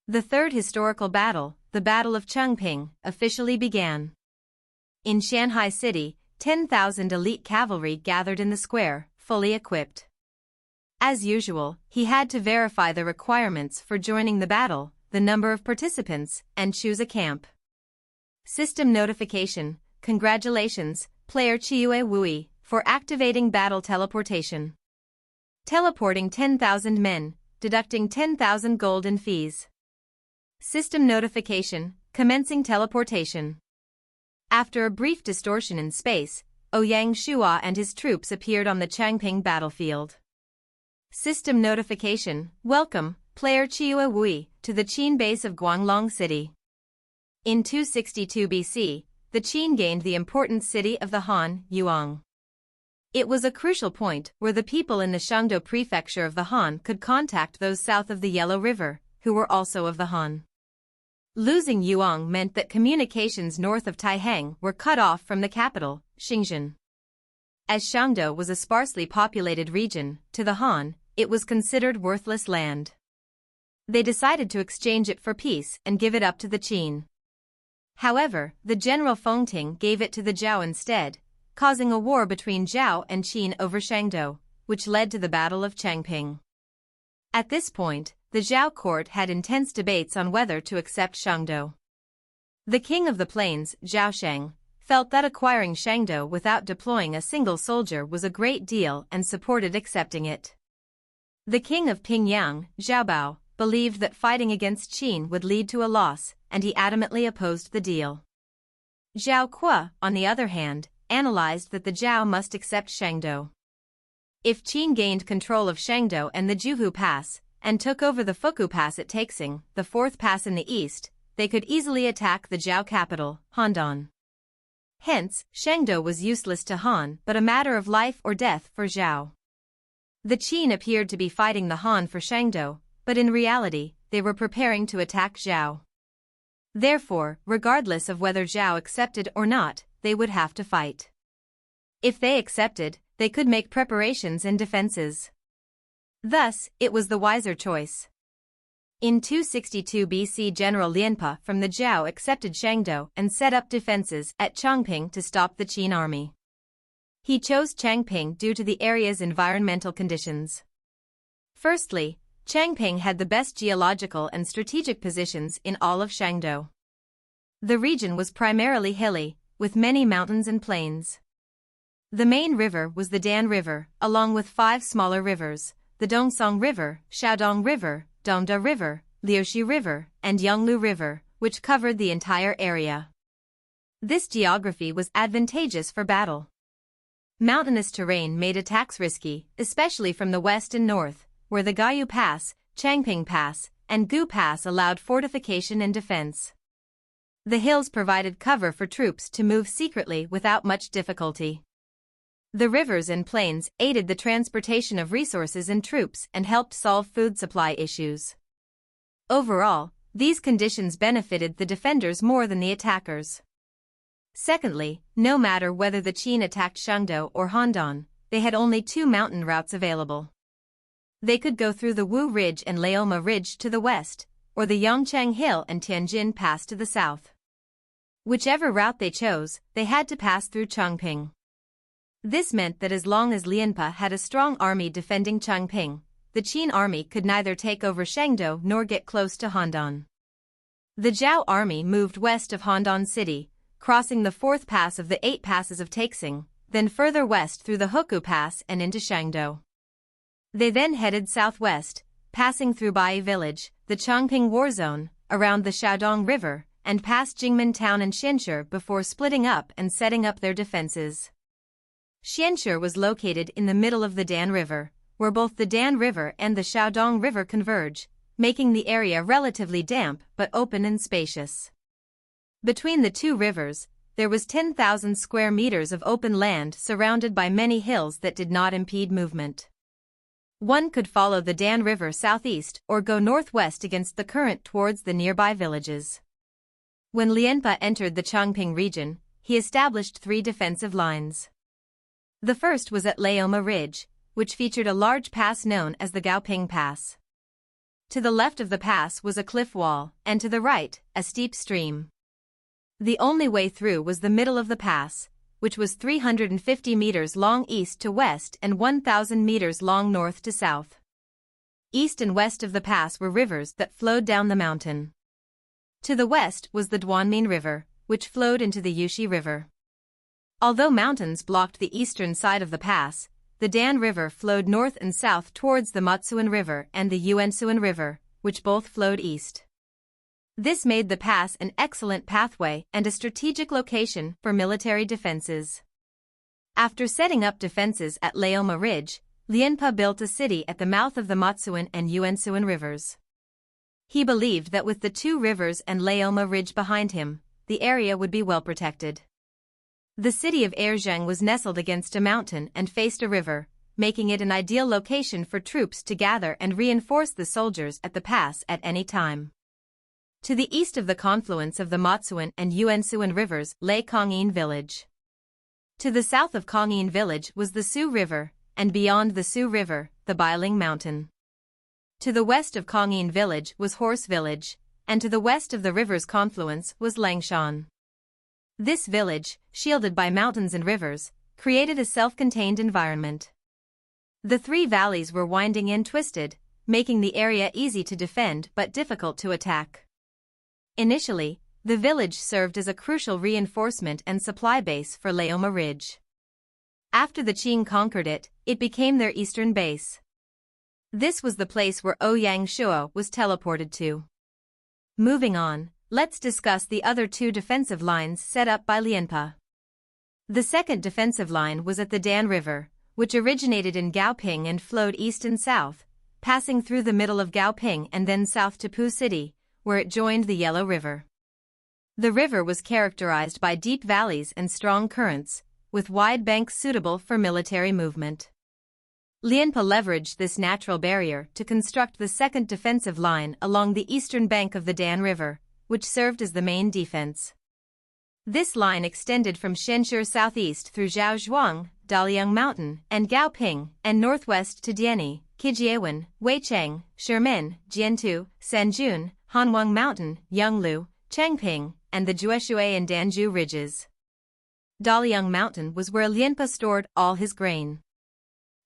The 3rd historical battle, the Battle of Changping, officially began. In Shanghai City, 10,000 elite cavalry gathered in the square, fully equipped. As usual, he had to verify the requirements for joining the battle, the number of participants, and choose a camp. System notification: congratulations, player Chiue Wui, for activating battle teleportation. Teleporting 10,000 men, deducting 10,000 gold in fees. System notification: commencing teleportation. After a brief distortion in space, Ouyang Shua and his troops appeared on the Changping battlefield. System notification: welcome, player Chiua Wui, to the Qin base of Guanglong City. In 262 BC, the Qin gained the important city of the Han, Yewang. It was a crucial point where the people in the Shangdo prefecture of the Han could contact those south of the Yellow River, who were also of the Han. Losing Yewang meant that communications north of Taihang were cut off from the capital, Xingzhen. As Shangdo was a sparsely populated region, to the Han, it was considered worthless land. They decided to exchange it for peace and give it up to the Qin. However, the general Fengting gave it to the Zhao instead, causing a war between Zhao and Qin over Shangdo, which led to the Battle of Changping. At this point, the Zhao court had intense debates on whether to accept Shangdo. The king of the plains, Zhao Shang, felt that acquiring Shangdo without deploying a single soldier was a great deal and supported accepting it. The king of Pingyang, Zhao Bao, believed that fighting against Qin would lead to a loss, and he adamantly opposed the deal. Zhao Kuo, on the other hand, analyzed that the Zhao must accept Shangdo. If Qin gained control of Shangdo and the Juhu Pass, and took over the Fuku Pass at Taixing, the fourth pass in the east, they could easily attack the Zhao capital, Handan. Hence, Shangdo was useless to Han but a matter of life or death for Zhao. The Qin appeared to be fighting the Han for Shangdo, but in reality, they were preparing to attack Zhao. Therefore, regardless of whether Zhao accepted or not, they would have to fight. If they accepted, they could make preparations and defenses. Thus, it was the wiser choice. In 262 BC, General Lianpa from the Zhao accepted Shangdo and set up defenses at Changping to stop the Qin army. He chose Changping due to the area's environmental conditions. Firstly, Changping had the best geological and strategic positions in all of Shangdo. The region was primarily hilly, with many mountains and plains. The main river was the Dan River, along with 5 smaller rivers, the Dongsong River, Shaodong River, Dongda River, Liuxi River, and Yonglu River, which covered the entire area. This geography was advantageous for battle. Mountainous terrain made attacks risky, especially from the west and north, where the Gayu Pass, Changping Pass, and Gu Pass allowed fortification and defense. The hills provided cover for troops to move secretly without much difficulty. The rivers and plains aided the transportation of resources and troops and helped solve food supply issues. Overall, these conditions benefited the defenders more than the attackers. Secondly, no matter whether the Qin attacked Shangdo or Handan, they had only 2 mountain routes available. They could go through the Wu Ridge and Laoma Ridge to the west, or the Yongchang Hill and Tianjin Pass to the south. Whichever route they chose, they had to pass through Changping. This meant that as long as Lianpa had a strong army defending Changping, the Qin army could neither take over Shangdo nor get close to Handan. The Zhao army moved west of Handan city, crossing the 4th pass of the 8 passes of Taixing, then further west through the Huku Pass and into Shangdo. They then headed southwest, passing through Baiqi village, the Changping war zone, around the Shaodong River, and past Jingmen town and Xianshi before splitting up and setting up their defenses. Xianshi was located in the middle of the Dan River, where both the Dan River and the Shaodong River converge, making the area relatively damp but open and spacious. Between the 2 rivers, there was 10,000 square meters of open land surrounded by many hills that did not impede movement. One could follow the Dan River southeast or go northwest against the current towards the nearby villages. When Lianpa entered the Changping region, he established 3 defensive lines. The first was at Laoma Ridge, which featured a large pass known as the Gaoping Pass. To the left of the pass was a cliff wall, and to the right, a steep stream. The only way through was the middle of the pass, which was 350 meters long east to west and 1,000 meters long north to south. East and west of the pass were rivers that flowed down the mountain. To the west was the Duanmin River, which flowed into the Yuxi River. Although mountains blocked the eastern side of the pass, the Dan River flowed north and south towards the Matsuan River and the Yuansuan River, which both flowed east. This made the pass an excellent pathway and a strategic location for military defenses. After setting up defenses at Leoma Ridge, Lianpa built a city at the mouth of the Matsuan and Yuansuan rivers. He believed that with the two rivers and Leoma Ridge behind him, the area would be well protected. The city of Erzheng was nestled against a mountain and faced a river, making it an ideal location for troops to gather and reinforce the soldiers at the pass at any time. To the east of the confluence of the Matsuan and Yuansuan rivers lay Kongyin village. To the south of Kongyin village was the Su River, and beyond the Su River, the Bailing Mountain. To the west of Kongyin village was Horse Village, and to the west of the river's confluence was Langshan. This village, shielded by mountains and rivers, created a self-contained environment. The three valleys were winding and twisted, making the area easy to defend but difficult to attack. Initially, the village served as a crucial reinforcement and supply base for Leoma Ridge. After the Qing conquered it, it became their eastern base. This was the place where Ouyang Shuo was teleported to. Moving on, let's discuss the other two defensive lines set up by Lianpa. The second defensive line was at the Dan River, which originated in Gaoping and flowed east and south, passing through the middle of Gaoping and then south to Pu City, where it joined the Yellow River. The river was characterized by deep valleys and strong currents, with wide banks suitable for military movement. Lianpa leveraged this natural barrier to construct the second defensive line along the eastern bank of the Dan River, which served as the main defense. This line extended from Shenshur southeast through Zhaozhuang, Daliang Mountain, and Gaoping, and northwest to Diani, Qijiewen, Weicheng, Shimen, Jiantu, Sanjun, Hanwang Mountain, Yonglu, Changping, and the Jueshui and Danju ridges. Daliang Mountain was where Lianpa stored all his grain.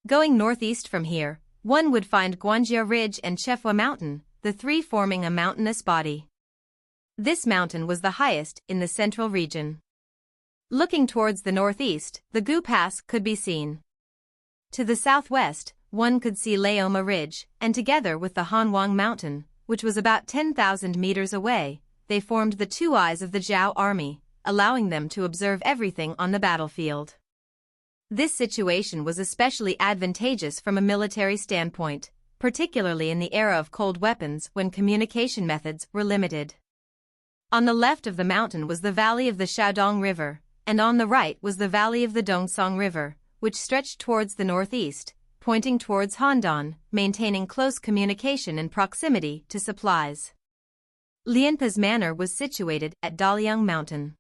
Going northeast from here, one would find Guanjia Ridge and Chefwa Mountain, the three forming a mountainous body. This mountain was the highest in the central region. Looking towards the northeast, the Gu Pass could be seen. To the southwest, one could see Leoma Ridge, and together with the Hanwang Mountain, which was about 10,000 meters away, they formed the two eyes of the Zhao army, allowing them to observe everything on the battlefield. This situation was especially advantageous from a military standpoint, particularly in the era of cold weapons when communication methods were limited. On the left of the mountain was the valley of the Shaodong River, and on the right was the valley of the Dongsong River, which stretched towards the northeast, pointing towards Handan, maintaining close communication and proximity to supplies. Lianpa's manor was situated at Daliang Mountain.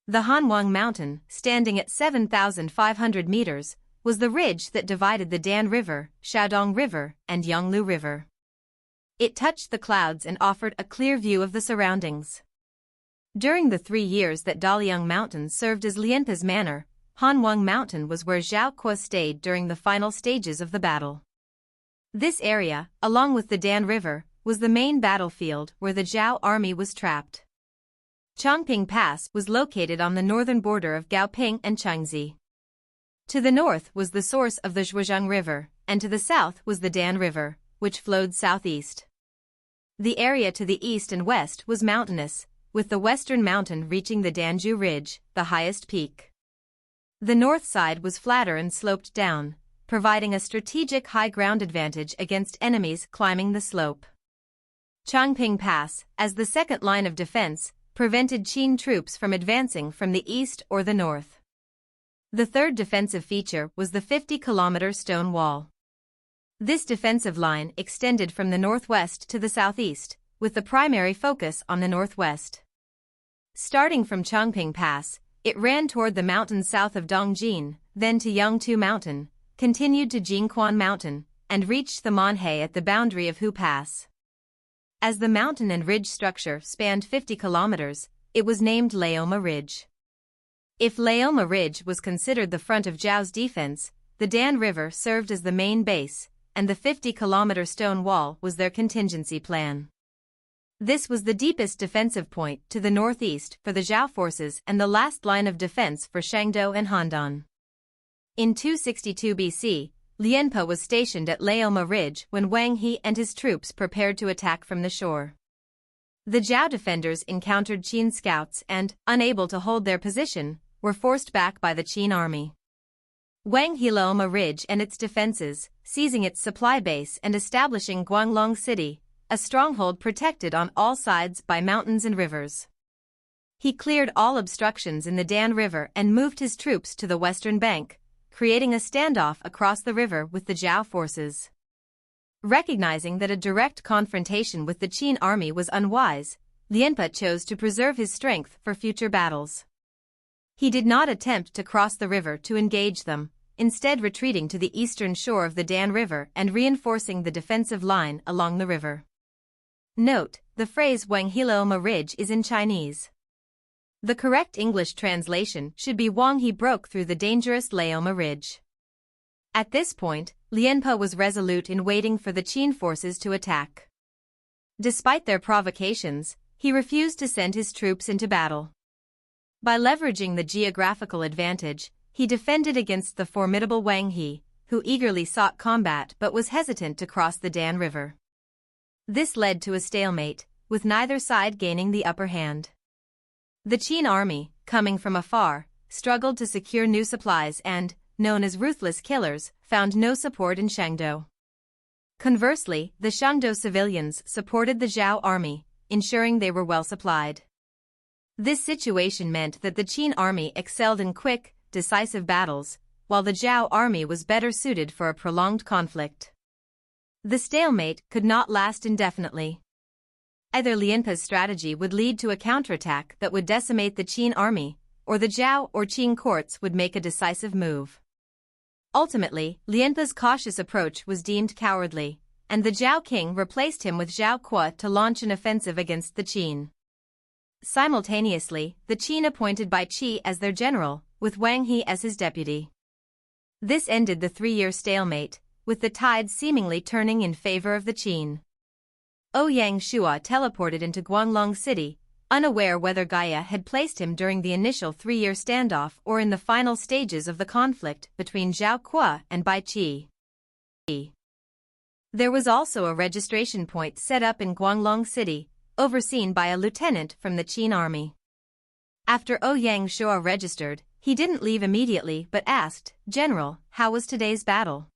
The Hanwang Mountain, standing at 7,500 meters, was the ridge that divided the Dan River, Shaodong River, and Yonglu River. It touched the clouds and offered a clear view of the surroundings. During the 3 years that Daliang Mountain served as Lianpa's manor, Hanwang Mountain was where Zhao Kuo stayed during the final stages of the battle. This area, along with the Dan River, was the main battlefield where the Zhao army was trapped. Changping Pass was located on the northern border of Gaoping and Changzi. To the north was the source of the Zhuozhang River, and to the south was the Dan River, which flowed southeast. The area to the east and west was mountainous, with the western mountain reaching the Danju Ridge, the highest peak. The north side was flatter and sloped down, providing a strategic high ground advantage against enemies climbing the slope. Changping Pass, as the second line of defense, prevented Qin troops from advancing from the east or the north. The third defensive feature was the 50-kilometer stone wall. This defensive line extended from the northwest to the southeast, with the primary focus on the northwest. Starting from Changping Pass, it ran toward the mountains south of Dongjin, then to Yangtu Mountain, continued to Jingquan Mountain, and reached the Monhe at the boundary of Hu Pass. As the mountain and ridge structure spanned 50 kilometers, it was named Leoma Ridge. If Leoma Ridge was considered the front of Zhao's defense, the Dan River served as the main base, and the 50-kilometer stone wall was their contingency plan. This was the deepest defensive point to the northeast for the Zhao forces and the last line of defense for Shangdo and Handan. In 262 BC, Lianpa was stationed at Leoma Ridge when Wang He and his troops prepared to attack from the shore. The Zhao defenders encountered Qin scouts and, unable to hold their position, were forced back by the Qin army. Wang held a ridge and its defenses, seizing its supply base and establishing Guanglong City, a stronghold protected on all sides by mountains and rivers. He cleared all obstructions in the Dan River and moved his troops to the western bank, creating a standoff across the river with the Zhao forces. Recognizing that a direct confrontation with the Qin army was unwise, Lianpe chose to preserve his strength for future battles. He did not attempt to cross the river to engage them, instead retreating to the eastern shore of the Dan River and reinforcing the defensive line along the river. Note, the phrase Wang held a ridge is in Chinese. The correct English translation should be Wang he broke through the dangerous Leoma Ridge. At this point, Lianpe was resolute in waiting for the Qin forces to attack. Despite their provocations, he refused to send his troops into battle. By leveraging the geographical advantage, he defended against the formidable Wang He, who eagerly sought combat but was hesitant to cross the Dan River. This led to a stalemate, with neither side gaining the upper hand. The Qin army, coming from afar, struggled to secure new supplies and, known as ruthless killers, found no support in Shangdou. Conversely, the Shangdou civilians supported the Zhao army, ensuring they were well supplied. This situation meant that the Qin army excelled in quick, decisive battles, while the Zhao army was better suited for a prolonged conflict. The stalemate could not last indefinitely. Either Lianpe's strategy would lead to a counterattack that would decimate the Qin army, or the Zhao or Qin courts would make a decisive move. Ultimately, Lianpe's cautious approach was deemed cowardly, and the Zhao king replaced him with Zhao Kuo to launch an offensive against the Qin. Simultaneously, the Qin appointed Baiqi as their general, with Wang He as his deputy. This ended the 3-year stalemate, with the tide seemingly turning in favor of the Qin. Ouyang Shua teleported into Guanglong City, unaware whether Gaia had placed him during the initial 3-year standoff or in the final stages of the conflict between Zhao Kuo and Baiqi. There was also a registration point set up in Guanglong City, overseen by a lieutenant from the Qin army. After Ouyang Shua registered, he didn't leave immediately but asked, "General, how was today's battle?"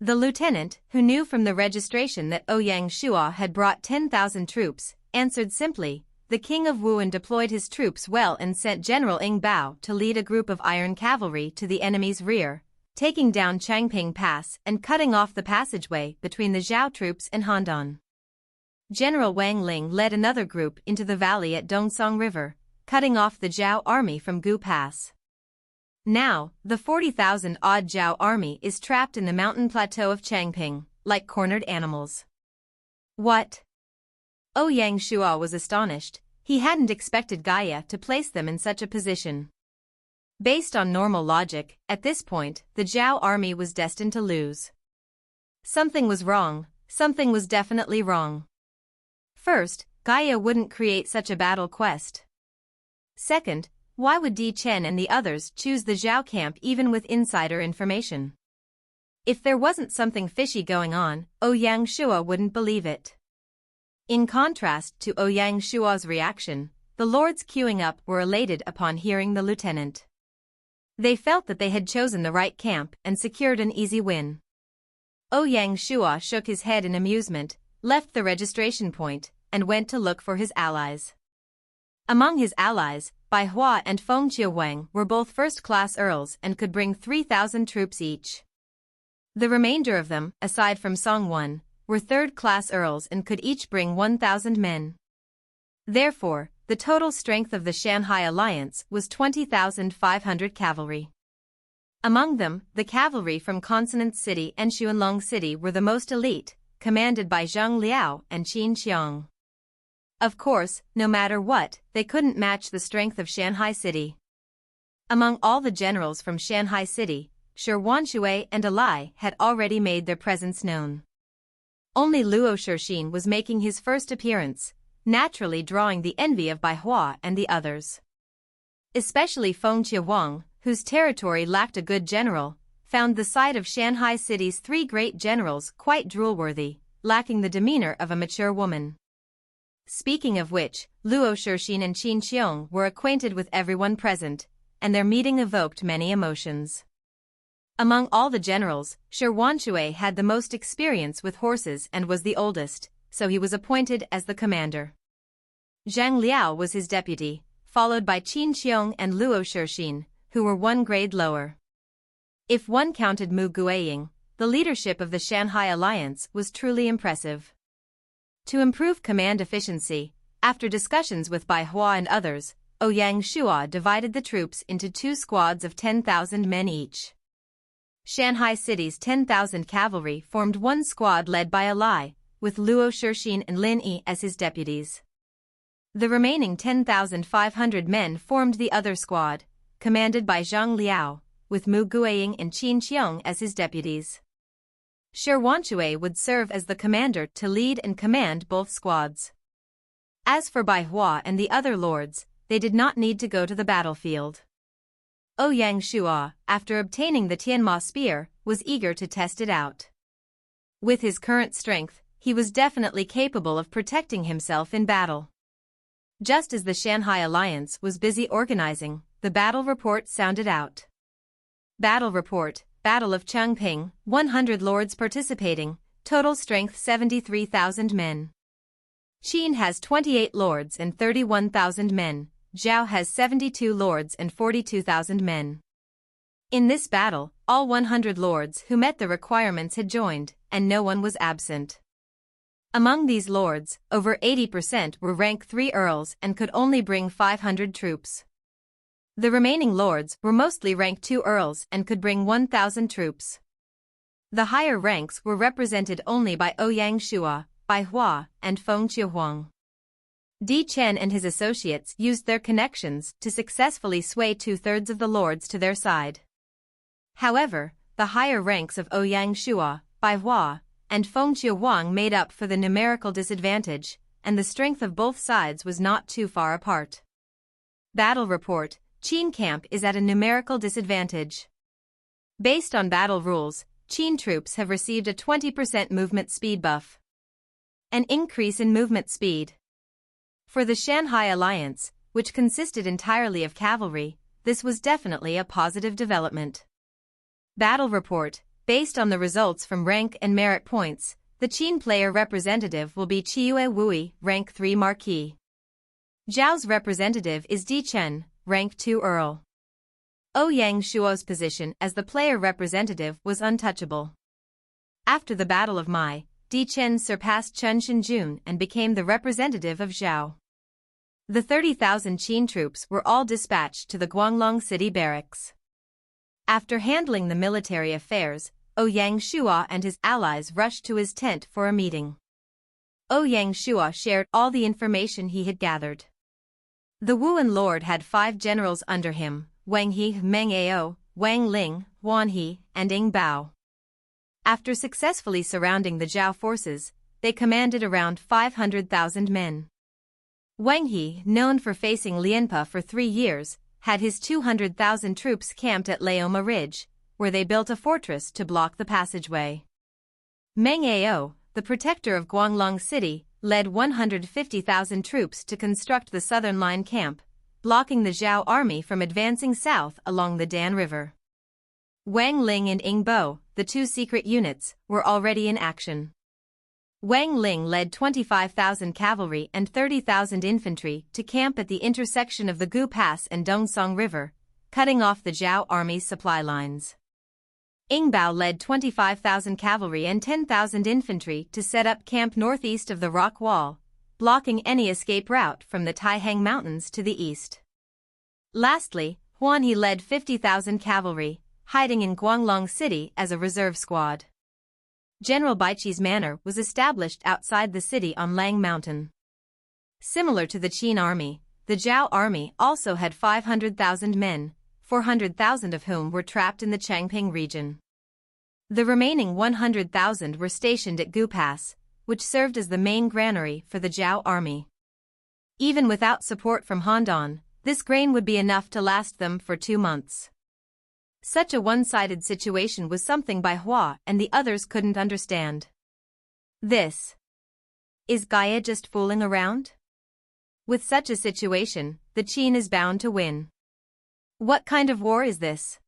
The lieutenant, who knew from the registration that Ouyang Shua had brought 10,000 troops, answered simply, "The king of Wuhan deployed his troops well and sent General Ing Bao to lead a group of iron cavalry to the enemy's rear, taking down Changping Pass and cutting off the passageway between the Zhao troops and Handan. General Wang Ling led another group into the valley at Dongsong River, cutting off the Zhao army from Gu Pass. Now, the 40,000-odd Zhao army is trapped in the mountain plateau of Changping, like cornered animals." What? Ouyang Shua was astonished. He hadn't expected Gaia to place them in such a position. Based on normal logic, at this point, the Zhao army was destined to lose. Something was wrong, something was definitely wrong. First, Gaia wouldn't create such a battle quest. Second, why would Di Chen and the others choose the Zhao camp even with insider information? If there wasn't something fishy going on, Ouyang Shua wouldn't believe it. In contrast to Ouyang Shua's reaction, the lords queuing up were elated upon hearing the lieutenant. They felt that they had chosen the right camp and secured an easy win. Ouyang Shua shook his head in amusement, left the registration point, and went to look for his allies. Among his allies, Bai Hua and Feng Qiuwang were both first-class earls and could bring 3,000 troops each. The remainder of them, aside from Song Wan, were third-class earls and could each bring 1,000 men. Therefore, the total strength of the Shanghai alliance was 20,500 cavalry. Among them, the cavalry from Consonant City and Xuanlong City were the most elite, commanded by Zhang Liao and Qin Qiang. Of course, no matter what, they couldn't match the strength of Shanghai City. Among all the generals from Shanghai City, Shi Wanshui and Alai had already made their presence known. Only Luo Shixin was making his first appearance, naturally drawing the envy of Bai Hua and the others. Especially Feng Qiuwang, whose territory lacked a good general, found the sight of Shanghai City's 3 great generals quite drool-worthy, lacking the demeanor of a mature woman. Speaking of which, Luo Shixin and Qin Qiong were acquainted with everyone present, and their meeting evoked many emotions. Among all the generals, Shi Wanshui had the most experience with horses and was the oldest, so he was appointed as the commander. Zhang Liao was his deputy, followed by Qin Qiong and Luo Shixin, who were one grade lower. If one counted Mu Guiying, the leadership of the Shanghai Alliance was truly impressive. To improve command efficiency, after discussions with Bai Hua and others, Ouyang Shua divided the troops into 2 squads of 10,000 men each. Shanghai City's 10,000 cavalry formed one squad led by Alai, with Luo Shixin and Lin Yi as his deputies. The remaining 10,500 men formed the other squad, commanded by Zhang Liao, with Mu Guiying and Qin Qiong as his deputies. Shi Wanshui would serve as the commander to lead and command both squads. As for Bai Hua and the other lords, they did not need to go to the battlefield. Ouyang Shua, after obtaining the Tianmo spear, was eager to test it out. With his current strength, he was definitely capable of protecting himself in battle. Just as the Shanghai Alliance was busy organizing, the battle report sounded out. Battle report, Battle of Changping, 100 lords participating, total strength 73,000 men. Qin has 28 lords and 31,000 men, Zhao has 72 lords and 42,000 men. In this battle, all 100 lords who met the requirements had joined, and no one was absent. Among these lords, over 80% were rank 3 earls and could only bring 500 troops. The remaining lords were mostly rank 2 earls and could bring 1,000 troops. The higher ranks were represented only by Ouyang Shua, Bai Hua, and Feng Qiuhuang. Di Chen and his associates used their connections to successfully sway 2/3 of the lords to their side. However, the higher ranks of Ouyang Shua, Bai Hua, and Feng Qiuhuang made up for the numerical disadvantage, and the strength of both sides was not too far apart. Battle report, Qin camp is at a numerical disadvantage. Based on battle rules, Qin troops have received a 20% movement speed buff. An increase in movement speed. For the Shanghai Alliance, which consisted entirely of cavalry, this was definitely a positive development. Battle report, based on the results from rank and merit points, the Qin player representative will be Qiue Wui, rank 3 Marquis. Zhao's representative is Di Chen, rank 2 Earl. Ouyang Shuo's position as the player representative was untouchable. After the Battle of Mai, Di Chen surpassed Chen Shinjun and became the representative of Zhao. The 30,000 Qin troops were all dispatched to the Guanglong City barracks. After handling the military affairs, Ouyang Shua and his allies rushed to his tent for a meeting. Ouyang Shua shared all the information he had gathered. The Wuan Lord had 5 generals under him, Wang He, Meng Ao, Wang Ling, Wan He, and Ying Bao. After successfully surrounding the Zhao forces, they commanded around 500,000 men. Wang He, known for facing Lianpa for 3 years, had his 200,000 troops camped at Laoma Ridge, where they built a fortress to block the passageway. Meng Ao, the protector of Guanglong City, led 150,000 troops to construct the southern line camp, blocking the Zhao army from advancing south along the Dan River. Wang Ling and Ying Bao, the 2 secret units, were already in action. Wang Ling led 25,000 cavalry and 30,000 infantry to camp at the intersection of the Gu Pass and Dongsong River, cutting off the Zhao army's supply lines. Ying Bao led 25,000 cavalry and 10,000 infantry to set up camp northeast of the rock wall, blocking any escape route from the Taihang Mountains to the east. Lastly, Huan He led 50,000 cavalry, hiding in Guanglong City as a reserve squad. General Baiqi's manor was established outside the city on Lang Mountain. Similar to the Qin army, the Zhao army also had 500,000 men, 400,000 of whom were trapped in the Changping region. The remaining 100,000 were stationed at Gu Pass, which served as the main granary for the Zhao army. Even without support from Handan, this grain would be enough to last them for 2 months. Such a one-sided situation was something Bai Hua and the others couldn't understand. Is Gaia just fooling around? With such a situation, the Qin is bound to win. What kind of war is this?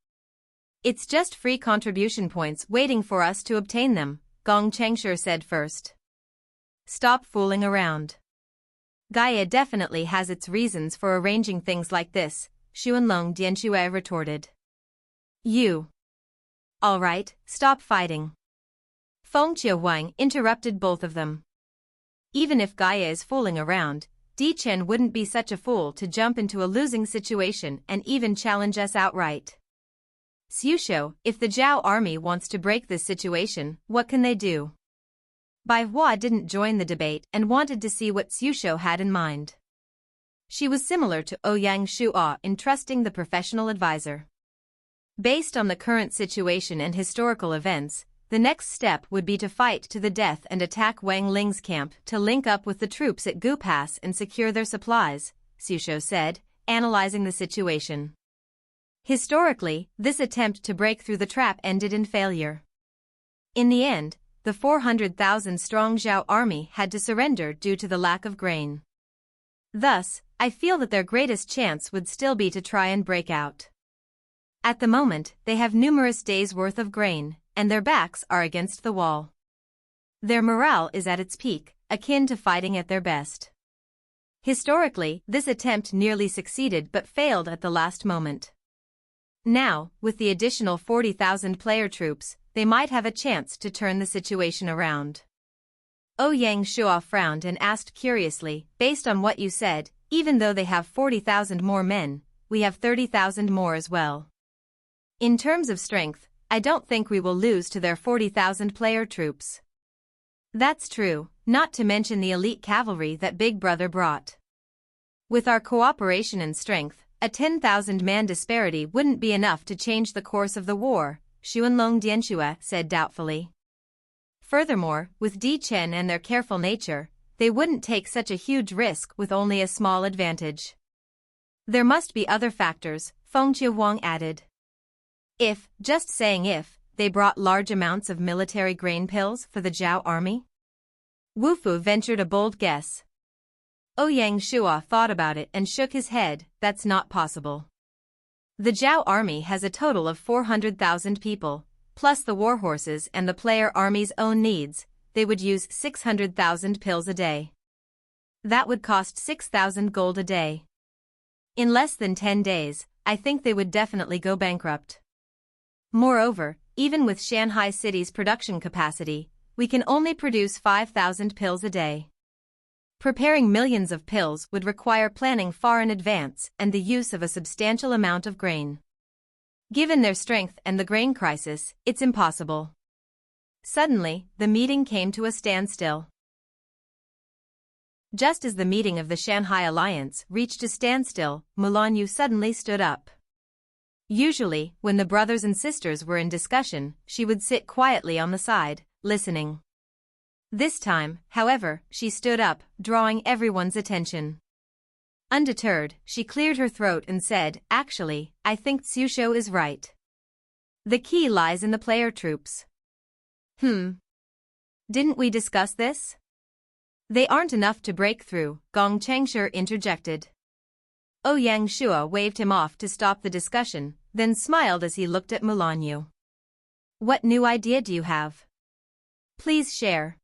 It's just free contribution points waiting for us to obtain them, Gong Changshu said first. Stop fooling around. Gaia definitely has its reasons for arranging things like this, Xuanlong Dianxue retorted. You. All right, stop fighting. Wang interrupted both of them. Even if Gaia is fooling around, Di Chen wouldn't be such a fool to jump into a losing situation and even challenge us outright. Xu, if the Zhao army wants to break this situation, what can they do? Bai Hua didn't join the debate and wanted to see what Xu had in mind. She was similar to Ouyang Shua in trusting the professional advisor. Based on the current situation and historical events, the next step would be to fight to the death and attack Wang Ling's camp to link up with the troops at Gu Pass and secure their supplies, Xu said, analyzing the situation. Historically, this attempt to break through the trap ended in failure. In the end, the 400,000-strong Zhao army had to surrender due to the lack of grain. Thus, I feel that their greatest chance would still be to try and break out. At the moment, they have numerous days' worth of grain, and their backs are against the wall. Their morale is at its peak, akin to fighting at their best. Historically, this attempt nearly succeeded but failed at the last moment. Now, with the additional 40,000 player troops, they might have a chance to turn the situation around. Ouyang Shua frowned and asked curiously, based on what you said, even though they have 40,000 more men, we have 30,000 more as well. In terms of strength, I don't think we will lose to their 40,000 player troops. That's true, not to mention the elite cavalry that Big Brother brought. With our cooperation and strength, a 10,000-man disparity wouldn't be enough to change the course of the war, Xuanlong Dianxue said doubtfully. Furthermore, with Di Chen and their careful nature, they wouldn't take such a huge risk with only a small advantage. There must be other factors, Yewang added. If, just saying if, they brought large amounts of military grain pills for the Zhao army? Wu Fu ventured a bold guess. Ouyang Shua thought about it and shook his head, that's not possible. The Zhao army has a total of 400,000 people, plus the warhorses and the player army's own needs, they would use 600,000 pills a day. That would cost 6,000 gold a day. In less than 10 days, I think they would definitely go bankrupt. Moreover, even with Shanghai City's production capacity, we can only produce 5,000 pills a day. Preparing millions of pills would require planning far in advance and the use of a substantial amount of grain. Given their strength and the grain crisis, it's impossible. Suddenly, the meeting came to a standstill. Just as the meeting of the Shanghai Alliance reached a standstill, Mulan Yu suddenly stood up. Usually, when the brothers and sisters were in discussion, she would sit quietly on the side, listening. This time, however, she stood up, drawing everyone's attention. Undeterred, she cleared her throat and said, actually, I think Xu is right. The key lies in the player troops. Didn't we discuss this? They aren't enough to break through, Gong Changshu interjected. Ouyang Shua waved him off to stop the discussion, then smiled as he looked at Mulan Yu. What new idea do you have? Please share.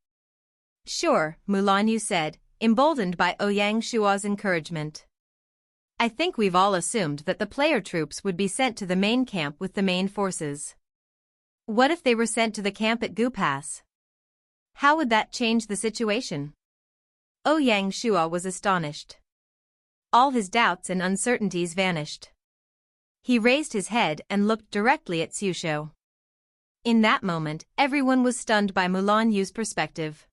Sure, Mulan Yu said, emboldened by Ouyang Shua's encouragement. I think we've all assumed that the player troops would be sent to the main camp with the main forces. What if they were sent to the camp at Gu Pass? How would that change the situation? Ouyang Shua was astonished. All his doubts and uncertainties vanished. He raised his head and looked directly at Xu. In that moment, everyone was stunned by Mulan Yu's perspective.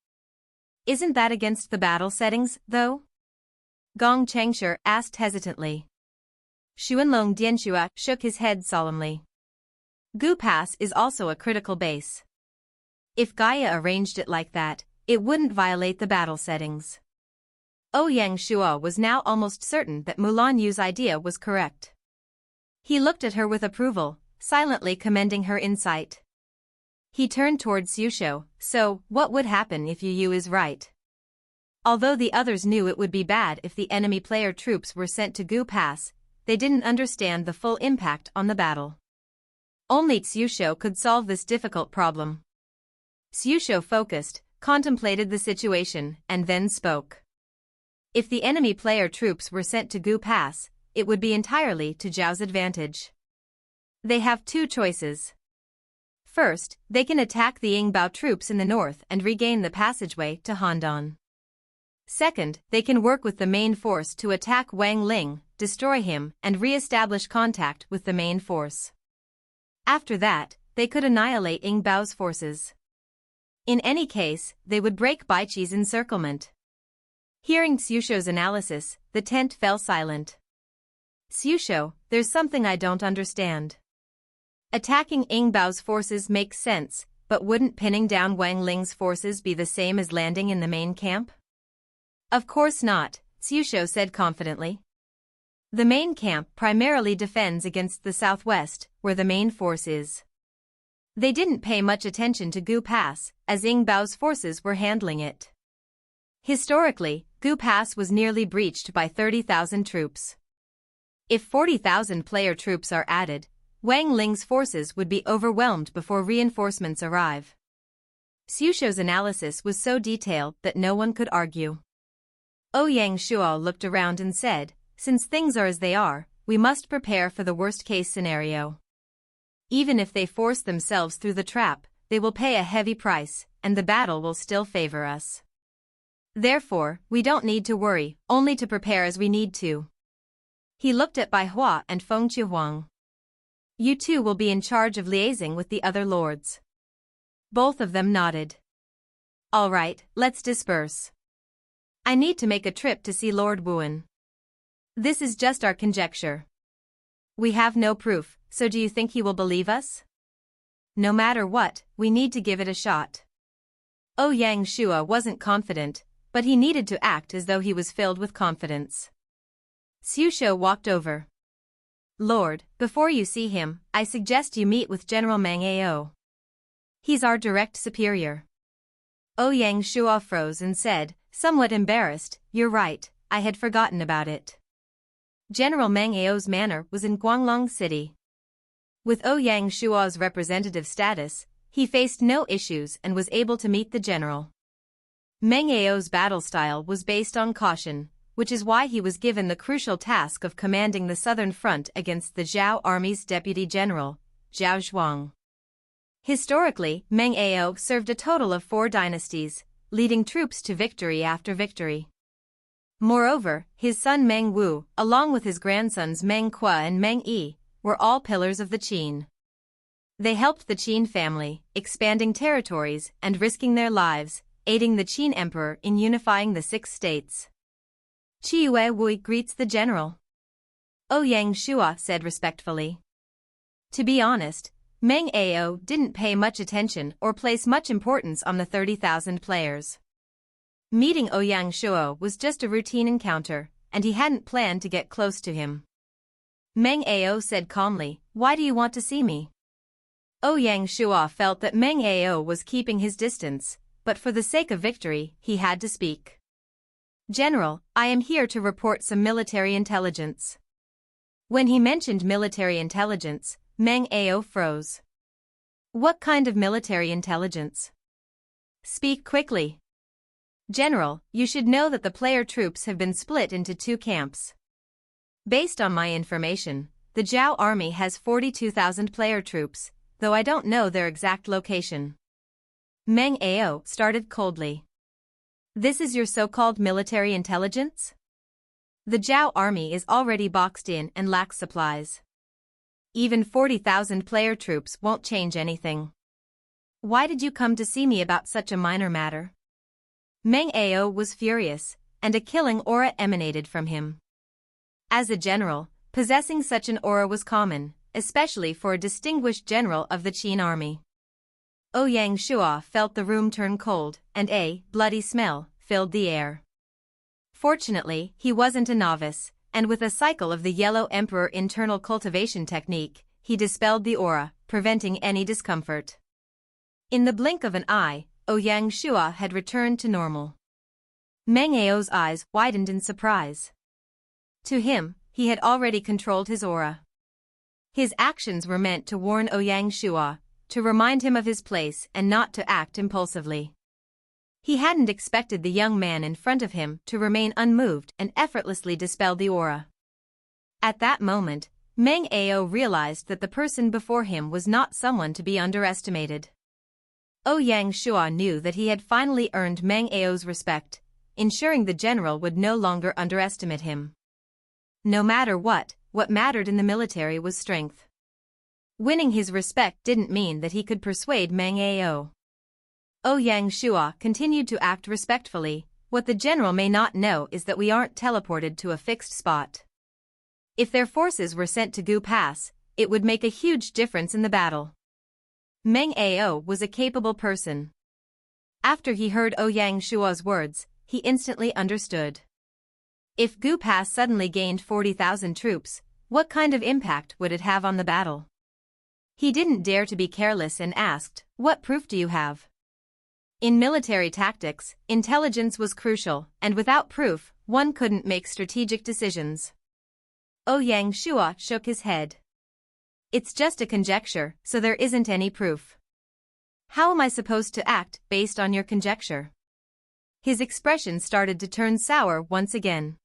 Isn't that against the battle settings, though? Gong Changshu asked hesitantly. Xuanlong Dianxue shook his head solemnly. Gu Pass is also a critical base. If Gaia arranged it like that, it wouldn't violate the battle settings. Ouyang Shua was now almost certain that Mulan Yu's idea was correct. He looked at her with approval, silently commending her insight. He turned towards Xu. So, what would happen if Yu is right? Although the others knew it would be bad if the enemy player troops were sent to Gu Pass, they didn't understand the full impact on the battle. Only Xu could solve this difficult problem. Xu focused, contemplated the situation, and then spoke. If the enemy player troops were sent to Gu Pass, it would be entirely to Zhao's advantage. They have two choices. First, they can attack the Yingbao troops in the north and regain the passageway to Handan. Second, they can work with the main force to attack Wang Ling, destroy him, and re-establish contact with the main force. After that, they could annihilate Yingbao's forces. In any case, they would break Baiqi's encirclement. Hearing Xu analysis, the tent fell silent. Xu, there's something I don't understand. Attacking Yingbao's forces makes sense, but wouldn't pinning down Wang Ling's forces be the same as landing in the main camp? Of course not, Xu said confidently. The main camp primarily defends against the southwest, where the main force is. They didn't pay much attention to Gu Pass, as Yingbao's forces were handling it. Historically, Gu Pass was nearly breached by 30,000 troops. If 40,000 player troops are added, Wang Ling's forces would be overwhelmed before reinforcements arrive. Xu analysis was so detailed that no one could argue. Ouyang Shuo looked around and said, since things are as they are, we must prepare for the worst-case scenario. Even if they force themselves through the trap, they will pay a heavy price, and the battle will still favor us. Therefore, we don't need to worry, only to prepare as we need to. He looked at Bai Hua and Feng Chuhuang. You two will be in charge of liaising with the other lords. Both of them nodded. All right, let's disperse. I need to make a trip to see Lord Wuan. This is just our conjecture. We have no proof, so do you think he will believe us? No matter what, we need to give it a shot. Ouyang Shuo wasn't confident, but he needed to act as though he was filled with confidence. Xu walked over. Lord, before you see him, I suggest you meet with General Meng Ao. He's our direct superior. Ouyang Shuo froze and said, somewhat embarrassed, you're right, I had forgotten about it. General Meng Ao's manor was in Guanglong City. With Ouyang Shuo's representative status, he faced no issues and was able to meet the general. Meng Ao's battle style was based on caution, which is why he was given the crucial task of commanding the southern front against the Zhao army's deputy general, Zhao Zhuang. Historically, Meng Ao served a total of 4 dynasties, leading troops to victory after victory. Moreover, his son Meng Wu, along with his grandsons Meng Qua and Meng Yi, were all pillars of the Qin. They helped the Qin family, expanding territories and risking their lives, aiding the Qin emperor in unifying the 6 states. Qiyue Wui greets the general. Ouyang Shuo said respectfully. To be honest, Meng Ao didn't pay much attention or place much importance on the 30,000 players. Meeting Ouyang Shuo was just a routine encounter, and he hadn't planned to get close to him. Meng Ao said calmly, why do you want to see me? Ouyang Shuo felt that Meng Ao was keeping his distance, but for the sake of victory, he had to speak. General, I am here to report some military intelligence. When he mentioned military intelligence, Meng Ao froze. What kind of military intelligence? Speak quickly. General, you should know that the player troops have been split into 2 camps. Based on my information, the Zhao army has 42,000 player troops, though I don't know their exact location. Meng Ao started coldly. This is your so-called military intelligence? The Zhao army is already boxed in and lacks supplies. Even 40,000 player troops won't change anything. Why did you come to see me about such a minor matter? Meng Ao was furious, and a killing aura emanated from him. As a general, possessing such an aura was common, especially for a distinguished general of the Qin army. Ouyang Shuo felt the room turn cold, and a bloody smell filled the air. Fortunately, he wasn't a novice, and with a cycle of the Yellow Emperor internal cultivation technique, he dispelled the aura, preventing any discomfort. In the blink of an eye, Ouyang Shuo had returned to normal. Meng Ao's eyes widened in surprise. To him, he had already controlled his aura. His actions were meant to warn Ouyang Shua, to remind him of his place and not to act impulsively. He hadn't expected the young man in front of him to remain unmoved and effortlessly dispel the aura. At that moment, Meng Ao realized that the person before him was not someone to be underestimated. Ouyang Shua knew that he had finally earned Meng Ao's respect, ensuring the general would no longer underestimate him. No matter what mattered in the military was strength. Winning his respect didn't mean that he could persuade Meng Ao. Ouyang Shua continued to act respectfully. What the general may not know is that we aren't teleported to a fixed spot. If their forces were sent to Gu Pass, it would make a huge difference in the battle. Meng Ao was a capable person. After he heard Ouyang Shua's words, he instantly understood. If Gu Pass suddenly gained 40,000 troops, what kind of impact would it have on the battle? He didn't dare to be careless and asked, "What proof do you have?" In military tactics, intelligence was crucial, and without proof, one couldn't make strategic decisions. Ouyang Shua shook his head. "It's just a conjecture, so there isn't any proof." "How am I supposed to act based on your conjecture?" His expression started to turn sour once again.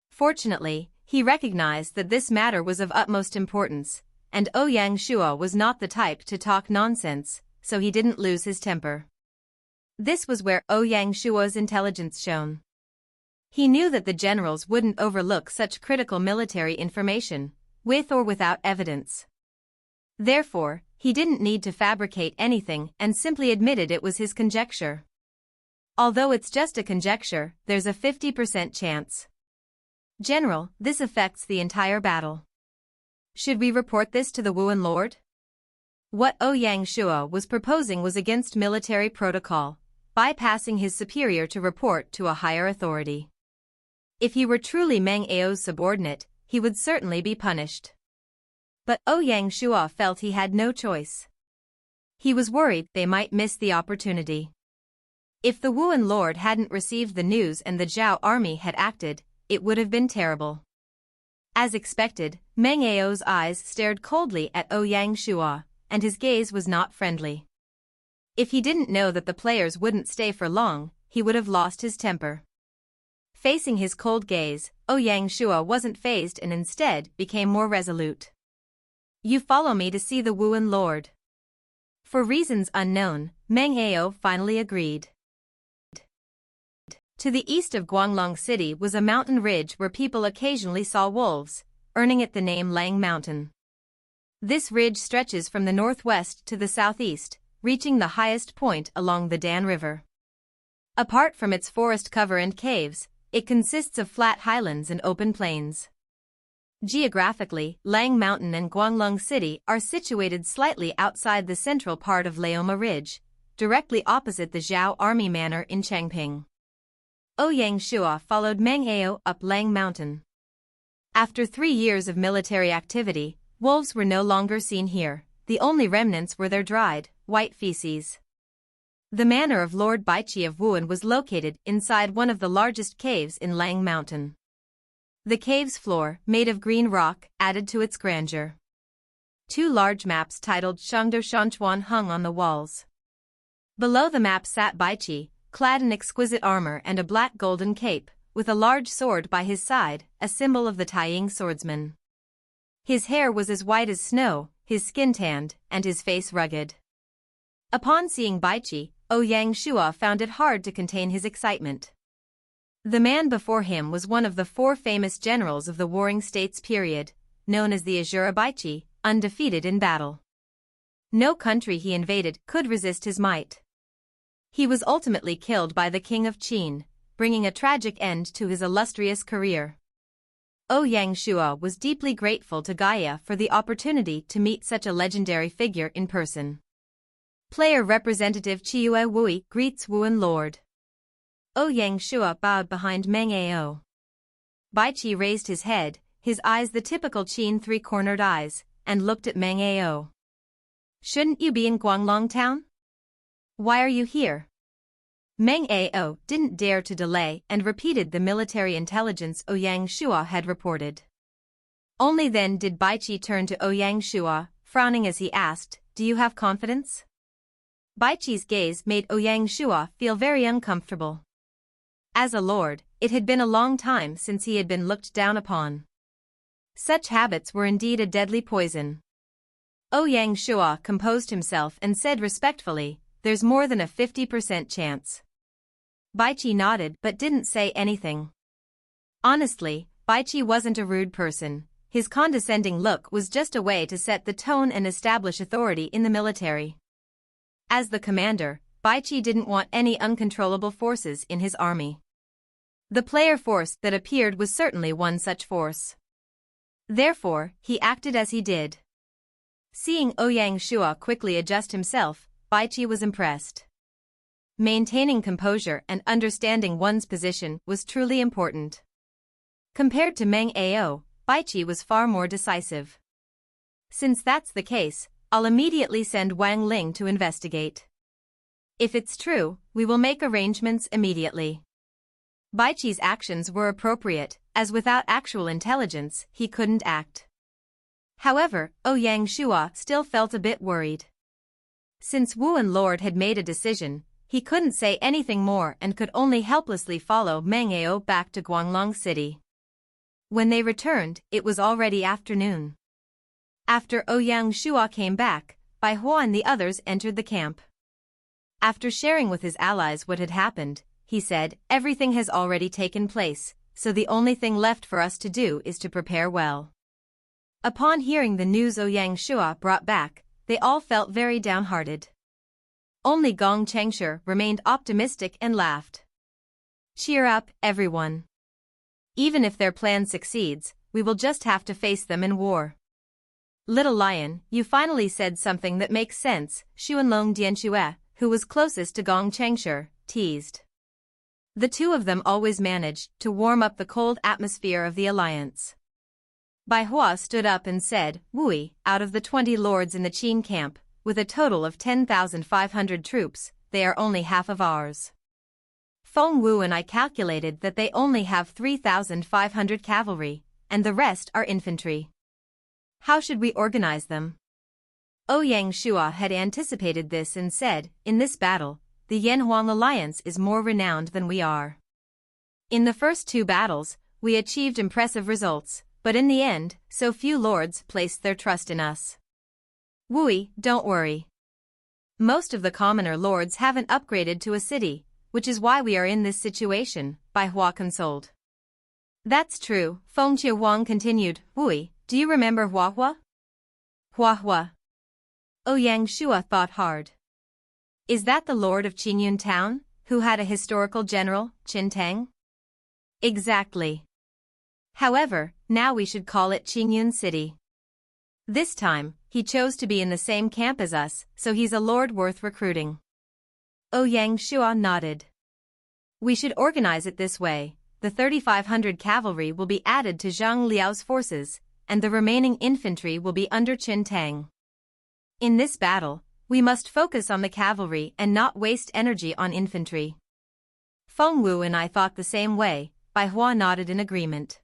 Fortunately, he recognized that this matter was of utmost importance, and Ouyang Shua was not the type to talk nonsense, so he didn't lose his temper. This was where Ouyang Shua's intelligence shone. He knew that the generals wouldn't overlook such critical military information, with or without evidence. Therefore, he didn't need to fabricate anything and simply admitted it was his conjecture. "Although it's just a conjecture, there's a 50% chance. General, this affects the entire battle. Should we report this to the Wuan Lord?" What Ouyang Shua was proposing was against military protocol, bypassing his superior to report to a higher authority. If he were truly Meng Ao's subordinate, he would certainly be punished. But Ouyang Shua felt he had no choice. He was worried they might miss the opportunity. If the Wuan Lord hadn't received the news and the Zhao army had acted, it would have been terrible. As expected, Meng Ao's eyes stared coldly at Ouyang Shua, and his gaze was not friendly. If he didn't know that the players wouldn't stay for long, he would have lost his temper. Facing his cold gaze, Ouyang Shua wasn't fazed and instead became more resolute. "You follow me to see the Wuan Lord." For reasons unknown, Meng Ao finally agreed. To the east of Guanglong City was a mountain ridge where people occasionally saw wolves, earning it the name Lang Mountain. This ridge stretches from the northwest to the southeast, reaching the highest point along the Dan River. Apart from its forest cover and caves, it consists of flat highlands and open plains. Geographically, Lang Mountain and Guanglong City are situated slightly outside the central part of Laoma Ridge, directly opposite the Zhao Army Manor in Changping. Ouyang Shua followed Meng Ao up Lang Mountain. After 3 years of military activity, wolves were no longer seen here. The only remnants were their dried, white feces. The manor of Lord Baiqi of Wuan was located inside one of the largest caves in Lang Mountain. The cave's floor, made of green rock, added to its grandeur. 2 large maps titled Shangdo Shanchuan hung on the walls. Below the map sat Baiqi, clad in exquisite armor and a black golden cape, with a large sword by his side, a symbol of the Taiying swordsman. His hair was as white as snow, his skin tanned, and his face rugged. Upon seeing Baiqi, Ouyang Shua found it hard to contain his excitement. The man before him was one of the 4 famous generals of the Warring States period, known as the Asura Baiqi, undefeated in battle. No country he invaded could resist his might. He was ultimately killed by the king of Qin, bringing a tragic end to his illustrious career. Ouyang Shua was deeply grateful to Gaia for the opportunity to meet such a legendary figure in person. Player representative Chiue Wui greets Wuan Lord. Ouyang Shua bowed behind Meng Ao. Baiqi raised his head, his eyes the typical Qin 3-cornered eyes, and looked at Meng Ao. "Shouldn't you be in Guanglong town? Why are you here?" Meng Ao didn't dare to delay and repeated the military intelligence Ouyang Shua had reported. Only then did Baiqi turn to Ouyang Shua, frowning as he asked, "Do you have confidence?" Baiqi's gaze made Ouyang Shua feel very uncomfortable. As a lord, it had been a long time since he had been looked down upon. Such habits were indeed a deadly poison. Ouyang Shua composed himself and said respectfully, "There's more than a 50% chance." Baiqi nodded but didn't say anything. Honestly, Baiqi wasn't a rude person. His condescending look was just a way to set the tone and establish authority in the military. As the commander, Baiqi didn't want any uncontrollable forces in his army. The player force that appeared was certainly one such force. Therefore, he acted as he did. Seeing Ouyang Shua quickly adjust himself, Baiqi was impressed. Maintaining composure and understanding one's position was truly important. Compared to Meng Ao, Baiqi was far more decisive. Since that's the case, I'll immediately send Wang Ling to investigate. If it's true, we will make arrangements immediately. Baiqi's actions were appropriate, as without actual intelligence, he couldn't act. However, Ouyang Shua still felt a bit worried. Since Wuan Lord had made a decision, he couldn't say anything more and could only helplessly follow Meng Ao back to Guanglong City. When they returned, it was already afternoon. After Ouyang Shua came back, Baihua and the others entered the camp. After sharing with his allies what had happened, he said, "Everything has already taken place, so the only thing left for us to do is to prepare well." Upon hearing the news Ouyang Shua brought back, they all felt very downhearted. Only Gong Chengshi remained optimistic and laughed. "Cheer up, everyone. Even if their plan succeeds, we will just have to face them in war." "Little Lion, you finally said something that makes sense," Xuanlong Dianxue, who was closest to Gong Chengshi, teased. The two of them always managed to warm up the cold atmosphere of the alliance. Baihua stood up and said, "Wui, out of the 20 lords in the Qin camp, with a total of 10,500 troops, they are only half of ours. Feng Wu and I calculated that they only have 3,500 cavalry, and the rest are infantry. How should we organize them?" Ouyang Shua had anticipated this and said, "In this battle, the Yanhuang alliance is more renowned than we are. In the first two battles, we achieved impressive results, but in the end, so few lords placed their trust in us. Wui, don't worry. Most of the commoner lords haven't upgraded to a city, which is why we are in this situation," Baihua consoled. "That's true," Feng Wang continued. "Wui, do you remember Huahua?" "Huahua." Ouyang Shua thought hard. "Is that the lord of Qingyun town, who had a historical general, Qin Tang?" "Exactly. However, now we should call it Qingyun City. This time, he chose to be in the same camp as us, so he's a lord worth recruiting." Ouyang Shua nodded. "We should organize it this way. The 3,500 cavalry will be added to Zhang Liao's forces, and the remaining infantry will be under Qin Tang. In this battle, we must focus on the cavalry and not waste energy on infantry." Feng Wu and I thought the same way, Baihua nodded in agreement.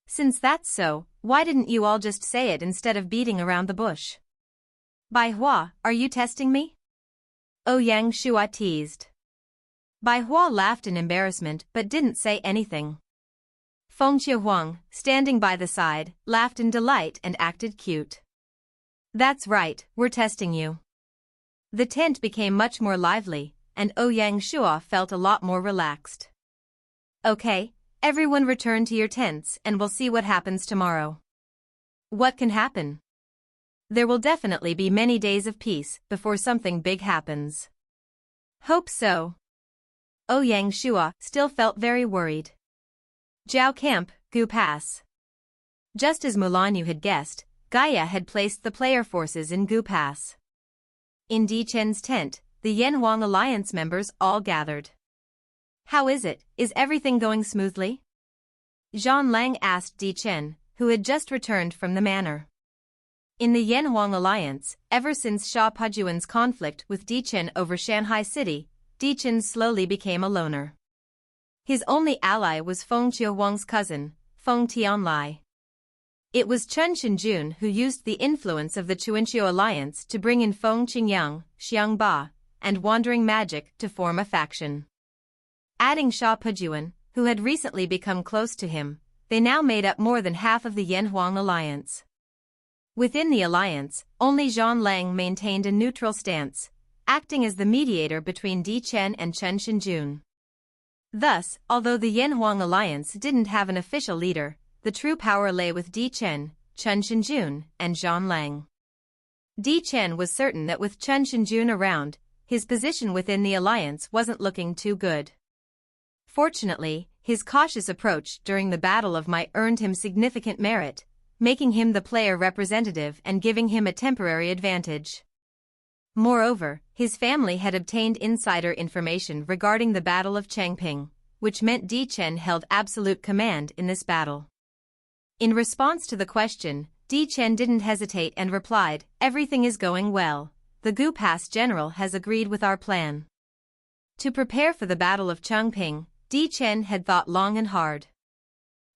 "Since that's so, why didn't you all just say it instead of beating around the bush?" "Baihua, are you testing me?" Ouyang Shua teased. Baihua laughed in embarrassment but didn't say anything. Feng Huang, standing by the side, laughed in delight and acted cute. "That's right, we're testing you." The tent became much more lively, and Ouyang Shua felt a lot more relaxed. "Okay, everyone return to your tents and we'll see what happens tomorrow." "What can happen?" "There will definitely be many days of peace before something big happens." "Hope so." Ouyang Shua still felt very worried. Jiao Camp, Gu Pass. Just as Mulanyu had guessed, Gaia had placed the player forces in Gu Pass. In Di Chen's tent, the Yanhuang Alliance members all gathered. "How is it? Is everything going smoothly?" Zhan Lang asked Di Chen, who had just returned from the manor. In the Yanhuang Alliance, ever since Sha Pujuan's conflict with Di Chen over Shanghai City, Chen slowly became a loner. His only ally was Feng Qiuwang's cousin, Feng Tianlai. It was Chen Shenjun who used the influence of the Chuanqiu alliance to bring in Feng Qingyang, Xiangba, and Wandering Magic to form a faction. Adding Sha Pejuan, who had recently become close to him, they now made up more than half of the Yanhuang alliance. Within the alliance, only Zhang Lang maintained a neutral stance, acting as the mediator between Di Chen and Chen Shenjun. Thus, although the Yanhuang alliance didn't have an official leader, the true power lay with Di Chen, Chen Shenjun, and Zhang Lang. Di Chen was certain that with Chen Shenjun around, his position within the alliance wasn't looking too good. Fortunately, his cautious approach during the Battle of Mai earned him significant merit, making him the player representative and giving him a temporary advantage. Moreover, his family had obtained insider information regarding the Battle of Changping, which meant Di Chen held absolute command in this battle. In response to the question, Di Chen didn't hesitate and replied, "Everything is going well. The Gu Pass general has agreed with our plan." To prepare for the Battle of Changping, Di Chen had thought long and hard.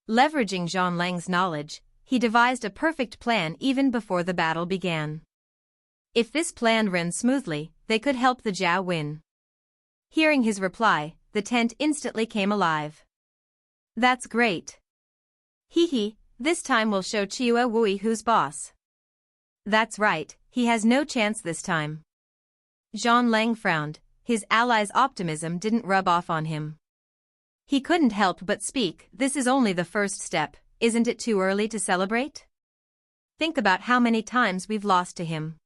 Leveraging Zhang Lang's knowledge, he devised a perfect plan even before the battle began. If this plan ran smoothly, they could help the Zhao win. Hearing his reply, the tent instantly came alive. "That's great. Hee, this time we'll show Chiwa Wui who's boss." "That's right, he has no chance this time." Zhang Lang frowned, his ally's optimism didn't rub off on him. He couldn't help but speak, "This is only the first step, isn't it too early to celebrate? Think about how many times we've lost to him.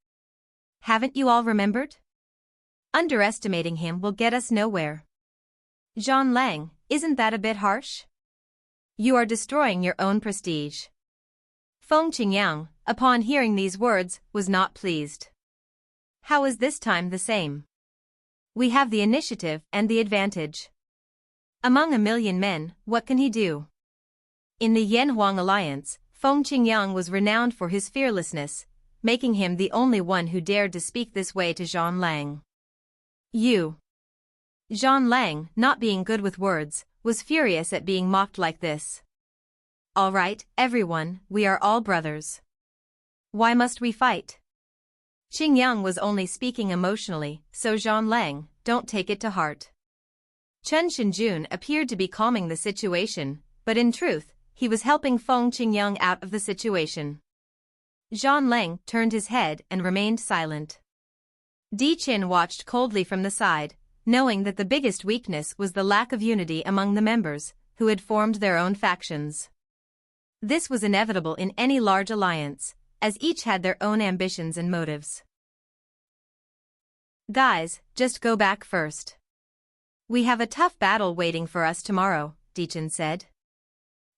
Haven't you all remembered? Underestimating him will get us nowhere." "Zhang Lang, isn't that a bit harsh? You are destroying your own prestige." Feng Qingyang, upon hearing these words, was not pleased. "How is this time the same? We have the initiative and the advantage. Among 1,000,000 men, what can he do?" In the Yanhuang alliance, Feng Qingyang was renowned for his fearlessness, making him the only one who dared to speak this way to Zhang Lang. "You." Zhang Lang, not being good with words, was furious at being mocked like this. "All right, everyone, we are all brothers. Why must we fight?" Qingyang was only speaking emotionally, so Zhang Lang, don't take it to heart. Chen Shenjun appeared to be calming the situation, but in truth, he was helping Feng Qingyang out of the situation. Zhang Lang turned his head and remained silent. Di Chen watched coldly from the side, knowing that the biggest weakness was the lack of unity among the members, who had formed their own factions. This was inevitable in any large alliance, as each had their own ambitions and motives. "Guys, just go back first. We have a tough battle waiting for us tomorrow," Di Chen said.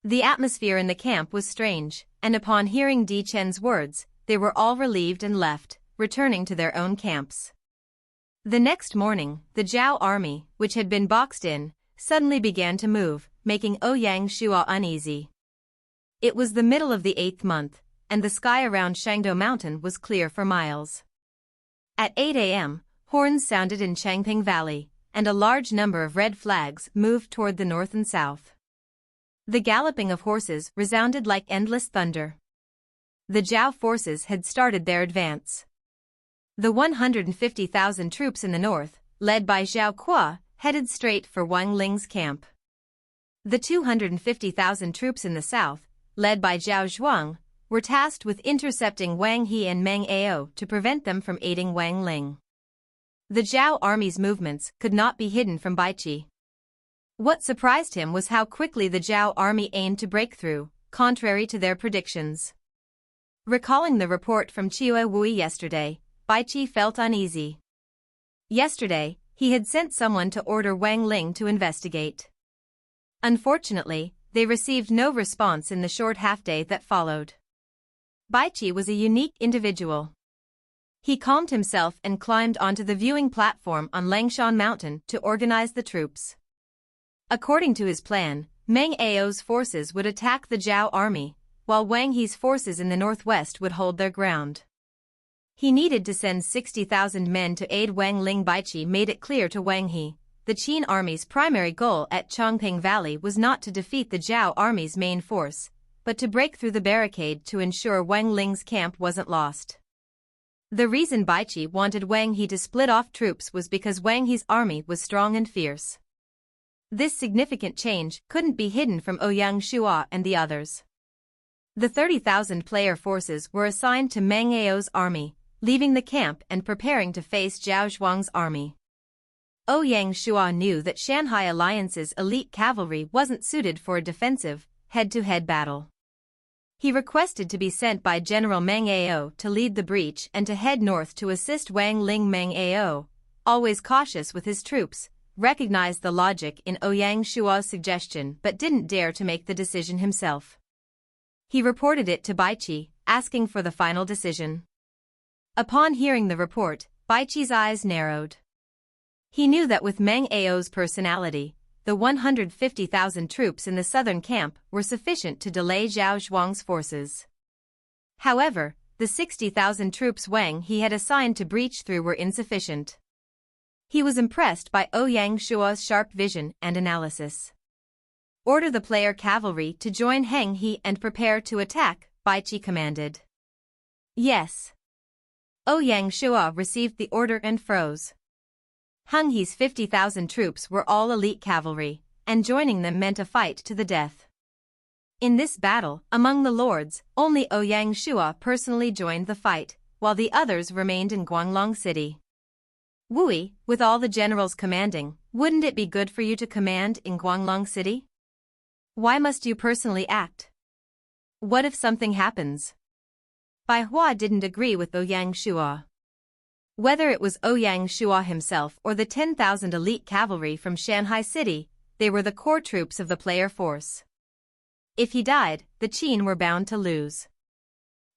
The atmosphere in the camp was strange, and upon hearing Di Chen's words, they were all relieved and left, returning to their own camps. The next morning, the Zhao army, which had been boxed in, suddenly began to move, making Ouyang Shua uneasy. It was the middle of the 8th month, and the sky around Shangdo Mountain was clear for miles. At 8 a.m., horns sounded in Changping Valley, and a large number of red flags moved toward the north and south. The galloping of horses resounded like endless thunder. The Zhao forces had started their advance. The 150,000 troops in the north, led by Zhao Kuo, headed straight for Wang Ling's camp. The 250,000 troops in the south, led by Zhao Zhuang, were tasked with intercepting Wang He and Meng Ao to prevent them from aiding Wang Ling. The Zhao army's movements could not be hidden from Baiqi. What surprised him was how quickly the Zhao army aimed to break through, contrary to their predictions. Recalling the report from Chiwa Wui yesterday, Baiqi felt uneasy. Yesterday, he had sent someone to order Wang Ling to investigate. Unfortunately, they received no response in the short half-day that followed. Baiqi was a unique individual. He calmed himself and climbed onto the viewing platform on Langshan Mountain to organize the troops. According to his plan, Meng Ao's forces would attack the Zhao army, while Wang He's forces in the northwest would hold their ground. He needed to send 60,000 men to aid Wang. Ling Baiqi made it clear to Wang He, the Qin army's primary goal at Changping Valley was not to defeat the Zhao army's main force, but to break through the barricade to ensure Wang Ling's camp wasn't lost. The reason Baiqi wanted Wang He to split off troops was because Wang He's army was strong and fierce. This significant change couldn't be hidden from Ouyang Shua and the others. The 30,000 player forces were assigned to Meng Ao's army, leaving the camp and preparing to face Zhao Zhuang's army. Ouyang Shua knew that Shanghai Alliance's elite cavalry wasn't suited for a defensive, head-to-head battle. He requested to be sent by General Meng Ao to lead the breach and to head north to assist Wang. Ling. Meng Ao, always cautious with his troops, recognized the logic in Ouyang Shua's suggestion but didn't dare to make the decision himself. He reported it to Baiqi, asking for the final decision. Upon hearing the report, Baiqi's eyes narrowed. He knew that with Meng Ao's personality, the 150,000 troops in the southern camp were sufficient to delay Zhao Zhuang's forces. However, the 60,000 troops Wang He had assigned to breach through were insufficient. He was impressed by Ouyang Shua's sharp vision and analysis. Order the player cavalry to join Heng He and prepare to attack, Baiqi commanded. Yes. Ouyang Shua received the order and froze. Heng He's 50,000 troops were all elite cavalry, and joining them meant a fight to the death. In this battle, among the lords, only Ouyang Shua personally joined the fight, while the others remained in Guanglong City. Wui, with all the generals commanding, wouldn't it be good for you to command in Guanglong City? Why must you personally act? What if something happens? Bai Hua didn't agree with Ouyang Shua. Whether it was Ouyang Shua himself or the 10,000 elite cavalry from Shanghai City, they were the core troops of the player force. If he died, the Qin were bound to lose.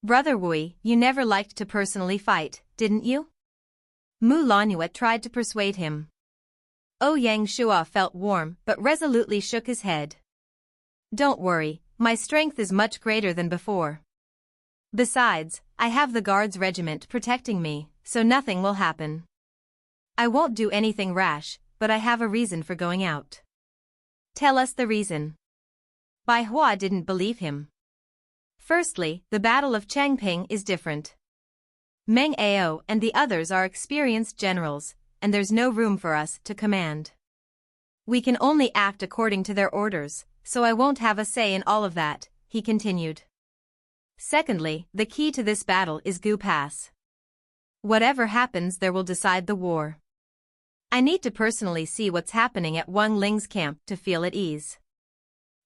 Brother Wui, you never liked to personally fight, didn't you? Mu Lanuet tried to persuade him. Ouyang Shua felt warm but resolutely shook his head. Don't worry, my strength is much greater than before. Besides, I have the Guards Regiment protecting me, so nothing will happen. I won't do anything rash, but I have a reason for going out. Tell us the reason. Bai Hua didn't believe him. Firstly, the Battle of Changping is different. Meng Ao and the others are experienced generals, and there's no room for us to command. We can only act according to their orders, so I won't have a say in all of that, he continued. Secondly, the key to this battle is Gu Pass. Whatever happens there will decide the war. I need to personally see what's happening at Wang Ling's camp to feel at ease.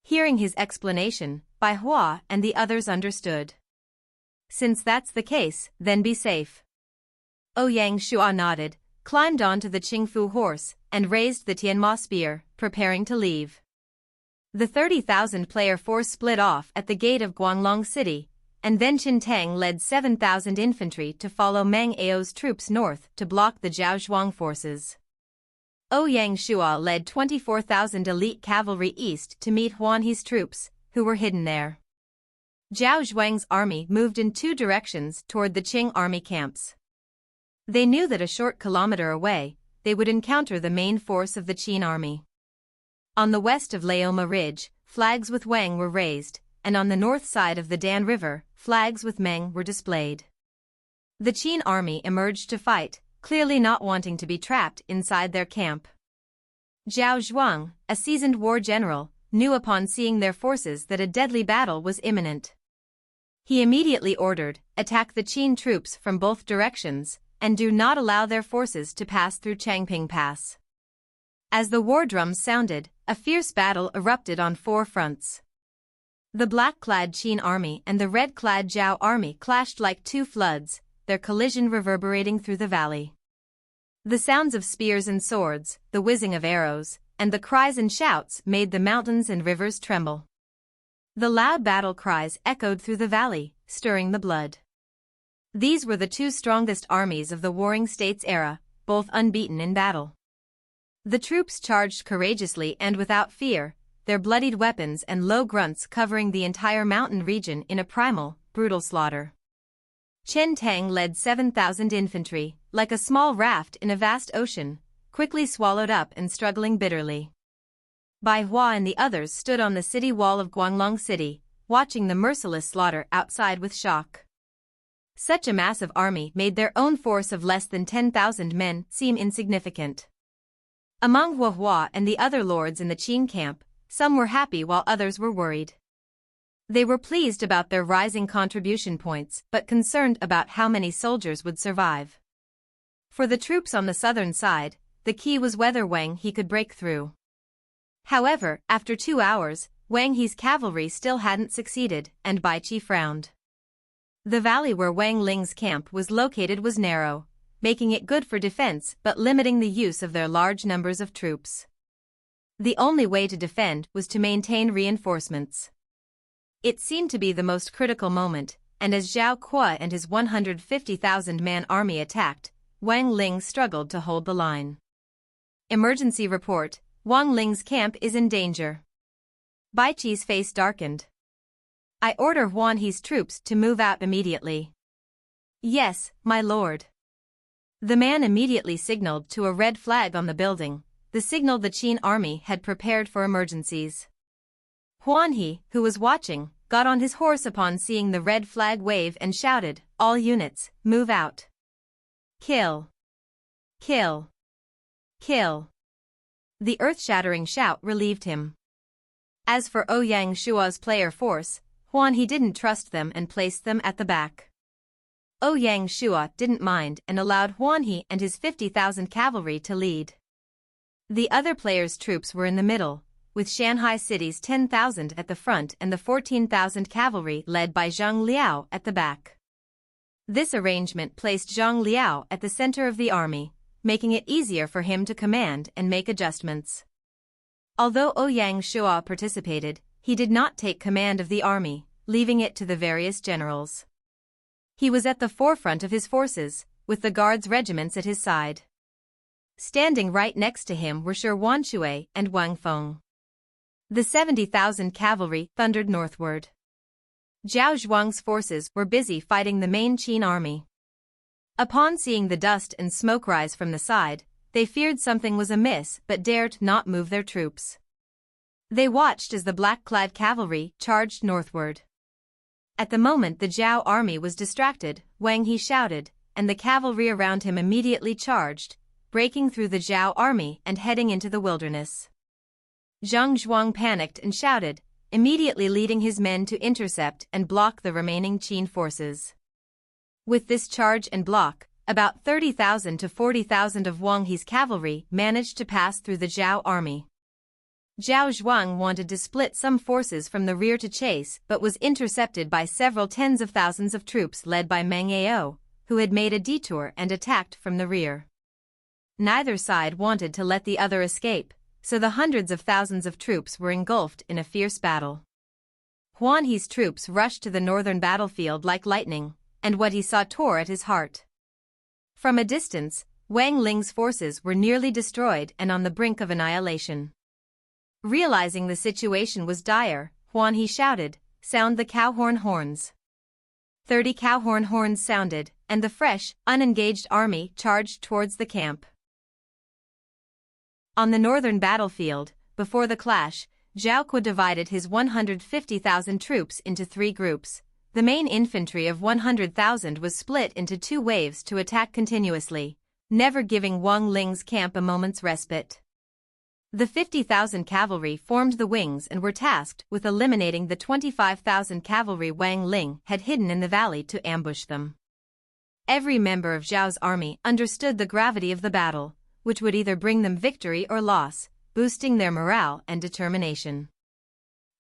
Hearing his explanation, Bai Hua and the others understood. Since that's the case, then be safe. Ouyang Shua nodded, climbed onto the Qingfu horse, and raised the Tianmo spear, preparing to leave. The 30,000 player force split off at the gate of Guanglong City, and then Qin Tang led 7,000 infantry to follow Meng Ao's troops north to block the Zhao Zhuang forces. Ouyang Shua led 24,000 elite cavalry east to meet Huan He's troops, who were hidden there. Zhao Zhuang's army moved in two directions toward the Qing army camps. They knew that a short kilometer away, they would encounter the main force of the Qin army. On the west of Laoma Ridge, flags with Wang were raised, and on the north side of the Dan River, flags with Meng were displayed. The Qin army emerged to fight, clearly not wanting to be trapped inside their camp. Zhao Zhuang, a seasoned war general, knew upon seeing their forces that a deadly battle was imminent. He immediately ordered, attack the Qin troops from both directions, and do not allow their forces to pass through Changping Pass. As the war drums sounded, a fierce battle erupted on four fronts. The black-clad Qin army and the red-clad Zhao army clashed like two floods, their collision reverberating through the valley. The sounds of spears and swords, the whizzing of arrows, and the cries and shouts made the mountains and rivers tremble. The loud battle cries echoed through the valley, stirring the blood. These were the two strongest armies of the Warring States era, both unbeaten in battle. The troops charged courageously and without fear, their bloodied weapons and low grunts covering the entire mountain region in a primal, brutal slaughter. Chen Tang led 7,000 infantry, like a small raft in a vast ocean, quickly swallowed up and struggling bitterly. Bai Hua and the others stood on the city wall of Guanglong City, watching the merciless slaughter outside with shock. Such a massive army made their own force of less than 10,000 men seem insignificant. Among Hua Hua and the other lords in the Qin camp, some were happy while others were worried. They were pleased about their rising contribution points but concerned about how many soldiers would survive. For the troops on the southern side, the key was whether Wang He could break through. However, after 2 hours, Wang He's cavalry still hadn't succeeded, and Baiqi frowned. The valley where Wang Ling's camp was located was narrow, making it good for defense but limiting the use of their large numbers of troops. The only way to defend was to maintain reinforcements. It seemed to be the most critical moment, and as Zhao Kuo and his 150,000-man army attacked, Wang Ling struggled to hold the line. Emergency report: Wang Ling's camp is in danger. Baiqi's face darkened. I order Huan He's troops to move out immediately. Yes, my lord. The man immediately signaled to a red flag on the building, the signal the Qin army had prepared for emergencies. Huan He, who was watching, got on his horse upon seeing the red flag wave and shouted, "All units, move out. Kill. Kill. Kill." The earth-shattering shout relieved him. As for Ouyang Shua's player force, Huan He didn't trust them and placed them at the back. Ouyang Shua didn't mind and allowed Huan He and his 50,000 cavalry to lead. The other players' troops were in the middle, with Shanghai City's 10,000 at the front and the 14,000 cavalry led by Zhang Liao at the back. This arrangement placed Zhang Liao at the center of the army, making it easier for him to command and make adjustments. Although Ouyang Shua participated, he did not take command of the army, leaving it to the various generals. He was at the forefront of his forces, with the guards' regiments at his side. Standing right next to him were Shi Wanshui and Wang Feng. The 70,000 cavalry thundered northward. Zhao Zhuang's forces were busy fighting the main Qin army. Upon seeing the dust and smoke rise from the side, they feared something was amiss but dared not move their troops. They watched as the black-clad cavalry charged northward. At the moment the Zhao army was distracted, Wang He shouted, and the cavalry around him immediately charged, breaking through the Zhao army and heading into the wilderness. Zhang Zhuang panicked and shouted, immediately leading his men to intercept and block the remaining Qin forces. With this charge and block, about 30,000 to 40,000 of Wang He's cavalry managed to pass through the Zhao army. Zhao Zhuang wanted to split some forces from the rear to chase but was intercepted by several tens of thousands of troops led by Meng Ao, who had made a detour and attacked from the rear. Neither side wanted to let the other escape, so the hundreds of thousands of troops were engulfed in a fierce battle. Huan He's troops rushed to the northern battlefield like lightning, and what he saw tore at his heart. From a distance, Wang Ling's forces were nearly destroyed and on the brink of annihilation. Realizing the situation was dire, Huan He shouted, "Sound the cowhorn horns." 30 cowhorn horns sounded, and the fresh, unengaged army charged towards the camp. On the northern battlefield, before the clash, Zhao Kuo divided his 150,000 troops into 3 groups. The main infantry of 100,000 was split into 2 waves to attack continuously, never giving Wang Ling's camp a moment's respite. The 50,000 cavalry formed the wings and were tasked with eliminating the 25,000 cavalry Wang Ling had hidden in the valley to ambush them. Every member of Zhao's army understood the gravity of the battle, which would either bring them victory or loss, boosting their morale and determination.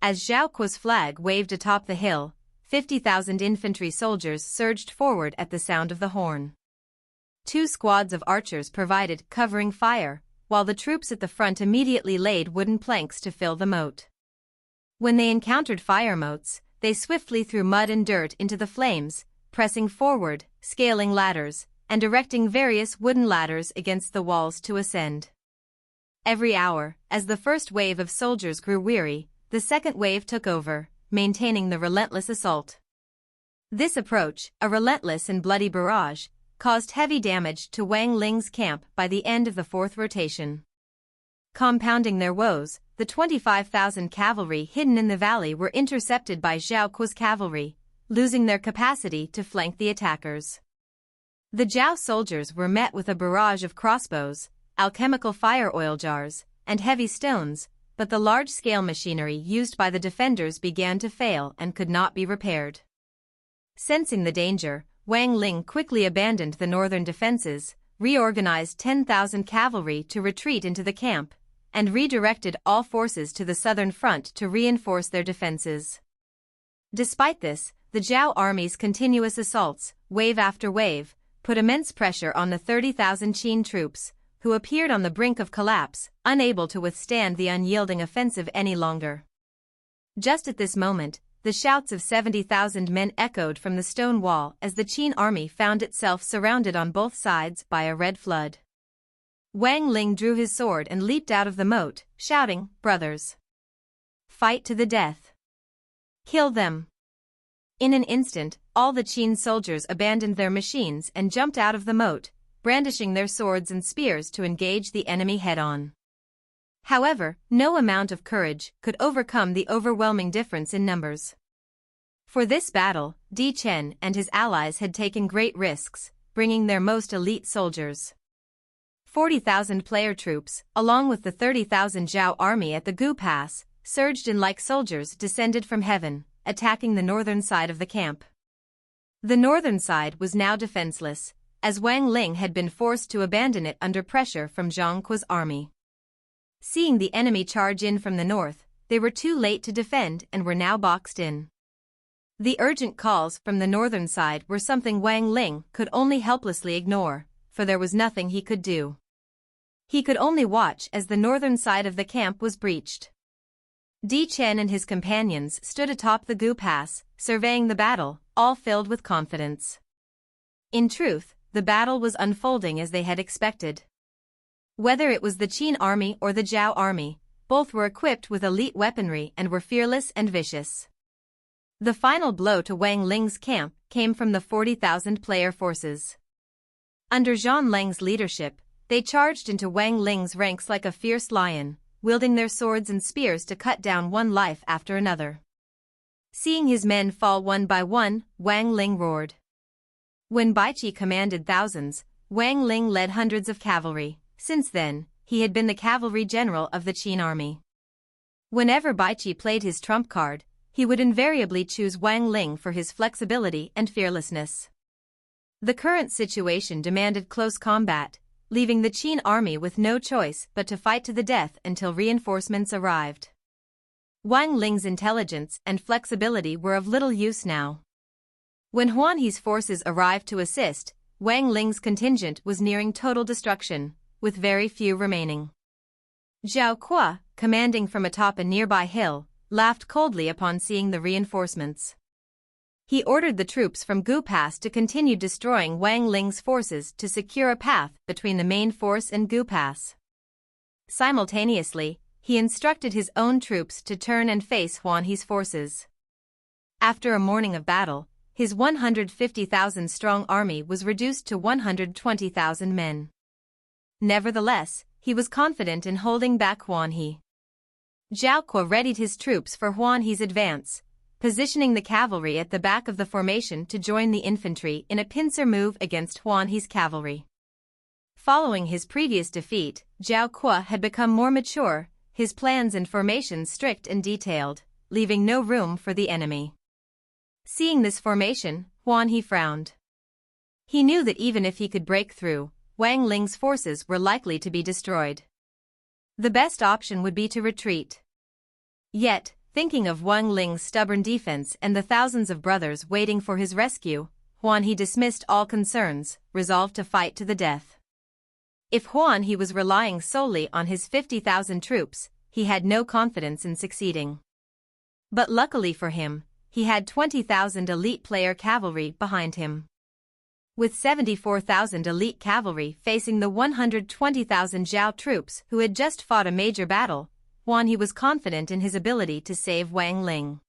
As Zhao Kuo's flag waved atop the hill, 50,000 infantry soldiers surged forward at the sound of the horn. 2 squads of archers provided covering fire, while the troops at the front immediately laid wooden planks to fill the moat. When they encountered fire moats, they swiftly threw mud and dirt into the flames, pressing forward, scaling ladders, and erecting various wooden ladders against the walls to ascend. Every hour, as the first wave of soldiers grew weary, the second wave took over, maintaining the relentless assault. This approach, a relentless and bloody barrage, caused heavy damage to Wang Ling's camp by the end of the fourth rotation. Compounding their woes, the 25,000 cavalry hidden in the valley were intercepted by Zhao Kuo's cavalry, losing their capacity to flank the attackers. The Zhao soldiers were met with a barrage of crossbows, alchemical fire oil jars, and heavy stones, but the large-scale machinery used by the defenders began to fail and could not be repaired. Sensing the danger, Wang Ling quickly abandoned the northern defenses, reorganized 10,000 cavalry to retreat into the camp, and redirected all forces to the southern front to reinforce their defenses. Despite this, the Zhao army's continuous assaults, wave after wave, put immense pressure on the 30,000 Qin troops, who appeared on the brink of collapse, unable to withstand the unyielding offensive any longer. Just at this moment, the shouts of 70,000 men echoed from the stone wall as the Qin army found itself surrounded on both sides by a red flood. Wang Ling drew his sword and leaped out of the moat, shouting, "Brothers! Fight to the death! Kill them!" In an instant, all the Qin soldiers abandoned their machines and jumped out of the moat, brandishing their swords and spears to engage the enemy head-on. However, no amount of courage could overcome the overwhelming difference in numbers. For this battle, Di Chen and his allies had taken great risks, bringing their most elite soldiers. 40,000 player troops, along with the 30,000 Zhao army at the Gu Pass, surged in like soldiers descended from heaven, attacking the northern side of the camp. The northern side was now defenseless, as Wang Ling had been forced to abandon it under pressure from Zhang Kuo's army. Seeing the enemy charge in from the north, they were too late to defend and were now boxed in. The urgent calls from the northern side were something Wang Ling could only helplessly ignore, for there was nothing he could do. He could only watch as the northern side of the camp was breached. Di Chen and his companions stood atop the Gu Pass, surveying the battle, all filled with confidence. In truth, the battle was unfolding as they had expected. Whether it was the Qin army or the Zhao army, both were equipped with elite weaponry and were fearless and vicious. The final blow to Wang Ling's camp came from the 40,000 player forces. Under Zhang Leng's leadership, they charged into Wang Ling's ranks like a fierce lion, wielding their swords and spears to cut down one life after another. Seeing his men fall one by one, Wang Ling roared. When Baiqi commanded thousands, Wang Ling led hundreds of cavalry. Since then, he had been the cavalry general of the Qin army. Whenever Baiqi played his trump card, he would invariably choose Wang Ling for his flexibility and fearlessness. The current situation demanded close combat, leaving the Qin army with no choice but to fight to the death until reinforcements arrived. Wang Ling's intelligence and flexibility were of little use now. When Huan He's forces arrived to assist, Wang Ling's contingent was nearing total destruction, with very few remaining. Zhao Kuo, commanding from atop a nearby hill, laughed coldly upon seeing the reinforcements. He ordered the troops from Gu Pass to continue destroying Wang Ling's forces to secure a path between the main force and Gu Pass. Simultaneously, he instructed his own troops to turn and face Huan He's forces. After a morning of battle, his 150,000-strong army was reduced to 120,000 men. Nevertheless, he was confident in holding back Huan He. Zhao Kuo readied his troops for Huan He's advance, positioning the cavalry at the back of the formation to join the infantry in a pincer move against Huan He's cavalry. Following his previous defeat, Zhao Kuo had become more mature, his plans and formations strict and detailed, leaving no room for the enemy. Seeing this formation, Huan He frowned. He knew that even if he could break through, Wang Ling's forces were likely to be destroyed. The best option would be to retreat. Yet, thinking of Wang Ling's stubborn defense and the thousands of brothers waiting for his rescue, Huan He dismissed all concerns, resolved to fight to the death. If Huan He was relying solely on his 50,000 troops, he had no confidence in succeeding. But luckily for him, he had 20,000 elite player cavalry behind him. With 74,000 elite cavalry facing the 120,000 Zhao troops who had just fought a major battle, Huan He was confident in his ability to save Wang Ling.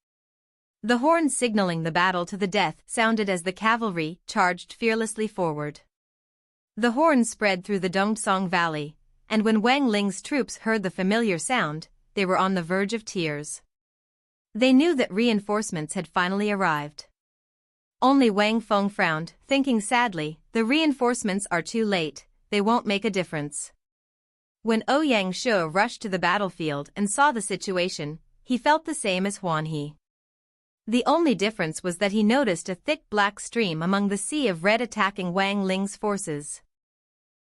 The horns signaling the battle to the death sounded as the cavalry charged fearlessly forward. The horns spread through the Dongtsong Valley, and when Wang Ling's troops heard the familiar sound, they were on the verge of tears. They knew that reinforcements had finally arrived. Only Wang Feng frowned, thinking sadly, the reinforcements are too late, they won't make a difference. When Ouyang Shu rushed to the battlefield and saw the situation, he felt the same as Huan He. The only difference was that he noticed a thick black stream among the sea of red attacking Wang Ling's forces.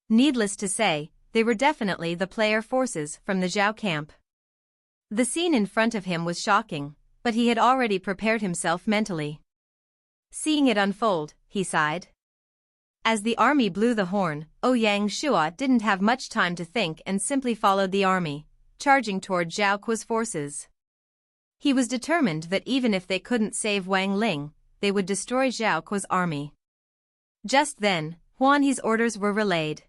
Needless to say, they were definitely the player forces from the Zhao camp. The scene in front of him was shocking, but he had already prepared himself mentally. Seeing it unfold, he sighed. As the army blew the horn, Ouyang Shu didn't have much time to think and simply followed the army, charging toward Zhao Kuo's forces. He was determined that even if they couldn't save Wang Ling, they would destroy Zhao Kuo's army. Just then, Huan He's orders were relayed.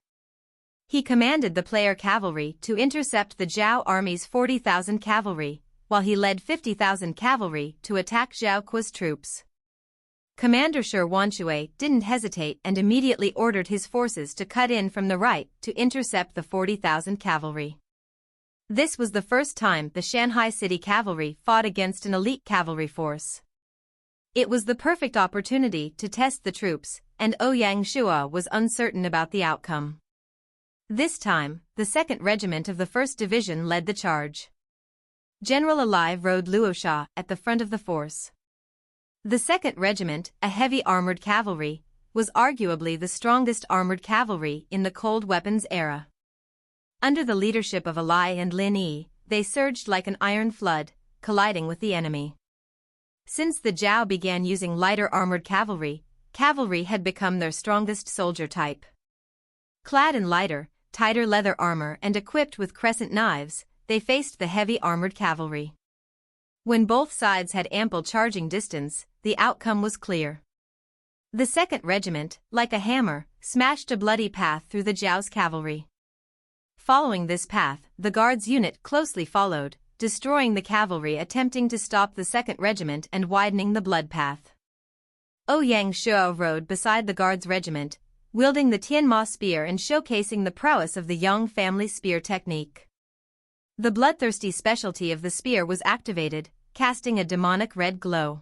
He commanded the player cavalry to intercept the Zhao army's 40,000 cavalry, while he led 50,000 cavalry to attack Zhao Kuo's troops. Commander Shi Wanshui didn't hesitate and immediately ordered his forces to cut in from the right to intercept the 40,000 cavalry. This was the first time the Shanghai City Cavalry fought against an elite cavalry force. It was the perfect opportunity to test the troops, and Ouyang Shu was uncertain about the outcome. This time, the 2nd Regiment of the 1st Division led the charge. General Alive rode Luosha at the front of the force. The 2nd Regiment, a heavy armored cavalry, was arguably the strongest armored cavalry in the cold weapons era. Under the leadership of Alai and Lin Yi, they surged like an iron flood, colliding with the enemy. Since the Zhao began using lighter armored cavalry, cavalry had become their strongest soldier type. Clad in lighter, tighter leather armor and equipped with crescent knives, they faced the heavy armored cavalry. When both sides had ample charging distance, the outcome was clear. The 2nd Regiment, like a hammer, smashed a bloody path through the Zhao's cavalry. Following this path, the Guards unit closely followed, destroying the cavalry attempting to stop the 2nd Regiment and widening the blood path. Ouyang Shu rode beside the Guards regiment, wielding the Tianmo spear and showcasing the prowess of the Yang family spear technique. The bloodthirsty specialty of the spear was activated, casting a demonic red glow.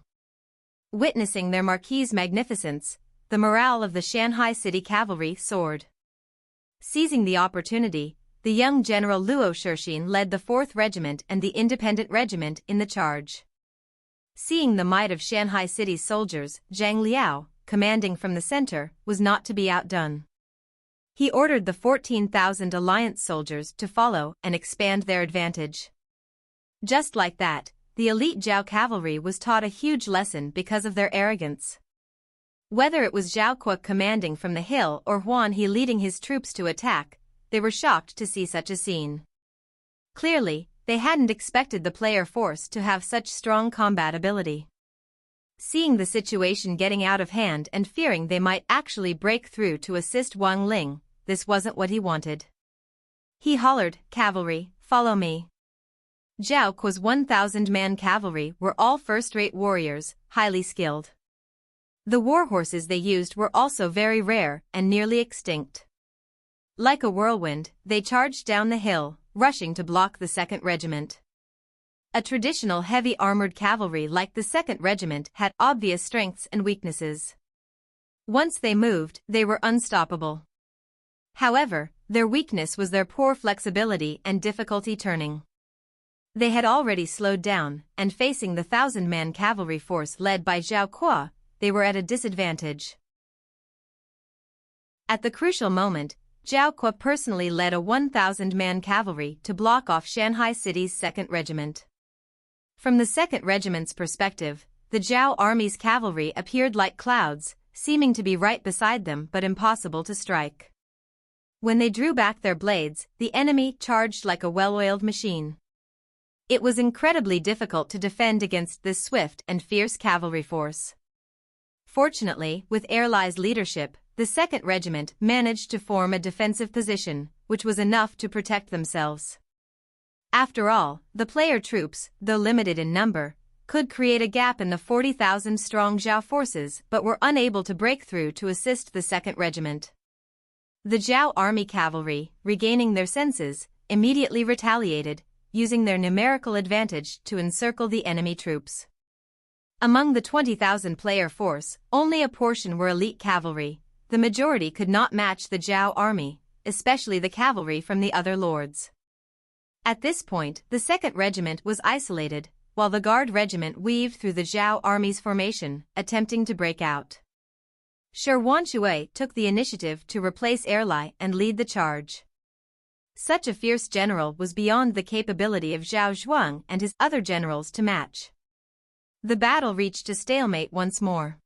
Witnessing their marquis's magnificence, the morale of the Shanghai City Cavalry soared. Seizing the opportunity, the young General Luo Shixin led the 4th Regiment and the Independent Regiment in the charge. Seeing the might of Shanghai City's soldiers, Zhang Liao, commanding from the center, was not to be outdone. He ordered the 14,000 alliance soldiers to follow and expand their advantage. Just like that, the elite Zhao cavalry was taught a huge lesson because of their arrogance. Whether it was Zhao Kuo commanding from the hill or Huan He leading his troops to attack, they were shocked to see such a scene. Clearly, they hadn't expected the player force to have such strong combat ability. Seeing the situation getting out of hand and fearing they might actually break through to assist Wang Ling, this wasn't what he wanted. He hollered, "Cavalry, follow me." Zhao Kuo's 1,000-man cavalry were all first-rate warriors, highly skilled. The warhorses they used were also very rare and nearly extinct. Like a whirlwind, they charged down the hill, rushing to block the 2nd Regiment. A traditional heavy armored cavalry like the 2nd Regiment had obvious strengths and weaknesses. Once they moved, they were unstoppable. However, their weakness was their poor flexibility and difficulty turning. They had already slowed down, and facing the 1,000-man cavalry force led by Zhao Kuo, they were at a disadvantage. At the crucial moment, Zhao Kuo personally led a 1,000-man cavalry to block off Shanghai City's 2nd Regiment. From the 2nd Regiment's perspective, the Zhao army's cavalry appeared like clouds, seeming to be right beside them but impossible to strike. When they drew back their blades, the enemy charged like a well-oiled machine. It was incredibly difficult to defend against this swift and fierce cavalry force. Fortunately, with Erlai's leadership, the 2nd Regiment managed to form a defensive position, which was enough to protect themselves. After all, the player troops, though limited in number, could create a gap in the 40,000-strong Zhao forces but were unable to break through to assist the 2nd Regiment. The Zhao army cavalry, regaining their senses, immediately retaliated, using their numerical advantage to encircle the enemy troops. Among the 20,000-player force, only a portion were elite cavalry. The majority could not match the Zhao army, especially the cavalry from the other lords. At this point, the 2nd Regiment was isolated, while the Guard Regiment weaved through the Zhao army's formation, attempting to break out. Shui took the initiative to replace Erlai and lead the charge. Such a fierce general was beyond the capability of Zhao Zhuang and his other generals to match. The battle reached a stalemate once more.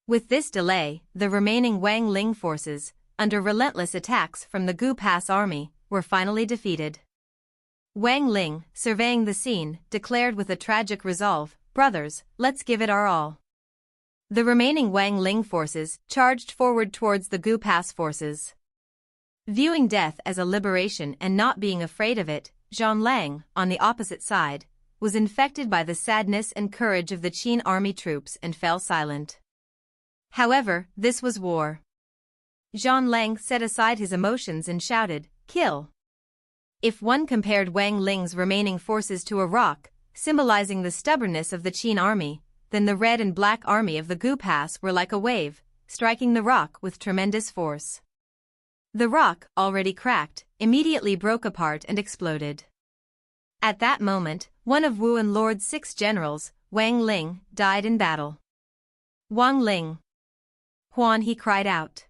With this delay, the remaining Wang Ling forces, under relentless attacks from the Gu Pass army, were finally defeated. Wang Ling, surveying the scene, declared with a tragic resolve, "Brothers, let's give it our all." The remaining Wang Ling forces charged forward towards the Gu Pass forces. Viewing death as a liberation and not being afraid of it, Zhang Lang, on the opposite side, was infected by the sadness and courage of the Qin army troops and fell silent. However, this was war. Zhang Lang set aside his emotions and shouted, "Kill!" If one compared Wang Ling's remaining forces to a rock, symbolizing the stubbornness of the Qin army, then the red and black army of the Gu Pass were like a wave, striking the rock with tremendous force. The rock, already cracked, immediately broke apart and exploded. At that moment, one of Wu and Lord's 6 generals, Wang Ling, died in battle. "Wang Ling! Huan!" he cried out.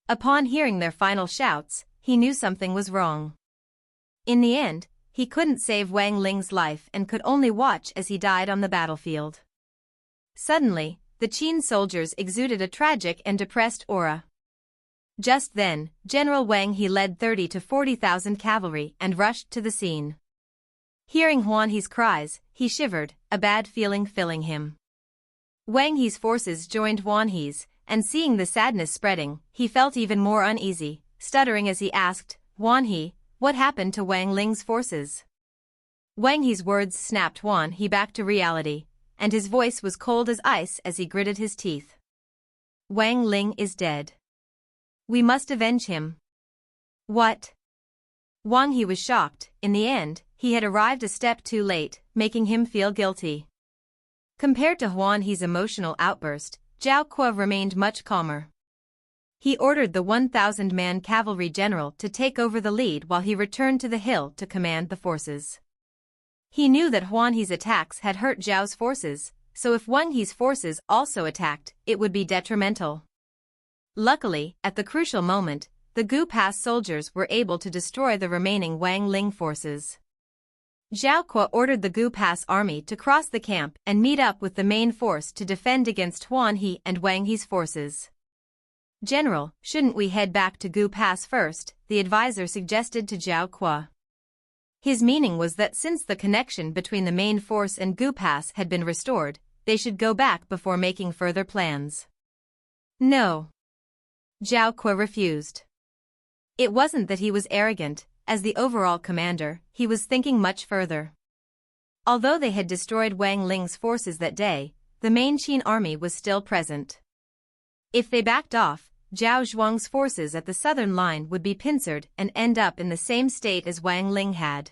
Upon hearing their final shouts, he knew something was wrong. In the end, he couldn't save Wang Ling's life and could only watch as he died on the battlefield. Suddenly, the Qin soldiers exuded a tragic and depressed aura. Just then, General Wang He led 30 to 40,000 cavalry and rushed to the scene. Hearing Huan He's cries, he shivered, a bad feeling filling him. Wang He's forces joined Huan He's, and seeing the sadness spreading, he felt even more uneasy, stuttering as he asked, "Huan He, what happened to Wang Ling's forces?" Wang He's words snapped Huan He back to reality, and his voice was cold as ice as he gritted his teeth. "Wang Ling is dead. We must avenge him." "What?" Wang He was shocked. In the end, he had arrived a step too late, making him feel guilty. Compared to Huan He's emotional outburst, Zhao Kuo remained much calmer. He ordered the 1,000-man cavalry general to take over the lead while he returned to the hill to command the forces. He knew that Huan He's attacks had hurt Zhao's forces, so if Wang He's forces also attacked, it would be detrimental. Luckily, at the crucial moment, the Gu Pass soldiers were able to destroy the remaining Wang Ling forces. Zhao Kuo ordered the Gu Pass army to cross the camp and meet up with the main force to defend against Huan He and Wang He's forces. "General, shouldn't we head back to Gu Pass first?" the advisor suggested to Zhao Kuo. His meaning was that since the connection between the main force and Gu Pass had been restored, they should go back before making further plans. No. Zhao Kuo refused. It wasn't that he was arrogant. As the overall commander, he was thinking much further. Although they had destroyed Wang Ling's forces that day, the main Qin army was still present. If they backed off, Zhao Zhuang's forces at the southern line would be pincered and end up in the same state as Wang Ling had.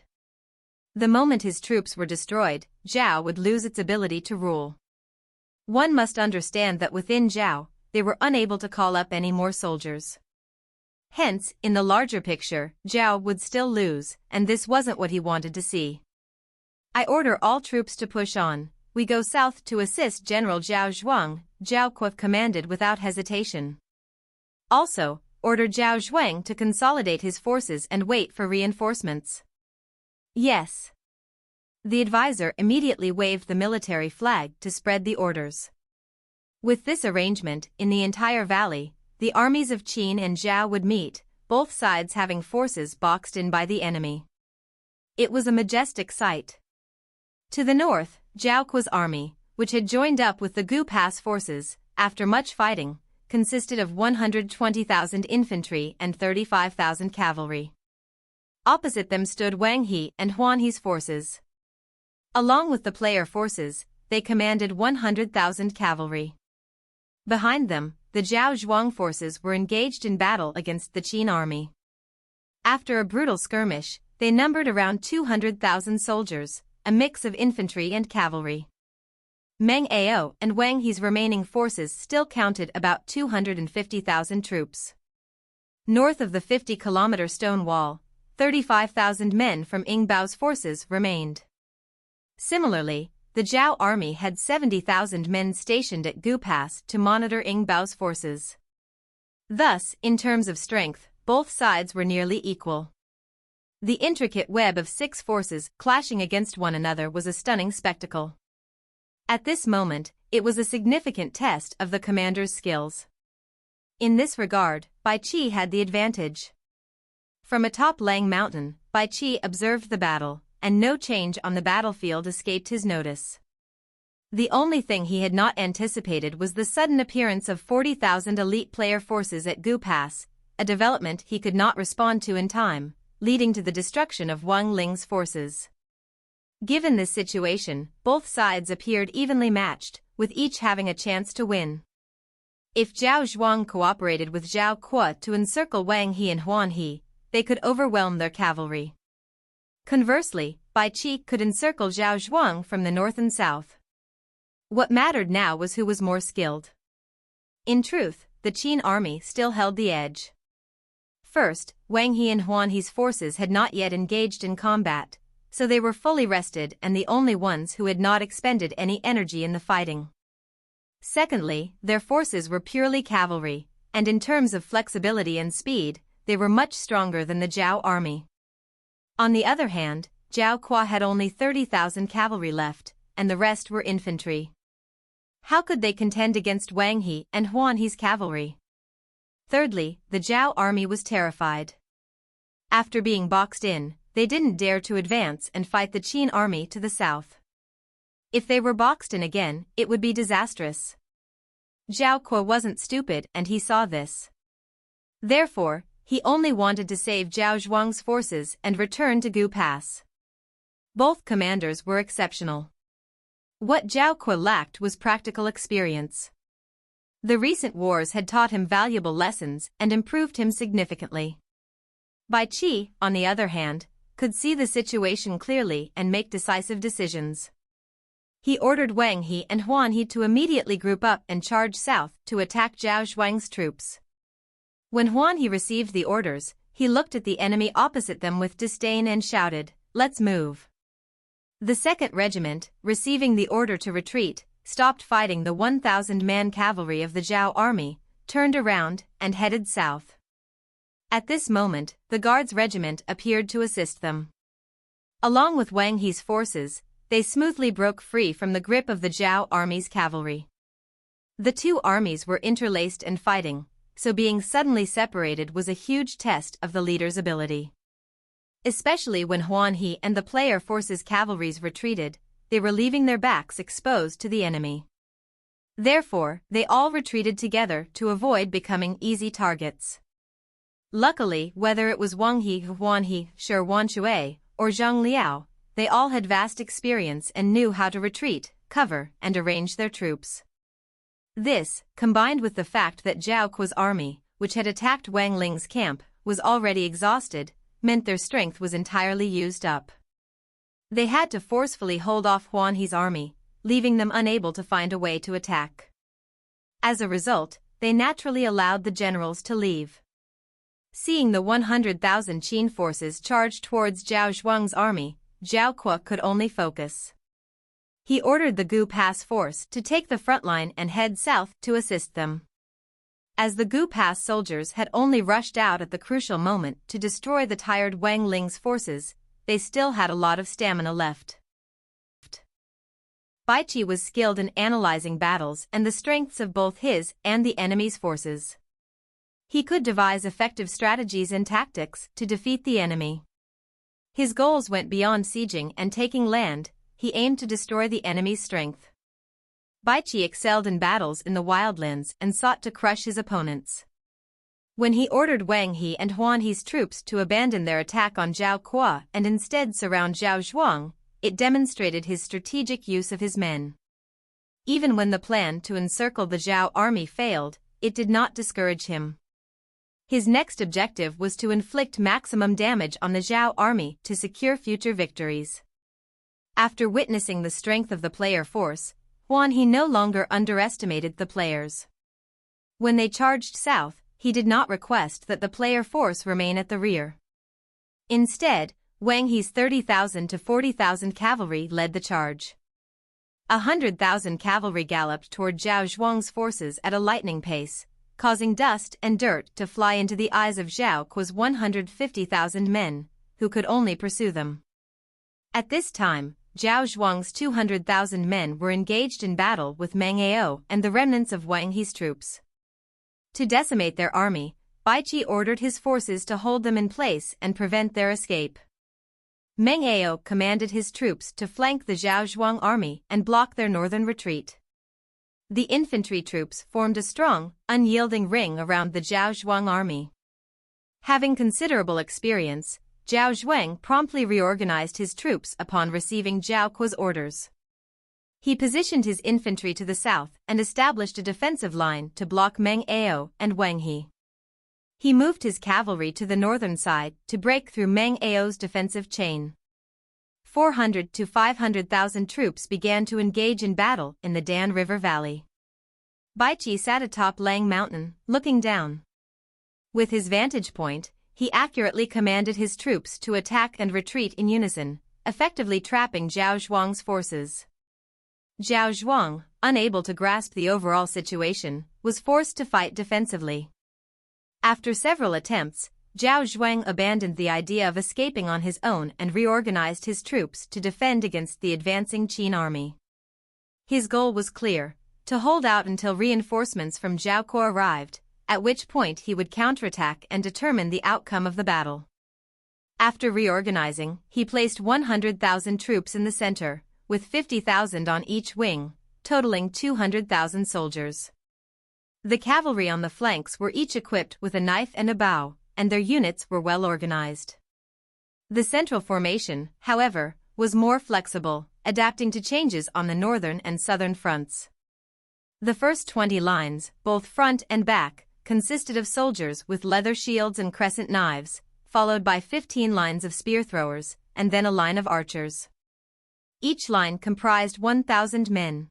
The moment his troops were destroyed, Zhao would lose its ability to rule. One must understand that within Zhao, they were unable to call up any more soldiers. Hence, in the larger picture, Zhao would still lose, and this wasn't what he wanted to see. "I order all troops to push on. We go south to assist General Zhao Zhuang," Zhao Kuo commanded without hesitation. Also, order Zhao Zhuang to consolidate his forces and wait for reinforcements. "Yes." The advisor immediately waved the military flag to spread the orders. With this arrangement, in the entire valley, the armies of Qin and Zhao would meet, both sides having forces boxed in by the enemy. It was a majestic sight. To the north, Zhao Kuo's army, which had joined up with the Gu Pass forces, after much fighting, consisted of 120,000 infantry and 35,000 cavalry. Opposite them stood Wang He and Huan He's forces. Along with the player forces, they commanded 100,000 cavalry. Behind them, the Zhao Zhuang forces were engaged in battle against the Qin army. After a brutal skirmish, they numbered around 200,000 soldiers, a mix of infantry and cavalry. Meng Ao and Wang He's remaining forces still counted about 250,000 troops. North of the 50-kilometer stone wall, 35,000 men from Ing Bao's forces remained. Similarly, the Zhao army had 70,000 men stationed at Gu Pass to monitor Ing Bao's forces. Thus, in terms of strength, both sides were nearly equal. The intricate web of 6 forces clashing against one another was a stunning spectacle. At this moment, it was a significant test of the commander's skills. In this regard, Baiqi had the advantage. From atop Lang Mountain, Baiqi observed the battle, and no change on the battlefield escaped his notice. The only thing he had not anticipated was the sudden appearance of 40,000 elite player forces at Gu Pass, a development he could not respond to in time, leading to the destruction of Wang Ling's forces. Given this situation, both sides appeared evenly matched, with each having a chance to win. If Zhao Zhuang cooperated with Zhao Kuo to encircle Wang He and Huan He, they could overwhelm their cavalry. Conversely, Baiqi could encircle Zhao Zhuang from the north and south. What mattered now was who was more skilled. In truth, the Qin army still held the edge. First, Wang He and Huan He's forces had not yet engaged in combat, so they were fully rested and the only ones who had not expended any energy in the fighting. Secondly, their forces were purely cavalry, and in terms of flexibility and speed, they were much stronger than the Zhao army. On the other hand, Zhao Kuo had only 30,000 cavalry left, and the rest were infantry. How could they contend against Wang He and Huan He's cavalry? Thirdly, the Zhao army was terrified. After being boxed in, they didn't dare to advance and fight the Qin army to the south. If they were boxed in again, it would be disastrous. Zhao Kuo wasn't stupid and he saw this. Therefore, he only wanted to save Zhao Zhuang's forces and return to Gu Pass. Both commanders were exceptional. What Zhao Kuo lacked was practical experience. The recent wars had taught him valuable lessons and improved him significantly. Baiqi, on the other hand, could see the situation clearly and make decisive decisions. He ordered Wang He and Huan He to immediately group up and charge south to attack Zhao Zhuang's troops. When Huan He received the orders, he looked at the enemy opposite them with disdain and shouted, "Let's move." The 2nd Regiment, receiving the order to retreat, stopped fighting the 1,000-man cavalry of the Zhao army, turned around, and headed south. At this moment, the Guards Regiment appeared to assist them. Along with Wang He's forces, they smoothly broke free from the grip of the Zhao army's cavalry. The two armies were interlaced and fighting, so being suddenly separated was a huge test of the leader's ability. Especially when Huan He and the player forces' cavalries retreated, they were leaving their backs exposed to the enemy. Therefore, they all retreated together to avoid becoming easy targets. Luckily, whether it was Wang He, Huan He, Shi Wanshui, or Zhang Liao, they all had vast experience and knew how to retreat, cover, and arrange their troops. This, combined with the fact that Zhao Kuo's army, which had attacked Wang Ling's camp, was already exhausted, meant their strength was entirely used up. They had to forcefully hold off Huan He's army, leaving them unable to find a way to attack. As a result, they naturally allowed the generals to leave. Seeing the 100,000 Qin forces charge towards Zhao Zhuang's army, Zhao Kuo could only focus. He ordered the Gu Pass force to take the front line and head south to assist them. As the Gu Pass soldiers had only rushed out at the crucial moment to destroy the tired Wang Ling's forces, they still had a lot of stamina left. Baiqi was skilled in analyzing battles and the strengths of both his and the enemy's forces. He could devise effective strategies and tactics to defeat the enemy. His goals went beyond sieging and taking land. He aimed to destroy the enemy's strength. Baiqi excelled in battles in the wildlands and sought to crush his opponents. When he ordered Wang He and Huan He's troops to abandon their attack on Zhao Kuo and instead surround Zhao Zhuang, it demonstrated his strategic use of his men. Even when the plan to encircle the Zhao army failed, it did not discourage him. His next objective was to inflict maximum damage on the Zhao army to secure future victories. After witnessing the strength of the player force, he no longer underestimated the players. When they charged south, he did not request that the player force remain at the rear. Instead, Wang's 30,000 to 40,000 cavalry led the charge. 100,000 cavalry galloped toward Zhao Zhuang's forces at a lightning pace, causing dust and dirt to fly into the eyes of Zhao Kuo's 150,000 men, who could only pursue them. At this time, Zhao Zhuang's 200,000 men were engaged in battle with Meng Ao and the remnants of Wang's troops. To decimate their army, Baiqi ordered his forces to hold them in place and prevent their escape. Meng Ao commanded his troops to flank the Zhao Zhuang army and block their northern retreat. The infantry troops formed a strong, unyielding ring around the Zhao Zhuang army. Having considerable experience, Zhao Zhuang promptly reorganized his troops upon receiving Zhao Kuo's orders. He positioned his infantry to the south and established a defensive line to block Meng Ao and Wang He. He moved his cavalry to the northern side to break through Meng Ao's defensive chain. 400 to 500,000 troops began to engage in battle in the Dan River Valley. Baiqi sat atop Lang Mountain, looking down. With his vantage point, he accurately commanded his troops to attack and retreat in unison, effectively trapping Zhao Zhuang's forces. Zhao Zhuang, unable to grasp the overall situation, was forced to fight defensively. After several attempts, Zhao Zhuang abandoned the idea of escaping on his own and reorganized his troops to defend against the advancing Qin army. His goal was clear: to hold out until reinforcements from Zhao Kuo arrived, at which point he would counterattack and determine the outcome of the battle. After reorganizing, he placed 100,000 troops in the center, with 50,000 on each wing, totaling 200,000 soldiers. The cavalry on the flanks were each equipped with a knife and a bow, and their units were well organized. The central formation, however, was more flexible, adapting to changes on the northern and southern fronts. The first 20 lines, both front and back, consisted of soldiers with leather shields and crescent knives, followed by 15 lines of spear throwers, and then a line of archers. Each line comprised 1,000 men.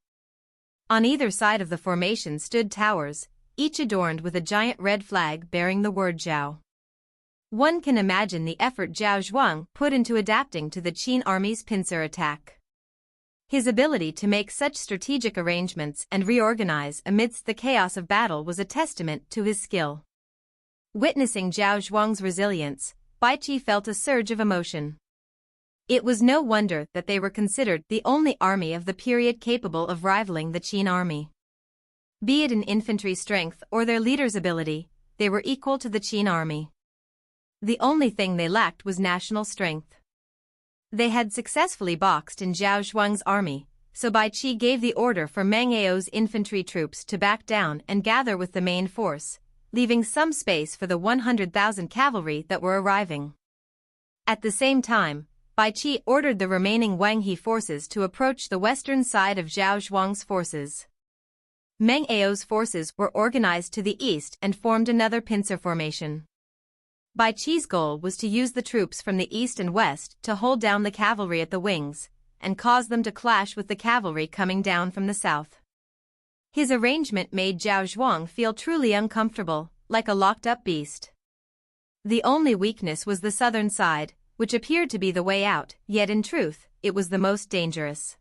On either side of the formation stood towers, each adorned with a giant red flag bearing the word Zhao. One can imagine the effort Zhao Zhuang put into adapting to the Qin army's pincer attack. His ability to make such strategic arrangements and reorganize amidst the chaos of battle was a testament to his skill. Witnessing Zhao Zhuang's resilience, Baiqi felt a surge of emotion. It was no wonder that they were considered the only army of the period capable of rivaling the Qin army. Be it in infantry strength or their leader's ability, they were equal to the Qin army. The only thing they lacked was national strength. They had successfully boxed in Zhao Zhuang's army, so Baiqi gave the order for Meng Ao's infantry troops to back down and gather with the main force, leaving some space for the 100,000 cavalry that were arriving. At the same time, Baiqi ordered the remaining Wang He forces to approach the western side of Zhao Zhuang's forces. Meng Ao's forces were organized to the east and formed another pincer formation. Baiqi's goal was to use the troops from the east and west to hold down the cavalry at the wings, and cause them to clash with the cavalry coming down from the south. His arrangement made Zhao Zhuang feel truly uncomfortable, like a locked-up beast. The only weakness was the southern side, which appeared to be the way out, yet in truth, it was the most dangerous.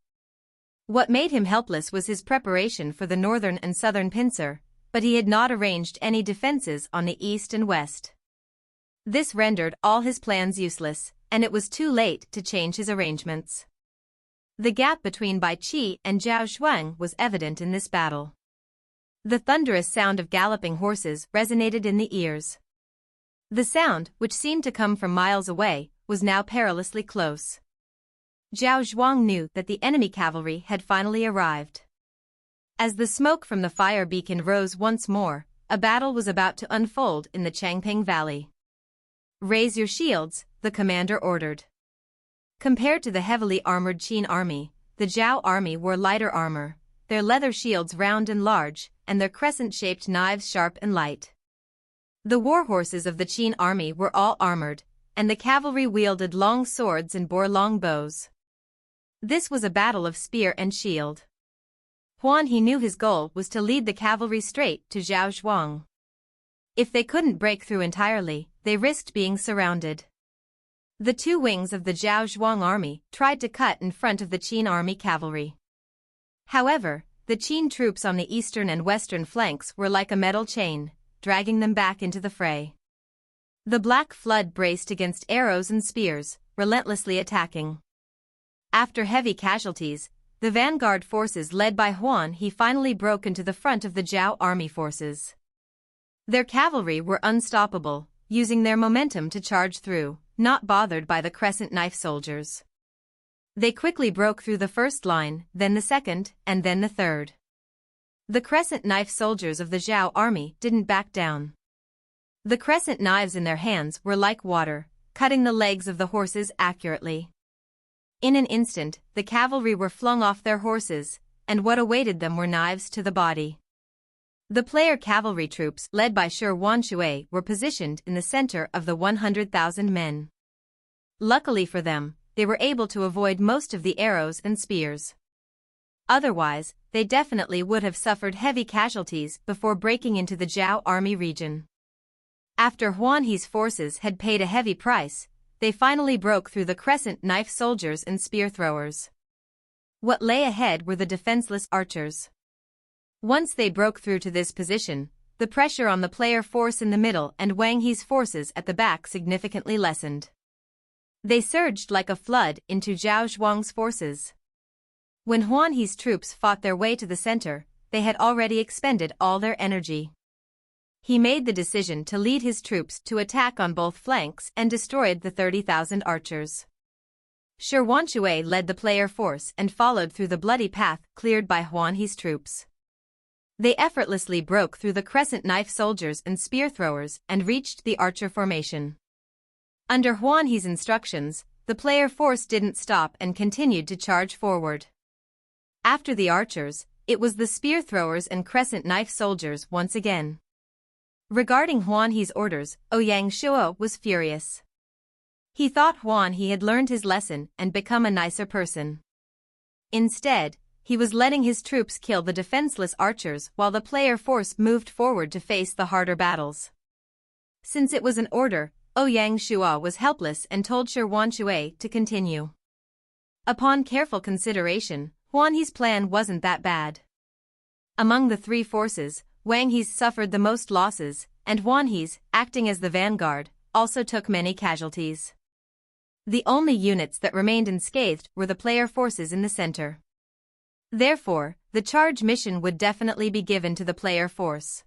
What made him helpless was his preparation for the northern and southern pincer, but he had not arranged any defenses on the east and west. This rendered all his plans useless, and it was too late to change his arrangements. The gap between Baiqi and Zhao Zhuang was evident in this battle. The thunderous sound of galloping horses resonated in the ears. The sound, which seemed to come from miles away, was now perilously close. Zhao Zhuang knew that the enemy cavalry had finally arrived. As the smoke from the FireBeacon rose once more, a battle was about to unfold in the Changping Valley. "Raise your shields," the commander ordered. Compared to the heavily armored Qin army, the Zhao army wore lighter armor, their leather shields round and large, and their crescent-shaped knives sharp and light. The warhorses of the Qin army were all armored, and the cavalry wielded long swords and bore long bows. This was a battle of spear and shield. He knew his goal was to lead the cavalry straight to Zhao Zhuang. If they couldn't break through entirely, they risked being surrounded. The two wings of the Zhao Zhuang army tried to cut in front of the Qin army cavalry. However, the Qin troops on the eastern and western flanks were like a metal chain, dragging them back into the fray. The Black Flood braced against arrows and spears, relentlessly attacking. After heavy casualties, the vanguard forces led by He finally broke into the front of the Zhao army forces. Their cavalry were unstoppable, using their momentum to charge through, not bothered by the crescent knife soldiers. They quickly broke through the first line, then the second, and then the third. The crescent knife soldiers of the Zhao army didn't back down. The crescent knives in their hands were like water, cutting the legs of the horses accurately. In an instant, the cavalry were flung off their horses, and what awaited them were knives to the body. The player cavalry troops led by Shi Wanshui were positioned in the center of the 100,000 men. Luckily for them, they were able to avoid most of the arrows and spears. Otherwise, they definitely would have suffered heavy casualties before breaking into the Zhao army region. After He's forces had paid a heavy price, they finally broke through the crescent knife soldiers and spear throwers. What lay ahead were the defenseless archers. Once they broke through to this position, the pressure on the player force in the middle and Wang's forces at the back significantly lessened. They surged like a flood into Zhao Zhuang's forces. When He's troops fought their way to the center, they had already expended all their energy. He made the decision to lead his troops to attack on both flanks and destroyed the 30,000 archers. Shi Wanshui led the player force and followed through the bloody path cleared by He's troops. They effortlessly broke through the crescent knife soldiers and spear throwers and reached the archer formation. Under He's instructions, the player force didn't stop and continued to charge forward. After the archers, it was the spear throwers and crescent knife soldiers once again. Regarding He's orders, Ouyang Shuo was furious. He thought He had learned his lesson and become a nicer person. Instead, he was letting his troops kill the defenseless archers while the player force moved forward to face the harder battles. Since it was an order, Ouyang Shuo was helpless and told Shi Wanshui to continue. Upon careful consideration, He's plan wasn't that bad. Among the three forces, Wang's suffered the most losses, and He's, acting as the vanguard, also took many casualties. The only units that remained unscathed were the player forces in the center. Therefore, the charge mission would definitely be given to the player force.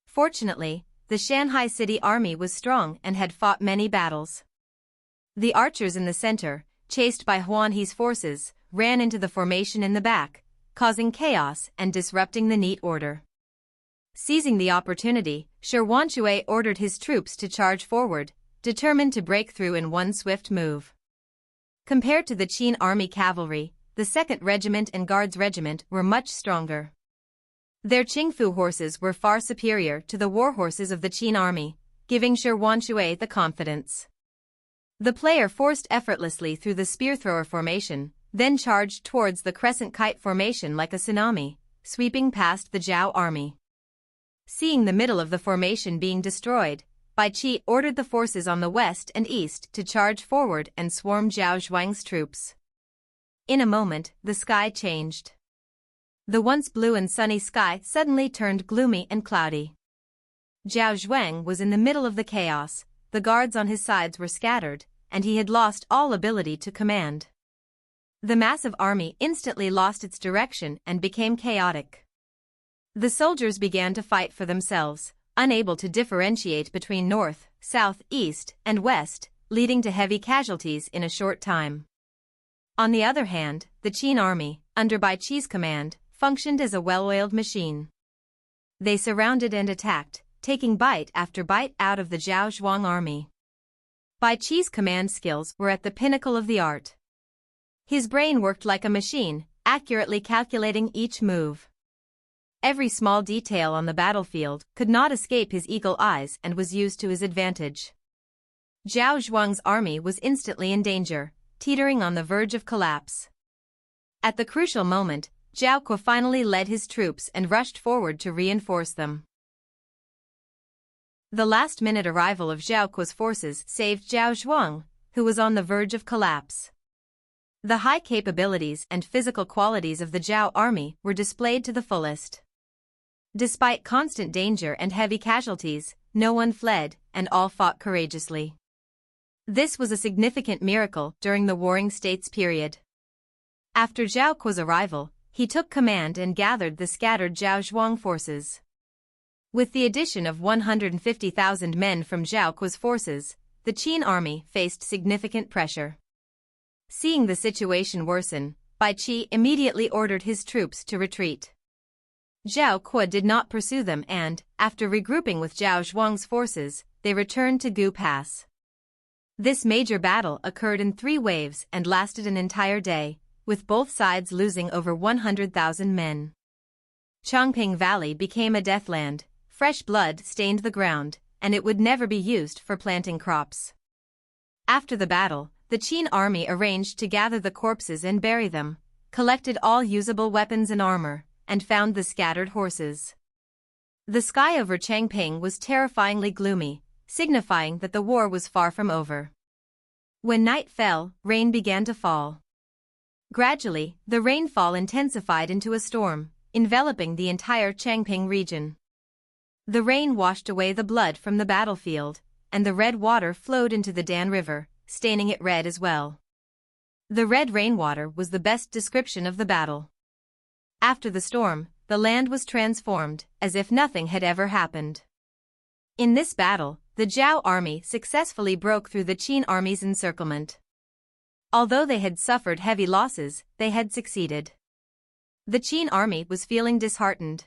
Fortunately, the Shanghai City army was strong and had fought many battles. The archers in the center, chased by He's forces, ran into the formation in the back, causing chaos and disrupting the neat order. Seizing the opportunity, Shi Wanshui ordered his troops to charge forward, determined to break through in one swift move. Compared to the Qin army cavalry, the 2nd Regiment and Guards Regiment were much stronger. Their Qingfu horses were far superior to the war horses of the Qin army, giving Shi Wanshui the confidence. The player forced effortlessly through the spear thrower formation, then charged towards the crescent kite formation like a tsunami, sweeping past the Zhao army. Seeing the middle of the formation being destroyed, Baiqi ordered the forces on the west and east to charge forward and swarm Zhao Zhuang's troops. In a moment, the sky changed. The once blue and sunny sky suddenly turned gloomy and cloudy. Zhao Zhuang was in the middle of the chaos, the guards on his sides were scattered, and he had lost all ability to command. The massive army instantly lost its direction and became chaotic. The soldiers began to fight for themselves, unable to differentiate between north, south, east, and west, leading to heavy casualties in a short time. On the other hand, the Qin army, under Baiqi's command, functioned as a well-oiled machine. They surrounded and attacked, taking bite after bite out of the Zhao Zhuang army. Baiqi's command skills were at the pinnacle of the art. His brain worked like a machine, accurately calculating each move. Every small detail on the battlefield could not escape his eagle eyes and was used to his advantage. Zhao Zhuang's army was instantly in danger, teetering on the verge of collapse. At the crucial moment, Zhao Kuo finally led his troops and rushed forward to reinforce them. The last-minute arrival of Zhao Kuo's forces saved Zhao Zhuang, who was on the verge of collapse. The high capabilities and physical qualities of the Zhao army were displayed to the fullest. Despite constant danger and heavy casualties, no one fled, and all fought courageously. This was a significant miracle during the Warring States period. After Zhao Kuo's arrival, he took command and gathered the scattered Zhao Zhuang forces. With the addition of 150,000 men from Zhao Kuo's forces, the Qin army faced significant pressure. Seeing the situation worsen, Baiqi immediately ordered his troops to retreat. Zhao Kuo did not pursue them and, after regrouping with Zhao Zhuang's forces, they returned to Gu Pass. This major battle occurred in 3 waves and lasted an entire day, with both sides losing over 100,000 men. Changping Valley became a deathland, fresh blood stained the ground, and it would never be used for planting crops. After the battle, the Qin army arranged to gather the corpses and bury them, collected all usable weapons and armor, and found the scattered horses. The sky over Changping was terrifyingly gloomy, signifying that the war was far from over. When night fell, rain began to fall. Gradually, the rainfall intensified into a storm, enveloping the entire Changping region. The rain washed away the blood from the battlefield, and the red water flowed into the Dan River, staining it red as well. The red rainwater was the best description of the battle. After the storm, the land was transformed, as if nothing had ever happened. In this battle, the Zhao army successfully broke through the Qin army's encirclement. Although they had suffered heavy losses, they had succeeded. The Qin army was feeling disheartened.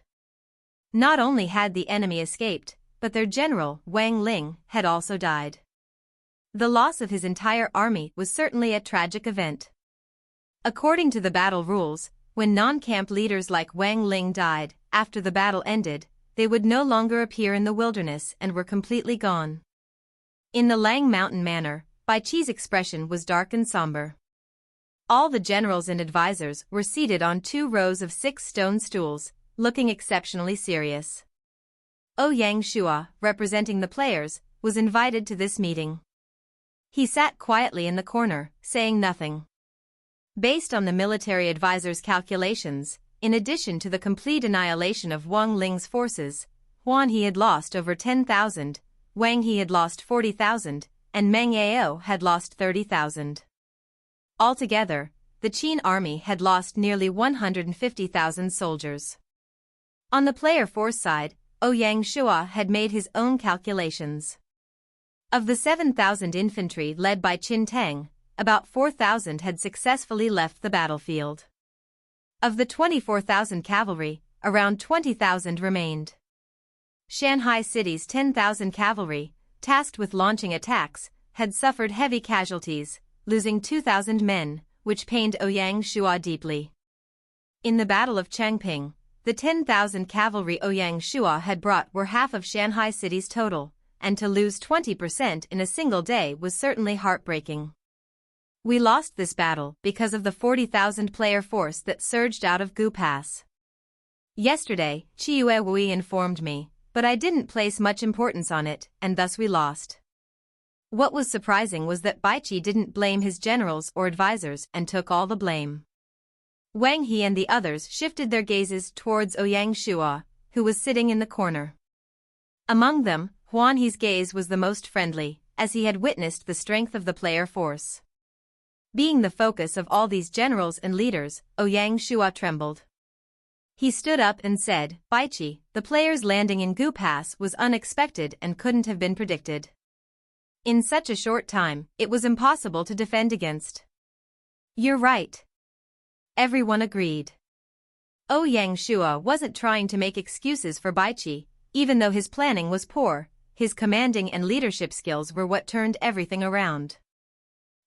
Not only had the enemy escaped, but their general, Wang Ling, had also died. The loss of his entire army was certainly a tragic event. According to the battle rules, when non-camp leaders like Wang Ling died, after the battle ended, they would no longer appear in the wilderness and were completely gone. In the Lang Mountain manner, Baiqi's expression was dark and somber. All the generals and advisors were seated on 2 rows of 6 stone stools, looking exceptionally serious. Ouyang Shua, representing the players, was invited to this meeting. He sat quietly in the corner, saying nothing. Based on the military advisor's calculations, in addition to the complete annihilation of Wang Ling's forces, Huan he had lost over 10,000, Wang he had lost 40,000, and Meng Yao had lost 30,000. Altogether, the Qin army had lost nearly 150,000 soldiers. On the player force side, Ouyang Shua had made his own calculations. Of the 7,000 infantry led by Qin Tang, about 4,000 had successfully left the battlefield. Of the 24,000 cavalry, around 20,000 remained. Shanghai City's 10,000 cavalry, tasked with launching attacks, had suffered heavy casualties, losing 2,000 men, which pained Ouyang Shua deeply. In the Battle of Changping, the 10,000 cavalry Ouyang Shua had brought were half of Shanghai City's total, and to lose 20% in a single day was certainly heartbreaking. We lost this battle because of the 40,000 player force that surged out of Gu Pass. Yesterday, Qiue Wei informed me, but I didn't place much importance on it, and thus we lost. What was surprising was that Baiqi didn't blame his generals or advisors and took all the blame. Wang He and the others shifted their gazes towards Ouyang Shua, who was sitting in the corner. Among them, Huan He's gaze was the most friendly, as he had witnessed the strength of the player force. Being the focus of all these generals and leaders, Ouyang Shua trembled. He stood up and said, "Baiqi, the players landing in Gu Pass was unexpected and couldn't have been predicted. In such a short time, it was impossible to defend against." "You're right." Everyone agreed. Ouyang Shua wasn't trying to make excuses for Baiqi, even though his planning was poor. his commanding and leadership skills were what turned everything around.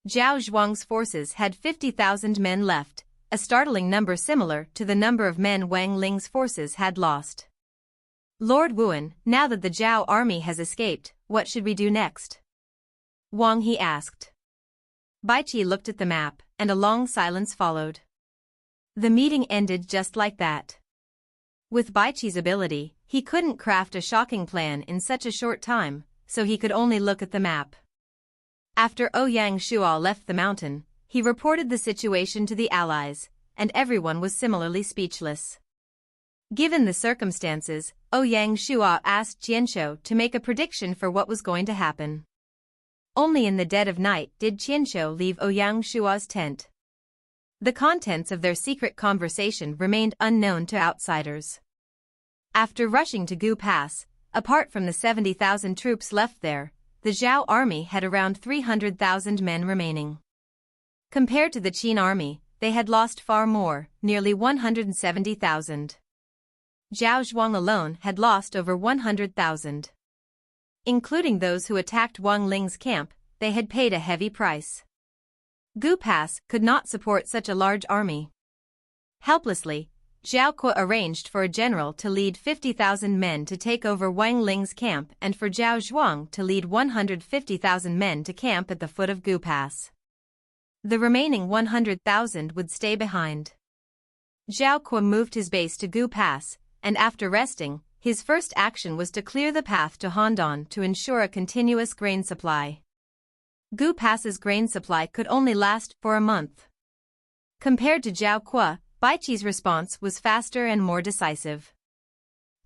Zhao Zhuang's forces had 50,000 men left, a startling number similar to the number of men Wang Ling's forces had lost. Lord Wuan, now that the Zhao army has escaped, what should we do next? Wang he asked. Baiqi looked at the map, and a long silence followed. The meeting ended just like that. With Baiqi's ability, he couldn't craft a shocking plan in such a short time, so he could only look at the map. After Ouyang Shuo left the mountain, he reported the situation to the allies, and everyone was similarly speechless. Given the circumstances, Ouyang Shuo asked Qianshou to make a prediction for what was going to happen. Only in the dead of night did Qianshou leave Ouyang Shuo's tent. The contents of their secret conversation remained unknown to outsiders. After rushing to Gu Pass, apart from the 70,000 troops left there, the Zhao army had around 300,000 men remaining. Compared to the Qin army, they had lost far more, nearly 170,000. Zhao Zhuang alone had lost over 100,000. Including those who attacked Wang Ling's camp, they had paid a heavy price. Gu Pass could not support such a large army. Helplessly, Zhao Kuo arranged for a general to lead 50,000 men to take over Wang Ling's camp and for Zhao Zhuang to lead 150,000 men to camp at the foot of Gu Pass. The remaining 100,000 would stay behind. Zhao Kuo moved his base to Gu Pass, and after resting, his first action was to clear the path to Handan to ensure a continuous grain supply. Gu Pass's grain supply could only last for a month. Compared to Zhao Kuo, Baiqi's response was faster and more decisive.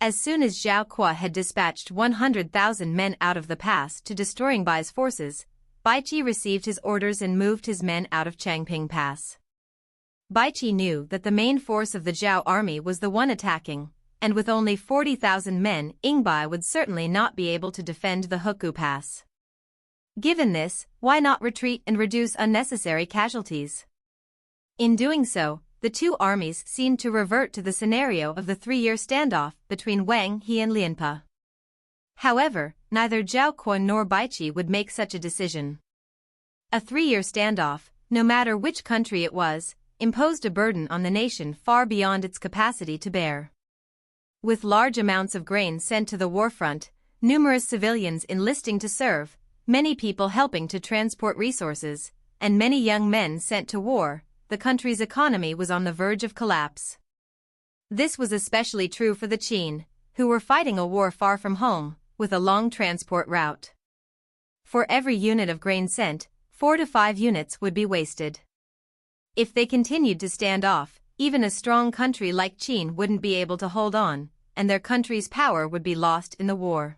As soon as Zhao Kuo had dispatched 100,000 men out of the pass to destroying Bai's forces, Baiqi received his orders and moved his men out of Changping Pass. Baiqi knew that the main force of the Zhao army was the one attacking, and with only 40,000 men, Bai would certainly not be able to defend the Huku Pass. Given this, why not retreat and reduce unnecessary casualties? In doing so, the two armies seemed to revert to the scenario of the 3-year standoff between Wang He and Lianpe. However, neither Zhao Kuo nor Baiqi would make such a decision. A 3-year standoff, no matter which country it was, imposed a burden on the nation far beyond its capacity to bear. With large amounts of grain sent to the warfront, numerous civilians enlisting to serve, many people helping to transport resources, and many young men sent to war, the country's economy was on the verge of collapse. This was especially true for the Qin, who were fighting a war far from home, with a long transport route. For every unit of grain sent, 4 to 5 units would be wasted. If they continued to stand off, even a strong country like Qin wouldn't be able to hold on, and their country's power would be lost in the war.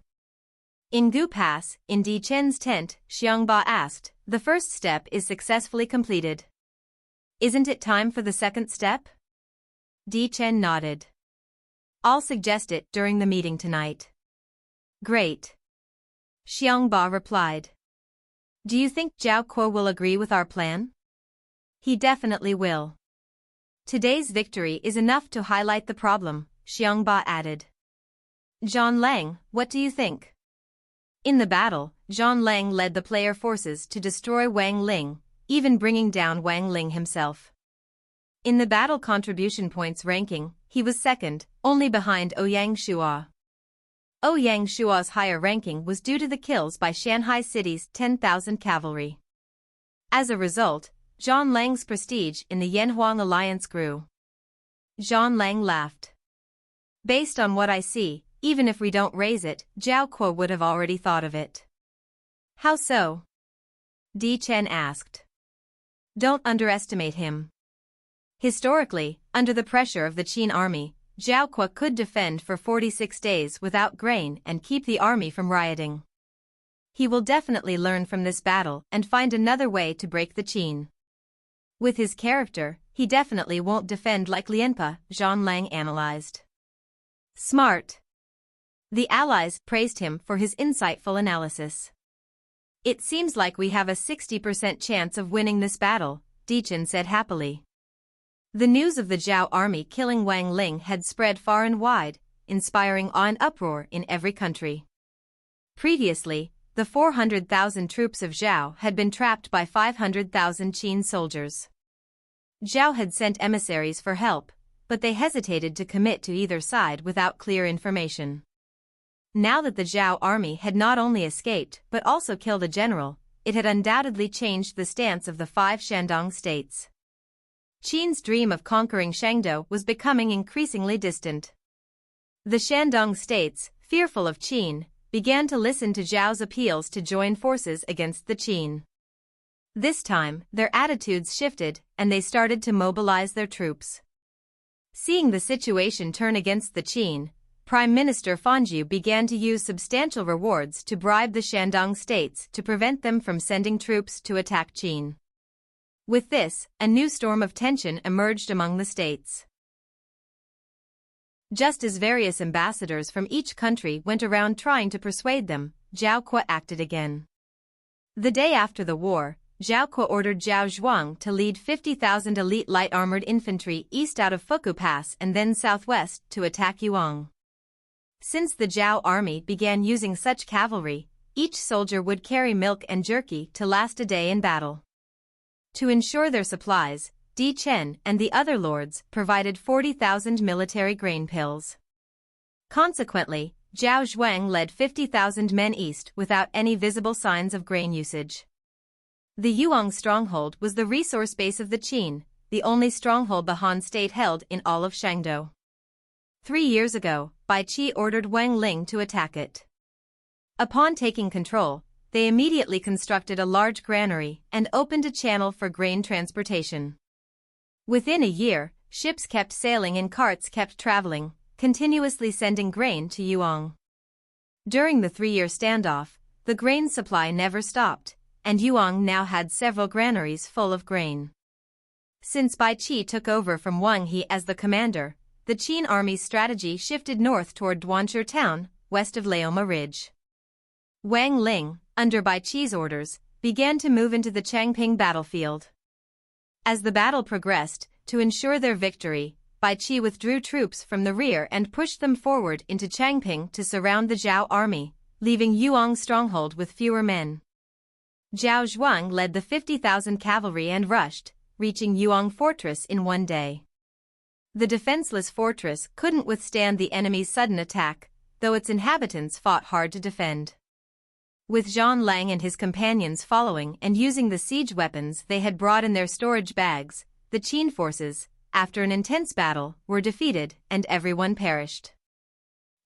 In Gu Pass, in Di Chen's tent, Xiangba asked, "The first step is successfully completed. Isn't it time for the second step?" Di Chen nodded. "I'll suggest it during the meeting tonight." "Great," Xiangba replied. "Do you think Zhao Kuo will agree with our plan?" "He definitely will. Today's victory is enough to highlight the problem," Xiangba added. "Zhan Lang, what do you think?" In the battle, Zhan Lang led the player forces to destroy Wang Ling, even bringing down Wang Ling himself. In the battle contribution points ranking, he was second, only behind Ouyang Shuo. Ouyang Shuo's higher ranking was due to the kills by Shanghai City's 10,000 cavalry. As a result, Zhan Lang's prestige in the Yanhuang alliance grew. Zhan Lang laughed. "Based on what I see, even if we don't raise it, Zhao Kuo would have already thought of it." "How so?" Di Chen asked. "Don't underestimate him. Historically, under the pressure of the Qin army, Zhao Kuo could defend for 46 days without grain and keep the army from rioting. He will definitely learn from this battle and find another way to break the Qin. With his character, he definitely won't defend like Lianpe," Zhan Lang analyzed. "Smart." The allies praised him for his insightful analysis. "It seems like we have a 60% chance of winning this battle," Di Chen said happily. The news of the Zhao army killing Wang Ling had spread far and wide, inspiring awe and uproar in every country. Previously, the 400,000 troops of Zhao had been trapped by 500,000 Qin soldiers. Zhao had sent emissaries for help, but they hesitated to commit to either side without clear information. Now that the Zhao army had not only escaped but also killed a general, it had undoubtedly changed the stance of the 5 Shandong states. Qin's dream of conquering Shangdo was becoming increasingly distant. The Shandong states, fearful of Qin, began to listen to Zhao's appeals to join forces against the Qin. This time, their attitudes shifted, and they started to mobilize their troops. Seeing the situation turn against the Qin, Prime Minister Fanju began to use substantial rewards to bribe the Shandong states to prevent them from sending troops to attack Qin. With this, a new storm of tension emerged among the states. Just as various ambassadors from each country went around trying to persuade them, Zhao Kuo acted again. The day after the war, Zhao Kuo ordered Zhao Zhuang to lead 50,000 elite light armored infantry east out of Fuku Pass and then southwest to attack Yewang. Since the Zhao army began using such cavalry, each soldier would carry milk and jerky to last a day in battle. To ensure their supplies, Di Chen and the other lords provided 40,000 military grain pills. Consequently, Zhao Zhuang led 50,000 men east without any visible signs of grain usage. The Yewang stronghold was the resource base of the Qin, the only stronghold the Han state held in all of Shangdo. 3 years ago, Baiqi ordered Wang Ling to attack it. Upon taking control, they immediately constructed a large granary and opened a channel for grain transportation. Within a year, ships kept sailing and carts kept traveling, continuously sending grain to Yewang. During the 3-year standoff, the grain supply never stopped, and Yewang now had several granaries full of grain. Since Baiqi took over from Wang He as the commander, the Qin army's strategy shifted north toward Duanzhi town, west of Liaoma Ridge. Wang Ling, under Baiqi's orders, began to move into the Changping battlefield. As the battle progressed, to ensure their victory, Baiqi withdrew troops from the rear and pushed them forward into Changping to surround the Zhao army, leaving Yewang's stronghold with fewer men. Zhao Zhuang led the 50,000 cavalry and rushed, reaching Yewang fortress in one day. The defenseless fortress couldn't withstand the enemy's sudden attack, though its inhabitants fought hard to defend. With Zhang Lang and his companions following and using the siege weapons they had brought in their storage bags, the Qin forces, after an intense battle, were defeated and everyone perished.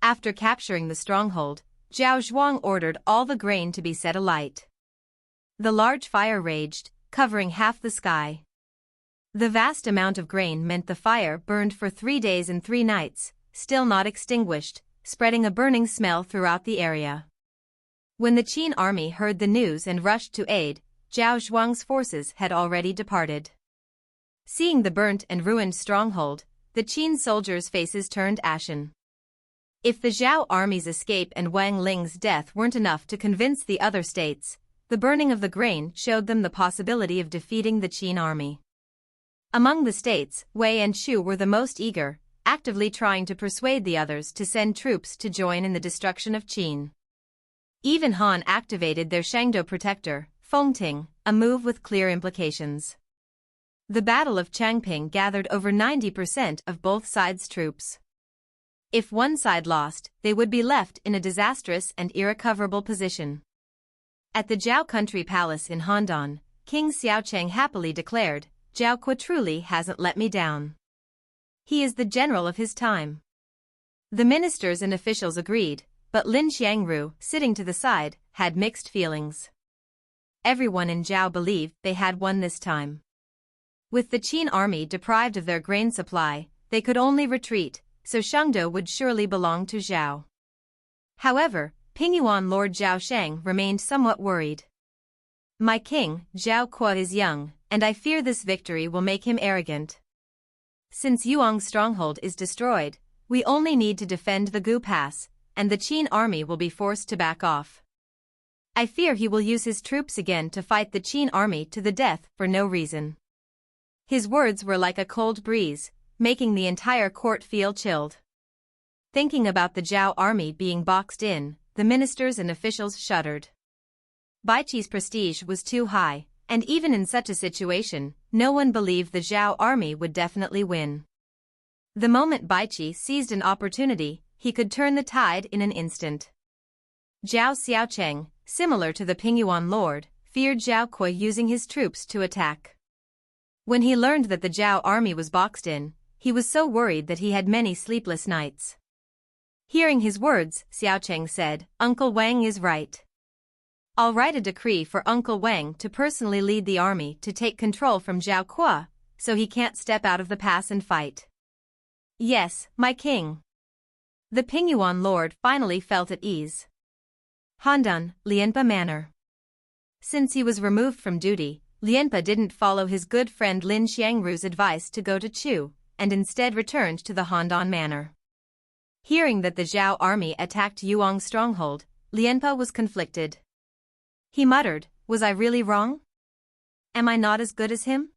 After capturing the stronghold, Zhao Zhuang ordered all the grain to be set alight. The large fire raged, covering half the sky. The vast amount of grain meant the fire burned for 3 days and 3 nights, still not extinguished, spreading a burning smell throughout the area. When the Qin army heard the news and rushed to aid, Zhao Zhuang's forces had already departed. Seeing the burnt and ruined stronghold, the Qin soldiers' faces turned ashen. If the Zhao army's escape and Wang Ling's death weren't enough to convince the other states, the burning of the grain showed them the possibility of defeating the Qin army. Among the states, Wei and Shu were the most eager, actively trying to persuade the others to send troops to join in the destruction of Qin. Even Han activated their Shangdo protector, Fengting, a move with clear implications. The Battle of Changping gathered over 90% of both sides' troops. If one side lost, they would be left in a disastrous and irrecoverable position. At the Zhao country palace in Handan, King Xiaocheng happily declared, "Zhao Kuo truly hasn't let me down. He is the general of his time." The ministers and officials agreed, but Lin Xiangru, sitting to the side, had mixed feelings. Everyone in Zhao believed they had won this time. With the Qin army deprived of their grain supply, they could only retreat, so Shangdo would surely belong to Zhao. However, Pingyuan Lord Zhao Sheng remained somewhat worried. "My king, Zhao Kuo, is young, and I fear this victory will make him arrogant. Since Yewang's stronghold is destroyed, we only need to defend the Gu Pass, and the Qin army will be forced to back off. I fear he will use his troops again to fight the Qin army to the death for no reason." His words were like a cold breeze, making the entire court feel chilled. Thinking about the Zhao army being boxed in, the ministers and officials shuddered. Baiqi's prestige was too high, and even in such a situation, no one believed the Zhao army would definitely win. The moment Baiqi seized an opportunity, he could turn the tide in an instant. Zhao Xiaocheng, similar to the Pingyuan lord, feared Zhao Kui using his troops to attack. When he learned that the Zhao army was boxed in, he was so worried that he had many sleepless nights. Hearing his words, Xiaocheng said, "Uncle Wang is right. I'll write a decree for Uncle Wang to personally lead the army to take control from Zhao Kui, so he can't step out of the pass and fight." "Yes, my king." The Pingyuan lord finally felt at ease. Handan, Lianpa Manor. Since he was removed from duty, Lianpa didn't follow his good friend Lin Xiangru's advice to go to Chu, and instead returned to the Handan Manor. Hearing that the Zhao army attacked Yewang's stronghold, Lianpa was conflicted. He muttered, "Was I really wrong? Am I not as good as him?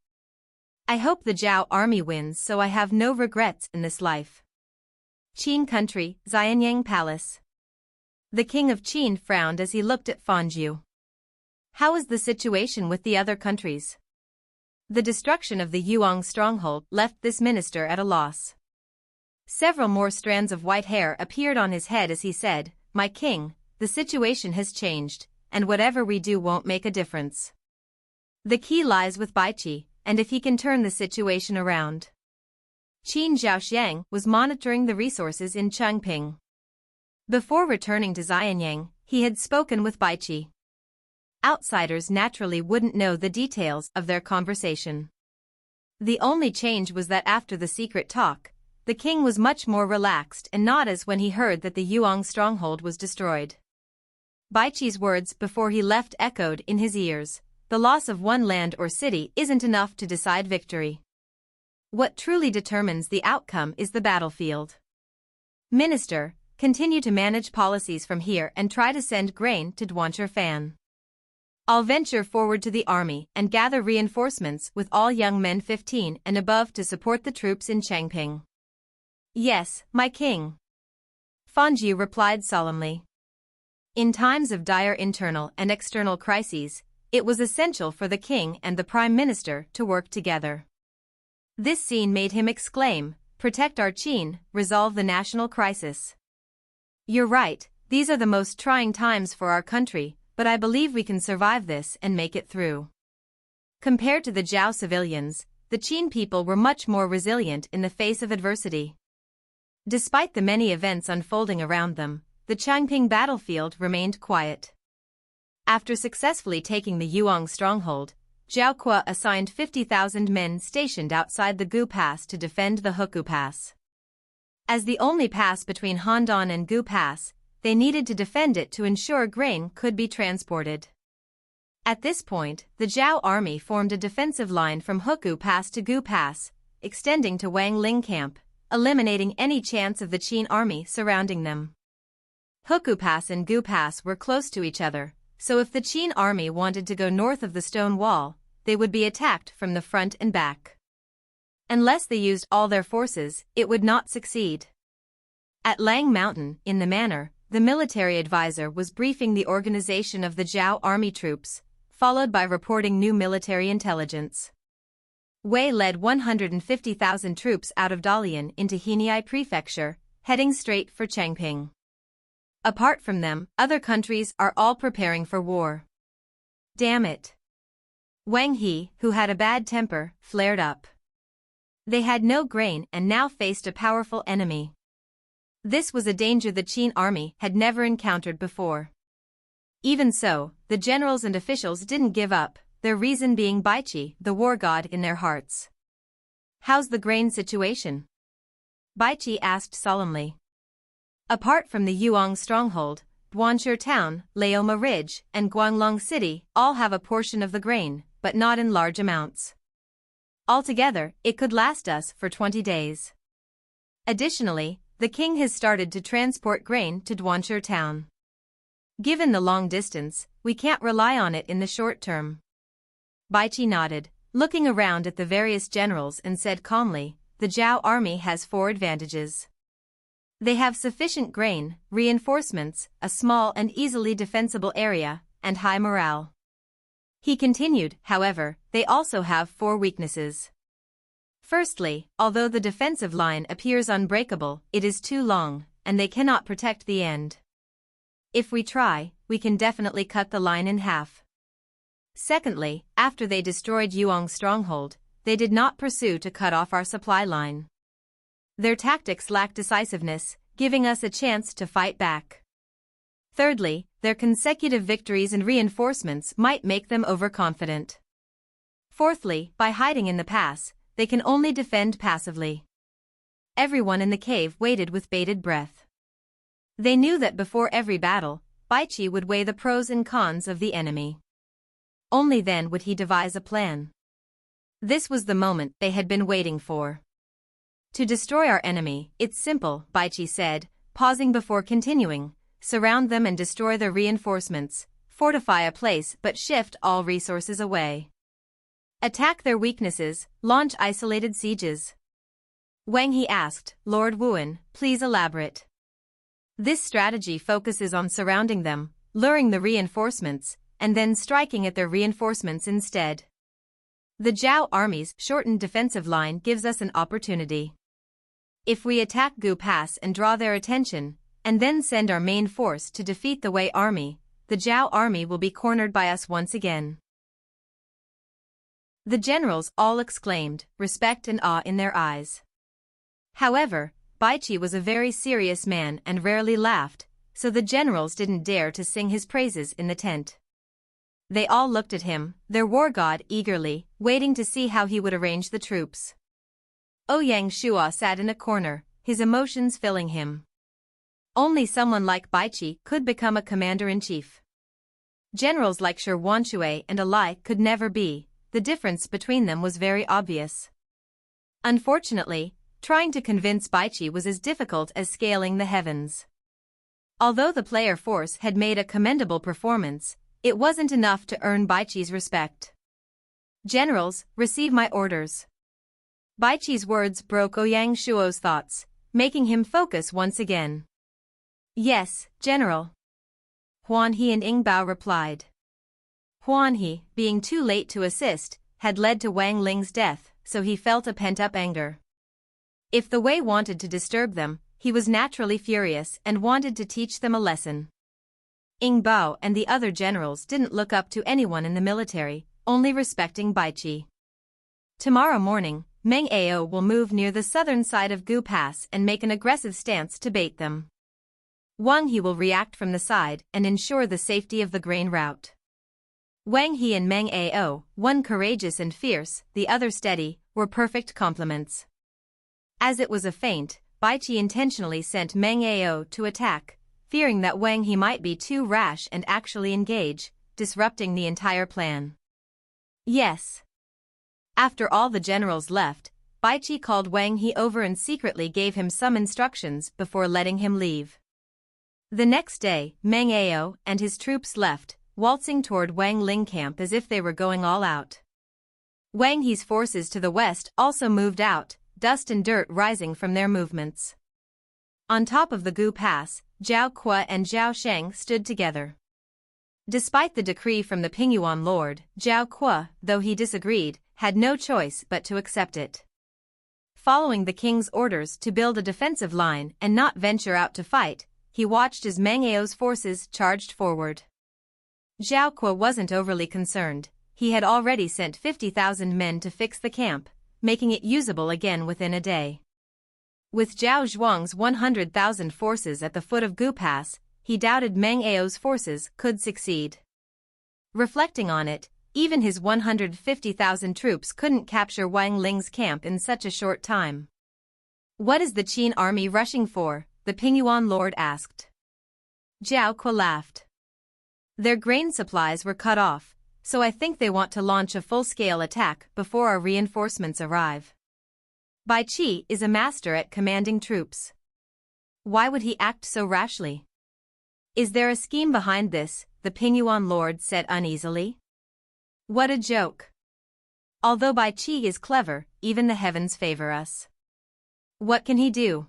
I hope the Zhao army wins so I have no regrets in this life." Qin Country, Xianyang Palace. The king of Qin frowned as he looked at Fanju. How is the situation with the other countries? The destruction of the Yewang stronghold left this minister at a loss. Several more strands of white hair appeared on his head as he said, "My king, the situation has changed, and whatever we do won't make a difference. The key lies with Baiqi, and if he can turn the situation around." Qin Zhaoxiang was monitoring the resources in Changping. Before returning to Xianyang, he had spoken with Baiqi. Outsiders naturally wouldn't know the details of their conversation. The only change was that after the secret talk, the king was much more relaxed and not as when he heard that the Yewang stronghold was destroyed. Baiqi's words before he left echoed in his ears. The loss of one land or city isn't enough to decide victory. What truly determines the outcome is the battlefield. Minister, continue to manage policies from here and try to send grain to Duanshan. I'll venture forward to the army and gather reinforcements with all young men 15 and above to support the troops in Changping. Yes, my king. Fanju replied solemnly. In times of dire internal and external crises, it was essential for the king and the prime minister to work together. This scene made him exclaim, "Protect our Qin, resolve the national crisis." You're right, these are the most trying times for our country, but I believe we can survive this and make it through. Compared to the Zhao civilians, the Qin people were much more resilient in the face of adversity. Despite the many events unfolding around them, the Changping battlefield remained quiet. After successfully taking the Yewang stronghold, Zhao Kui assigned 50,000 men stationed outside the Gu Pass to defend the Huku Pass. As the only pass between Handan and Gu Pass, they needed to defend it to ensure grain could be transported. At this point, the Zhao army formed a defensive line from Huku Pass to Gu Pass, extending to Wang Ling camp, eliminating any chance of the Qin army surrounding them. Huku Pass and Gu Pass were close to each other, so if the Qin army wanted to go north of the stone wall, they would be attacked from the front and back. Unless they used all their forces, it would not succeed. At Lang Mountain, in the manor, the military advisor was briefing the organization of the Zhao army troops, followed by reporting new military intelligence. Wei led 150,000 troops out of Dalian into Heniai Prefecture, heading straight for Changping. Apart from them, other countries are all preparing for war. Damn it. Wang He, who had a bad temper, flared up. They had no grain and now faced a powerful enemy. This was a danger the Qin army had never encountered before. Even so, the generals and officials didn't give up, their reason being Baiqi, the war god, in their hearts. How's the grain situation? Baiqi asked solemnly. Apart from the Yewang stronghold, Duanshan town, Laoma Ridge, and Guanglong City all have a portion of the grain, but not in large amounts. Altogether, it could last us for 20 days. Additionally, the king has started to transport grain to Duanshan town. Given the long distance, we can't rely on it in the short term. Baiqi nodded, looking around at the various generals and said calmly, the Zhao army has 4 advantages. They have sufficient grain, reinforcements, a small and easily defensible area, and high morale. He continued, however, they also have 4 weaknesses. Firstly, although the defensive line appears unbreakable, it is too long, and they cannot protect the end. If we try, we can definitely cut the line in half. Secondly, after they destroyed Yewang's stronghold, they did not pursue to cut off our supply line. Their tactics lack decisiveness, giving us a chance to fight back. Thirdly, their consecutive victories and reinforcements might make them overconfident. Fourthly, by hiding in the pass, they can only defend passively. Everyone in the cave waited with bated breath. They knew that before every battle, Baiqi would weigh the pros and cons of the enemy. Only then would he devise a plan. This was the moment they had been waiting for. To destroy our enemy, it's simple, Baiqi said, pausing before continuing. Surround them and destroy their reinforcements, fortify a place but shift all resources away. Attack their weaknesses, launch isolated sieges. Wang he asked, Lord Wuan, please elaborate. This strategy focuses on surrounding them, luring the reinforcements, and then striking at their reinforcements instead. The Zhao army's shortened defensive line gives us an opportunity. If we attack Gu Pass and draw their attention, and then send our main force to defeat the Wei army, the Zhao army will be cornered by us once again. The generals all exclaimed, respect and awe in their eyes. However, Baiqi was a very serious man and rarely laughed, so the generals didn't dare to sing his praises in the tent. They all looked at him, their war god, eagerly, waiting to see how he would arrange the troops. Ouyang Shua sat in a corner, his emotions filling him. Only someone like Baiqi could become a commander-in-chief. Generals like Shi Wanshui and Alai could never be. The difference between them was very obvious. Unfortunately, trying to convince Baiqi was as difficult as scaling the heavens. Although the player force had made a commendable performance, it wasn't enough to earn Baiqi's respect. Generals, receive my orders. Baiqi's words broke Ouyang Shuo's thoughts, making him focus once again. Yes, General. Huan He and Ing Bao replied. Huan He, being too late to assist, had led to Wang Ling's death, so he felt a pent-up anger. If the Wei wanted to disturb them, he was naturally furious and wanted to teach them a lesson. Ing Bao and the other generals didn't look up to anyone in the military, only respecting Baiqi. Tomorrow morning, Meng Ao will move near the southern side of Gu Pass and make an aggressive stance to bait them. Wang He will react from the side and ensure the safety of the grain route. Wang He and Meng Ao, one courageous and fierce, the other steady, were perfect complements. As it was a feint, Baiqi intentionally sent Meng Ao to attack, fearing that Wang He might be too rash and actually engage, disrupting the entire plan. Yes. After all the generals left, Baiqi called Wang He over and secretly gave him some instructions before letting him leave. The next day, Meng Ao and his troops left, waltzing toward Wang Ling camp as if they were going all out. Wang He's forces to the west also moved out, dust and dirt rising from their movements. On top of the Gu Pass, Zhao Kuo and Zhao Sheng stood together. Despite the decree from the Pingyuan Lord, Zhao Kuo, though he disagreed, had no choice but to accept it. Following the king's orders to build a defensive line and not venture out to fight, he watched as Meng Ao's forces charged forward. Zhao Kuo wasn't overly concerned. He had already sent 50,000 men to fix the camp, making it usable again within a day. With Zhao Zhuang's 100,000 forces at the foot of Gu Pass, he doubted Meng Ao's forces could succeed. Reflecting on it, even his 150,000 troops couldn't capture Wang Ling's camp in such a short time. What is the Qin army rushing for? The Pingyuan Lord asked. Zhao Kuo laughed. Their grain supplies were cut off, so I think they want to launch a full-scale attack before our reinforcements arrive. Baiqi is a master at commanding troops. Why would he act so rashly? Is there a scheme behind this? The Pingyuan Lord said uneasily. What a joke. Although Baiqi is clever, even the heavens favor us. What can he do?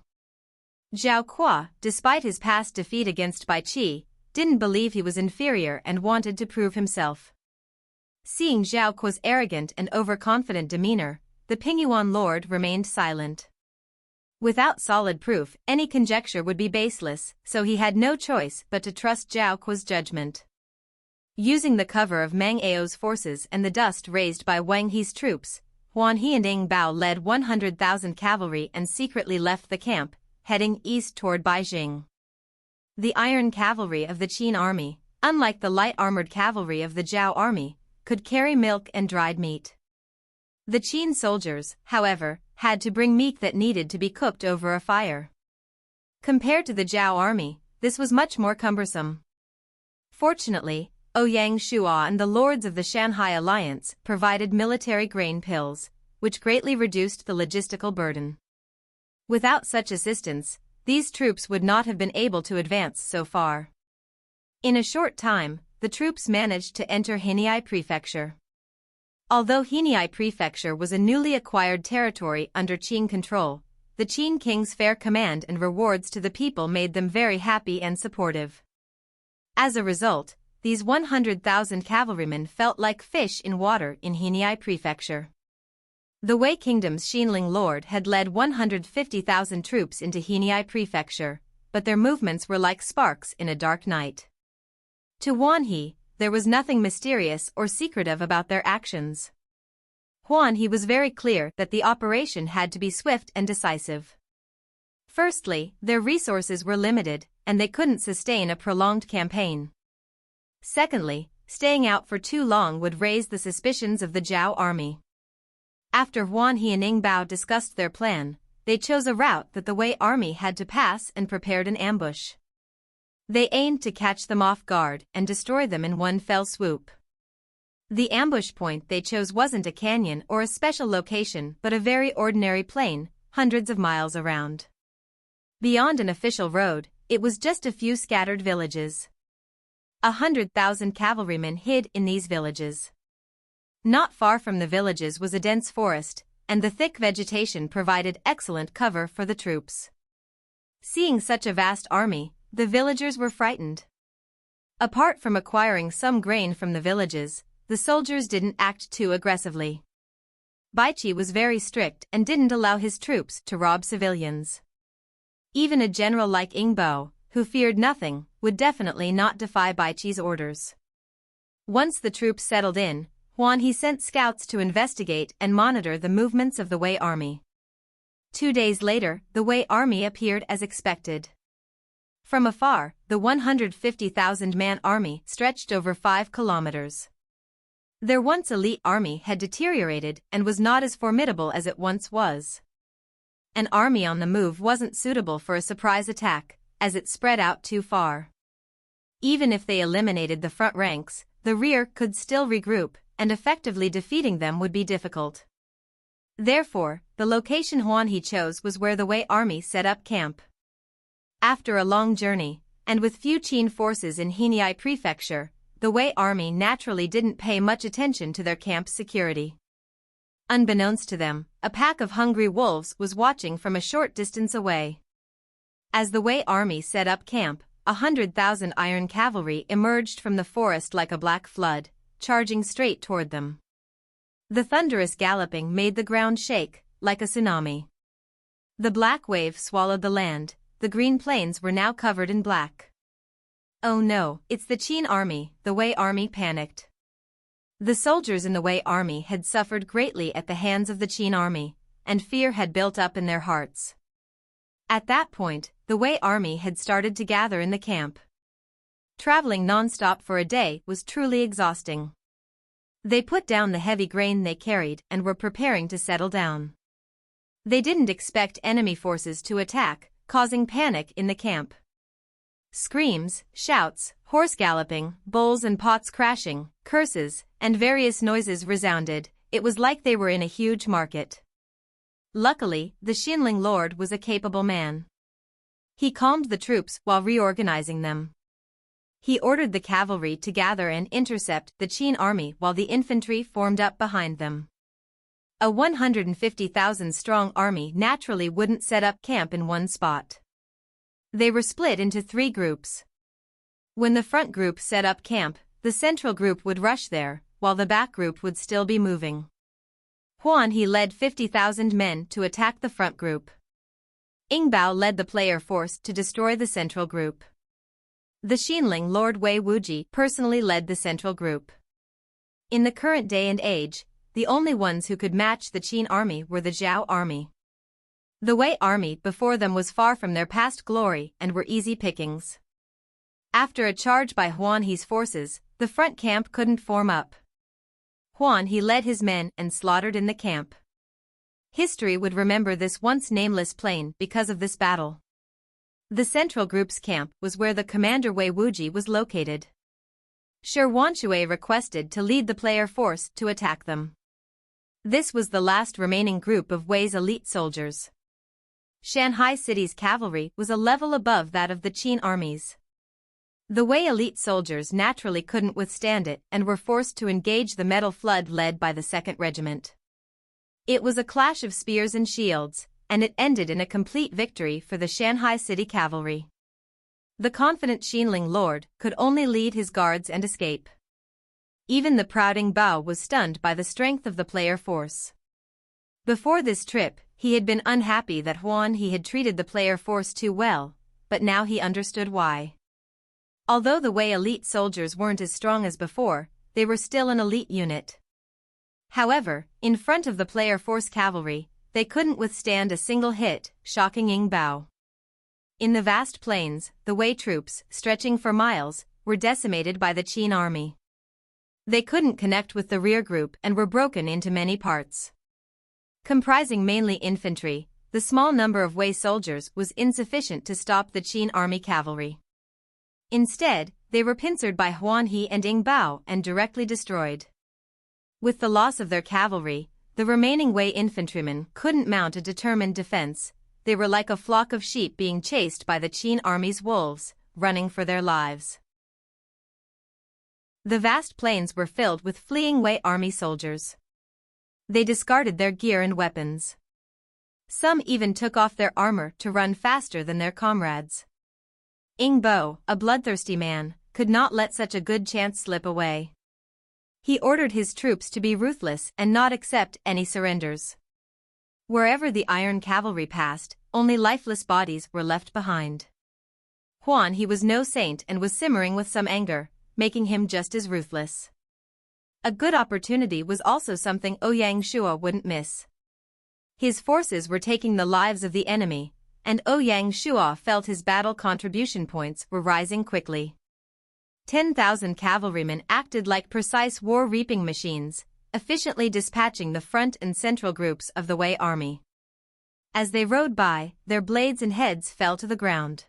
Zhao Kuo, despite his past defeat against Baiqi, didn't believe he was inferior and wanted to prove himself. Seeing Zhao Kuo's arrogant and overconfident demeanor, the Pingyuan lord remained silent. Without solid proof, any conjecture would be baseless, so he had no choice but to trust Zhao Kuo's judgment. Using the cover of Meng Ao's forces and the dust raised by Wang He's troops, Huan He and Ing Bao led 100,000 cavalry and secretly left the camp, heading east toward Beijing. The iron cavalry of the Qin army, unlike the light armored cavalry of the Zhao army, could carry milk and dried meat. The Qin soldiers, however, had to bring meat that needed to be cooked over a fire. Compared to the Zhao army, this was much more cumbersome. Fortunately, Ouyang Shua and the lords of the Shanghai Alliance provided military grain pills, which greatly reduced the logistical burden. Without such assistance, these troops would not have been able to advance so far. In a short time, the troops managed to enter Heniai Prefecture. Although Heniai Prefecture was a newly acquired territory under Qin control, the Qin king's fair command and rewards to the people made them very happy and supportive. As a result, these 100,000 cavalrymen felt like fish in water in Heniai Prefecture. The Wei Kingdom's Xinling lord had led 150,000 troops into Heniai Prefecture, but their movements were like sparks in a dark night. To Huan He, there was nothing mysterious or secretive about their actions. Huan He was very clear that the operation had to be swift and decisive. Firstly, their resources were limited, and they couldn't sustain a prolonged campaign. Secondly, staying out for too long would raise the suspicions of the Zhao army. After Huan He and Ing Bao discussed their plan, they chose a route that the Wei army had to pass and prepared an ambush. They aimed to catch them off guard and destroy them in one fell swoop. The ambush point they chose wasn't a canyon or a special location but a very ordinary plain, hundreds of miles around. Beyond an official road, it was just a few scattered villages. 100,000 cavalrymen hid in these villages. Not far from the villages was a dense forest, and the thick vegetation provided excellent cover for the troops. Seeing such a vast army, the villagers were frightened. Apart from acquiring some grain from the villages, the soldiers didn't act too aggressively. Baiqi was very strict and didn't allow his troops to rob civilians. Even a general like Ing Bao, who feared nothing, would definitely not defy Baiqi's orders. Once the troops settled in, Huan He sent scouts to investigate and monitor the movements of the Wei army. 2 days later, the Wei army appeared as expected. From afar, the 150,000-man army stretched over 5 kilometers. Their once elite army had deteriorated and was not as formidable as it once was. An army on the move wasn't suitable for a surprise attack, as it spread out too far. Even if they eliminated the front ranks, the rear could still regroup, and effectively defeating them would be difficult. Therefore, the location Huan He chose was where the Wei army set up camp. After a long journey, and with few Qin forces in Heniai Prefecture, the Wei army naturally didn't pay much attention to their camp's security. Unbeknownst to them, a pack of hungry wolves was watching from a short distance away. As the Wei army set up camp, 100,000 iron cavalry emerged from the forest like a black flood, charging straight toward them. The thunderous galloping made the ground shake, like a tsunami. The black wave swallowed the land, the green plains were now covered in black. Oh no, it's the Qin army, the Wei army panicked. The soldiers in the Wei army had suffered greatly at the hands of the Qin army, and fear had built up in their hearts. At that point, the Wei army had started to gather in the camp. Traveling non-stop for a day was truly exhausting. They put down the heavy grain they carried and were preparing to settle down. They didn't expect enemy forces to attack, causing panic in the camp. Screams, shouts, horse galloping, bowls and pots crashing, curses, and various noises resounded. It was like they were in a huge market. Luckily, the Xinling lord was a capable man. He calmed the troops while reorganizing them. He ordered the cavalry to gather and intercept the Qin army while the infantry formed up behind them. A 150,000-strong army naturally wouldn't set up camp in one spot. They were split into 3 groups. When the front group set up camp, the central group would rush there, while the back group would still be moving. He led 50,000 men to attack the front group. Yingbao led the player force to destroy the central group. The Xinling Lord Wei Wuji personally led the central group. In the current day and age, the only ones who could match the Qin army were the Zhao army. The Wei army before them was far from their past glory and were easy pickings. After a charge by Huan He's forces, the front camp couldn't form up. Huan He led his men and slaughtered in the camp. History would remember this once nameless plain because of this battle. The central group's camp was where the commander Wei Wuji was located. Shi Wanshui requested to lead the player force to attack them. This was the last remaining group of Wei's elite soldiers. Shanghai City's cavalry was a level above that of the Qin armies. The Wei elite soldiers naturally couldn't withstand it and were forced to engage the metal flood led by the 2nd Regiment. It was a clash of spears and shields, and it ended in a complete victory for the Shanghai City cavalry. The confident Xinling lord could only lead his guards and escape. Even the proud Yingbao was stunned by the strength of the player force. Before this trip, he had been unhappy that Huan He had treated the player force too well, but now he understood why. Although the Wei elite soldiers weren't as strong as before, they were still an elite unit. However, in front of the player force cavalry, they couldn't withstand a single hit, shocking Yingbao. In the vast plains, the Wei troops, stretching for miles, were decimated by the Qin army. They couldn't connect with the rear group and were broken into many parts. Comprising mainly infantry, the small number of Wei soldiers was insufficient to stop the Qin army cavalry. Instead, they were pincered by Huan He and Yingbao and directly destroyed. With the loss of their cavalry, the remaining Wei infantrymen couldn't mount a determined defense. They were like a flock of sheep being chased by the Qin army's wolves, running for their lives. The vast plains were filled with fleeing Wei army soldiers. They discarded their gear and weapons. Some even took off their armor to run faster than their comrades. Yingbao, a bloodthirsty man, could not let such a good chance slip away. He ordered his troops to be ruthless and not accept any surrenders. Wherever the iron cavalry passed, only lifeless bodies were left behind. Huan He was no saint and was simmering with some anger, making him just as ruthless. A good opportunity was also something Ouyang Shua wouldn't miss. His forces were taking the lives of the enemy, and Ouyang Shua felt his battle contribution points were rising quickly. 10,000 cavalrymen acted like precise war-reaping machines, efficiently dispatching the front and central groups of the Wei army. As they rode by, their blades and heads fell to the ground.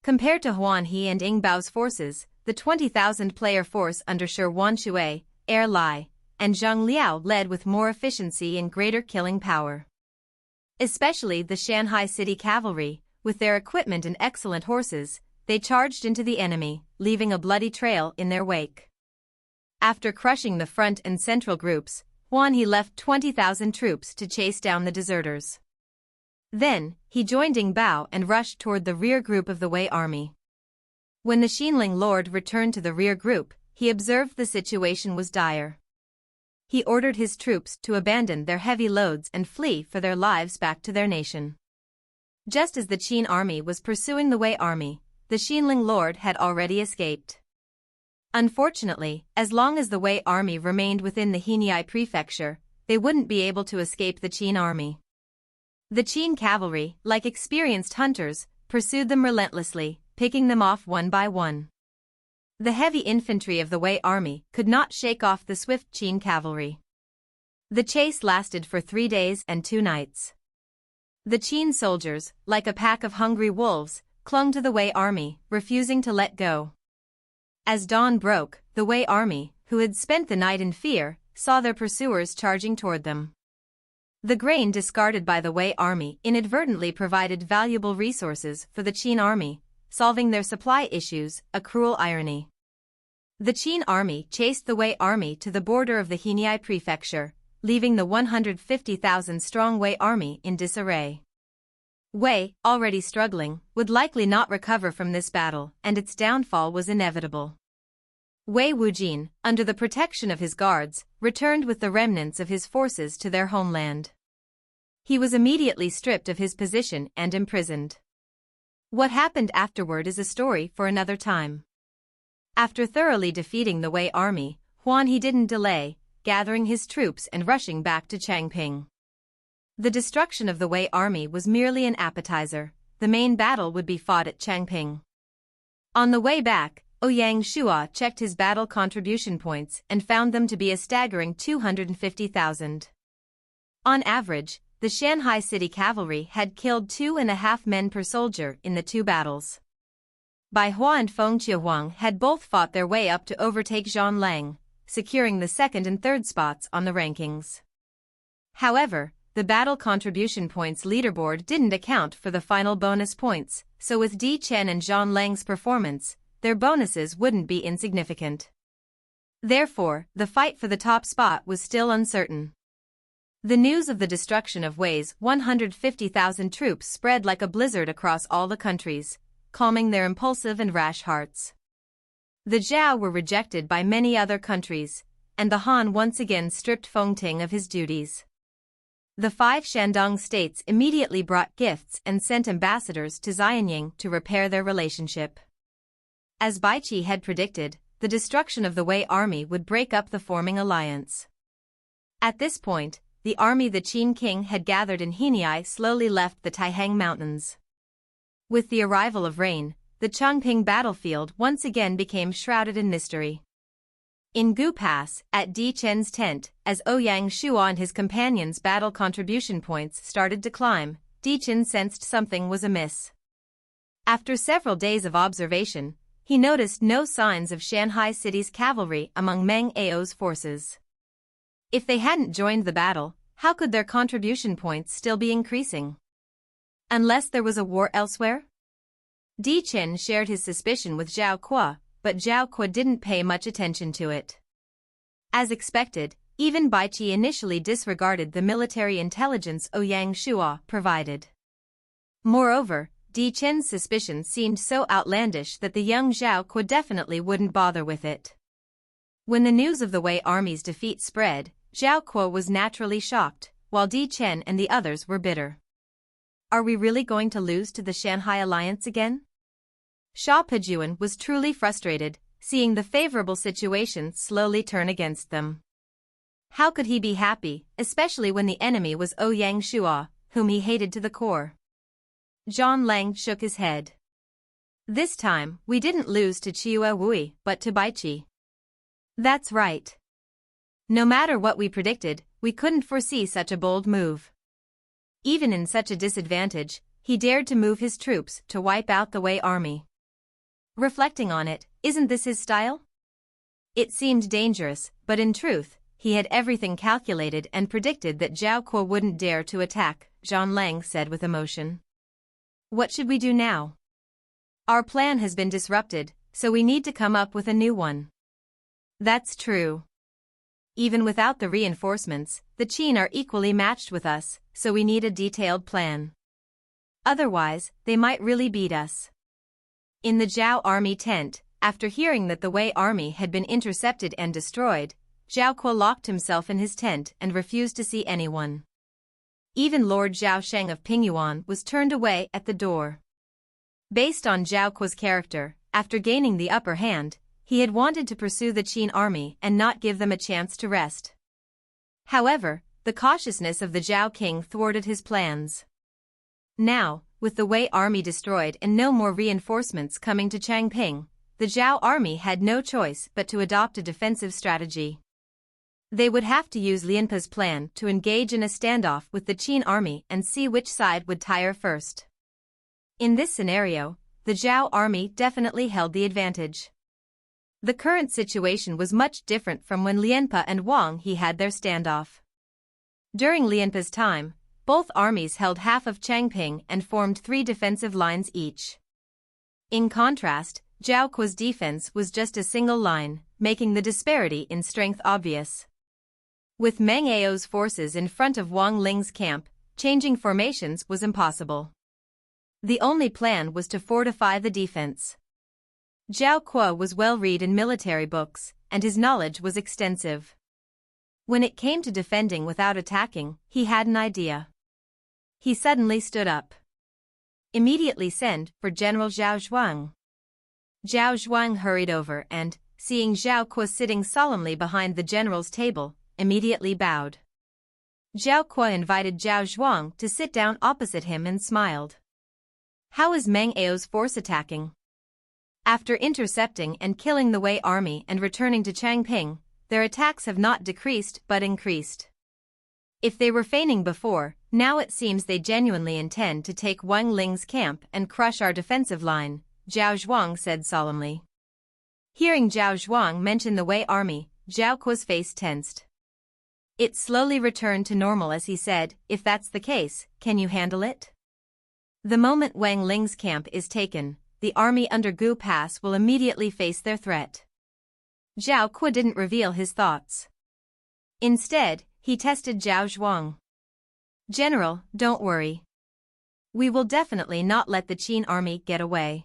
Compared to Huan He and Yingbao's forces, the 20,000 player force under Shi Wanshui, Er Lai, and Zhang Liao led with more efficiency and greater killing power. Especially the Shanghai City cavalry, with their equipment and excellent horses, they charged into the enemy, leaving a bloody trail in their wake. After crushing the front and central groups, Huan He left 20,000 troops to chase down the deserters. Then, he joined Yingbao and rushed toward the rear group of the Wei army. When the Xinling lord returned to the rear group, he observed the situation was dire. He ordered his troops to abandon their heavy loads and flee for their lives back to their nation. Just as the Qin army was pursuing the Wei army, the Xinling lord had already escaped. Unfortunately, as long as the Wei army remained within the Henyai prefecture, they wouldn't be able to escape the Qin army. The Qin cavalry, like experienced hunters, pursued them relentlessly, picking them off one by one. The heavy infantry of the Wei army could not shake off the swift Qin cavalry. The chase lasted for 3 days and 2 nights. The Qin soldiers, like a pack of hungry wolves, clung to the Wei army, refusing to let go. As dawn broke, the Wei army, who had spent the night in fear, saw their pursuers charging toward them. The grain discarded by the Wei army inadvertently provided valuable resources for the Qin army, solving their supply issues, a cruel irony. The Qin army chased the Wei army to the border of the Henyai prefecture, leaving the 150,000-strong Wei army in disarray. Wei, already struggling, would likely not recover from this battle, and its downfall was inevitable. Wei Wujin, under the protection of his guards, returned with the remnants of his forces to their homeland. He was immediately stripped of his position and imprisoned. What happened afterward is a story for another time. After thoroughly defeating the Wei army, He didn't delay, gathering his troops and rushing back to Changping. The destruction of the Wei army was merely an appetizer. The main battle would be fought at Changping. On the way back, Ouyang Shua checked his battle contribution points and found them to be a staggering 250,000. On average, the Shanghai city cavalry had killed 2.5 men per soldier in the two battles. Baihua and Feng Qiuhuang had both fought their way up to overtake Zhang Lang, securing the second and third spots on the rankings. However, the battle contribution points leaderboard didn't account for the final bonus points, so with Di Chen and Zhang Lang's performance, their bonuses wouldn't be insignificant. Therefore, the fight for the top spot was still uncertain. The news of the destruction of Wei's 150,000 troops spread like a blizzard across all the countries, calming their impulsive and rash hearts. The Zhao were rejected by many other countries, and the Han once again stripped Fengting of his duties. The 5 Shandong states immediately brought gifts and sent ambassadors to Xianying to repair their relationship. As Baiqi had predicted, the destruction of the Wei army would break up the forming alliance. At this point, the army the Qin king had gathered in Heniai slowly left the Taihang Mountains. With the arrival of rain, the Changping battlefield once again became shrouded in mystery. In Gu Pass, at Di Chen's tent, as Ouyang Shua and his companions' battle contribution points started to climb, Di Chen sensed something was amiss. After several days of observation, he noticed no signs of Shanghai city's cavalry among Meng Ao's forces. If they hadn't joined the battle, how could their contribution points still be increasing? Unless there was a war elsewhere? Di Chen shared his suspicion with Zhao Kuo, but Zhao Kuo didn't pay much attention to it. As expected, even Baiqi initially disregarded the military intelligence Ouyang Shua provided. Moreover, Di Chen's suspicion seemed so outlandish that the young Zhao Kuo definitely wouldn't bother with it. When the news of the Wei army's defeat spread, Zhao Kuo was naturally shocked, while Di Chen and the others were bitter. Are we really going to lose to the Shanghai alliance again? Sha Pejuan was truly frustrated, seeing the favorable situation slowly turn against them. How could he be happy, especially when the enemy was Ouyang Shua, whom he hated to the core? Zhang Lang shook his head. This time, we didn't lose to Chiue Wui, but to Baiqi. That's right. No matter what we predicted, we couldn't foresee such a bold move. Even in such a disadvantage, he dared to move his troops to wipe out the Wei army. Reflecting on it, isn't this his style? It seemed dangerous, but in truth, he had everything calculated and predicted that Zhao Kuo wouldn't dare to attack, Zhang Lang said with emotion. What should we do now? Our plan has been disrupted, so we need to come up with a new one. That's true. Even without the reinforcements, the Qin are equally matched with us, so we need a detailed plan. Otherwise, they might really beat us. In the Zhao army tent, after hearing that the Wei army had been intercepted and destroyed, Zhao Kuo locked himself in his tent and refused to see anyone. Even Lord Zhao Sheng of Pingyuan was turned away at the door. Based on Zhao Kuo's character, after gaining the upper hand, he had wanted to pursue the Qin army and not give them a chance to rest. However, the cautiousness of the Zhao king thwarted his plans. Now, with the Wei army destroyed and no more reinforcements coming to Changping, the Zhao army had no choice but to adopt a defensive strategy. They would have to use Lianpa's plan to engage in a standoff with the Qin army and see which side would tire first. In this scenario, the Zhao army definitely held the advantage. The current situation was much different from when Lianpa and Wang He had their standoff. During Lianpa's time, both armies held half of Changping and formed 3 defensive lines each. In contrast, Zhao Kuo's defense was just a single line, making the disparity in strength obvious. With Meng Ao's forces in front of Wang Ling's camp, changing formations was impossible. The only plan was to fortify the defense. Zhao Kuo was well read in military books, and his knowledge was extensive. When it came to defending without attacking, he had an idea. He suddenly stood up. Immediately send for General Zhao Zhuang. Zhao Zhuang hurried over and, seeing Zhao Kuo sitting solemnly behind the general's table, immediately bowed. Zhao Kuo invited Zhao Zhuang to sit down opposite him and smiled. How is Meng Ao's force attacking? After intercepting and killing the Wei army and returning to Changping, their attacks have not decreased but increased. If they were feigning before, now it seems they genuinely intend to take Wang Ling's camp and crush our defensive line, Zhao Zhuang said solemnly. Hearing Zhao Zhuang mention the Wei army, Zhao Kuo's face tensed. It slowly returned to normal as he said, if that's the case, can you handle it? The moment Wang Ling's camp is taken, the army under Gu Pass will immediately face their threat. Zhao Kuo didn't reveal his thoughts. Instead, he tested Zhao Zhuang. General, don't worry. We will definitely not let the Qin army get away.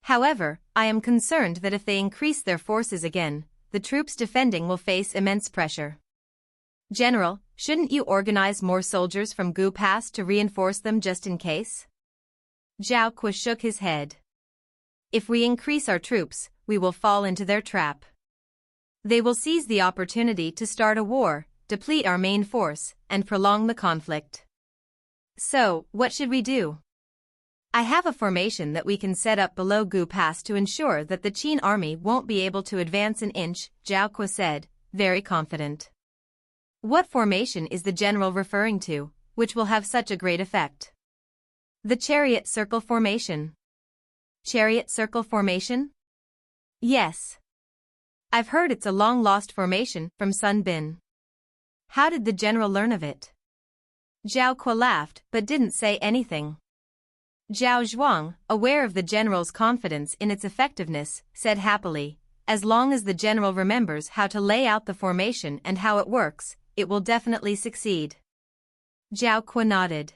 However, I am concerned that if they increase their forces again, the troops defending will face immense pressure. General, shouldn't you organize more soldiers from Gu Pass to reinforce them just in case? Zhao Kuo shook his head. If we increase our troops, we will fall into their trap. They will seize the opportunity to start a war, deplete our main force, and prolong the conflict. So, what should we do? I have a formation that we can set up below Gu Pass to ensure that the Qin army won't be able to advance an inch, Zhao Kuo said, very confident. What formation is the general referring to, which will have such a great effect? The Chariot Circle Formation. Chariot Circle Formation? Yes. I've heard it's a long-lost formation from Sun Bin. How did the general learn of it? Zhao Kuo laughed but didn't say anything. Zhao Zhuang, aware of the general's confidence in its effectiveness, said happily, as long as the general remembers how to lay out the formation and how it works, it will definitely succeed. Zhao Kuo nodded.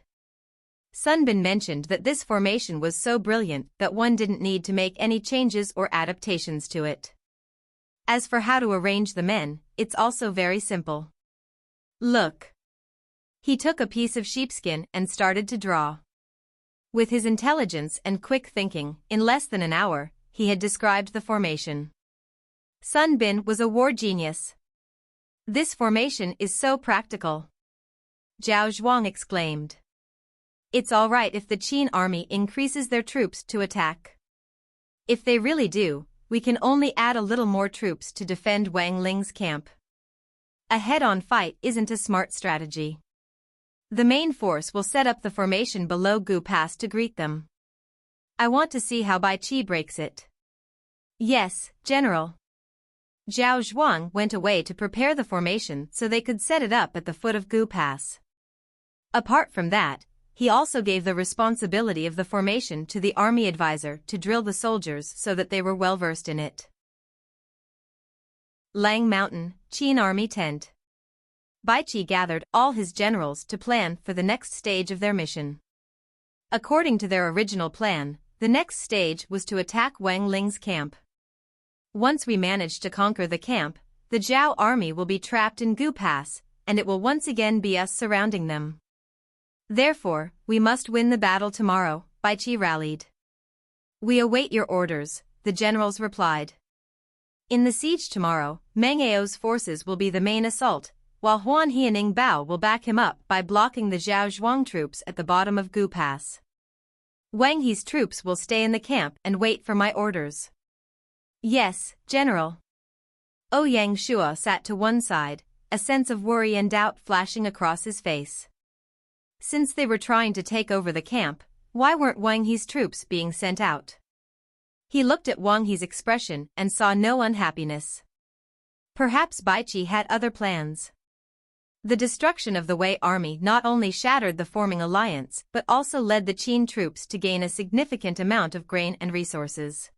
Sun Bin mentioned that this formation was so brilliant that one didn't need to make any changes or adaptations to it. As for how to arrange the men, it's also very simple. Look. He took a piece of sheepskin and started to draw. With his intelligence and quick thinking, in less than an hour, he had described the formation. Sun Bin was a war genius. This formation is so practical. Zhao Zhuang exclaimed. It's all right if the Qin army increases their troops to attack. If they really do, we can only add a little more troops to defend Wang Ling's camp. A head-on fight isn't a smart strategy. The main force will set up the formation below Gu Pass to greet them. I want to see how Baiqi breaks it. Yes, General. Zhao Zhuang went away to prepare the formation so they could set it up at the foot of Gu Pass. Apart from that, he also gave the responsibility of the formation to the army advisor to drill the soldiers so that they were well versed in it. Lang Mountain, Qin Army Tent. Baiqi gathered all his generals to plan for the next stage of their mission. According to their original plan, the next stage was to attack Wang Ling's camp. Once we manage to conquer the camp, the Zhao army will be trapped in Gu Pass, and it will once again be us surrounding them. Therefore, we must win the battle tomorrow, Baiqi rallied. We await your orders, the generals replied. In the siege tomorrow, Meng Ao's forces will be the main assault, while Huan He and Ning Bao will back him up by blocking the Zhao Zhuang troops at the bottom of Gu Pass. Wang He's troops will stay in the camp and wait for my orders. Yes, General. Ouyang Shua sat to one side, a sense of worry and doubt flashing across his face. Since they were trying to take over the camp, why weren't Wang He's troops being sent out? He looked at Wang He's expression and saw no unhappiness. Perhaps Baiqi had other plans. The destruction of the Wei army not only shattered the forming alliance but also led the Qin troops to gain a significant amount of grain and resources.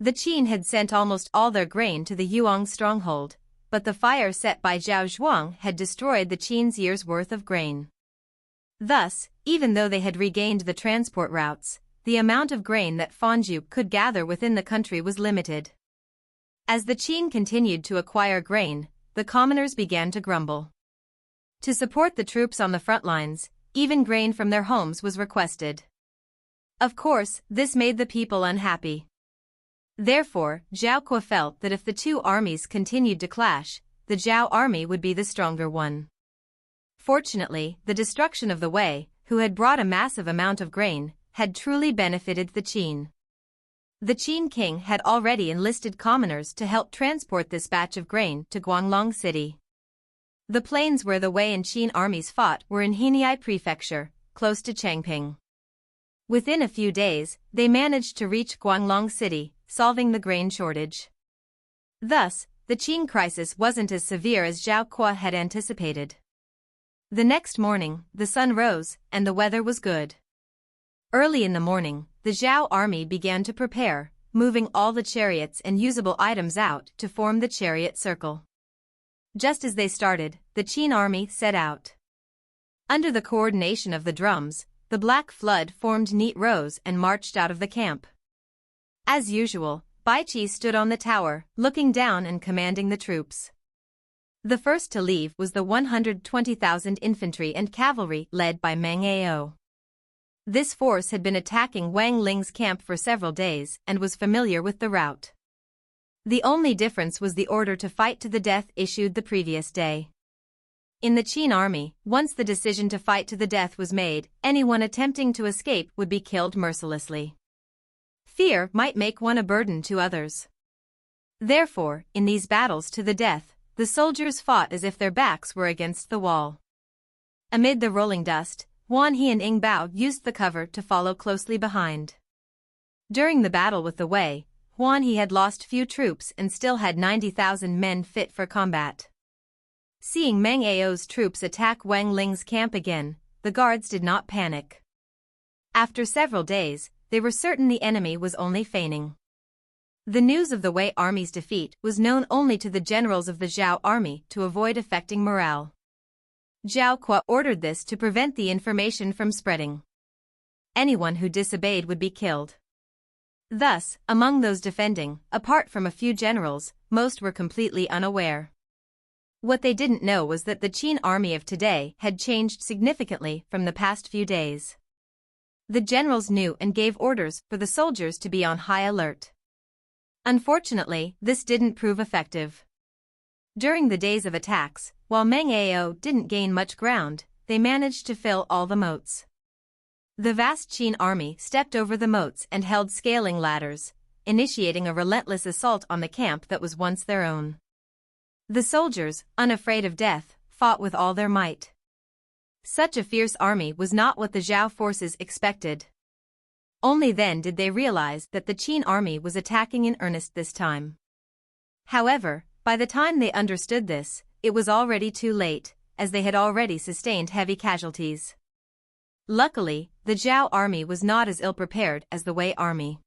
The Qin had sent almost all their grain to the Yewang stronghold, but the fire set by Zhao Zhuang had destroyed the Qin's year's worth of grain. Thus, even though they had regained the transport routes, the amount of grain that Fanju could gather within the country was limited. As the Qin continued to acquire grain, the commoners began to grumble. To support the troops on the front lines, even grain from their homes was requested. Of course, this made the people unhappy. Therefore, Zhao Kuo felt that if the two armies continued to clash, the Zhao army would be the stronger one. Fortunately, the destruction of the Wei, who had brought a massive amount of grain, had truly benefited the Qin. The Qin king had already enlisted commoners to help transport this batch of grain to Guanglong City. The plains where the Wei and Qin armies fought were in Heniai Prefecture, close to Changping. Within a few days, they managed to reach Guanglong City, solving the grain shortage. Thus, the Qin crisis wasn't as severe as Zhao Kuo had anticipated. The next morning, the sun rose, and the weather was good. Early in the morning, the Zhao army began to prepare, moving all the chariots and usable items out to form the chariot circle. Just as they started, the Qin army set out. Under the coordination of the drums, the Black Flood formed neat rows and marched out of the camp. As usual, Baiqi stood on the tower, looking down and commanding the troops. The first to leave was the 120,000 infantry and cavalry led by Meng Ao. This force had been attacking Wang Ling's camp for several days and was familiar with the route. The only difference was the order to fight to the death issued the previous day. In the Qin army, once the decision to fight to the death was made, anyone attempting to escape would be killed mercilessly. Fear might make one a burden to others. Therefore, in these battles to the death, the soldiers fought as if their backs were against the wall. Amid the rolling dust, Wan He and Ing Bao used the cover to follow closely behind. During the battle with the Wei, Wan He had lost few troops and still had 90,000 men fit for combat. Seeing Meng Ao's troops attack Wang Ling's camp again, the guards did not panic. After several days, they were certain the enemy was only feigning. The news of the Wei army's defeat was known only to the generals of the Zhao army to avoid affecting morale. Zhao Kuo ordered this to prevent the information from spreading. Anyone who disobeyed would be killed. Thus, among those defending, apart from a few generals, most were completely unaware. What they didn't know was that the Qin army of today had changed significantly from the past few days. The generals knew and gave orders for the soldiers to be on high alert. Unfortunately, this didn't prove effective. During the days of attacks, while Meng Ao didn't gain much ground, they managed to fill all the moats. The vast Qin army stepped over the moats and held scaling ladders, initiating a relentless assault on the camp that was once their own. The soldiers, unafraid of death, fought with all their might. Such a fierce army was not what the Zhao forces expected. Only then did they realize that the Qin army was attacking in earnest this time. However, by the time they understood this, it was already too late, as they had already sustained heavy casualties. Luckily, the Zhao army was not as ill-prepared as the Wei army.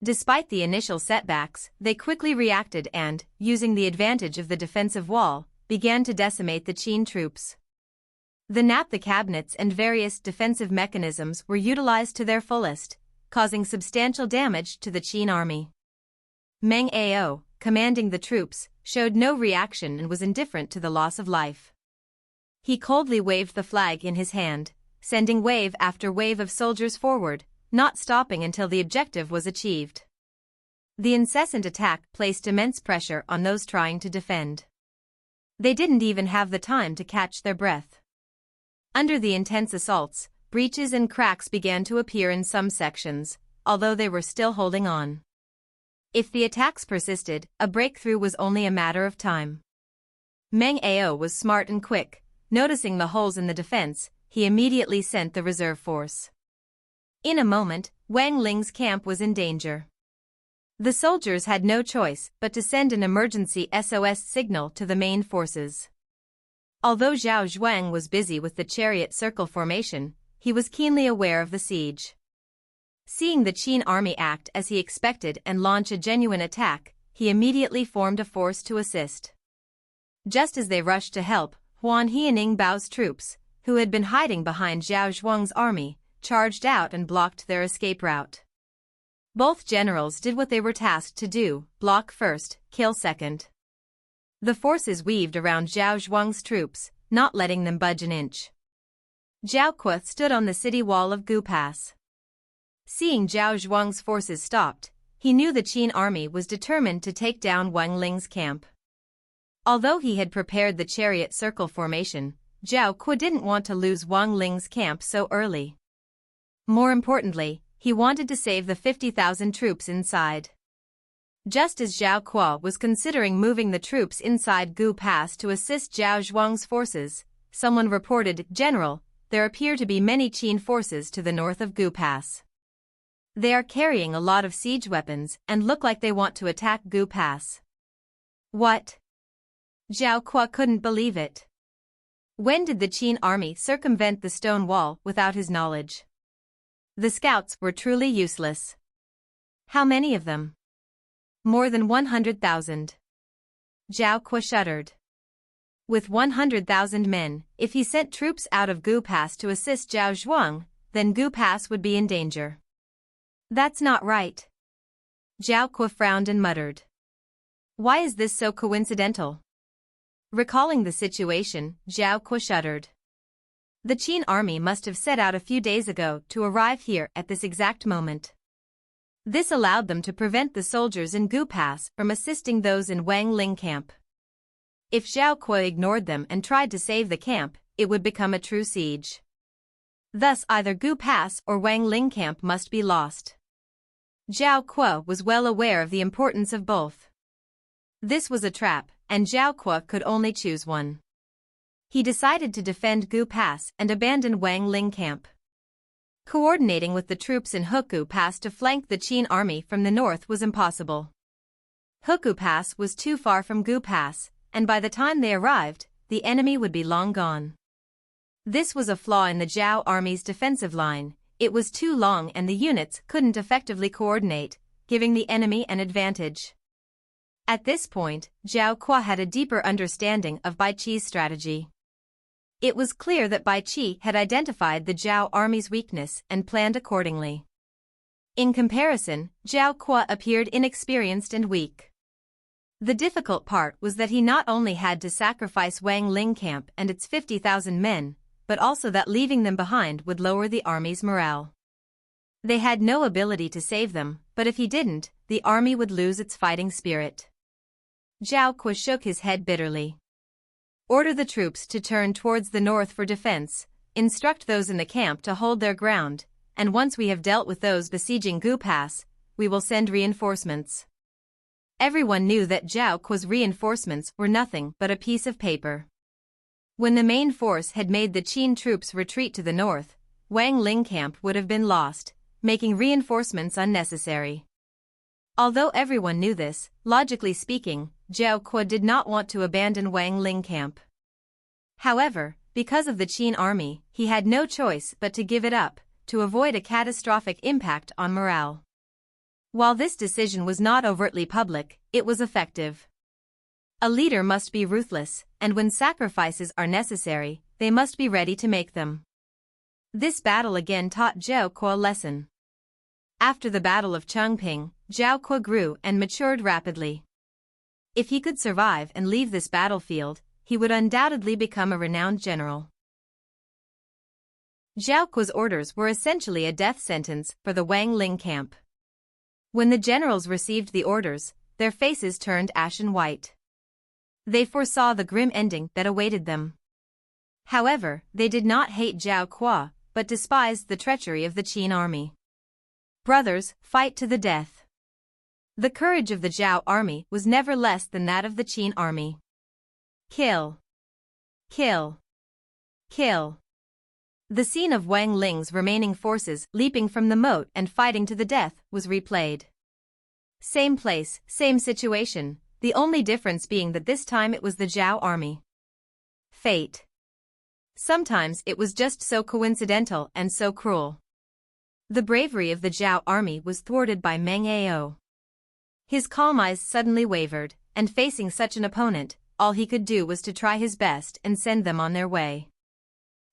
Despite the initial setbacks, they quickly reacted and, using the advantage of the defensive wall, began to decimate the Qin troops. The cabinets and various defensive mechanisms were utilized to their fullest, causing substantial damage to the Qin army. Meng Ao, commanding the troops, showed no reaction and was indifferent to the loss of life. He coldly waved the flag in his hand, sending wave after wave of soldiers forward, not stopping until the objective was achieved. The incessant attack placed immense pressure on those trying to defend. They didn't even have the time to catch their breath. Under the intense assaults, breaches and cracks began to appear in some sections, although they were still holding on. If the attacks persisted, a breakthrough was only a matter of time. Meng Ao was smart and quick. Noticing the holes in the defense, he immediately sent the reserve force. In a moment, Wang Ling's camp was in danger. The soldiers had no choice but to send an emergency SOS signal to the main forces. Although Zhao Zhuang was busy with the chariot circle formation, he was keenly aware of the siege. Seeing the Qin army act as he expected and launch a genuine attack, he immediately formed a force to assist. Just as they rushed to help, Huan He and Ing Bao's troops, who had been hiding behind Zhao Zhuang's army, charged out and blocked their escape route. Both generals did what they were tasked to do: block first, kill second. The forces weaved around Zhao Zhuang's troops, not letting them budge an inch. Zhao Kuo stood on the city wall of Gu Pass. Seeing Zhao Zhuang's forces stopped, he knew the Qin army was determined to take down Wang Ling's camp. Although he had prepared the chariot circle formation, Zhao Kuo didn't want to lose Wang Ling's camp so early. More importantly, he wanted to save the 50,000 troops inside. Just as Zhao Kuo was considering moving the troops inside Gu Pass to assist Zhao Zhuang's forces, someone reported, "General, there appear to be many Qin forces to the north of Gu Pass. They are carrying a lot of siege weapons and look like they want to attack Gu Pass." What? Zhao Kuo couldn't believe it. When did the Qin army circumvent the stone wall without his knowledge? The scouts were truly useless. How many of them? More than 100,000. Zhao Kuo shuddered. With 100,000 men, if he sent troops out of Gu Pass to assist Zhao Zhuang, then Gu Pass would be in danger. That's not right. Zhao Kuo frowned and muttered. Why is this so coincidental? Recalling the situation, Zhao Kuo shuddered. The Qin army must have set out a few days ago to arrive here at this exact moment. This allowed them to prevent the soldiers in Gu Pass from assisting those in Wang Ling camp. If Zhao Kuo ignored them and tried to save the camp, it would become a true siege. Thus either Gu Pass or Wang Ling camp must be lost. Zhao Kuo was well aware of the importance of both. This was a trap, and Zhao Kuo could only choose one. He decided to defend Gu Pass and abandon Wang Ling camp. Coordinating with the troops in Huku Pass to flank the Qin army from the north was impossible. Huku Pass was too far from Gu Pass, and by the time they arrived, the enemy would be long gone. This was a flaw in the Zhao army's defensive line. It was too long and the units couldn't effectively coordinate, giving the enemy an advantage. At this point, Zhao Kuo had a deeper understanding of Baiqi's strategy. It was clear that Baiqi had identified the Zhao army's weakness and planned accordingly. In comparison, Zhao Kuo appeared inexperienced and weak. The difficult part was that he not only had to sacrifice Wang Ling camp and its 50,000 men, but also that leaving them behind would lower the army's morale. They had no ability to save them, but if he didn't, the army would lose its fighting spirit. Zhao Kuo shook his head bitterly. Order the troops to turn towards the north for defense, instruct those in the camp to hold their ground, and once we have dealt with those besieging Gu Pass, we will send reinforcements. Everyone knew that Zhao Kuo's reinforcements were nothing but a piece of paper. When the main force had made the Qin troops retreat to the north, Wang Ling camp would have been lost, making reinforcements unnecessary. Although everyone knew this, logically speaking, Zhao Kuo did not want to abandon Wang Ling camp. However, because of the Qin army, he had no choice but to give it up, to avoid a catastrophic impact on morale. While this decision was not overtly public, it was effective. A leader must be ruthless, and when sacrifices are necessary, they must be ready to make them. This battle again taught Zhao Kuo a lesson. After the Battle of Changping, Zhao Kuo grew and matured rapidly. If he could survive and leave this battlefield, he would undoubtedly become a renowned general. Zhao Kuo's orders were essentially a death sentence for the Wang Ling camp. When the generals received the orders, their faces turned ashen white. They foresaw the grim ending that awaited them. However, they did not hate Zhao Kuo, but despised the treachery of the Qin army. Brothers, fight to the death. The courage of the Zhao army was never less than that of the Qin army. Kill. Kill. Kill. The scene of Wang Ling's remaining forces leaping from the moat and fighting to the death was replayed. Same place, same situation, the only difference being that this time it was the Zhao army. Fate. Sometimes it was just so coincidental and so cruel. The bravery of the Zhao army was thwarted by Meng Ao. His calm eyes suddenly wavered, and facing such an opponent, all he could do was to try his best and send them on their way.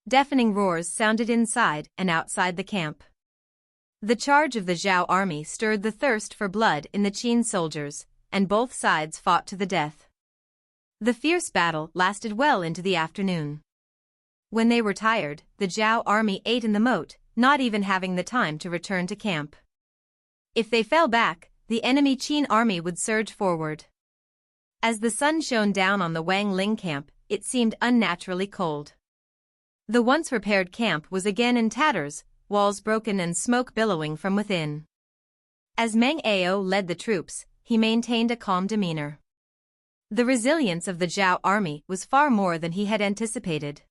Deafening roars sounded inside and outside the camp. The charge of the Zhao army stirred the thirst for blood in the Qin soldiers, and both sides fought to the death. The fierce battle lasted well into the afternoon. When they were tired, the Zhao army ate in the moat, not even having the time to return to camp. If they fell back, the enemy Qin army would surge forward. As the sun shone down on the Wang Ling camp, it seemed unnaturally cold. The once repaired camp was again in tatters, walls broken and smoke billowing from within. As Meng Ao led the troops, he maintained a calm demeanor. The resilience of the Zhao army was far more than he had anticipated.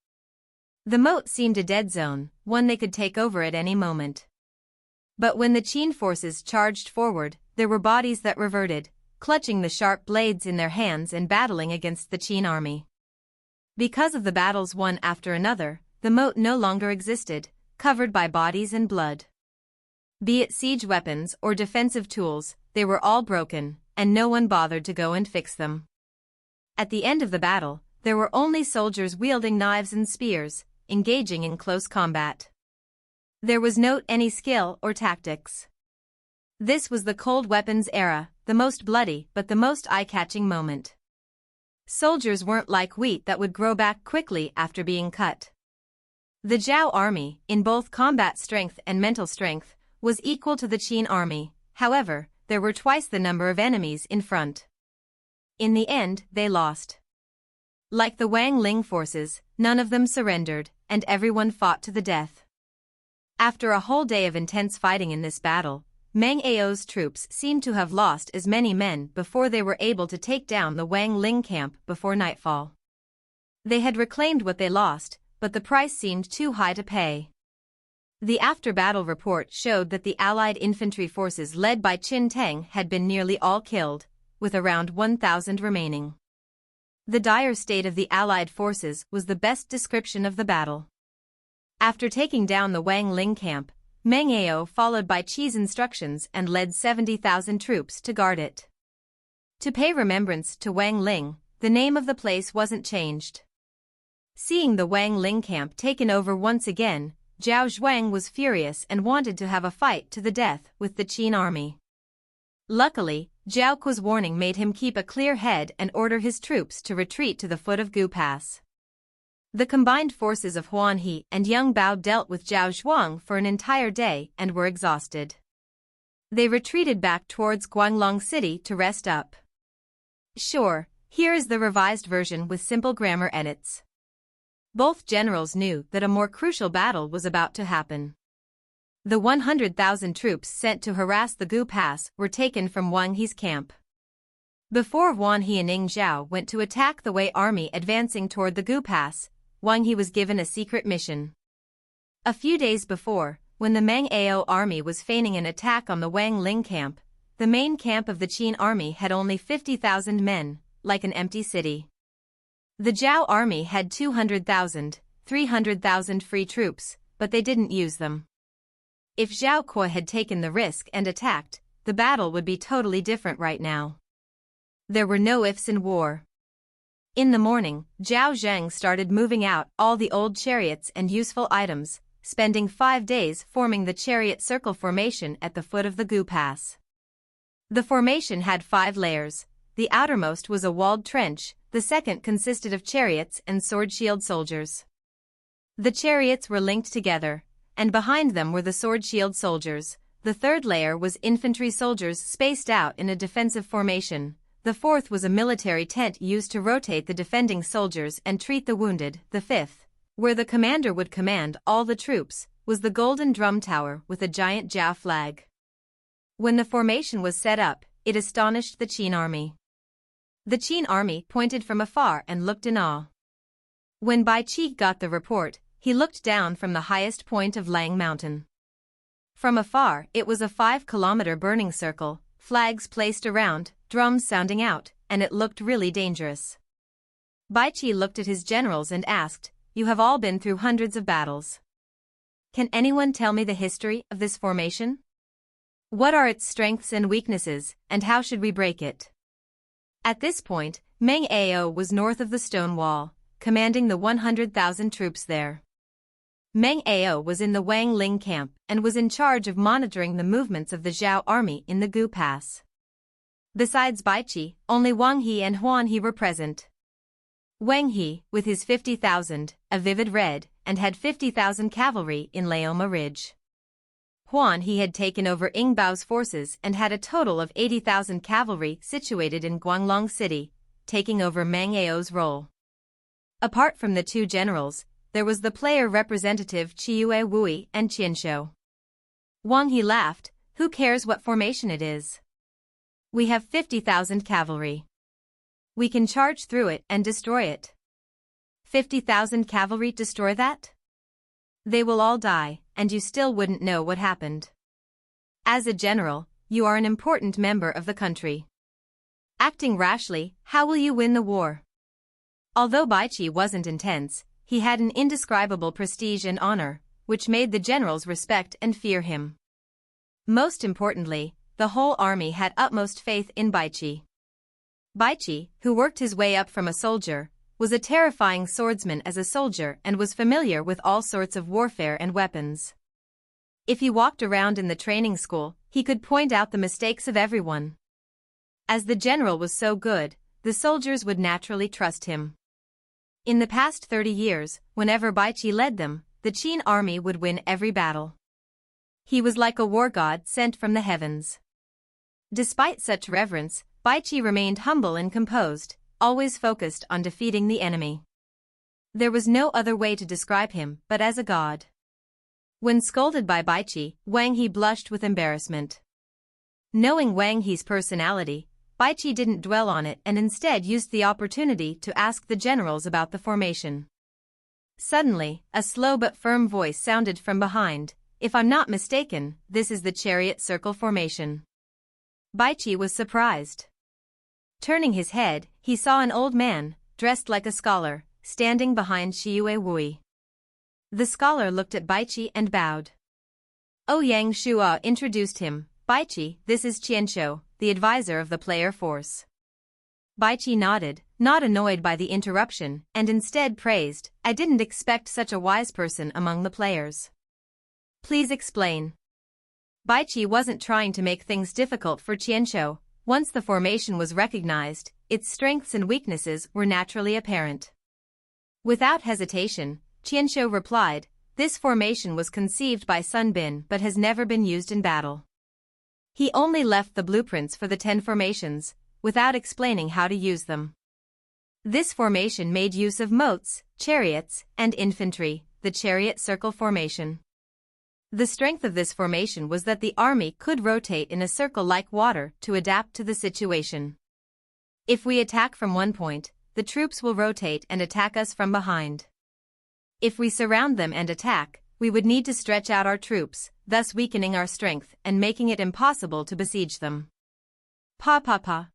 The moat seemed a dead zone, one they could take over at any moment. But when the Qin forces charged forward, there were bodies that reverted, clutching the sharp blades in their hands and battling against the Qin army. Because of the battles one after another, the moat no longer existed, covered by bodies and blood. Be it siege weapons or defensive tools, they were all broken, and no one bothered to go and fix them. At the end of the battle, there were only soldiers wielding knives and spears, engaging in close combat. There was no any skill or tactics. This was the cold weapons era, the most bloody but the most eye-catching moment. Soldiers weren't like wheat that would grow back quickly after being cut. The Zhao army, in both combat strength and mental strength, was equal to the Qin army. However, there were twice the number of enemies in front. In the end, they lost. Like the Wang Ling forces, none of them surrendered, and everyone fought to the death. After a whole day of intense fighting in this battle, Meng Ao's troops seemed to have lost as many men before they were able to take down the Wang Ling camp before nightfall. They had reclaimed what they lost, but the price seemed too high to pay. The after-battle report showed that the Allied infantry forces led by Qin Tang had been nearly all killed, with around 1,000 remaining. The dire state of the Allied forces was the best description of the battle. After taking down the Wang Ling camp, Meng Ao followed Baiqi's instructions and led 70,000 troops to guard it. To pay remembrance to Wang Ling, the name of the place wasn't changed. Seeing the Wang Ling camp taken over once again, Zhao Zhuang was furious and wanted to have a fight to the death with the Qin army. Luckily, Zhao Kuo's warning made him keep a clear head and order his troops to retreat to the foot of Gu Pass. The combined forces of Huan He and Young Bao dealt with Zhao Zhuang for an entire day and were exhausted. They retreated back towards Guanglong City to rest up. Sure, here is the revised version with simple grammar edits. Both generals knew that a more crucial battle was about to happen. The 100,000 troops sent to harass the Gu Pass were taken from Wang He's camp. Before Huan He and Ning Zhao went to attack the Wei army advancing toward the Gu Pass, Wang He was given a secret mission. A few days before, when the Meng Ao army was feigning an attack on the Wang Ling camp, the main camp of the Qin army had only 50,000 men, like an empty city. The Zhao army had 200,000, 300,000 free troops, but they didn't use them. If Zhao Kuo had taken the risk and attacked, the battle would be totally different right now. There were no ifs in war. In the morning, Zhao Zheng started moving out all the old chariots and useful items, spending 5 days forming the chariot circle formation at the foot of the Gu Pass. The formation had 5 layers. The outermost was a walled trench, the second consisted of chariots and sword-shield soldiers. The chariots were linked together, and behind them were the sword-shield soldiers. The third layer was infantry soldiers spaced out in a defensive formation. The fourth was a military tent used to rotate the defending soldiers and treat the wounded. The fifth, where the commander would command all the troops, was the golden drum tower with a giant Zhao flag. When the formation was set up, it astonished the Qin army. The Qin army pointed from afar and looked in awe. When Baiqi got the report, he looked down from the highest point of Lang Mountain. From afar, it was a 5-kilometer burning circle, flags placed around, drums sounding out, and it looked really dangerous. Baiqi looked at his generals and asked, "You have all been through hundreds of battles. Can anyone tell me the history of this formation? What are its strengths and weaknesses, and how should we break it?" At this point, Meng Ao was north of the stone wall, commanding the 100,000 troops there. Meng Ao was in the Wang Ling camp and was in charge of monitoring the movements of the Zhao army in the Gu Pass. Besides Baiqi, only Wang He and Huan He were present. Wang He, with his 50,000, a vivid red, and had 50,000 cavalry in Laoma Ridge. Huan He had taken over Ing Bao's forces and had a total of 80,000 cavalry situated in Guanglong City, taking over Meng Ao's role. Apart from the two generals, there was the player representative Chiue Wui and Qianshou. Wang He laughed, "Who cares what formation it is? We have 50,000 cavalry. We can charge through it and destroy it." 50,000 cavalry destroy that? They will all die, and you still wouldn't know what happened. As a general, you are an important member of the country. Acting rashly, how will you win the war? Although Baiqi wasn't intense, he had an indescribable prestige and honor, which made the generals respect and fear him. Most importantly, the whole army had utmost faith in Baiqi. Baiqi, who worked his way up from a soldier, was a terrifying swordsman as a soldier and was familiar with all sorts of warfare and weapons. If he walked around in the training school, he could point out the mistakes of everyone. As the general was so good, the soldiers would naturally trust him. In the past 30 years, whenever Baiqi led them, the Qin army would win every battle. He was like a war god sent from the heavens. Despite such reverence, Baiqi remained humble and composed, always focused on defeating the enemy. There was no other way to describe him but as a god. When scolded by Baiqi, Wang He blushed with embarrassment. Knowing Wang He's personality, Baiqi didn't dwell on it and instead used the opportunity to ask the generals about the formation. Suddenly, a slow but firm voice sounded from behind. "If I'm not mistaken, this is the Chariot circle formation." Baiqi was surprised. Turning his head, he saw an old man, dressed like a scholar, standing behind Chiue Wui. The scholar looked at Baiqi and bowed. Ouyang Shua introduced him. "Baiqi, this is Qianshou, the advisor of the player force." Baiqi nodded, not annoyed by the interruption, and instead praised, "I didn't expect such a wise person among the players. Please explain." Baiqi wasn't trying to make things difficult for Qianshou. Once the formation was recognized, its strengths and weaknesses were naturally apparent. Without hesitation, Qianshou replied, "This formation was conceived by Sun Bin but has never been used in battle." He only left the blueprints for the 10 formations, without explaining how to use them. This formation made use of moats, chariots, and infantry, the Chariot circle formation. The strength of this formation was that the army could rotate in a circle like water to adapt to the situation. If we attack from one point, the troops will rotate and attack us from behind. If we surround them and attack, we would need to stretch out our troops, thus weakening our strength and making it impossible to besiege them. Pa pa pa.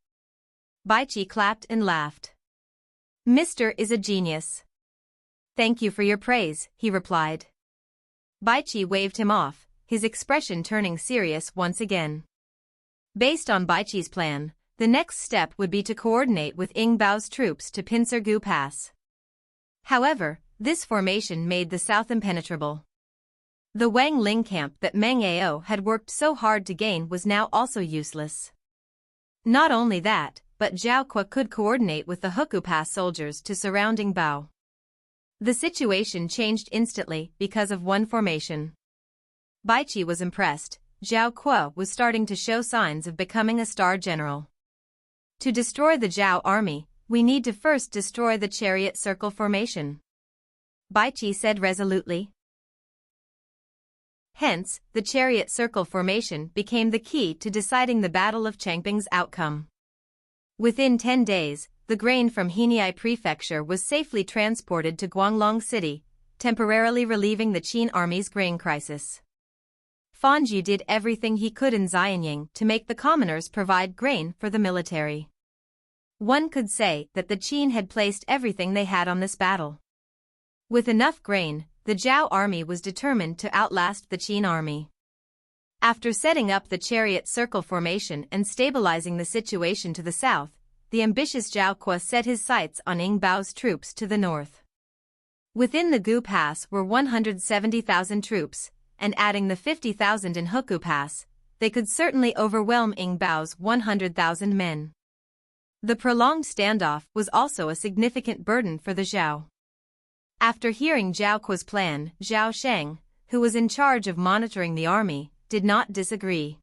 Baiqi clapped and laughed. "Mr. is a genius." "Thank you for your praise," he replied. Baiqi waved him off, his expression turning serious once again. Based on Baiqi's plan, the next step would be to coordinate with Ing Bao's troops to pincer Gu Pass. However, this formation made the south impenetrable. The Wang Ling camp that Meng Ao had worked so hard to gain was now also useless. Not only that, but Zhao Kuo could coordinate with the Huku Pass soldiers to surround Ing Bao. The situation changed instantly because of one formation. Baiqi was impressed. Zhao Kuo was starting to show signs of becoming a star general. To destroy the Zhao army, we need to first destroy the Chariot circle formation, Baiqi said resolutely. Hence, the Chariot circle formation became the key to deciding the Battle of Changping's outcome. Within 10 days, the grain from Heniai Prefecture was safely transported to Guanglong City, temporarily relieving the Qin army's grain crisis. Fanji did everything he could in Xianying to make the commoners provide grain for the military. One could say that the Qin had placed everything they had on this battle. With enough grain, the Zhao army was determined to outlast the Qin army. After setting up the Chariot circle formation and stabilizing the situation to the south, the ambitious Zhao Kuo set his sights on Ing Bao's troops to the north. Within the Gu Pass were 170,000 troops, and adding the 50,000 in Huku Pass, they could certainly overwhelm Ing Bao's 100,000 men. The prolonged standoff was also a significant burden for the Zhao. After hearing Zhao Kuo's plan, Zhao Sheng, who was in charge of monitoring the army, did not disagree.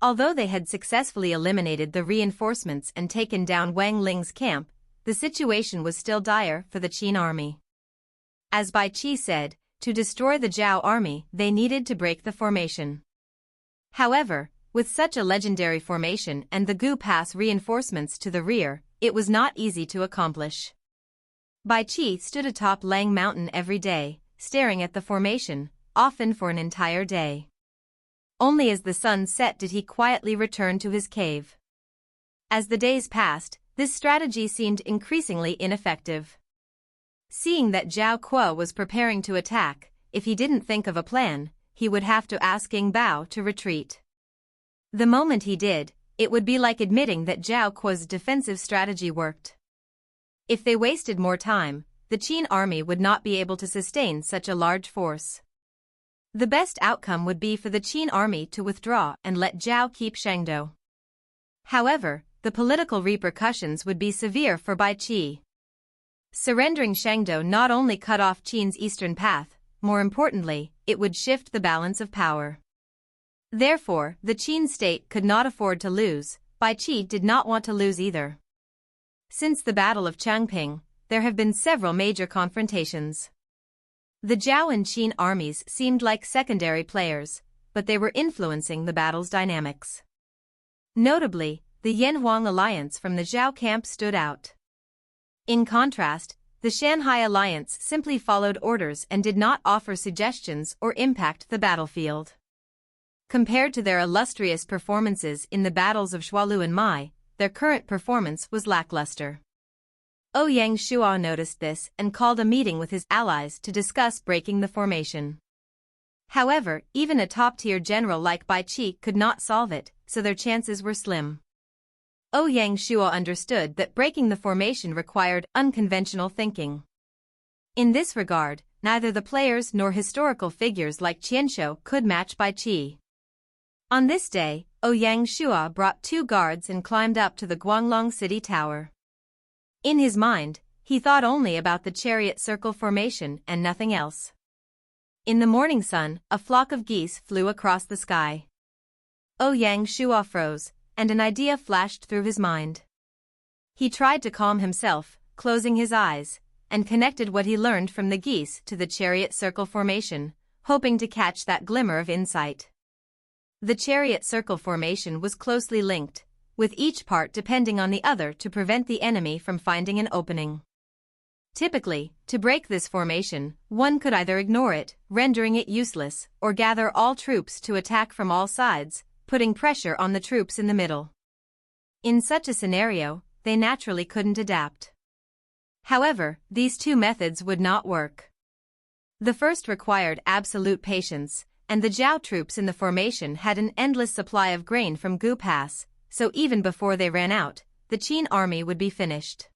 Although they had successfully eliminated the reinforcements and taken down Wang Ling's camp, the situation was still dire for the Qin army. As Baiqi said, to destroy the Zhao army, they needed to break the formation. However, with such a legendary formation and the Gu Pass reinforcements to the rear, it was not easy to accomplish. Baiqi stood atop Lang Mountain every day, staring at the formation, often for an entire day. Only as the sun set did he quietly return to his cave. As the days passed, this strategy seemed increasingly ineffective. Seeing that Zhao Kuo was preparing to attack, if he didn't think of a plan, he would have to ask Ing Bao to retreat. The moment he did, it would be like admitting that Zhao Kuo's defensive strategy worked. If they wasted more time, the Qin army would not be able to sustain such a large force. The best outcome would be for the Qin army to withdraw and let Zhao keep Shangdo. However, the political repercussions would be severe for Baiqi. Surrendering Shangdo not only cut off Qin's eastern path, more importantly, it would shift the balance of power. Therefore, the Qin state could not afford to lose. Baiqi did not want to lose either. Since the Battle of Changping, there have been several major confrontations. The Zhao and Qin armies seemed like secondary players, but they were influencing the battle's dynamics. Notably, the Yewang alliance from the Zhao camp stood out. In contrast, the Shanhai alliance simply followed orders and did not offer suggestions or impact the battlefield. Compared to their illustrious performances in the battles of Shualu and Mai, their current performance was lackluster. Ouyang Shua noticed this and called a meeting with his allies to discuss breaking the formation. However, even a top-tier general like Baiqi could not solve it, so their chances were slim. Ouyang Shua understood that breaking the formation required unconventional thinking. In this regard, neither the players nor historical figures like Qianshou could match Baiqi. On this day, Ouyang Shua brought 2 guards and climbed up to the Guanglong city tower. In his mind, he thought only about the chariot circle formation and nothing else. In the morning sun, a flock of geese flew across the sky. Ouyang Shua froze, and an idea flashed through his mind. He tried to calm himself, closing his eyes, and connected what he learned from the geese to the chariot circle formation, hoping to catch that glimmer of insight. The chariot circle formation was closely linked, with each part depending on the other to prevent the enemy from finding an opening. Typically, to break this formation, one could either ignore it, rendering it useless, or gather all troops to attack from all sides, putting pressure on the troops in the middle. In such a scenario, they naturally couldn't adapt. However, these 2 methods would not work. The first required absolute patience, and the Zhao troops in the formation had an endless supply of grain from Gu Pass, so even before they ran out, the Qin army would be finished.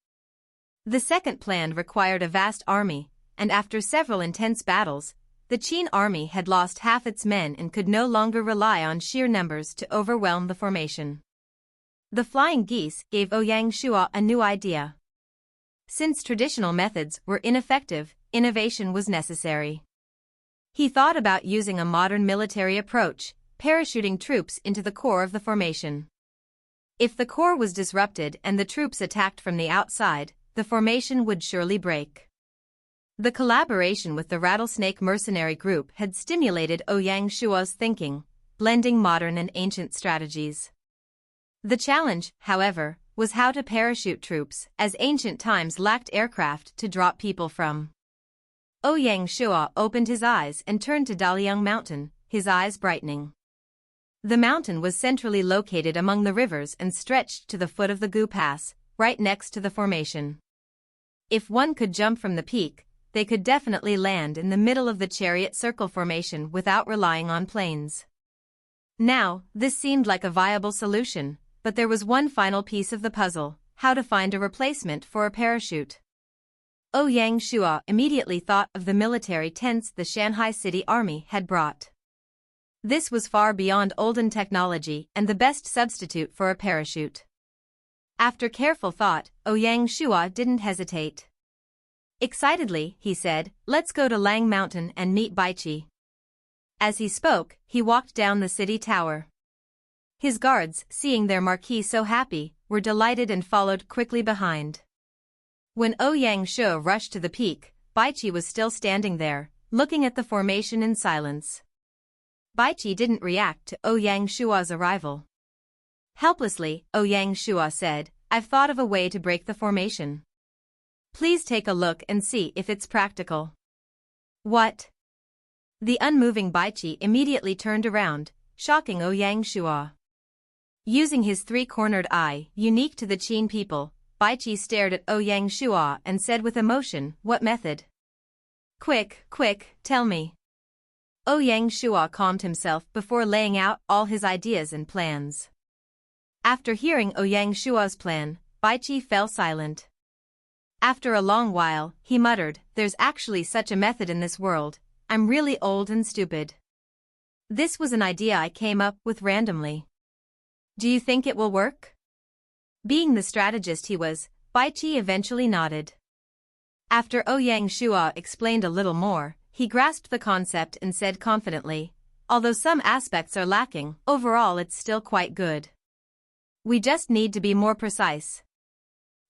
The second plan required a vast army, and after several intense battles, the Qin army had lost half its men and could no longer rely on sheer numbers to overwhelm the formation. The flying geese gave Ouyang Shua a new idea. Since traditional methods were ineffective, innovation was necessary. He thought about using a modern military approach, parachuting troops into the core of the formation. If the core was disrupted and the troops attacked from the outside, the formation would surely break. The collaboration with the Rattlesnake mercenary group had stimulated Ouyang Shua's thinking, blending modern and ancient strategies. The challenge, however, was how to parachute troops, as ancient times lacked aircraft to drop people from. Ouyang Shua opened his eyes and turned to Daliang Mountain, his eyes brightening. The mountain was centrally located among the rivers and stretched to the foot of the Gu Pass, right next to the formation. If one could jump from the peak, they could definitely land in the middle of the chariot circle formation without relying on planes. Now, this seemed like a viable solution, but there was one final piece of the puzzle: how to find a replacement for a parachute. Ouyang Shua immediately thought of the military tents the Shanghai City Army had brought. This was far beyond olden technology and the best substitute for a parachute. After careful thought, Ouyang Shua didn't hesitate. Excitedly, he said, "Let's go to Lang Mountain and meet Baiqi." As he spoke, he walked down the city tower. His guards, seeing their marquis so happy, were delighted and followed quickly behind. When Ouyang Shua rushed to the peak, Baiqi was still standing there, looking at the formation in silence. Baiqi didn't react to Ouyang Shua's arrival. Helplessly, Ouyang Shua said, "I've thought of a way to break the formation. Please take a look and see if it's practical." "What?" The unmoving Baiqi immediately turned around, shocking Ouyang Shua. Using his three-cornered eye, unique to the Qin people, Baiqi stared at Ouyang Shua and said with emotion, "What method? Quick, quick, tell me." Ouyang Shua calmed himself before laying out all his ideas and plans. After hearing Ouyang Shua's plan, Baiqi fell silent. After a long while, he muttered, "There's actually such a method in this world. I'm really old and stupid. This was an idea I came up with randomly. Do you think it will work?" Being the strategist he was, Baiqi eventually nodded. After Ouyang Shua explained a little more, he grasped the concept and said confidently, "Although some aspects are lacking, overall it's still quite good. We just need to be more precise.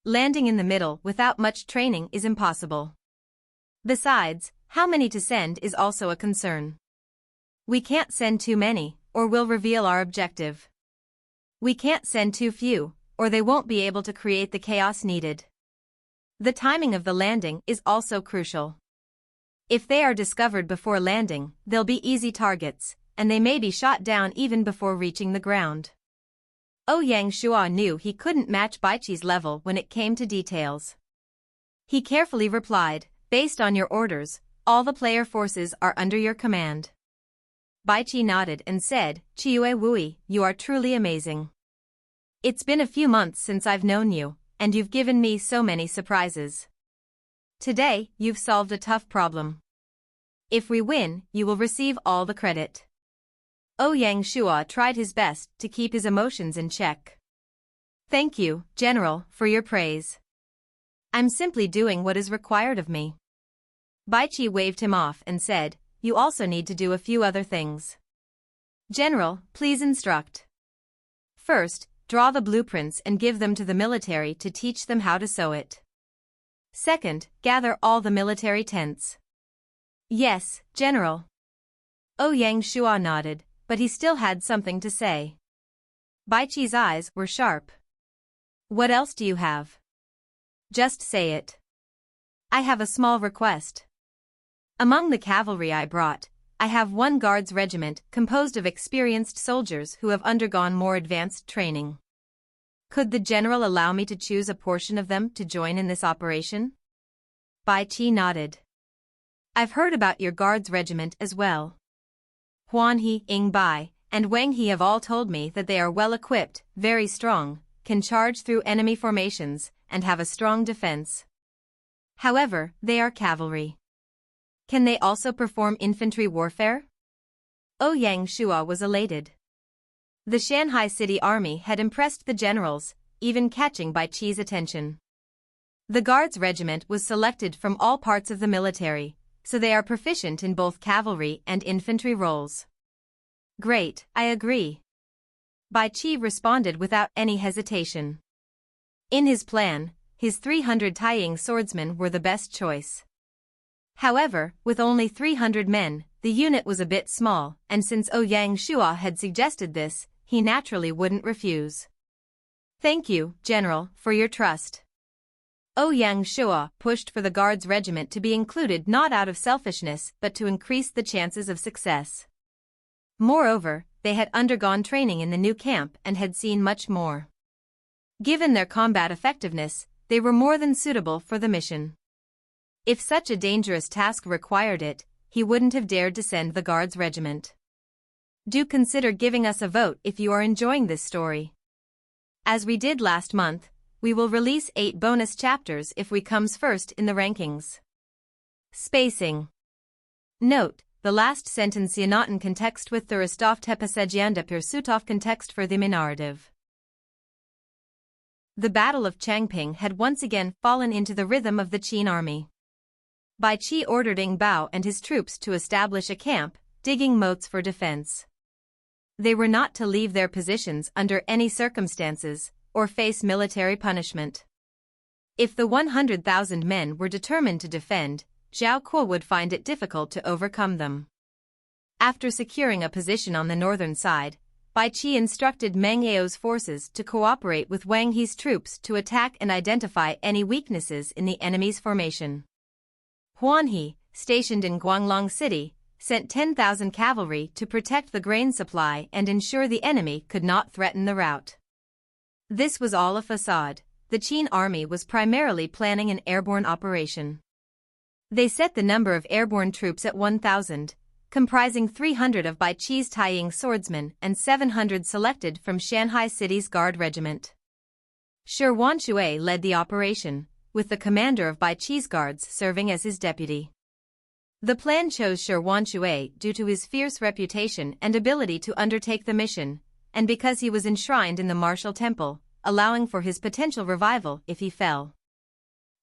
Landing in the middle without much training is impossible. Besides, how many to send is also a concern. We can't send too many, or we'll reveal our objective. We can't send too few, or they won't be able to create the chaos needed. The timing of the landing is also crucial. If they are discovered before landing, they'll be easy targets, and they may be shot down even before reaching the ground." Ouyang Shua knew he couldn't match Baiqi's level when it came to details. He carefully replied, "Based on your orders, all the player forces are under your command." Baiqi nodded and said, "Chiue Wui, you are truly amazing. It's been a few months since I've known you, and you've given me so many surprises. Today, you've solved a tough problem. If we win, you will receive all the credit." Ouyang Shua tried his best to keep his emotions in check. "Thank you, General, for your praise. I'm simply doing what is required of me." Baiqi waved him off and said, "You also need to do a few other things. General, please instruct. First, draw the blueprints and give them to the military to teach them how to sew it. Second, gather all the military tents." "Yes, General." Ouyang Shua nodded, but he still had something to say. Baiqi's eyes were sharp. "What else do you have? Just say it." "I have a small request. Among the cavalry I brought, I have one guards regiment composed of experienced soldiers who have undergone more advanced training. Could the general allow me to choose a portion of them to join in this operation?" Baiqi nodded. "I've heard about your guards regiment as well. Huan He, Ying Bai, and Wang He have all told me that they are well equipped, very strong, can charge through enemy formations, and have a strong defense. However, they are cavalry. Can they also perform infantry warfare?" Ouyang Shua was elated. The Shanghai City Army had impressed the generals, even catching Baiqi's attention. The Guards Regiment was selected from all parts of the military, so they are proficient in both cavalry and infantry roles. "Great, I agree." Baiqi responded without any hesitation. In his plan, his 300 Taiying swordsmen were the best choice. However, with only 300 men, the unit was a bit small, and since Ouyang Shua had suggested this, he naturally wouldn't refuse. "Thank you, General, for your trust." Ouyang Shua pushed for the Guards Regiment to be included not out of selfishness but to increase the chances of success. Moreover, they had undergone training in the new camp and had seen much more. Given their combat effectiveness, they were more than suitable for the mission. If such a dangerous task required it, he wouldn't have dared to send the Guards Regiment. Do consider giving us a vote if you are enjoying this story. As we did last month, We will release 8 bonus chapters if we comes first in the rankings. Spacing. Note, the last sentence Yanaten context with Thuristoft Hepasegianda Pirsutov context for the narrative. The Battle of Changping had once again fallen into the rhythm of the Qin army. Baiqi ordered Ing Bao and his troops to establish a camp, digging moats for defense. They were not to leave their positions under any circumstances, or face military punishment. If the 100,000 men were determined to defend, Zhao Kuo would find it difficult to overcome them. After securing a position on the northern side, Baiqi instructed Meng Yao's forces to cooperate with Wang He's troops to attack and identify any weaknesses in the enemy's formation. Huan He, stationed in Guanglong City, sent 10,000 cavalry to protect the grain supply and ensure the enemy could not threaten the route. This was all a facade. The Qin army was primarily planning an airborne operation. They set the number of airborne troops at 1,000, comprising 300 of Baiqi's Taiying swordsmen and 700 selected from Shanghai City's Guard Regiment. Shi Wanxue led the operation, with the commander of Baiqi's guards serving as his deputy. The plan chose Shi Wanxue due to his fierce reputation and ability to undertake the mission, and because he was enshrined in the martial temple, allowing for his potential revival if he fell.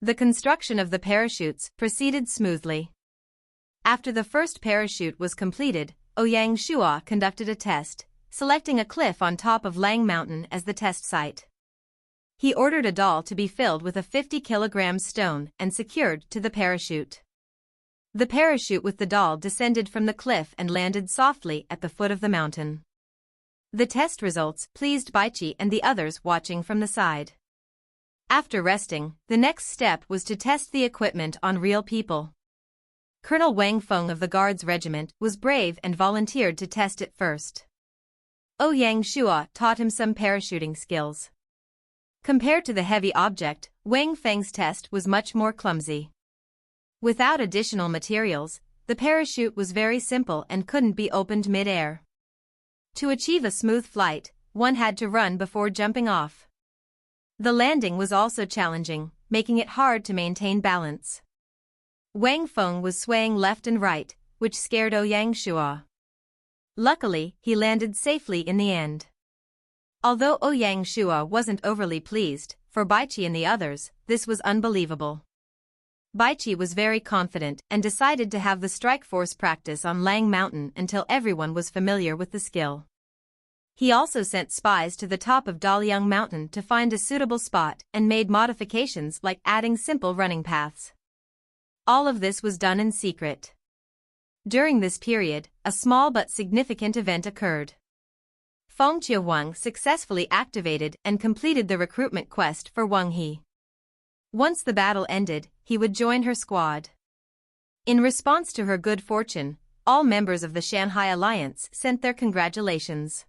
The construction of the parachutes proceeded smoothly. After the first parachute was completed, Ouyang Shua conducted a test, selecting a cliff on top of Lang Mountain as the test site. He ordered a doll to be filled with a 50-kilogram stone and secured to the parachute. The parachute with the doll descended from the cliff and landed softly at the foot of the mountain. The test results pleased Baiqi and the others watching from the side. After resting, the next step was to test the equipment on real people. Colonel Wang Feng of the Guards Regiment was brave and volunteered to test it first. Ouyang Shua taught him some parachuting skills. Compared to the heavy object, Wang Feng's test was much more clumsy. Without additional materials, the parachute was very simple and couldn't be opened mid-air. To achieve a smooth flight, one had to run before jumping off. The landing was also challenging, making it hard to maintain balance. Wang Feng was swaying left and right, which scared Ouyang Shua. Luckily, he landed safely in the end. Although Ouyang Shua wasn't overly pleased, for Baiqi and the others, this was unbelievable. Baiqi was very confident and decided to have the strike force practice on Lang Mountain until everyone was familiar with the skill. He also sent spies to the top of Daliang Mountain to find a suitable spot and made modifications like adding simple running paths. All of this was done in secret. During this period, a small but significant event occurred. Feng Yewang successfully activated and completed the recruitment quest for Wang He. Once the battle ended, he would join her squad. In response to her good fortune, all members of the Shanghai Alliance sent their congratulations.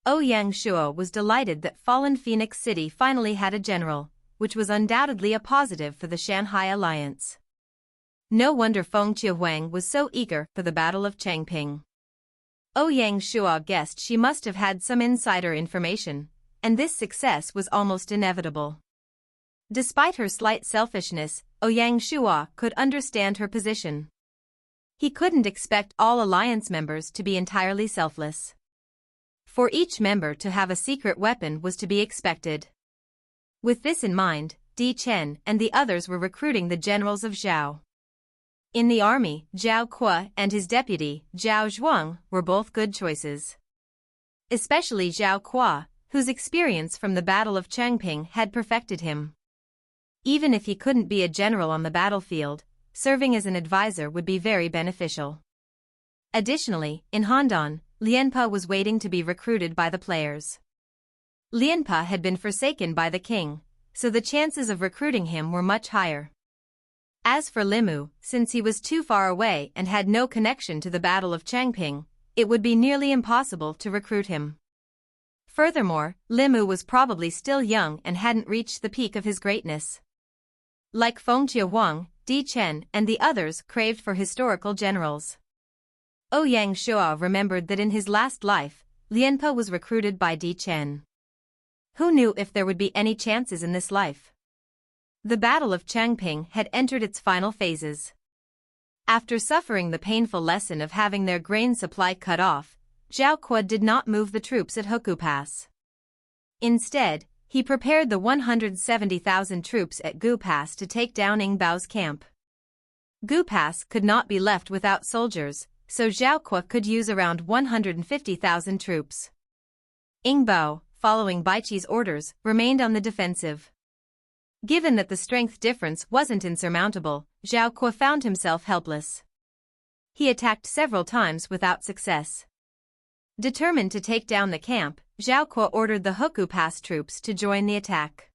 Ouyang Shua was delighted that fallen Phoenix City finally had a general, which was undoubtedly a positive for the Shanghai Alliance. No wonder Feng Yewang was so eager for the Battle of Changping. Ouyang Shua guessed she must have had some insider information, and this success was almost inevitable. Despite her slight selfishness, Ouyang Shua could understand her position. He couldn't expect all alliance members to be entirely selfless. For each member to have a secret weapon was to be expected. With this in mind, Di Chen and the others were recruiting the generals of Zhao. In the army, Zhao Kuo and his deputy, Zhao Zhuang, were both good choices. Especially Zhao Kuo, whose experience from the Battle of Changping had perfected him. Even if he couldn't be a general on the battlefield, serving as an advisor would be very beneficial. Additionally, in Handan, Lianpa was waiting to be recruited by the players. Lianpa had been forsaken by the king, so the chances of recruiting him were much higher. As for Limu, since he was too far away and had no connection to the Battle of Changping, it would be nearly impossible to recruit him. Furthermore, Limu was probably still young and hadn't reached the peak of his greatness. Like Feng Yewang, Di Chen and the others craved for historical generals. Ouyang Shua remembered that in his last life, Lianpa was recruited by Di Chen. Who knew if there would be any chances in this life? The Battle of Changping had entered its final phases. After suffering the painful lesson of having their grain supply cut off, Zhao Kuo did not move the troops at Huku Pass. Instead, he prepared the 170,000 troops at Gu Pass to take down Ing Bao's camp. Gu Pass could not be left without soldiers, so Zhao Kuo could use around 150,000 troops. Ing Bao, following Baiqi's orders, remained on the defensive. Given that the strength difference wasn't insurmountable, Zhao Kuo found himself helpless. He attacked several times without success. Determined to take down the camp, Zhao Kuo ordered the Huku Pass troops to join the attack.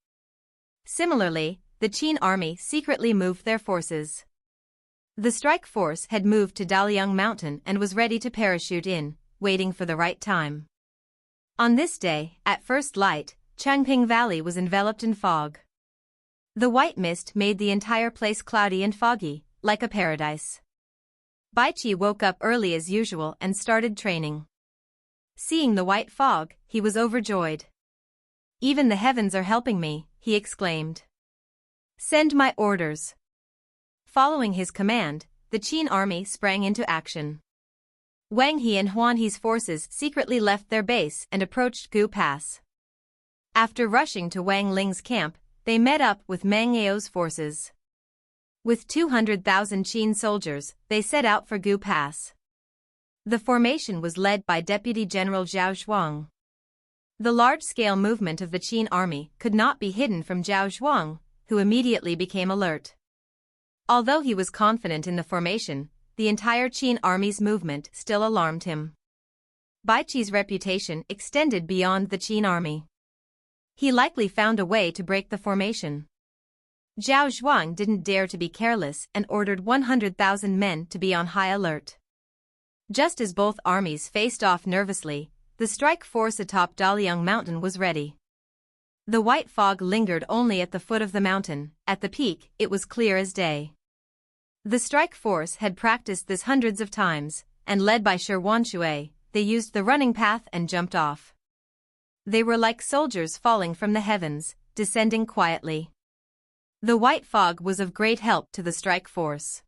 Similarly, the Qin army secretly moved their forces. The strike force had moved to Daliang Mountain and was ready to parachute in, waiting for the right time. On this day, at first light, Changping Valley was enveloped in fog. The white mist made the entire place cloudy and foggy, like a paradise. Baiqi woke up early as usual and started training. Seeing the white fog, he was overjoyed. "Even the heavens are helping me," he exclaimed. "Send my orders." Following his command, the Qin army sprang into action. Wang He and Huan He's forces secretly left their base and approached Gu Pass. After rushing to Wang Ling's camp, they met up with Meng Yao's forces. With 200,000 Qin soldiers, they set out for Gu Pass. The formation was led by Deputy General Zhao Zhuang. The large-scale movement of the Qin army could not be hidden from Zhao Zhuang, who immediately became alert. Although he was confident in the formation, the entire Qin army's movement still alarmed him. Baiqi's reputation extended beyond the Qin army. He likely found a way to break the formation. Zhao Zhuang didn't dare to be careless and ordered 100,000 men to be on high alert. Just as both armies faced off nervously, the strike force atop Daliang Mountain was ready. The white fog lingered only at the foot of the mountain. At the peak, it was clear as day. The strike force had practiced this hundreds of times, and led by Shi Wanshui, they used the running path and jumped off. They were like soldiers falling from the heavens, descending quietly. The white fog was of great help to the strike force.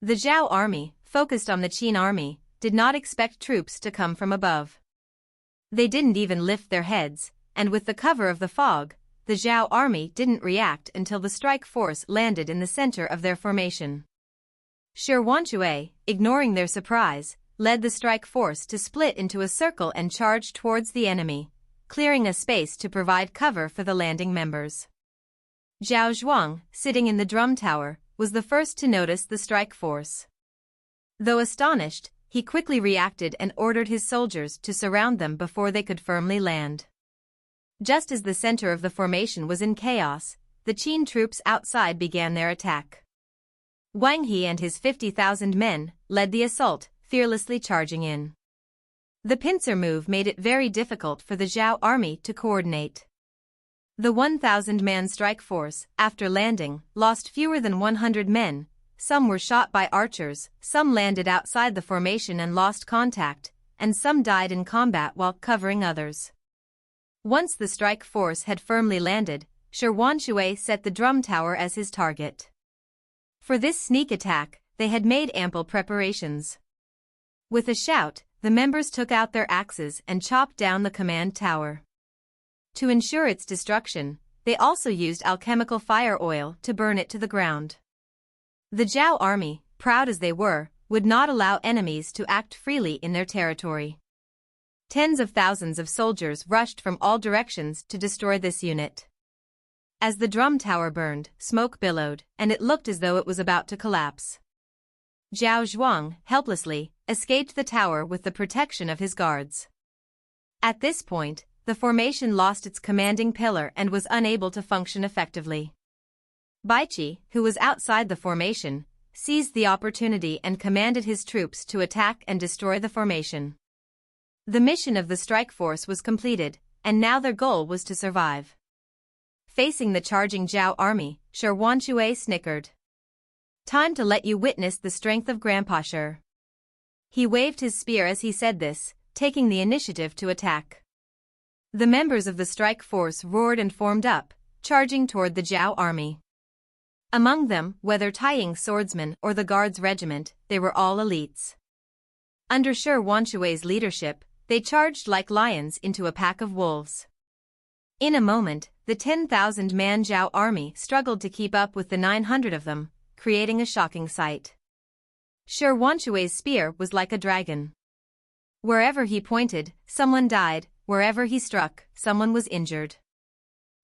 The Zhao army, focused on the Qin army, did not expect troops to come from above. They didn't even lift their heads, and with the cover of the fog, the Zhao army didn't react until the strike force landed in the center of their formation. Shi Wanshui, ignoring their surprise, led the strike force to split into a circle and charge towards the enemy, clearing a space to provide cover for the landing members. Zhao Zhuang, sitting in the drum tower, was the first to notice the strike force. Though astonished, he quickly reacted and ordered his soldiers to surround them before they could firmly land. Just as the center of the formation was in chaos, the Qin troops outside began their attack. Wang He and his 50,000 men led the assault, fearlessly charging in. The pincer move made it very difficult for the Zhao army to coordinate. The 1,000-man strike force, after landing, lost fewer than 100 men. Some were shot by archers, some landed outside the formation and lost contact, and some died in combat while covering others. Once the strike force had firmly landed, Shi Wanshui set the drum tower as his target. For this sneak attack, they had made ample preparations. With a shout, the members took out their axes and chopped down the command tower. To ensure its destruction, they also used alchemical fire oil to burn it to the ground. The Zhao army, proud as they were, would not allow enemies to act freely in their territory. Tens of thousands of soldiers rushed from all directions to destroy this unit. As the drum tower burned, smoke billowed, and it looked as though it was about to collapse. Zhao Zhuang, helplessly, escaped the tower with the protection of his guards. At this point, the formation lost its commanding pillar and was unable to function effectively. Baiqi, who was outside the formation, seized the opportunity and commanded his troops to attack and destroy the formation. The mission of the strike force was completed, and now their goal was to survive. Facing the charging Zhao army, Shi Wanshui snickered. "Time to let you witness the strength of Grandpa Shi." He waved his spear as he said this, taking the initiative to attack. The members of the strike force roared and formed up, charging toward the Zhao army. Among them, whether Taiying swordsmen or the Guards regiment, they were all elites. Under Shi Wanshui's leadership, they charged like lions into a pack of wolves. In a moment, the 10,000-man Zhao army struggled to keep up with the 900 of them, creating a shocking sight. Shi Wanshui's spear was like a dragon. Wherever he pointed, someone died, wherever he struck, someone was injured.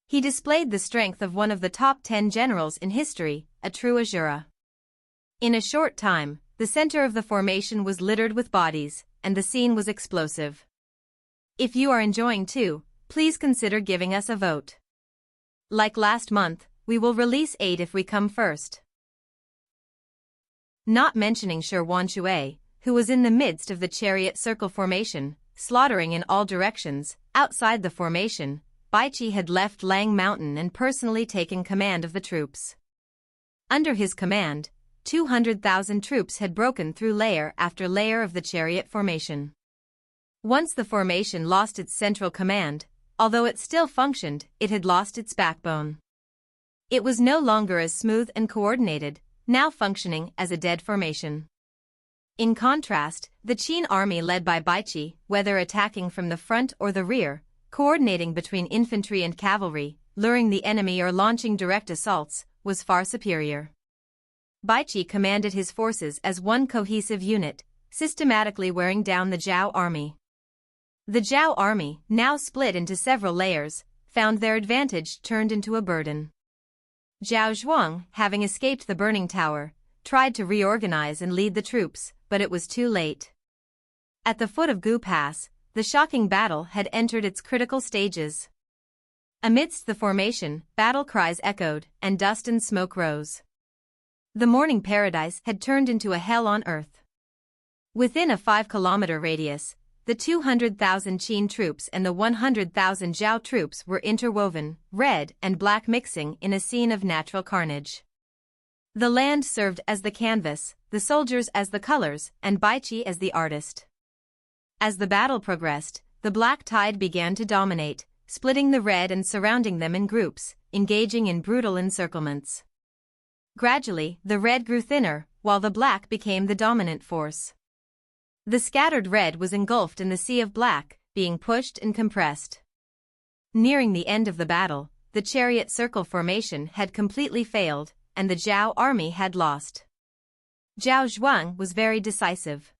He displayed the strength of one of the top 10 generals in history, a true Asura. In a short time, the center of the formation was littered with bodies, and the scene was explosive. If you are enjoying too, please consider giving us a vote. Like last month, we will release 8 if we come first. Not mentioning Shi Wanshui, who was in the midst of the chariot circle formation, slaughtering in all directions. Outside the formation, Baiqi had left Lang Mountain and personally taken command of the troops. Under his command, 200,000 troops had broken through layer after layer of the chariot formation. Once the formation lost its central command, although it still functioned, it had lost its backbone. It was no longer as smooth and coordinated, now functioning as a dead formation. In contrast, the Qin army led by Baiqi, whether attacking from the front or the rear, coordinating between infantry and cavalry, luring the enemy or launching direct assaults, was far superior. Baiqi commanded his forces as one cohesive unit, systematically wearing down the Zhao army. The Zhao army, now split into several layers, found their advantage turned into a burden. Zhao Zhuang, having escaped the burning tower, tried to reorganize and lead the troops, but it was too late. At the foot of Gu Pass, the shocking battle had entered its critical stages. Amidst the formation, battle cries echoed, and dust and smoke rose. The morning paradise had turned into a hell on earth. Within a 5-kilometer radius, the 200,000 Qin troops and the 100,000 Zhao troops were interwoven, red and black mixing in a scene of natural carnage. The land served as the canvas, the soldiers as the colors, and Baiqi as the artist. As the battle progressed, the black tide began to dominate, splitting the red and surrounding them in groups, engaging in brutal encirclements. Gradually, the red grew thinner, while the black became the dominant force. The scattered red was engulfed in the sea of black, being pushed and compressed. Nearing the end of the battle, the chariot circle formation had completely failed, and the Zhao army had lost. Zhao Zhuang was very decisive.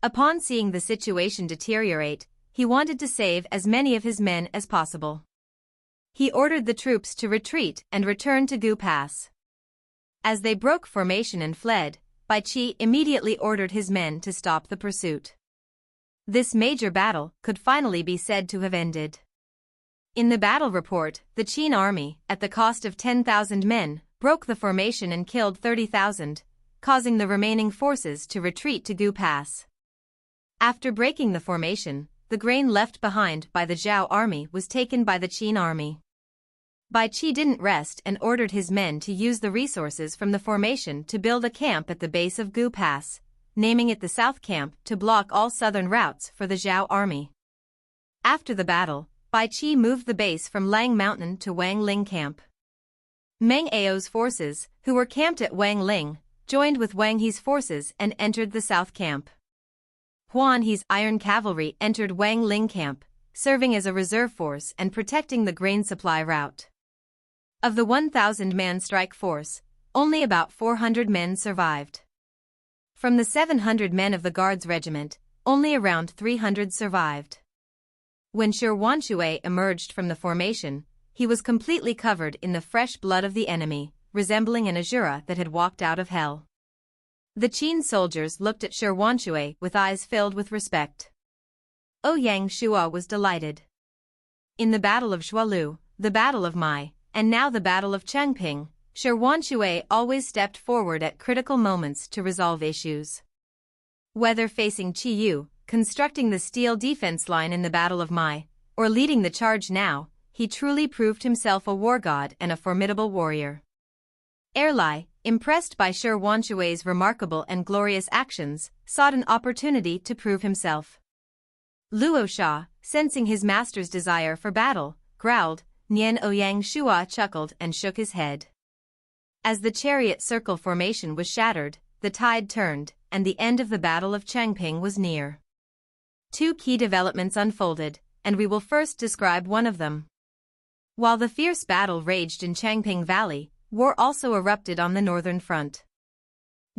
Upon seeing the situation deteriorate, he wanted to save as many of his men as possible. He ordered the troops to retreat and return to Gu Pass. As they broke formation and fled, Baiqi immediately ordered his men to stop the pursuit. This major battle could finally be said to have ended. In the battle report, the Qin army, at the cost of 10,000 men, broke the formation and killed 30,000, causing the remaining forces to retreat to Gu Pass. After breaking the formation, the grain left behind by the Zhao army was taken by the Qin army. Baiqi didn't rest and ordered his men to use the resources from the formation to build a camp at the base of Gu Pass, naming it the South Camp to block all southern routes for the Zhao army. After the battle, Baiqi moved the base from Lang Mountain to Wang Ling Camp. Meng Ao's forces, who were camped at Wang Ling, joined with Wang He's forces and entered the South Camp. Huan He's Iron Cavalry entered Wang Ling Camp, serving as a reserve force and protecting the grain supply route. Of the 1,000-man strike force, only about 400 men survived. From the 700 men of the Guards regiment, only around 300 survived. When Shi Wanshui emerged from the formation, he was completely covered in the fresh blood of the enemy, resembling an Asura that had walked out of hell. The Qin soldiers looked at Shi Wanshui with eyes filled with respect. Ouyang Shua was delighted. In the Battle of Zhualu, the Battle of Mai, and now the Battle of Changping, Shi Wanshui always stepped forward at critical moments to resolve issues. Whether facing Qi Yu, constructing the steel defense line in the Battle of Mai, or leading the charge now, he truly proved himself a war god and a formidable warrior. Erlai, impressed by Shi Wanshui's remarkable and glorious actions, sought an opportunity to prove himself. Luo Sha, sensing his master's desire for battle, growled. Nian Ouyang Shua chuckled and shook his head. As the chariot circle formation was shattered, the tide turned, and the end of the Battle of Changping was near. Two key developments unfolded, and we will first describe one of them. While the fierce battle raged in Changping Valley, war also erupted on the northern front.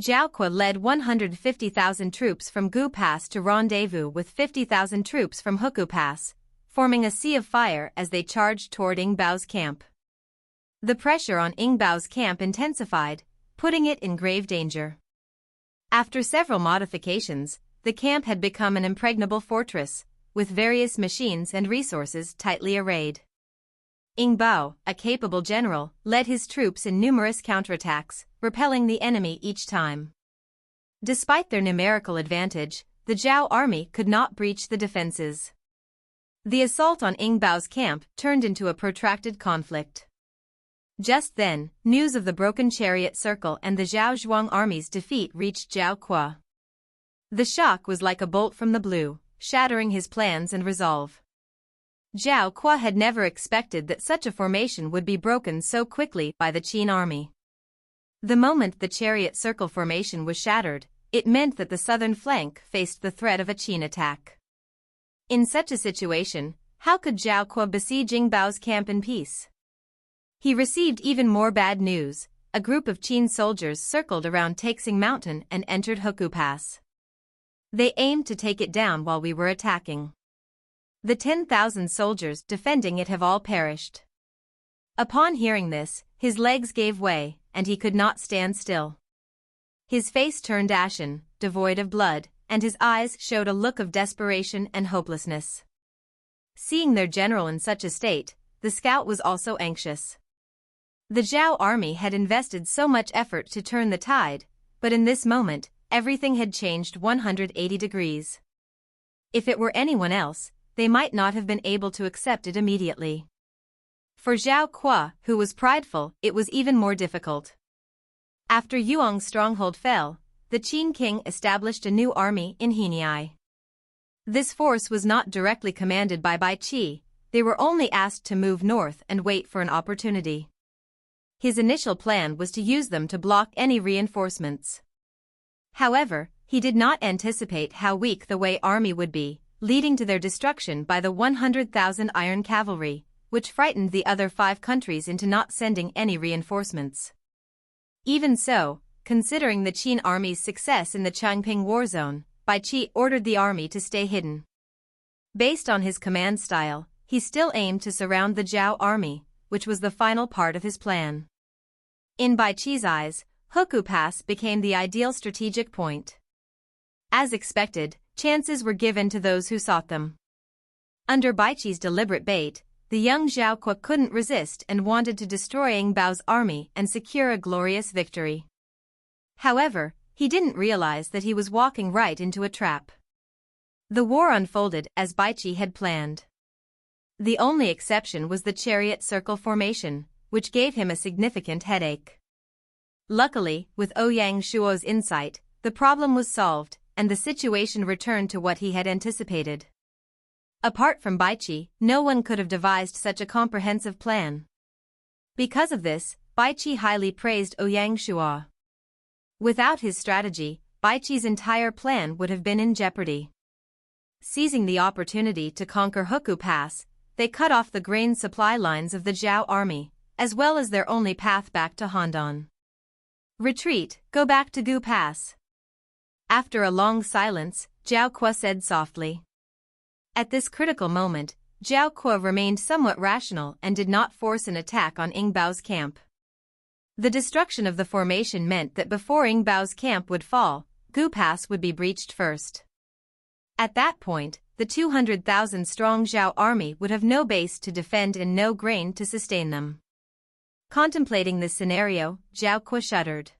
Zhao Kuo led 150,000 troops from Gu Pass to rendezvous with 50,000 troops from Huku Pass, forming a sea of fire as they charged toward Ing Bao's camp. The pressure on Ing Bao's camp intensified, putting it in grave danger. After several modifications, the camp had become an impregnable fortress, with various machines and resources tightly arrayed. Ing Bao, a capable general, led his troops in numerous counterattacks, repelling the enemy each time. Despite their numerical advantage, the Zhao army could not breach the defenses. The assault on Ing Bao's camp turned into a protracted conflict. Just then, news of the broken chariot circle and the Zhao Zhuang army's defeat reached Zhao Kuo. The shock was like a bolt from the blue, shattering his plans and resolve. Zhao Kuo had never expected that such a formation would be broken so quickly by the Qin army. The moment the chariot circle formation was shattered, it meant that the southern flank faced the threat of a Qin attack. In such a situation, how could Zhao Kuo besiege Ing Bao's camp in peace? He received even more bad news. A group of Qin soldiers circled around Taixing Mountain and entered Huku Pass. They aimed to take it down while we were attacking. The 10,000 soldiers defending it have all perished. Upon hearing this, his legs gave way, and he could not stand still. His face turned ashen, devoid of blood, and his eyes showed a look of desperation and hopelessness. Seeing their general in such a state, the scout was also anxious. The Zhao army had invested so much effort to turn the tide, but in this moment, everything had changed 180 degrees. If it were anyone else, they might not have been able to accept it immediately. For Zhao Kuo, who was prideful, it was even more difficult. After Yewang's stronghold fell, the Qin king established a new army in Heniai. This force was not directly commanded by Baiqi, they were only asked to move north and wait for an opportunity. His initial plan was to use them to block any reinforcements. However, he did not anticipate how weak the Wei army would be, leading to their destruction by the 100,000 iron cavalry, which frightened the other 5 countries into not sending any reinforcements. Even so, considering the Qin army's success in the Changping war zone, Baiqi ordered the army to stay hidden. Based on his command style, he still aimed to surround the Zhao army, which was the final part of his plan. In Baiqi's eyes, Huku Pass became the ideal strategic point. As expected, chances were given to those who sought them. Under Baiqi's deliberate bait, the young Zhao Kuo couldn't resist and wanted to destroy Ing Bao's army and secure a glorious victory. However, he didn't realize that he was walking right into a trap. The war unfolded as Baiqi had planned. The only exception was the chariot circle formation, which gave him a significant headache. Luckily, with Ouyang Shuo's insight, the problem was solved, and the situation returned to what he had anticipated. Apart from Baiqi, no one could have devised such a comprehensive plan. Because of this, Baiqi highly praised Ouyang Shuo. Without his strategy, Baiqi's entire plan would have been in jeopardy. Seizing the opportunity to conquer Huku Pass, they cut off the grain supply lines of the Zhao army, as well as their only path back to Handan. Retreat, go back to Gu Pass. After a long silence, Zhao Kuo said softly. At this critical moment, Zhao Kuo remained somewhat rational and did not force an attack on Ing Bao's camp. The destruction of the formation meant that before Ing Bao's camp would fall, Gu Pass would be breached first. At that point, the 200,000-strong Zhao army would have no base to defend and no grain to sustain them. Contemplating this scenario, Zhao Kuo shuddered.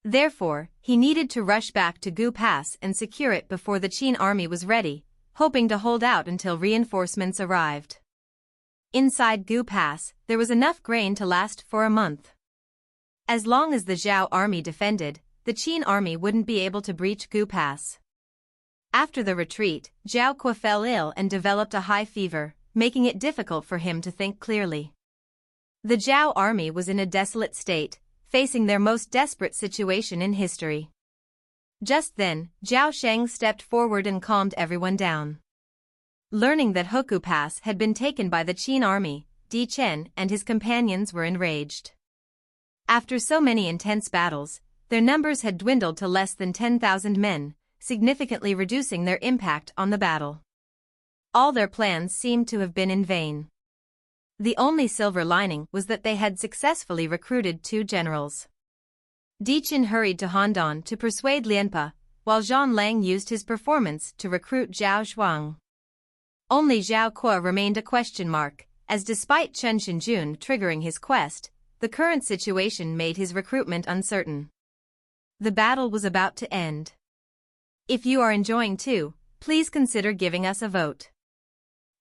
Therefore, he needed to rush back to Gu Pass and secure it before the Qin army was ready, hoping to hold out until reinforcements arrived. Inside Gu Pass, there was enough grain to last for a month. As long as the Zhao army defended, the Qin army wouldn't be able to breach Gu Pass. After the retreat, Zhao Kuo fell ill and developed a high fever, making it difficult for him to think clearly. The Zhao army was in a desolate state, facing their most desperate situation in history. Just then, Zhao Sheng stepped forward and calmed everyone down. Learning that Hoku Pass had been taken by the Qin army, Di Chen and his companions were enraged. After so many intense battles, their numbers had dwindled to less than 10,000 men, significantly reducing their impact on the battle. All their plans seemed to have been in vain. The only silver lining was that they had successfully recruited 2 generals. Di Chen hurried to Handan to persuade Lianpa, while Zhang Lang used his performance to recruit Zhao Zhuang. Only Zhao Kuo remained a question mark, as despite Chen Shenjun triggering his quest, the current situation made his recruitment uncertain. The battle was about to end. If you are enjoying too, please consider giving us a vote.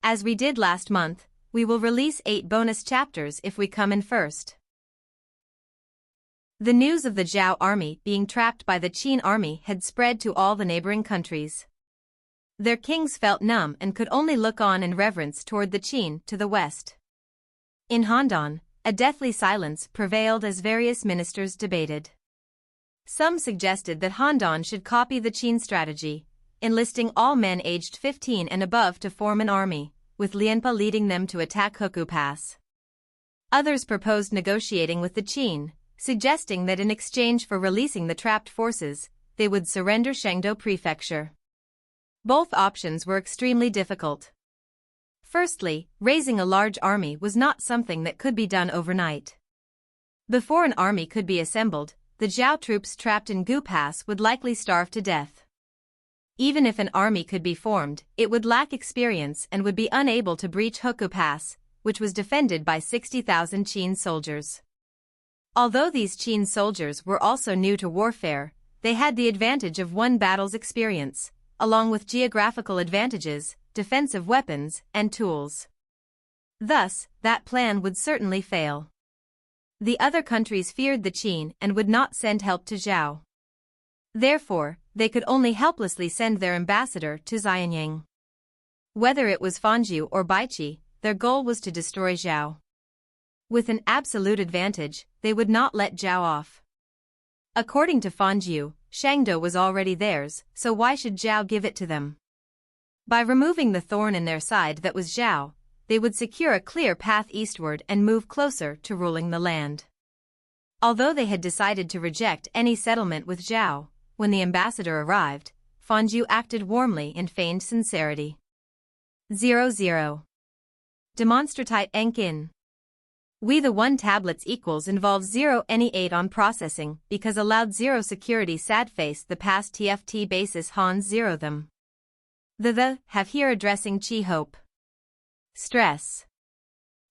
As we did last month, we will release 8 bonus chapters if we come in first. The news of the Zhao army being trapped by the Qin army had spread to all the neighboring countries. Their kings felt numb and could only look on in reverence toward the Qin to the west. In Handan, a deathly silence prevailed as various ministers debated. Some suggested that Handan should copy the Qin strategy, enlisting all men aged 15 and above to form an army, with Lianpa leading them to attack Hoku Pass. Others proposed negotiating with the Qin, suggesting that in exchange for releasing the trapped forces, they would surrender Shengdo Prefecture. Both options were extremely difficult. Firstly, raising a large army was not something that could be done overnight. Before an army could be assembled, the Zhao troops trapped in Gu Pass would likely starve to death. Even if an army could be formed, it would lack experience and would be unable to breach Hoku Pass, which was defended by 60,000 Qin soldiers. Although these Qin soldiers were also new to warfare, they had the advantage of one battle's experience, along with geographical advantages, defensive weapons, and tools. Thus, that plan would certainly fail. The other countries feared the Qin and would not send help to Zhao. Therefore, they could only helplessly send their ambassador to Xianyang. Whether it was Fanju or Baiqi, their goal was to destroy Zhao. With an absolute advantage, they would not let Zhao off. According to Fanju, Shangdo was already theirs, so why should Zhao give it to them? By removing the thorn in their side that was Zhao, they would secure a clear path eastward and move closer to ruling the land. Although they had decided to reject any settlement with Zhao, when the ambassador arrived, Fanju acted warmly and feigned sincerity. 00. Demonstratite Enkin. We the 1 tablets equals involve 0 any 8 on processing because allowed 0 security sad face the past TFT basis Hans 0 them. The have here addressing Chi Hope. Stress.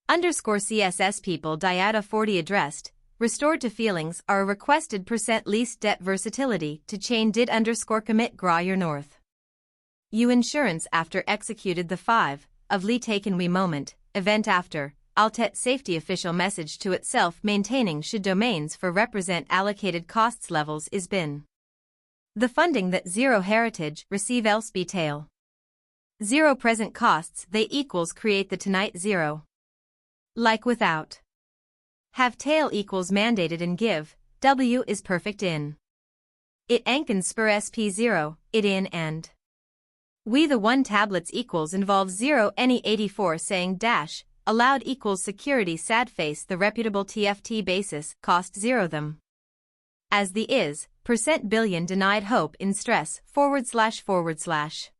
Underscore CSS people Diata 40 addressed, restored to feelings are a requested % least debt versatility to chain did underscore commit gra your north. You insurance after executed the 5, of Li taken we moment, event after. Altet safety official message to itself maintaining should domains for represent allocated costs levels is bin. The funding that 0 heritage receive else be tail. 0 present costs they equals create the tonight 0. Like without. Have tail equals mandated and give, W is perfect in. It anken spur SP0, it in and. We the 1 tablets equals involve 0 any 84 saying dash. Allowed equals security sad face the reputable TFT basis cost 0 them. As the is, % billion denied hope in stress //.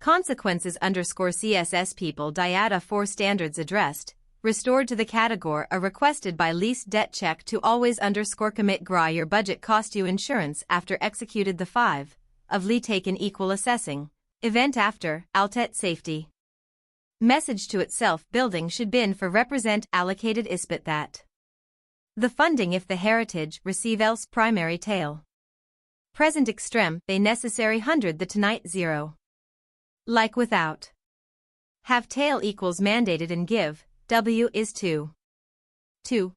Consequences underscore CSS people Diata 4 standards addressed, restored to the category a requested by least debt check to always underscore commit gra your budget cost you insurance after executed the 5, of Li taken equal assessing, event after, Altet safety. Message to itself building should bin for represent allocated ispit that. The funding if the heritage receive else primary tail. Present extreme they necessary 100 the tonight 0. Like without. Have tail equals mandated and give, W is 2. 2.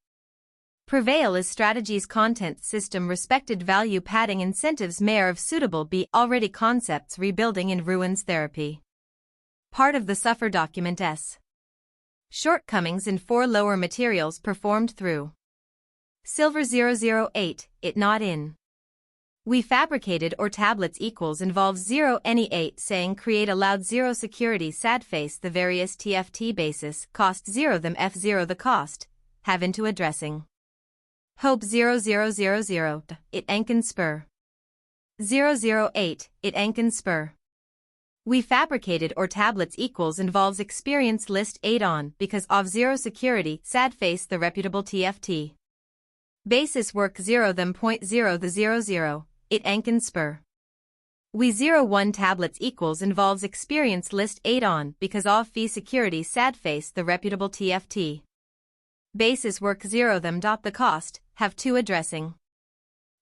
Prevail is strategy's content system respected value padding incentives mayor of suitable be already concepts rebuilding in ruins therapy. Part of the suffer document S. Shortcomings in 4 lower materials performed through. Silver 008, it not in. We fabricated or tablets equals involves 0 any 8 saying create allowed 0 security sad face the various TFT basis cost 0 them F0 the cost, have into addressing. Hope 0000, it Enken spur. 008, it Enken spur. We fabricated or tablets equals involves experience list 8 on because of 0 security sad face the reputable TFT. Basis work 0 them point 0 the 00, it Enken spur. We 01 tablets equals involves experience list 8 on because of fee security sad face the reputable TFT. Basis work 0 them dot the cost, have 2 addressing.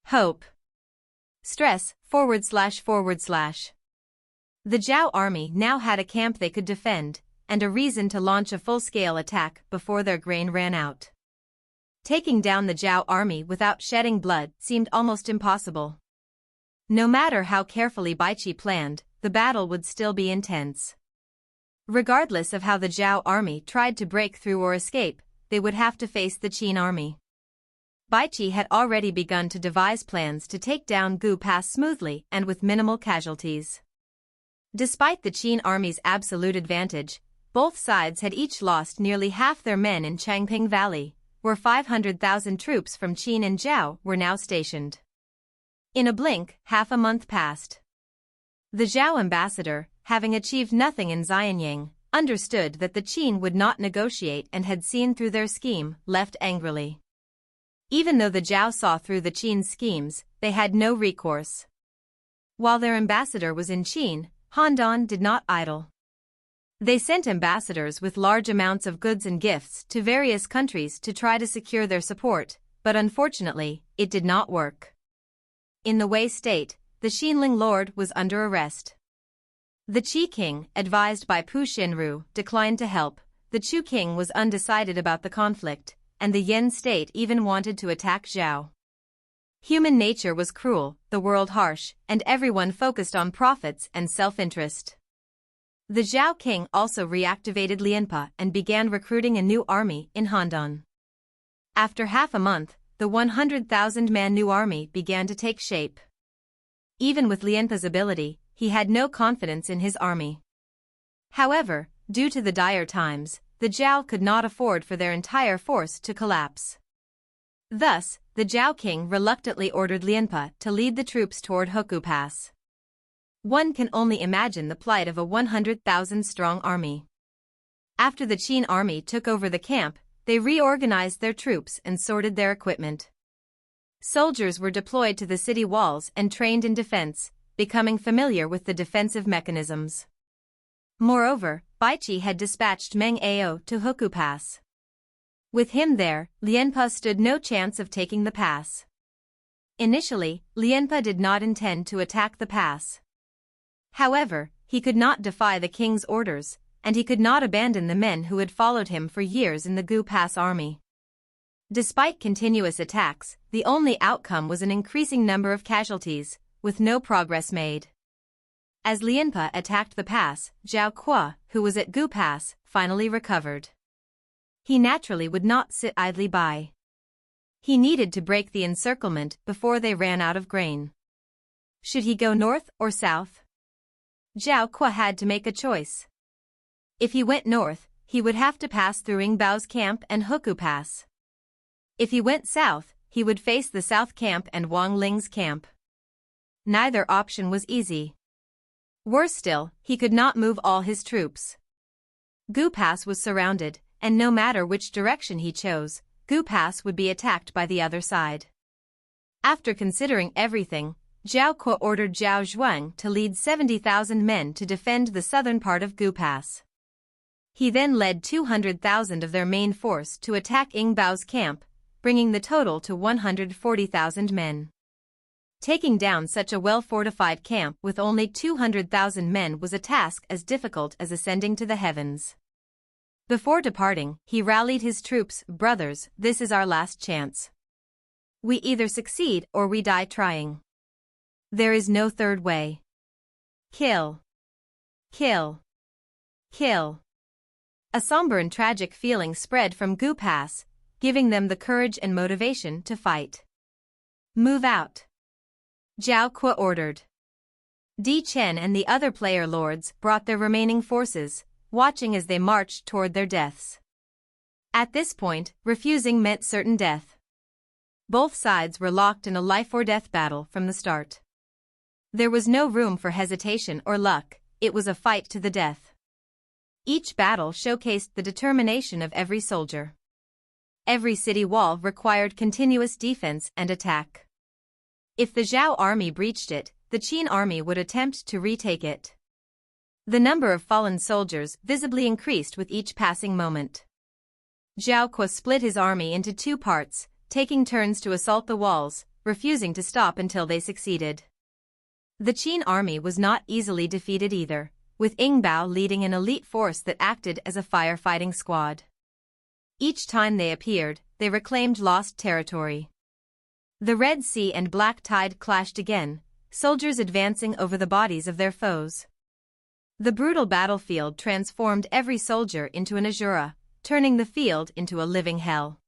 Hope. Stress, //. The Zhao army now had a camp they could defend, and a reason to launch a full-scale attack before their grain ran out. Taking down the Zhao army without shedding blood seemed almost impossible. No matter how carefully Baiqi planned, the battle would still be intense. Regardless of how the Zhao army tried to break through or escape, they would have to face the Qin army. Baiqi had already begun to devise plans to take down Gu Pass smoothly and with minimal casualties. Despite the Qin army's absolute advantage, both sides had each lost nearly half their men in Changping Valley, where 500,000 troops from Qin and Zhao were now stationed. In a blink, half a month passed. The Zhao ambassador, having achieved nothing in Xianyang, understood that the Qin would not negotiate and had seen through their scheme, left angrily. Even though the Zhao saw through the Qin's schemes, they had no recourse. While their ambassador was in Qin, Handan did not idle. They sent ambassadors with large amounts of goods and gifts to various countries to try to secure their support, but unfortunately, it did not work. In the Wei state, the Xinling lord was under arrest. The Qi king, advised by Pu Xinru, declined to help. The Chu king was undecided about the conflict, and the Yen state even wanted to attack Zhao. Human nature was cruel, the world harsh, and everyone focused on profits and self-interest. The Zhao king also reactivated Lianpa and began recruiting a new army in Handan. After half a month, the 100,000-man new army began to take shape. Even with Lianpa's ability, he had no confidence in his army. However, due to the dire times, the Zhao could not afford for their entire force to collapse. Thus, the Zhao king reluctantly ordered Lianpa to lead the troops toward Hoku Pass. One can only imagine the plight of a 100,000-strong army. After the Qin army took over the camp, they reorganized their troops and sorted their equipment. Soldiers were deployed to the city walls and trained in defense, becoming familiar with the defensive mechanisms. Moreover, Baiqi had dispatched Meng Ao to Hoku Pass. With him there, Lianpa stood no chance of taking the pass. Initially, Lianpa did not intend to attack the pass. However, he could not defy the king's orders, and he could not abandon the men who had followed him for years in the Gu Pass army. Despite continuous attacks, the only outcome was an increasing number of casualties, with no progress made. As Lianpa attacked the pass, Zhao Kuo, who was at Gu Pass, finally recovered. He naturally would not sit idly by. He needed to break the encirclement before they ran out of grain. Should he go north or south? Zhao Kuo had to make a choice. If he went north, he would have to pass through Ing Bao's camp and Hoku Pass. If he went south, he would face the south camp and Wang Ling's camp. Neither option was easy. Worse still, he could not move all his troops. Gu Pass was surrounded, and no matter which direction he chose, Gu Pass would be attacked by the other side. After considering everything, Zhao Kuo ordered Zhao Zhuang to lead 70,000 men to defend the southern part of Gu Pass. He then led 200,000 of their main force to attack Ing Bao's camp, bringing the total to 140,000 men. Taking down such a well-fortified camp with only 200,000 men was a task as difficult as ascending to the heavens. Before departing, he rallied his troops, "Brothers, this is our last chance. We either succeed or we die trying. There is no third way. Kill. Kill. Kill. A somber and tragic feeling spread from Gu Pass, giving them the courage and motivation to fight. Move out. Zhao Kuo ordered. Di Chen and the other player lords brought their remaining forces, watching as they marched toward their deaths. At this point, refusing meant certain death. Both sides were locked in a life-or-death battle from the start. There was no room for hesitation or luck, it was a fight to the death. Each battle showcased the determination of every soldier. Every city wall required continuous defense and attack. If the Zhao army breached it, the Qin army would attempt to retake it. The number of fallen soldiers visibly increased with each passing moment. Zhao Kuo split his army into two parts, taking turns to assault the walls, refusing to stop until they succeeded. The Qin army was not easily defeated either, with Ying Bao leading an elite force that acted as a firefighting squad. Each time they appeared, they reclaimed lost territory. The Red Sea and Black Tide clashed again, soldiers advancing over the bodies of their foes. The brutal battlefield transformed every soldier into an Asura, turning the field into a living hell.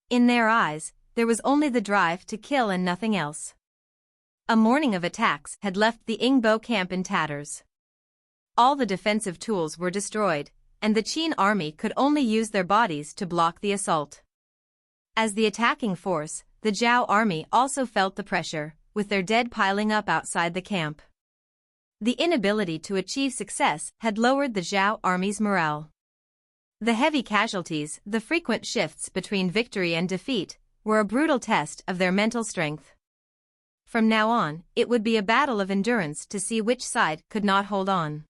In their eyes, there was only the drive to kill and nothing else. A morning of attacks had left the Yingbo camp in tatters. All the defensive tools were destroyed, and the Qin army could only use their bodies to block the assault. As the attacking force, the Zhao army also felt the pressure, with their dead piling up outside the camp. The inability to achieve success had lowered the Zhao army's morale. The heavy casualties, the frequent shifts between victory and defeat, were a brutal test of their mental strength. From now on, it would be a battle of endurance to see which side could not hold on.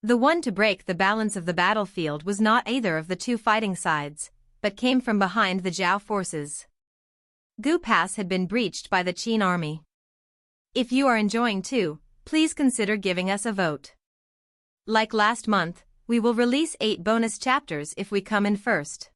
The one to break the balance of the battlefield was not either of the two fighting sides, but came from behind the Zhao forces. Gu Pass had been breached by the Qin army. If you are enjoying too, please consider giving us a vote. Like last month, we will release 8 bonus chapters if we come in first.